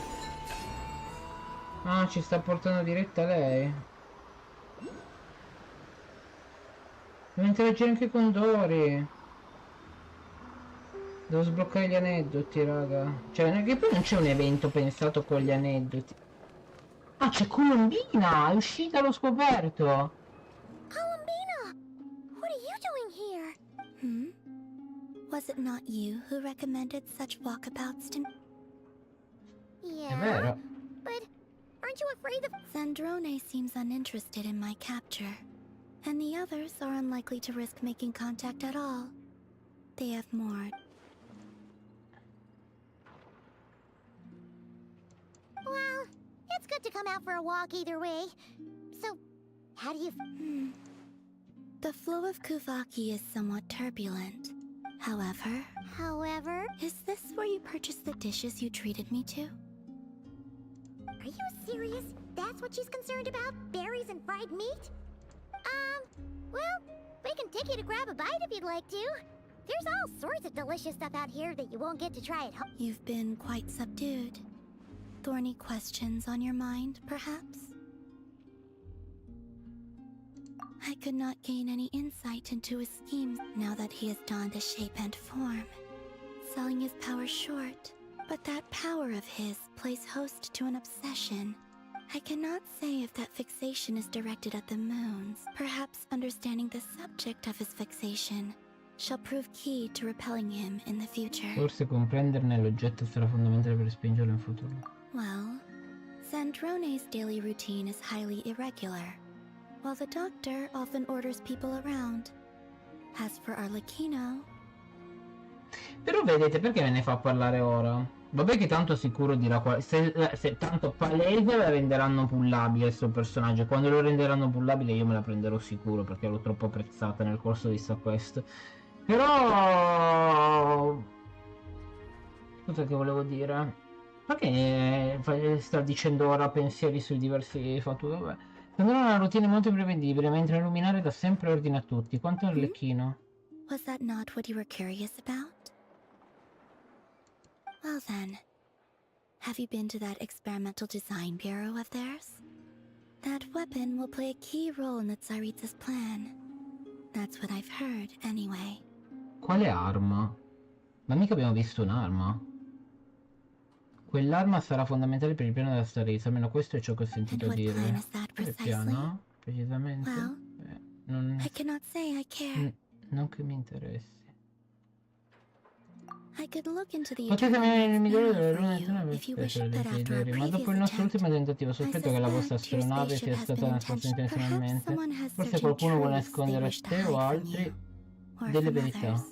Ah, ci sta portando diretta lei. Devo interagire anche con Dori. Devo sbloccare gli aneddoti, raga. Cioè, che poi non c'è un evento pensato con gli aneddoti. Ah, c'è Colombina! È uscita, l'ho scoperto! Columbina! What are you doing here? Was it not you who recommended such walkabouts to me? Yeah, vero. but aren't you afraid of... Zandrone seems uninterested in my capture, and the others are unlikely to risk making contact at all. They have more. Well, it's good to come out for a walk either way. So, how do you... The flow of Kuvaki is somewhat turbulent. However... Is this where you purchased the dishes you treated me to? Are you serious? That's what she's concerned about? Berries and fried meat? Well, we can take you to grab a bite if you'd like to. There's all sorts of delicious stuff out here that you won't get to try at home. You've been quite subdued. Thorny questions on your mind, perhaps? I could not gain any insight into his schemes now that he has donned a shape and form, selling his power short. But that power of his plays host to an obsession. I cannot say if that fixation is directed at the moons. Perhaps understanding the subject of his fixation shall prove key to repelling him in the future. Forse comprenderne l'oggetto sarà fondamentale per spingerlo in futuro. Well, Zandrone's daily routine is highly irregular, while the doctor often orders people around. As for Arlecchino... Però vedete, perché me ne fa parlare ora? Vabbè che tanto sicuro dirà se tanto palese la renderanno pullabile il suo personaggio. Quando lo renderanno pullabile io me la prenderò sicuro, perché l'ho troppo apprezzata nel corso di sta quest. Però... cosa che volevo dire? Perché sta dicendo ora pensieri sui diversi fattori? Vabbè. Sembra una routine molto prevedibile, mentre illuminare dà sempre ordine a tutti. Quanto Arlecchino? Was that not what you were curious about? Well then, have you been to that experimental design bureau of theirs? That weapon will play a key role in the Tsaritsa's plan. That's what I've heard, anyway. Quale arma? Ma mica abbiamo visto un'arma. Quell'arma sarà fondamentale per il piano della Tsaritsa, almeno questo è ciò che ho sentito dire. Quale piano? Precisamente? Well, non... I cannot say I care. Non che mi interessi. I could look into the Potete venire nel migliore delle for lune you if you wish, but after our ma dopo il previous nostro attempt, ultimo tentativo sospetto che la vostra astronave sia stata nascosta intenzionalmente. Forse qualcuno vuole nascondere a te o altri delle verità.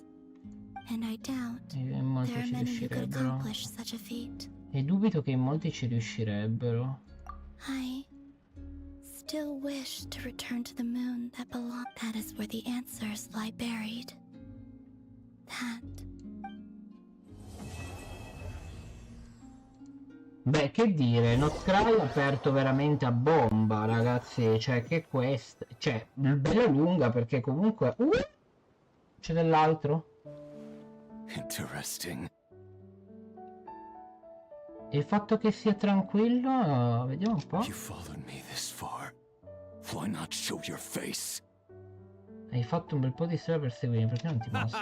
And I doubt E molti there are ci many who could riuscirebbero. accomplish such a feat. E dubito che in molti ci riuscirebbero. I still wish to return to the moon that belong. That is where the answers lie buried. That. Beh, che dire, NOD-KRAI è aperto veramente a bomba, ragazzi, cioè che questa, cioè, bella lunga perché comunque... c'è dell'altro. Interesting. Il fatto che sia tranquillo, vediamo un po'. You followed me this far. Why not show your face? Hai fatto un bel po' di strada per seguirmi, perché non ti mostri?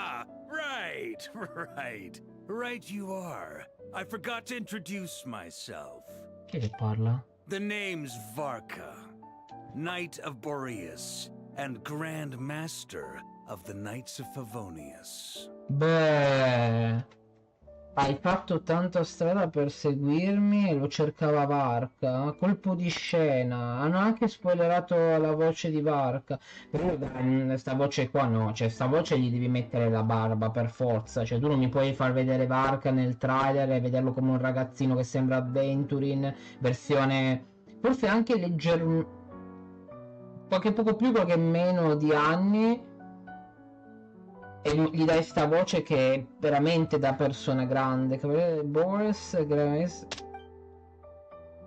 Right, right. Right you are. I forgot to introduce myself. Chi è che parla? The name's Varka, Knight of Boreas, and Grand Master of the Knights of Favonius. Beh, hai fatto tanta strada per seguirmi e lo cercava Varka. Colpo di scena. Hanno anche spoilerato la voce di Varka. Però dai, sta voce qua no. Cioè, sta voce gli devi mettere la barba per forza. Cioè, tu non mi puoi far vedere Varka nel trailer e vederlo come un ragazzino che sembra Adventurin, versione... forse anche leggermente... qualche poco più, qualche meno di anni. E gli dai sta voce che è veramente da persona grande. Boris,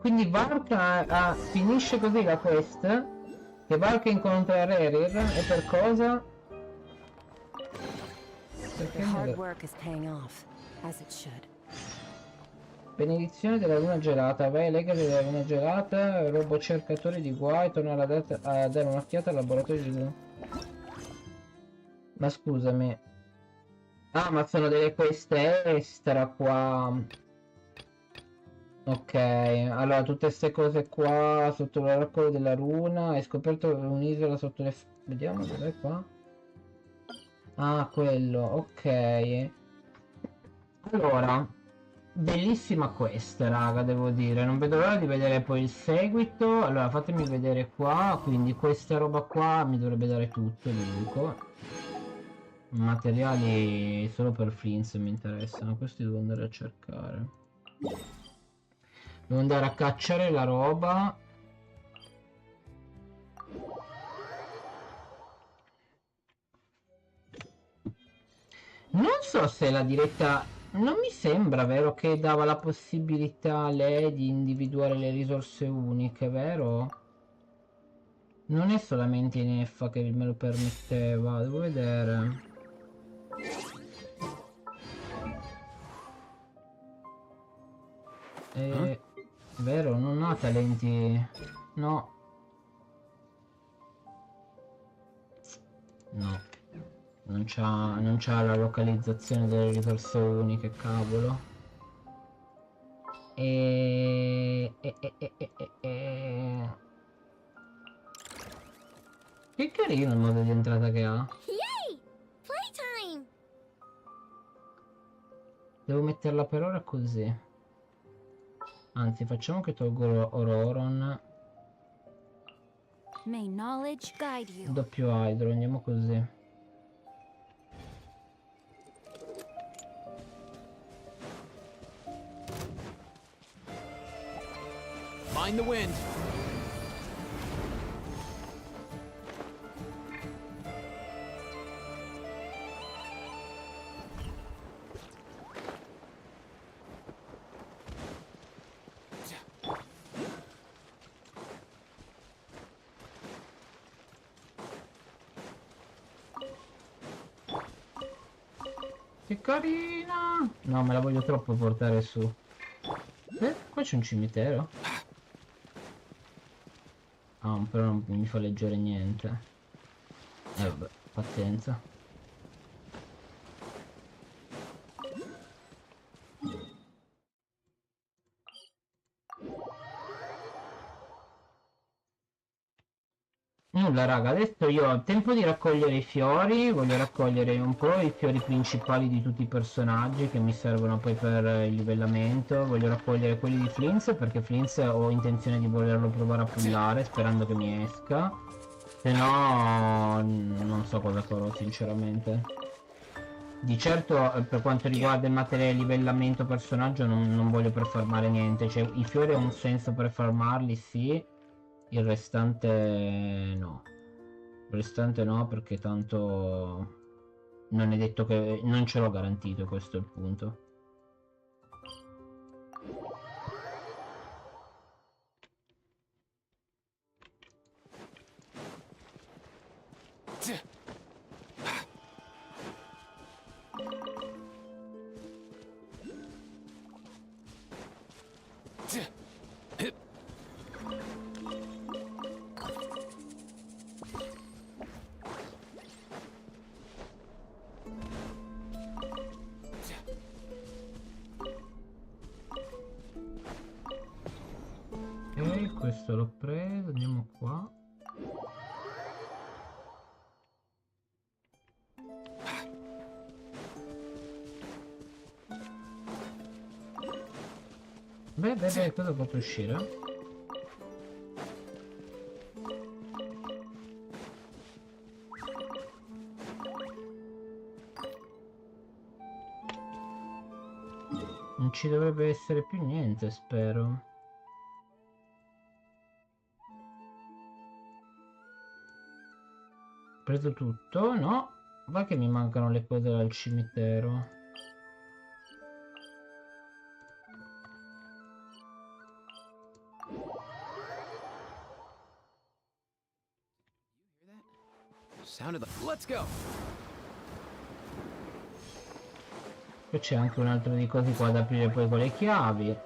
quindi Varka finisce così la quest. Che Varka incontra Rerir. E per cosa? Your hard work is paying off, as it should. Benedizione della luna gelata. Vai, legate della luna gelata. Robo cercatore di guai. Torna a dare un'occhiata al laboratorio di... Ma scusami. Ah, ma sono delle queste extra qua. Ok, allora tutte queste cose qua sotto l'oracolo della runa. Hai scoperto un'isola sotto le... Vediamo dov'è qua. Ah, quello, ok. Allora, bellissima questa, raga, devo dire. Non vedo l'ora di vedere poi il seguito. Allora, fatemi vedere qua. Quindi questa roba qua mi dovrebbe dare tutto, vi dico. Materiali solo per Flins mi interessano. Questi devo andare a cercare. Devo andare a cacciare la roba. Non so se la diretta... Non mi sembra, vero, che dava la possibilità a lei di individuare le risorse uniche, vero? Non è solamente in F che me lo permetteva, devo vedere. Vero, non ha talenti. No. No. Non c'ha la localizzazione delle risorse uniche, cavolo. Che carino il modo di entrata che ha. Yay! Playtime! Devo metterla per ora così. Anzi, facciamo che tolgo Ororon. May knowledge guide you. Doppio Hydro, andiamo così. Mind the wind. Che carina! No, me la voglio troppo portare su. Qua c'è un cimitero. Ah, però non mi fa leggere niente. Vabbè, pazienza. Nulla raga, adesso io ho tempo di raccogliere i fiori, voglio raccogliere un po' i fiori principali di tutti i personaggi che mi servono poi per il livellamento, voglio raccogliere quelli di Flins perché Flins ho intenzione di volerlo provare a pullare sperando che mi esca, se no non so cosa farò sinceramente. Di certo per quanto riguarda il materiale livellamento personaggio non voglio per farmare niente, cioè i fiori hanno un senso per farmarli sì. Il restante no. Il restante no perché tanto non è detto che... non ce l'ho garantito, questo è il punto. Ok, questo l'ho preso, andiamo qua. Beh, cosa ho fatto uscire? Non ci dovrebbe essere più niente, spero. Ho preso tutto? No? Va che mi mancano le cose dal cimitero. Let's go. Poi c'è anche un altro di cose qua da aprire poi con le chiavi.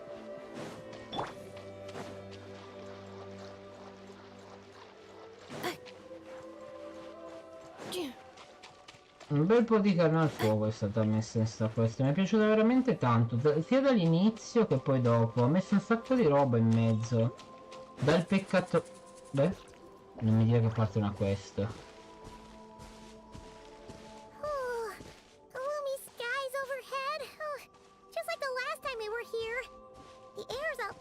Un bel po' di carne al fuoco è stata messa in sta questa. Mi è piaciuta veramente tanto, sia dall'inizio che poi dopo. Ha messo un sacco di roba in mezzo. Dal peccato... Beh, non mi dire che parte una quest. Gloomy skies overhead. Oh, just like the last time we were here. The air's up.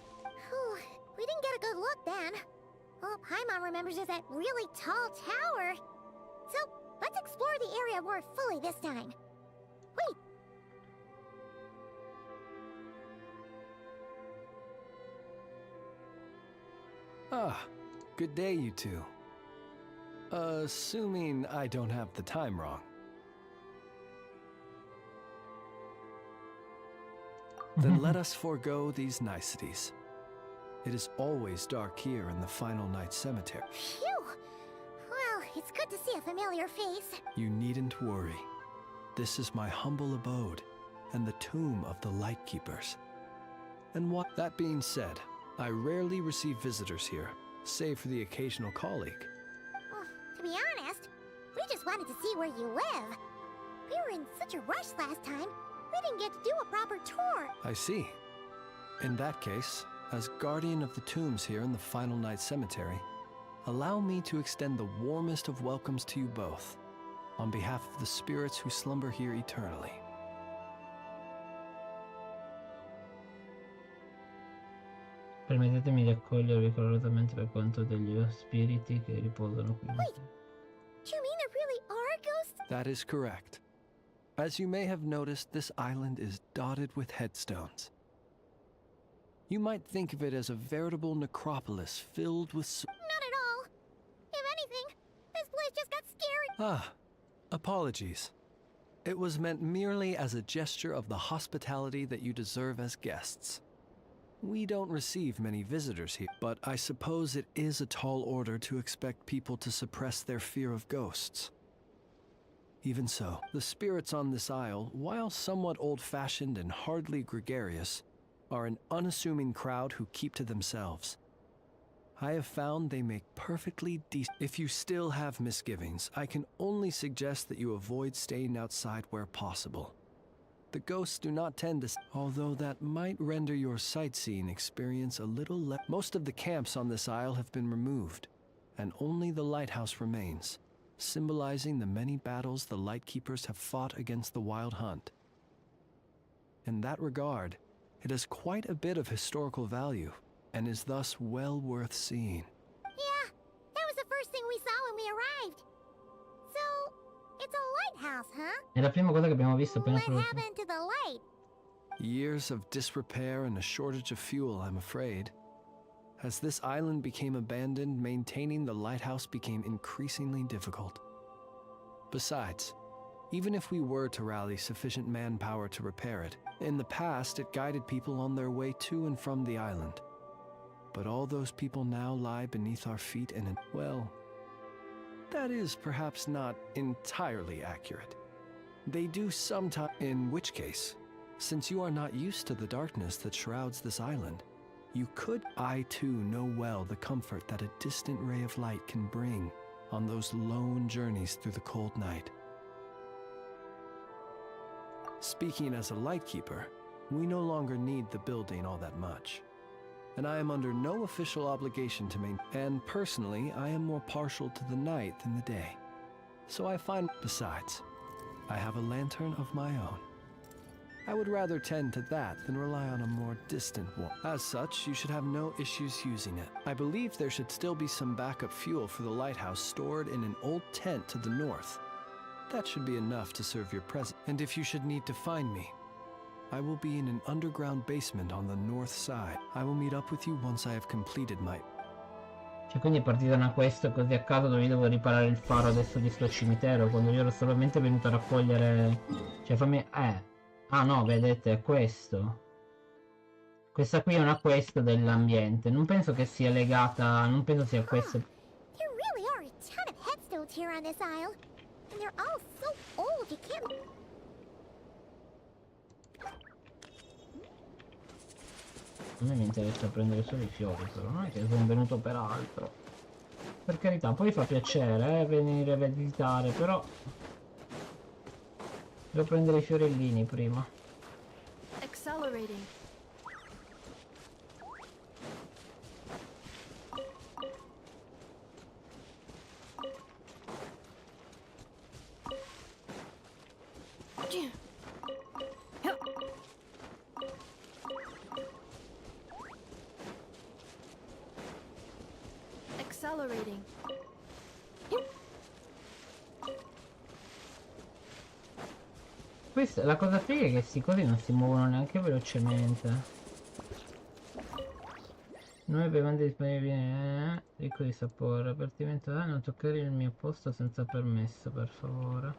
Oh, we didn't get a good look then. Oh, Paimon remembers there's that really tall tower. So, let's explore the area more fully this time. Wait. Ah, good day, you two. Assuming I don't have the time wrong. Then let us forego these niceties. It is always dark here in the Final Night Cemetery. Phew. Well, it's good to see a familiar face. You needn't worry. This is my humble abode and the tomb of the Lightkeepers. And what that being said, I rarely receive visitors here, save for the occasional colleague. Well, to be honest, we just wanted to see where you live. We were in such a rush last time, we didn't get to do a proper tour. I see. In that case, as guardian of the tombs here in the Final Night Cemetery, allow me to extend the warmest of welcomes to you both, on behalf of the spirits who slumber here eternally. Permettetemi di accogliervi calorosamente per quanto degli spiriti che riposano qui. Wait, do you mean there really are ghosts? That is correct. As you may have noticed, this island is dotted with headstones. You might think of it as a veritable necropolis filled with... Not at all. If anything, this place just got scary. Ah, apologies. It was meant merely as a gesture of the hospitality that you deserve as guests. We don't receive many visitors here, but I suppose it is a tall order to expect people to suppress their fear of ghosts. Even so, the spirits on this isle, while somewhat old-fashioned and hardly gregarious, are an unassuming crowd who keep to themselves. I have found they make perfectly decent... If you still have misgivings, I can only suggest that you avoid staying outside where possible. The ghosts do not tend to... Although that might render your sightseeing experience a little less... Most of the camps on this isle have been removed, and only the lighthouse remains, symbolizing the many battles the Lightkeepers have fought against the Wild Hunt. In that regard, it has quite a bit of historical value, and is thus well worth seeing. Yeah, that was the first thing we saw when we arrived. So, it's a lighthouse, huh? È la prima cosa che abbiamo visto appena What happened to the light? Years of disrepair and a shortage of fuel, I'm afraid. As this island became abandoned, maintaining the lighthouse became increasingly difficult. Besides, even if we were to rally sufficient manpower to repair it, in the past it guided people on their way to and from the island. But all those people now lie beneath our feet and, well, that is perhaps not entirely accurate. They do sometimes, in which case, since you are not used to the darkness that shrouds this island, you could. I too know well the comfort that a distant ray of light can bring on those lone journeys through the cold night. Speaking as a lightkeeper, we no longer need the building all that much. And I am under no official obligation to maintain. And personally, I am more partial to the night than the day. So I find. Besides, I have a lantern of my own. I would rather tend to that than rely on a more distant one. As such, you should have no issues using it. I believe there should still be some backup fuel for the lighthouse stored in an old tent to the north. That should be enough to serve your present. And if you should need to find me, I will be in an underground basement on the north side. I will meet up with you once I have completed my... Cioè, quindi è partita una quest così a caso dove io devo riparare il faro adesso di sto cimitero, quando io ero solamente venuto a raccogliere... Cioè fammi... Ah no, vedete, è questo. Questa qui è una quest dell'ambiente. Non penso che sia legata... Non penso sia questa... There really are a ton of headstones here on this isle. And they're all so old you can't... A me mi interessa prendere solo i fiori, però non è che sono venuto per altro. Per carità, poi fa piacere venire a visitare, però devo prendere i fiorellini prima. Accelerating. Accelerating. Questa, la cosa figa è che questi cosi non si muovono neanche velocemente. 9 bevande disponibili, ricco di sapore, avvertimento da non toccare il mio posto senza permesso, per favore.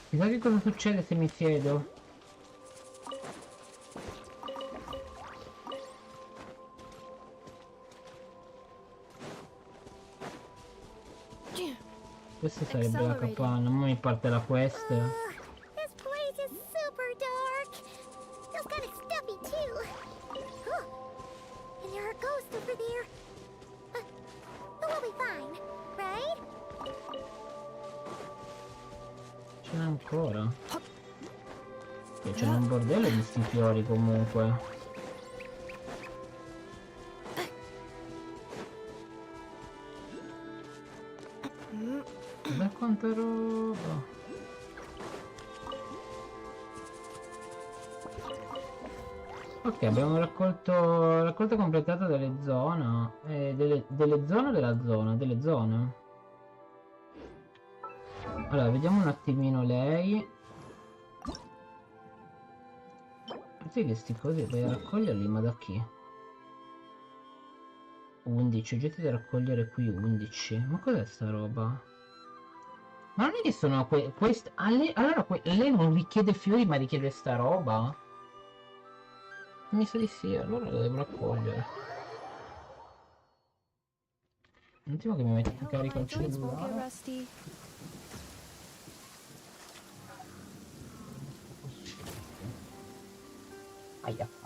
Chissà che cosa succede se mi siedo. Questa sarebbe la capanna, ora mi parte la quest. This place is super dark. Feels kind of stuffy too. Huh. And there are ghosts over there. But we'll be fine, right? Ce n'è ancora. C'è un bordello di sti fiori comunque. Da quanta roba. Ok, abbiamo raccolta completata delle zone. Delle zone della zona? Delle zone. Allora, vediamo un attimino lei. Sì, che sti cosi vai a raccoglierli, ma da chi? 11, oggetti da raccogliere qui 11. Ma cos'è sta roba? Ma non è che sono queste... allora lei non richiede fiori ma richiede sta roba? Mi sa di sì, allora la devo raccogliere. Un attimo che mi metti in carica il cellulare. Aia.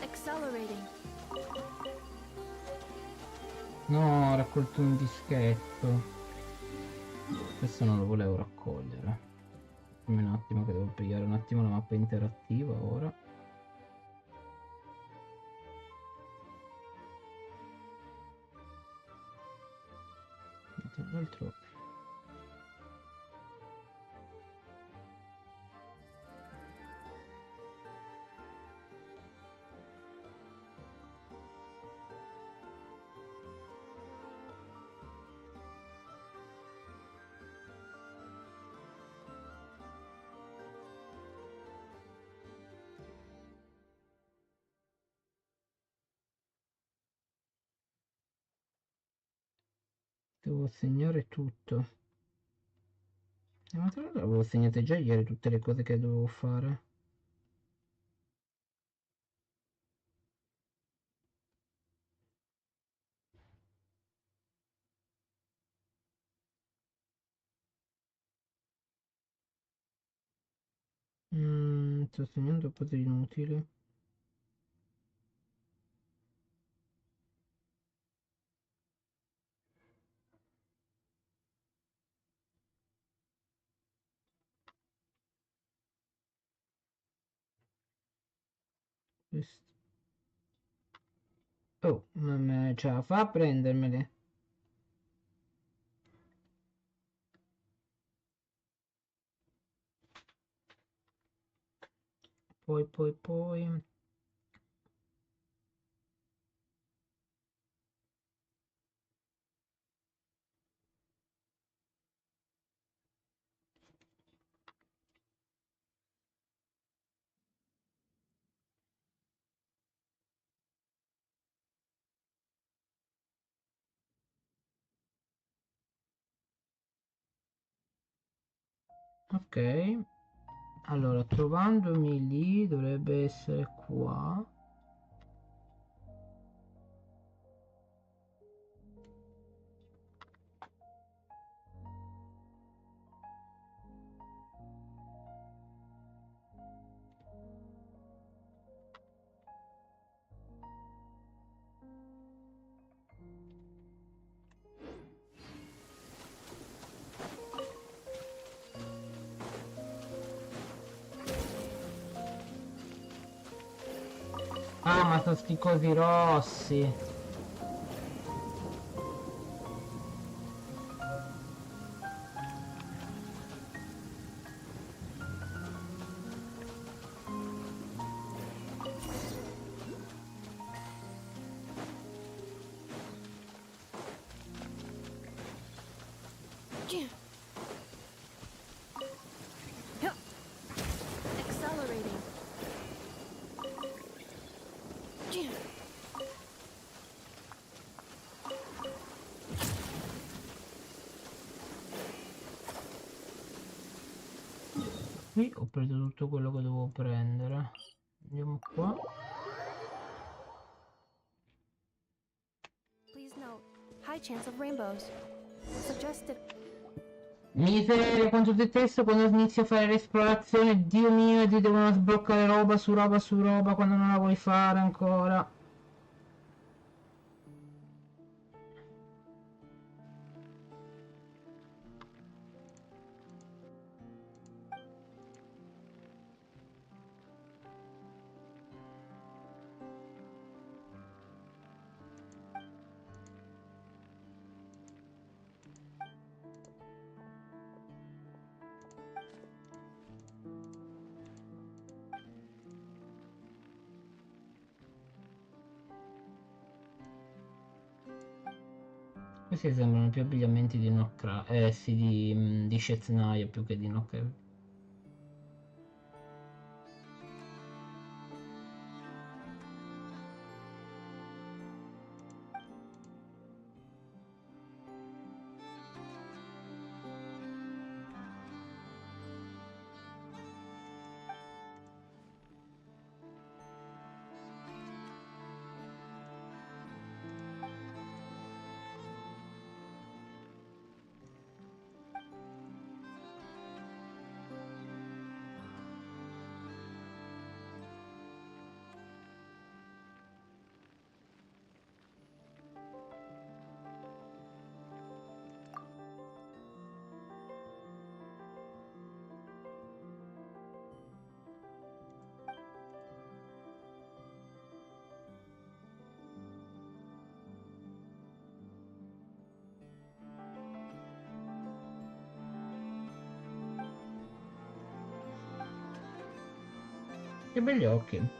Accelerating. No, ho raccolto un dischetto. Questo non lo volevo raccogliere. Dammi un attimo che devo pigliare un attimo la mappa interattiva ora. Tra l'altro... Devo segnare tutto. Ma tra l'altro avevo segnate già ieri tutte le cose che dovevo fare. Sto segnando cose inutili. Oh, non ce la fa a prendermele. Poi. Ok. Allora, trovandomi lì dovrebbe essere qua. Ah, ma sono sti cosi rossi. Accelerating. Qui ho preso tutto quello che dovevo prendere. Andiamo qua. Please note, high chance of rainbows. Suggested. Miseria, quanto detesto quando inizio a fare l'esplorazione. Dio mio, ti devono sbloccare roba su roba su roba quando non la vuoi fare ancora. Questi sembrano più abbigliamenti di NOD-KRAI, sì, di Sceznaia più che di NOD-KRAI. Che belli occhi.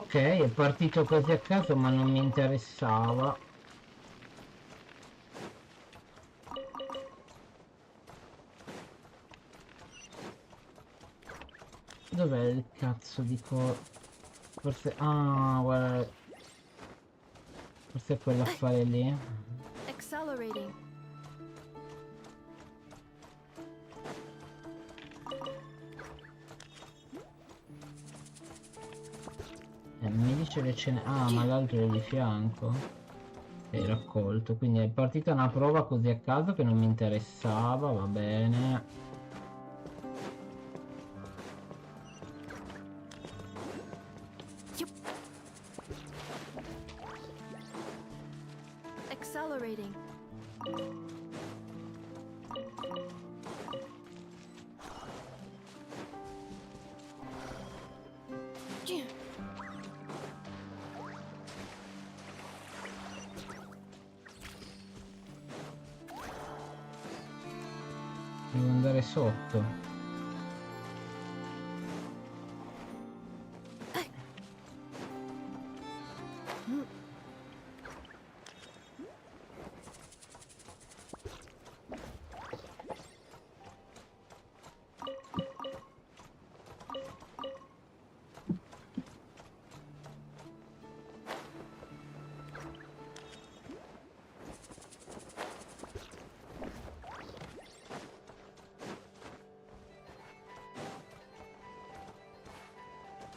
Ok, è partito così a caso ma non mi interessava. Dov'è il cazzo di Forse... Ah, guarda. Forse è quell'affare lì. Accelerating. Mi dice che ce n'è... Ah, ma l'altro è di fianco. È raccolto. Quindi è partita una prova così a caso che non mi interessava, va bene. Accelerating. Devo andare sotto.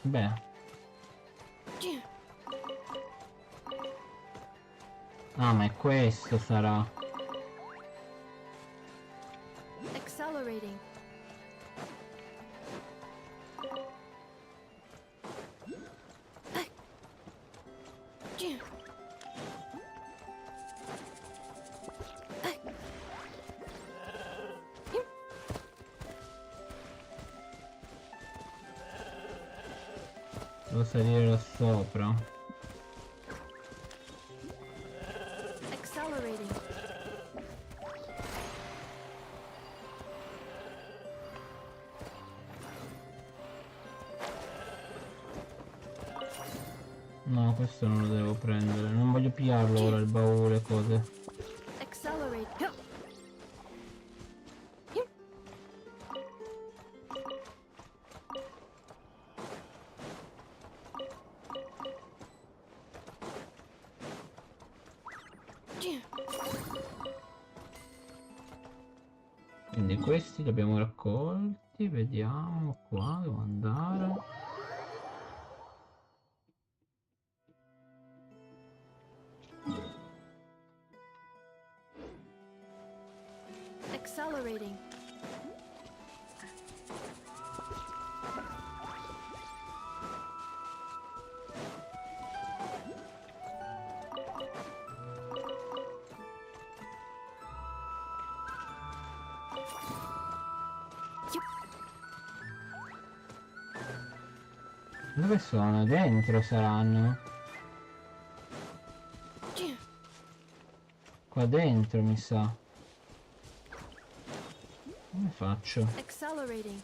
Beh. Ah, ma è questo sarà. Accelerating. Devo salire là sopra. Accelerating. No, questo non lo devo prendere. Non voglio pigliarlo ora il baule, cose. Accelerate. Quindi questi li abbiamo raccolti. Vediamo qua, devo andare. Accelerating. Dove sono? Dentro saranno? Qua dentro mi sa. Come faccio? Accelerating.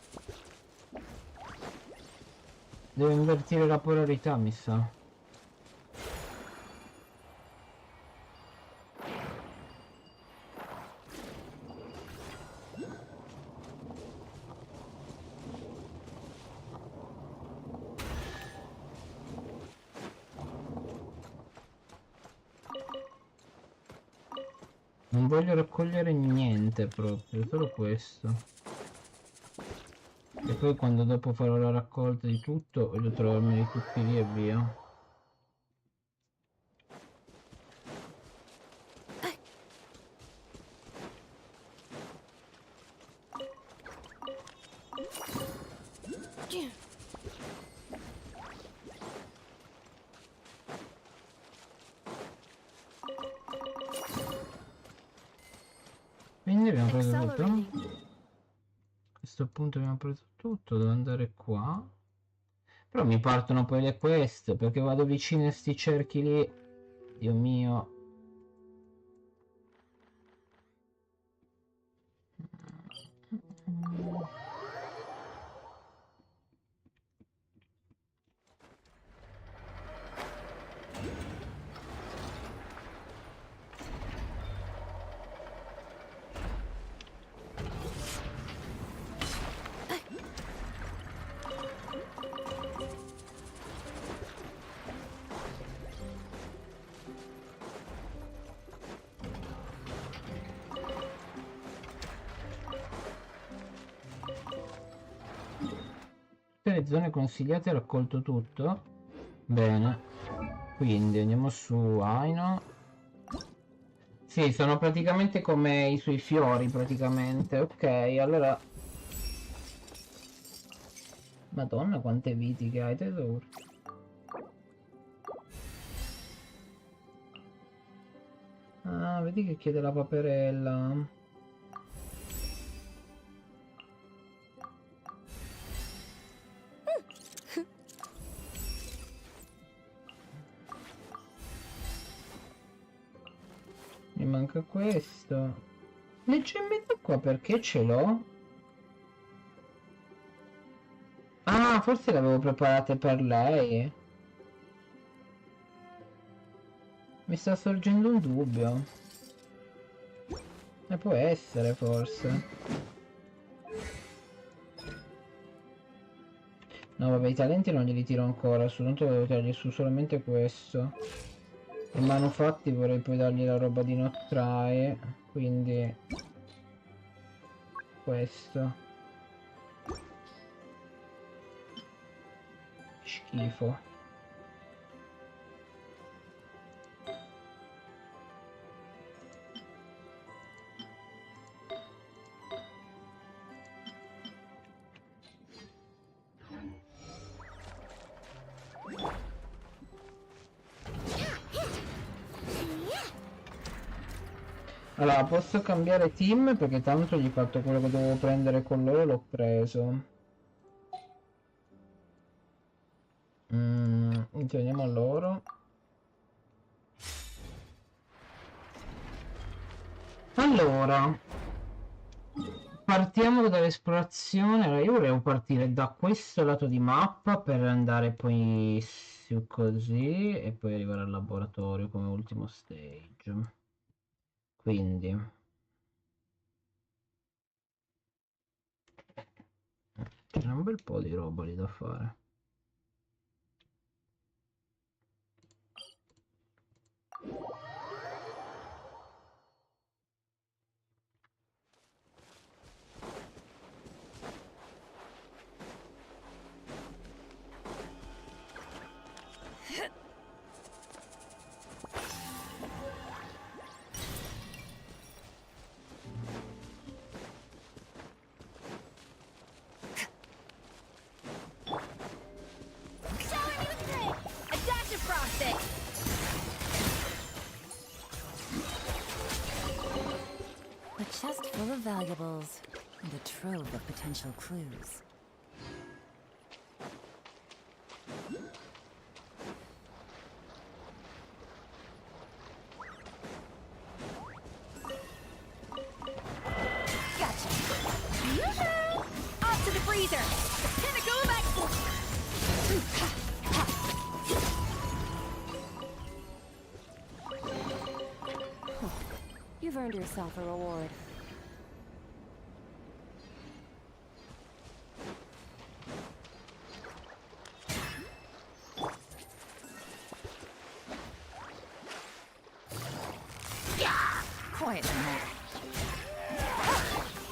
Devo invertire la polarità, mi sa. Non voglio raccogliere niente proprio, solo questo. E poi quando dopo farò la raccolta di tutto, voglio trovarmeli tutti lì e via. Quindi abbiamo preso tutto. A questo punto abbiamo preso tutto, devo andare qua. Però mi partono poi le quest, perché vado vicino a sti cerchi lì. Dio mio. le zone consigliate, ho raccolto tutto. Bene. Quindi andiamo su Aino. Sì, sono praticamente come i suoi fiori, praticamente. Ok, allora... Madonna, quante viti che hai, tesoro. Ah, vedi che chiede la paperella. Mi manca questo. Le gemme d'acqua perché ce l'ho? Ah, forse le avevo preparate per lei. Mi sta sorgendo un dubbio. Può essere, forse. No, vabbè, i talenti non glieli tiro ancora. Su, tanto devo tirargli su solamente questo. I manufatti vorrei poi dargli la roba di NOD-KRAI. Quindi... questo. Schifo. Allora, posso cambiare team perché tanto gli ho fatto quello che dovevo prendere con loro, l'ho preso. Torniamo a loro. Allora, partiamo dall'esplorazione. Allora, io volevo partire da questo lato di mappa per andare poi su così e poi arrivare al laboratorio come ultimo stage. Quindi c'è un bel po' di roba lì da fare. A chest full of valuables and a trove of potential clues. Gotcha. Yoo-hoo! Off to the freezer. Pinnacle of You've earned yourself a reward. Quiet now.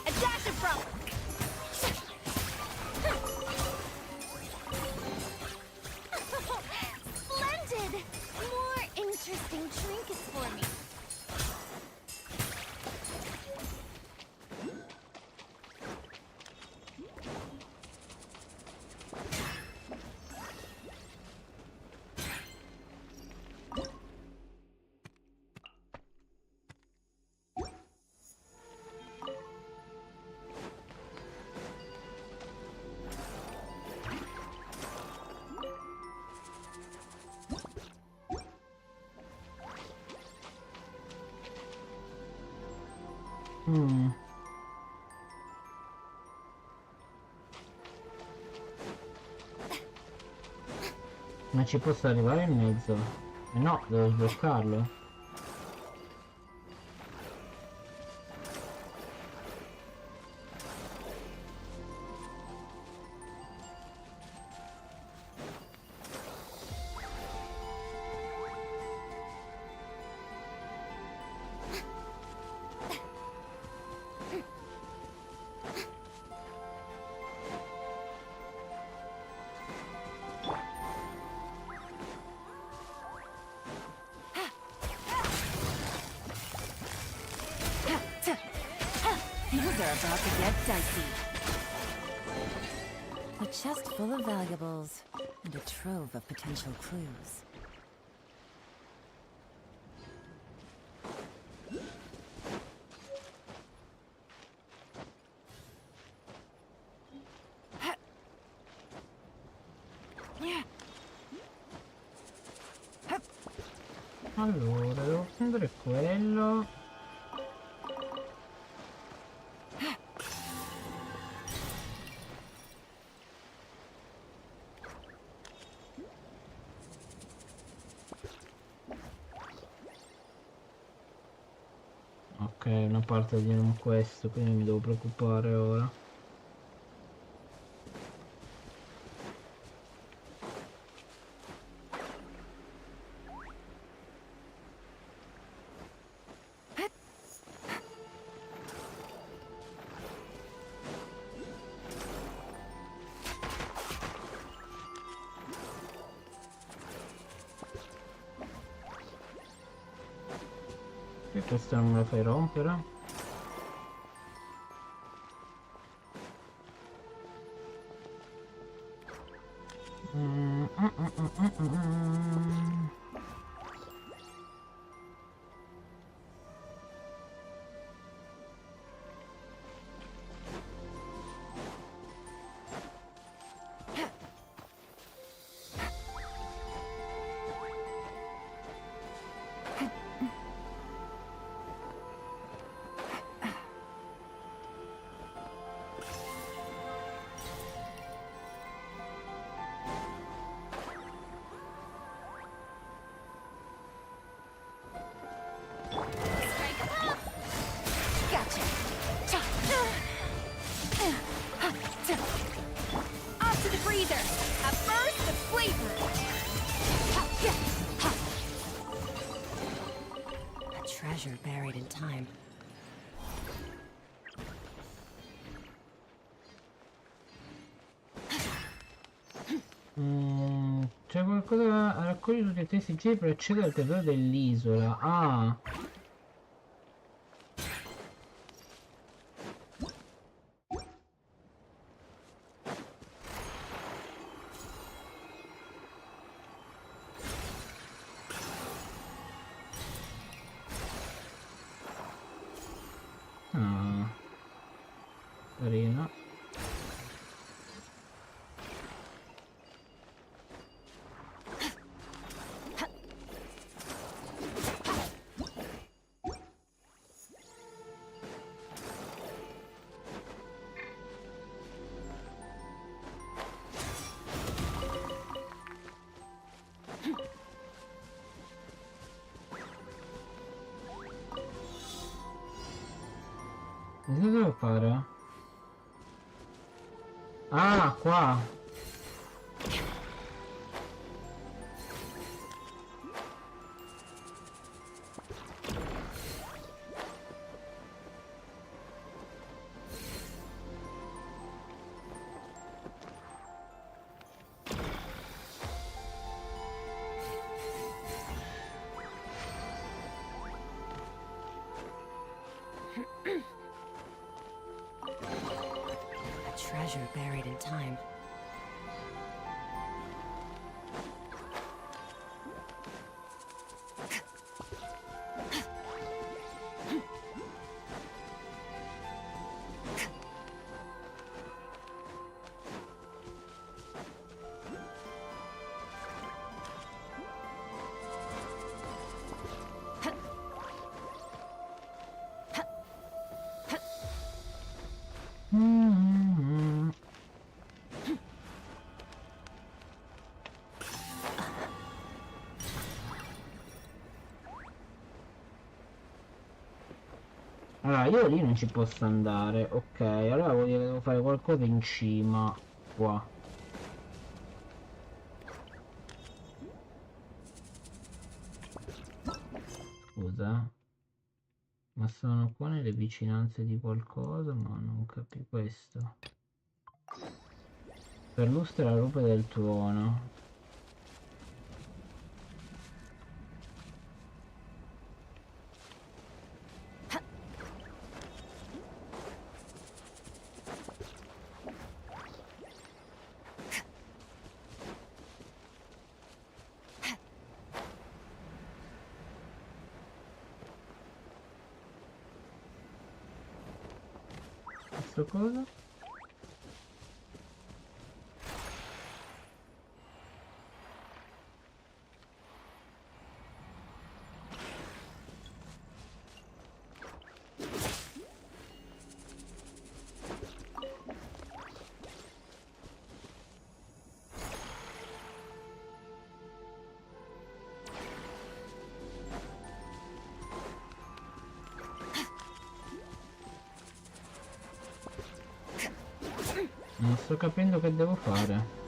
A dash of front. Splendid! More interesting trinkets for me. Ma ci posso arrivare in mezzo? No, devo sbloccarlo. Things are about to get dicey. A chest full of valuables and a trove of potential clues. Allora, devo prendere quello. Ok, una parte di questo, quindi mi devo preoccupare ora. E questa non me la fai rompere? Gotcha. Off to the freezer. A burst of flavor. A treasure buried in time. C'è qualcosa a raccogliere tutti i testi sigilli per accedere al tesoro dell'isola. Ah! Ah, carino. Cosa devo fare? Ah, qua! A treasure buried in time. Allora, io lì non ci posso andare. Ok, allora vuol dire che devo fare qualcosa in cima. Qua. Scusa. Ma sono qua nelle vicinanze di qualcosa, ma non capisco questo. Perlustra la rupe del tuono. Questo cosa? Non sto capendo che devo fare.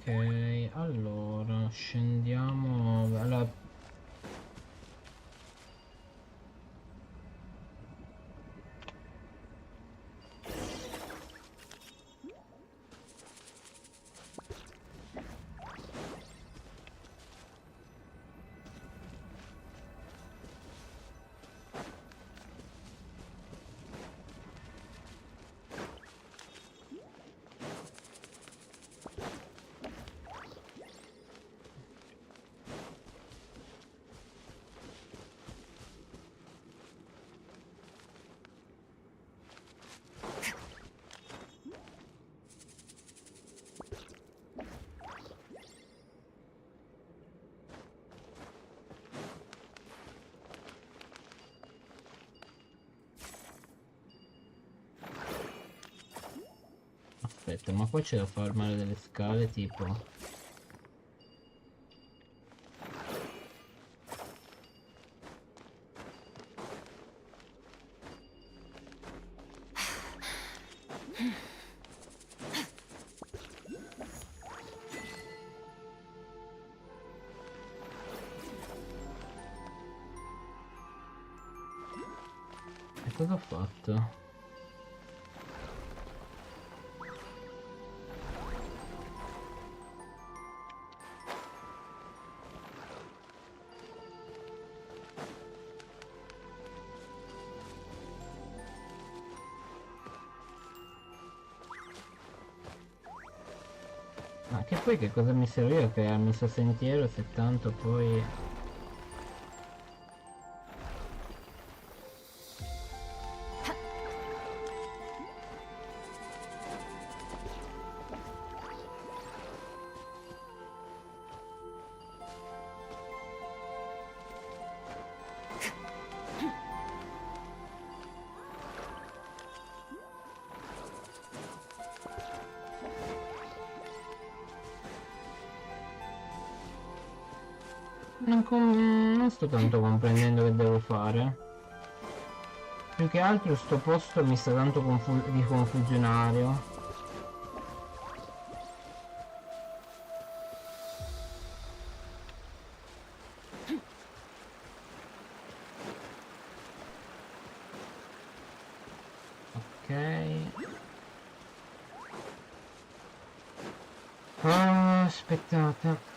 Ok, allora scendiamo. Allora, aspetta, ma poi c'è da farmare delle scale tipo. E cosa ho fatto? Ma che poi che cosa mi serviva crearmi questo sentiero se tanto poi... Non sto tanto comprendendo che devo fare. Più che altro sto posto mi sta tanto di confusionario. Ok. Ah, aspettate.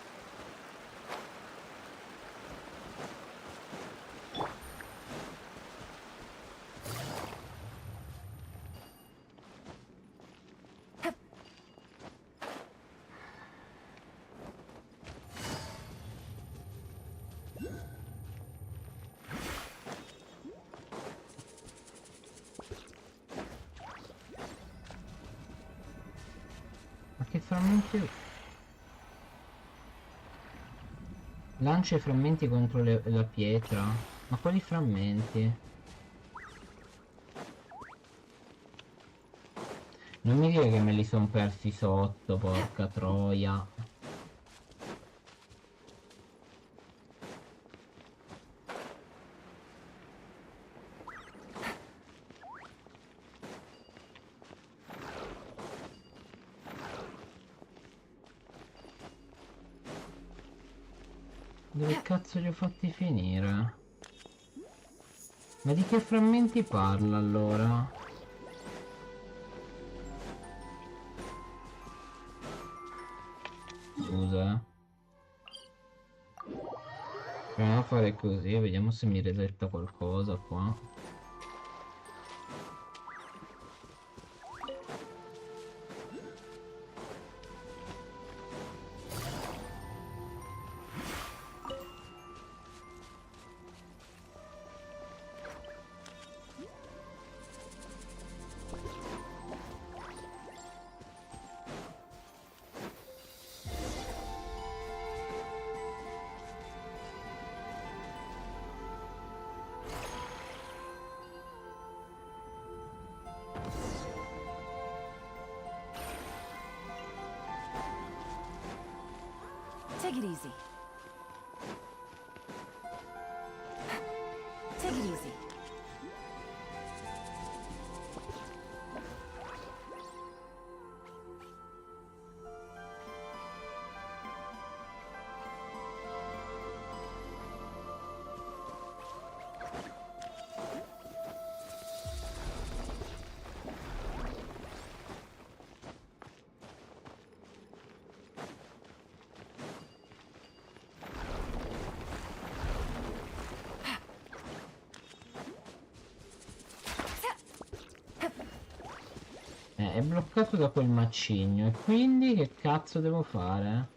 Ma che frammenti? Lancia i frammenti contro la pietra. Ma quali frammenti? Non mi dire che me li son persi sotto, porca troia. Dove cazzo li ho fatti finire? Ma di che frammenti parla allora? Scusa. Proviamo a fare così, vediamo se mi resetta qualcosa qua. Take it easy. Take it easy. è bloccato da quel macigno e quindi che cazzo devo fare?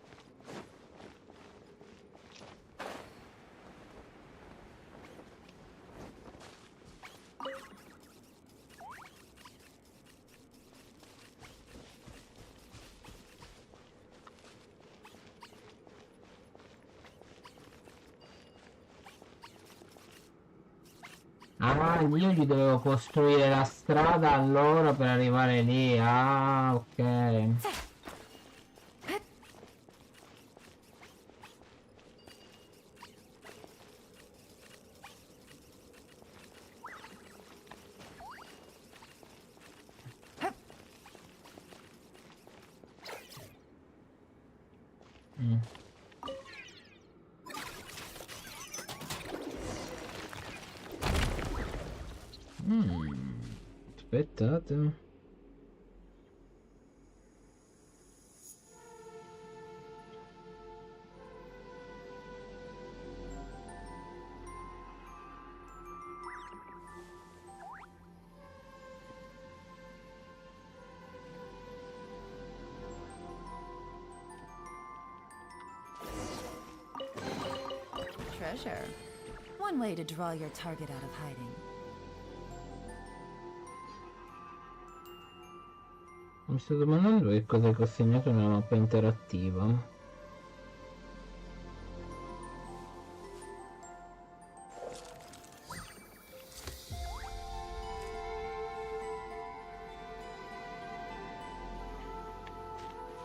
Ah, io gli dovevo costruire la strada allora per arrivare lì. Ah, ok. Mm. Aspettate. Treasure. One way to draw your target out of hiding. Mi sto domandando che cosa hai consegnato nella mappa interattiva.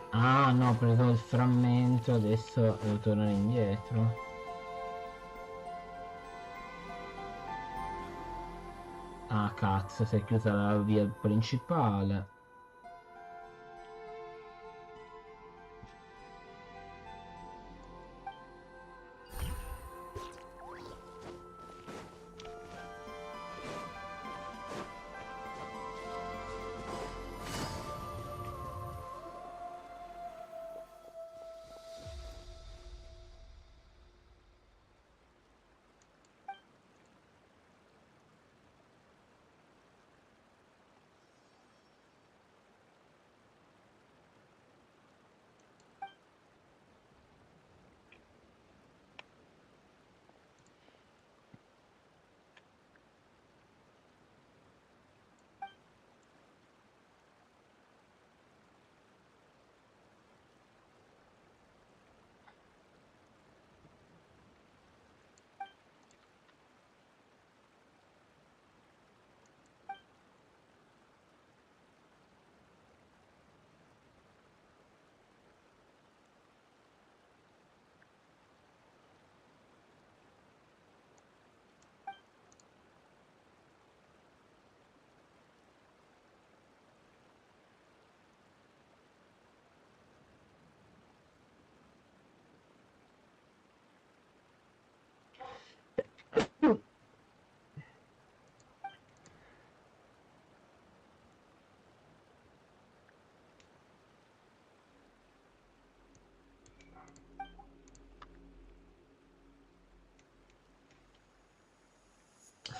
Ah no, ho preso il frammento, adesso devo tornare indietro. Ah cazzo, si è chiusa la via principale.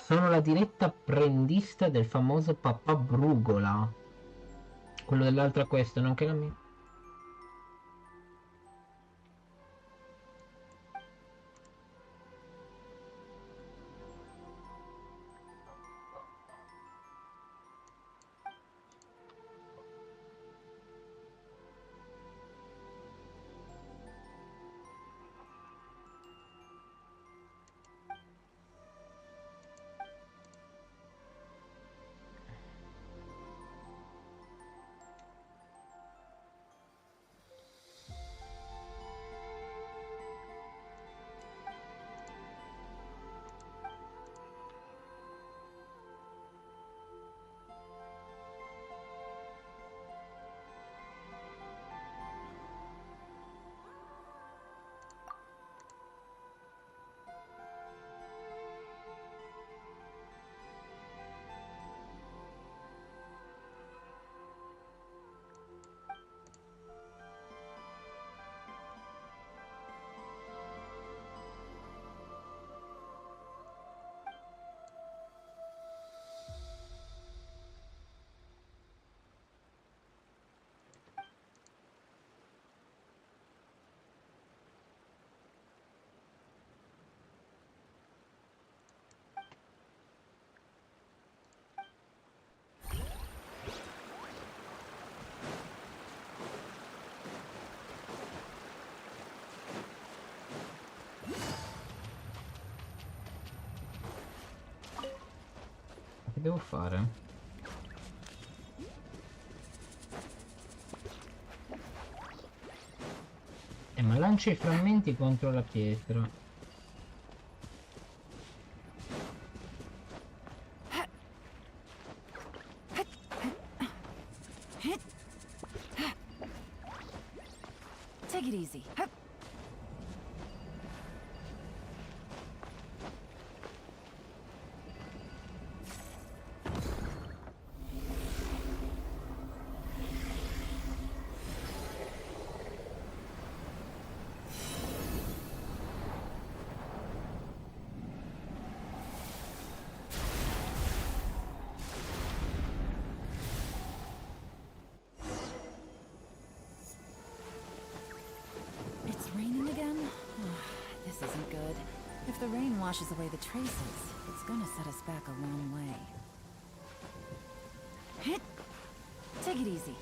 Sono la diretta apprendista del famoso papà Brugola. Quello dell'altra quest, nonché la mia. devo fare? Ma lancia i frammenti contro la pietra. Take it easy. It's raining again? This isn't good. If the rain washes away the traces, it's gonna set us back a long way. Take it easy.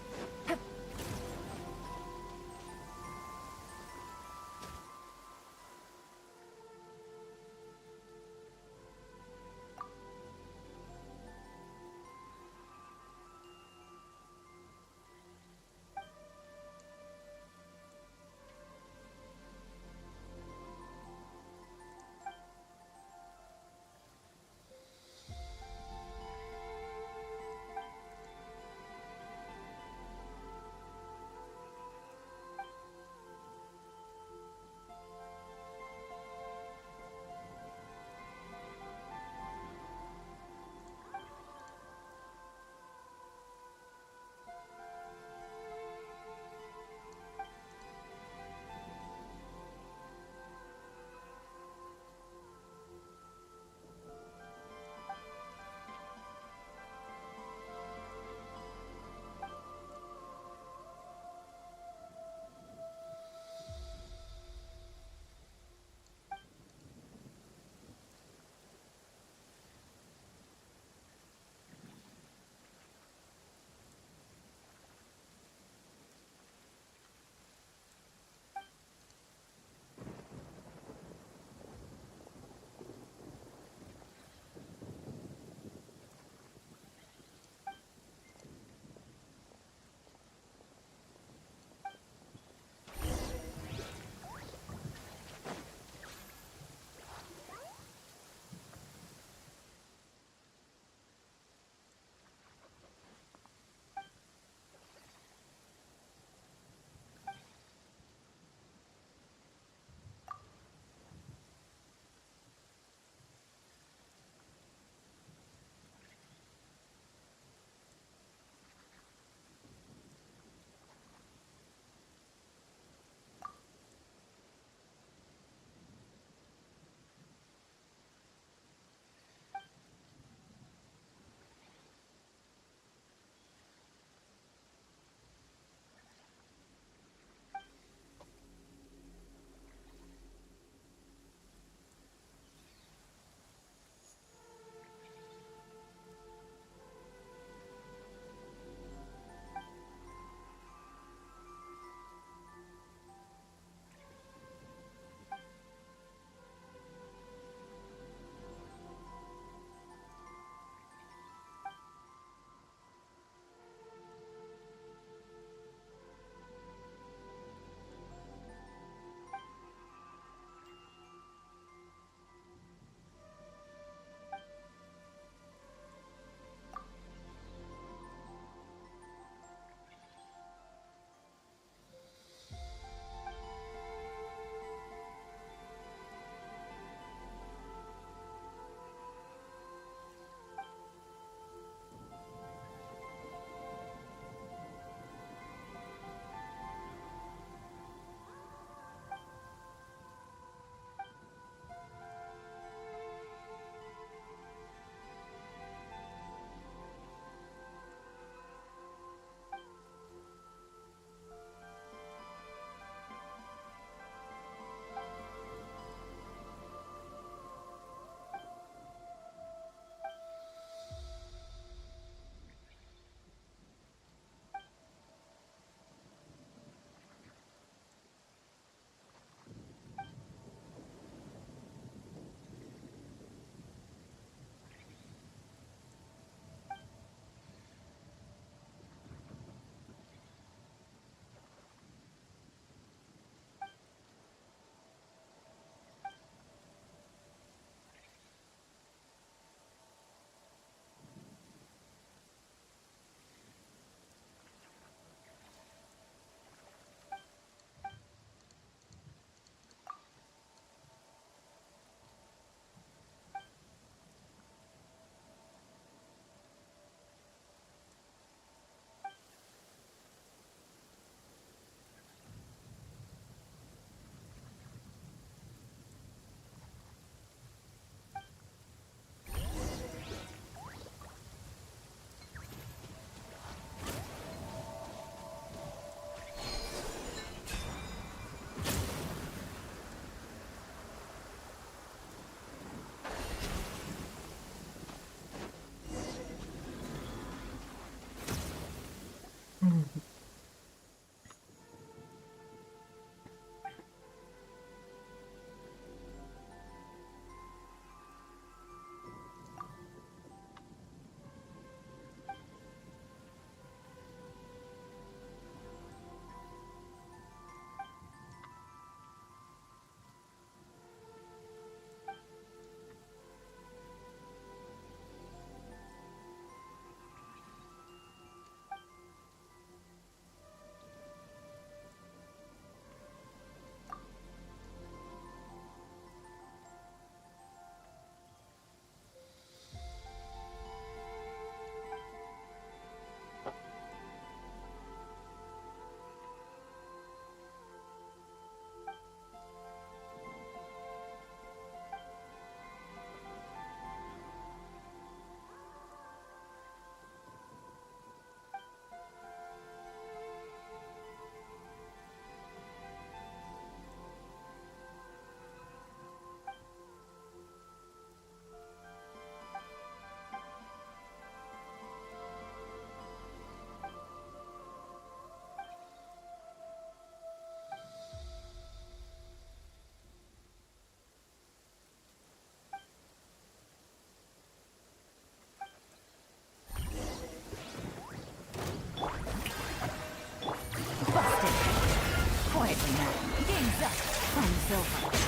now. Game's up. Time's over.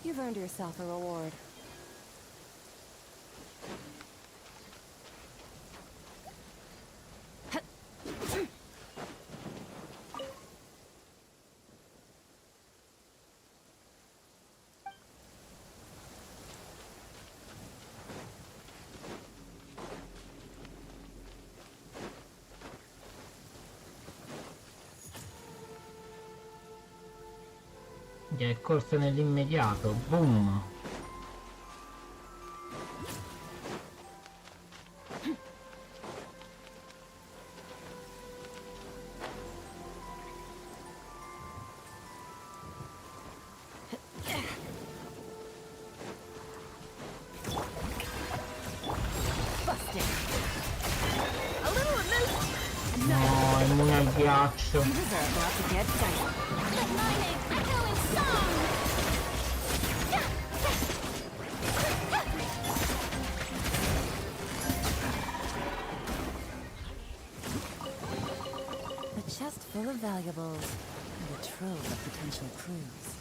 You've earned yourself a reward. Che è corso nell'immediato, boom! No, è immune al ghiaccio. A chest full of valuables and a trove of potential clues.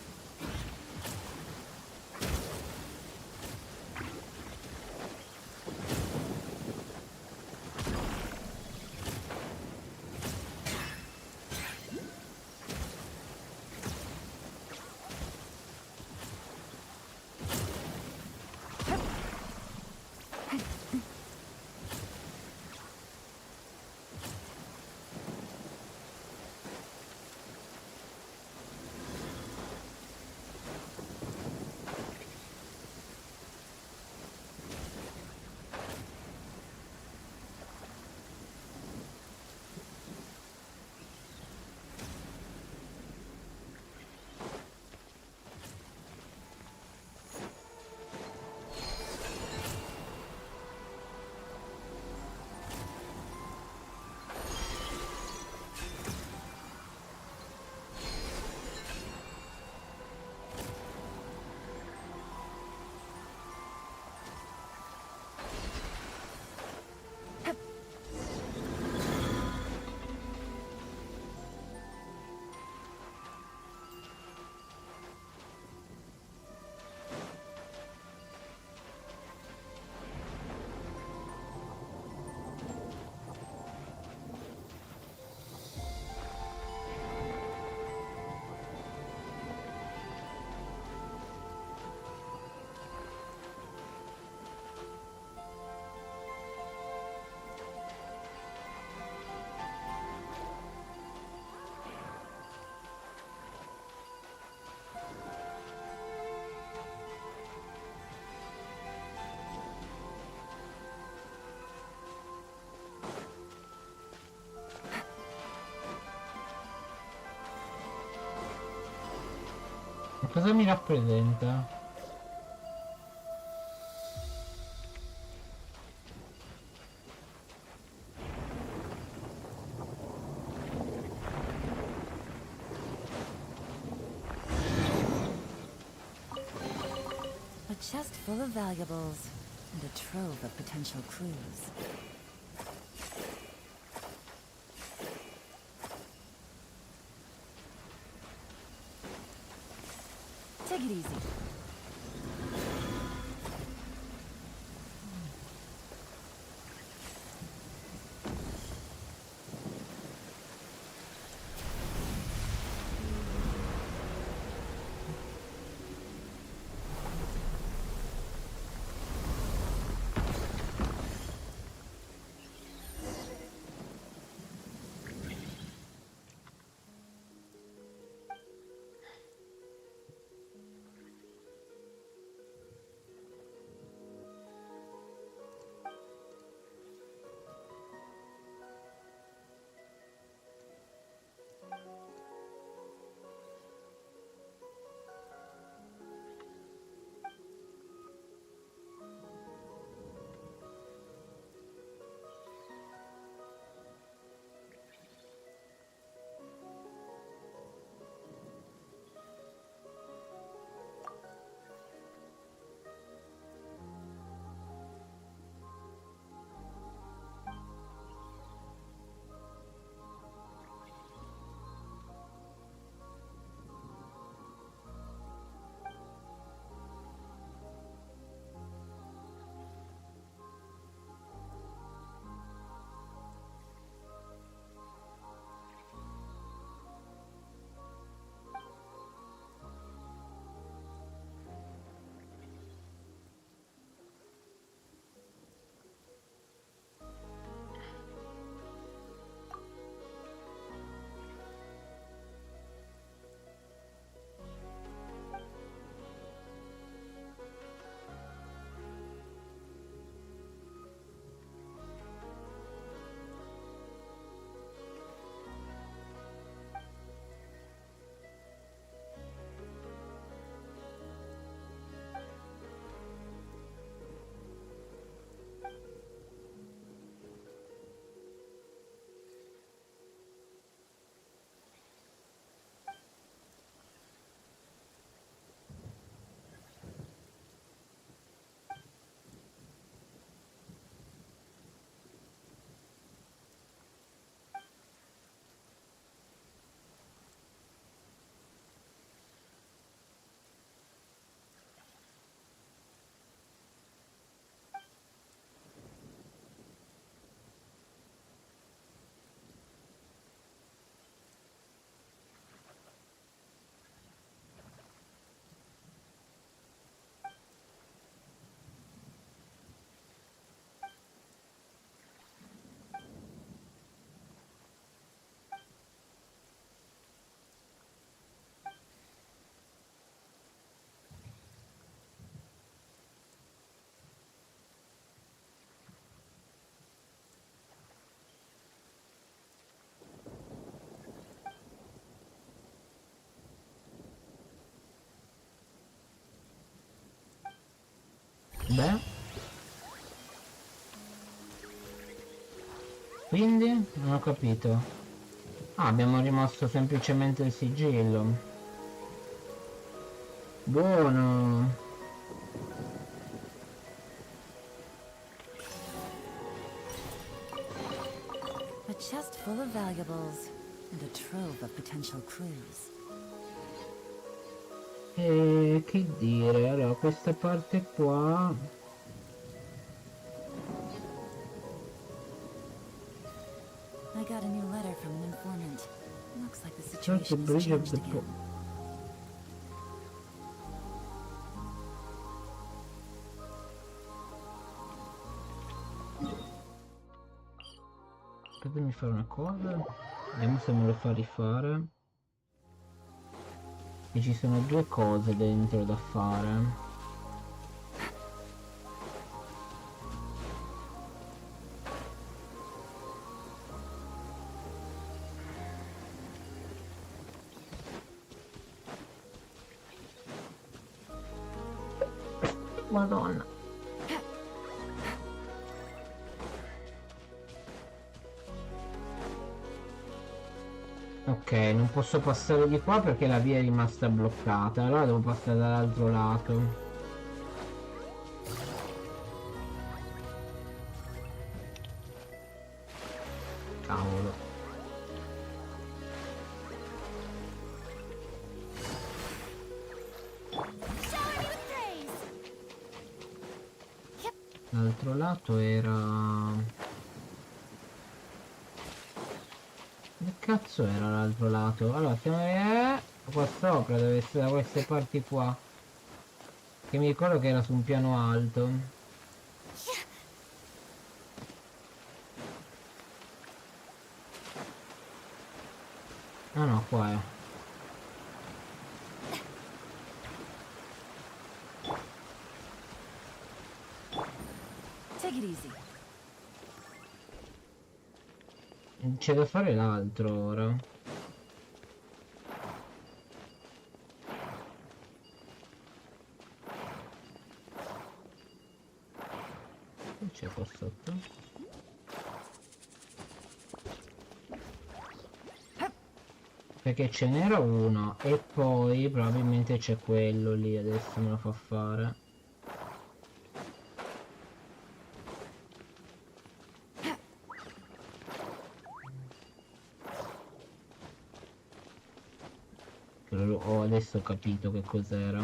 Cosa mi rappresenta? A chest full of valuables and a trove of potential clues. Take it easy. Beh. Quindi? Non ho capito. Ah, abbiamo rimosso semplicemente il sigillo. Buono. A chest full of valuables and a trove of potential clues. E che dire, allora questa parte qua I got a new letter from an informant. Looks like the Search the situation has bridge of changed the again. Fatemi fare una cosa, vediamo se me lo fa rifare. E ci sono due cose dentro da fare. Madonna. Ok, non posso passare di qua perché la via è rimasta bloccata. Allora devo passare dall'altro lato. Cavolo. L'altro lato era... Che cazzo era l'altro lato? Allora siamo qua sopra, deve essere da queste parti qua. Che mi ricordo che era su un piano alto. Ah no, qua è. Take it easy. C'è da fare l'altro ora. Che c'è qua sotto? Perché ce n'era uno e poi probabilmente c'è quello lì, adesso me lo fa fare. Oh, adesso ho capito che cos'era.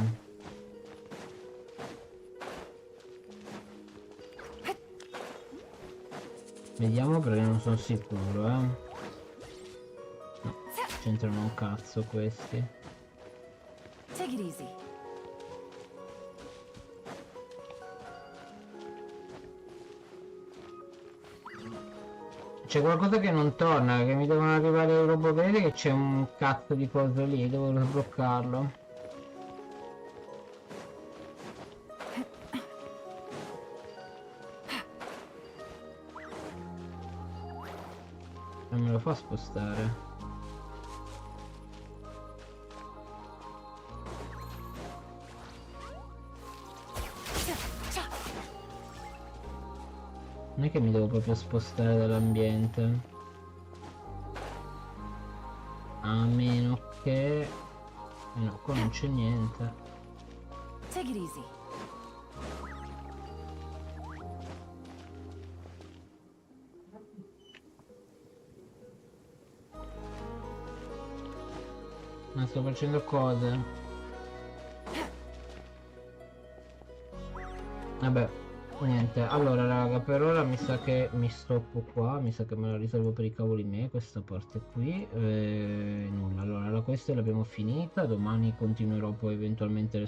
Vediamo perché non sono sicuro, No, c'entrano un cazzo questi. Take it easy. C'è qualcosa che non torna, che mi devono arrivare i robot veri, che c'è un cazzo di coso lì, devo sbloccarlo. Non me lo fa spostare. Non è che mi devo proprio spostare dall'ambiente. A meno che... No, qua non c'è niente. Take it easy. Ma sto facendo cose. Vabbè. Niente, allora raga, per ora mi sa che mi stoppo qua, mi sa che me la risolvo per i cavoli miei questa parte qui. Nulla, allora questa l'abbiamo finita, domani continuerò poi eventualmente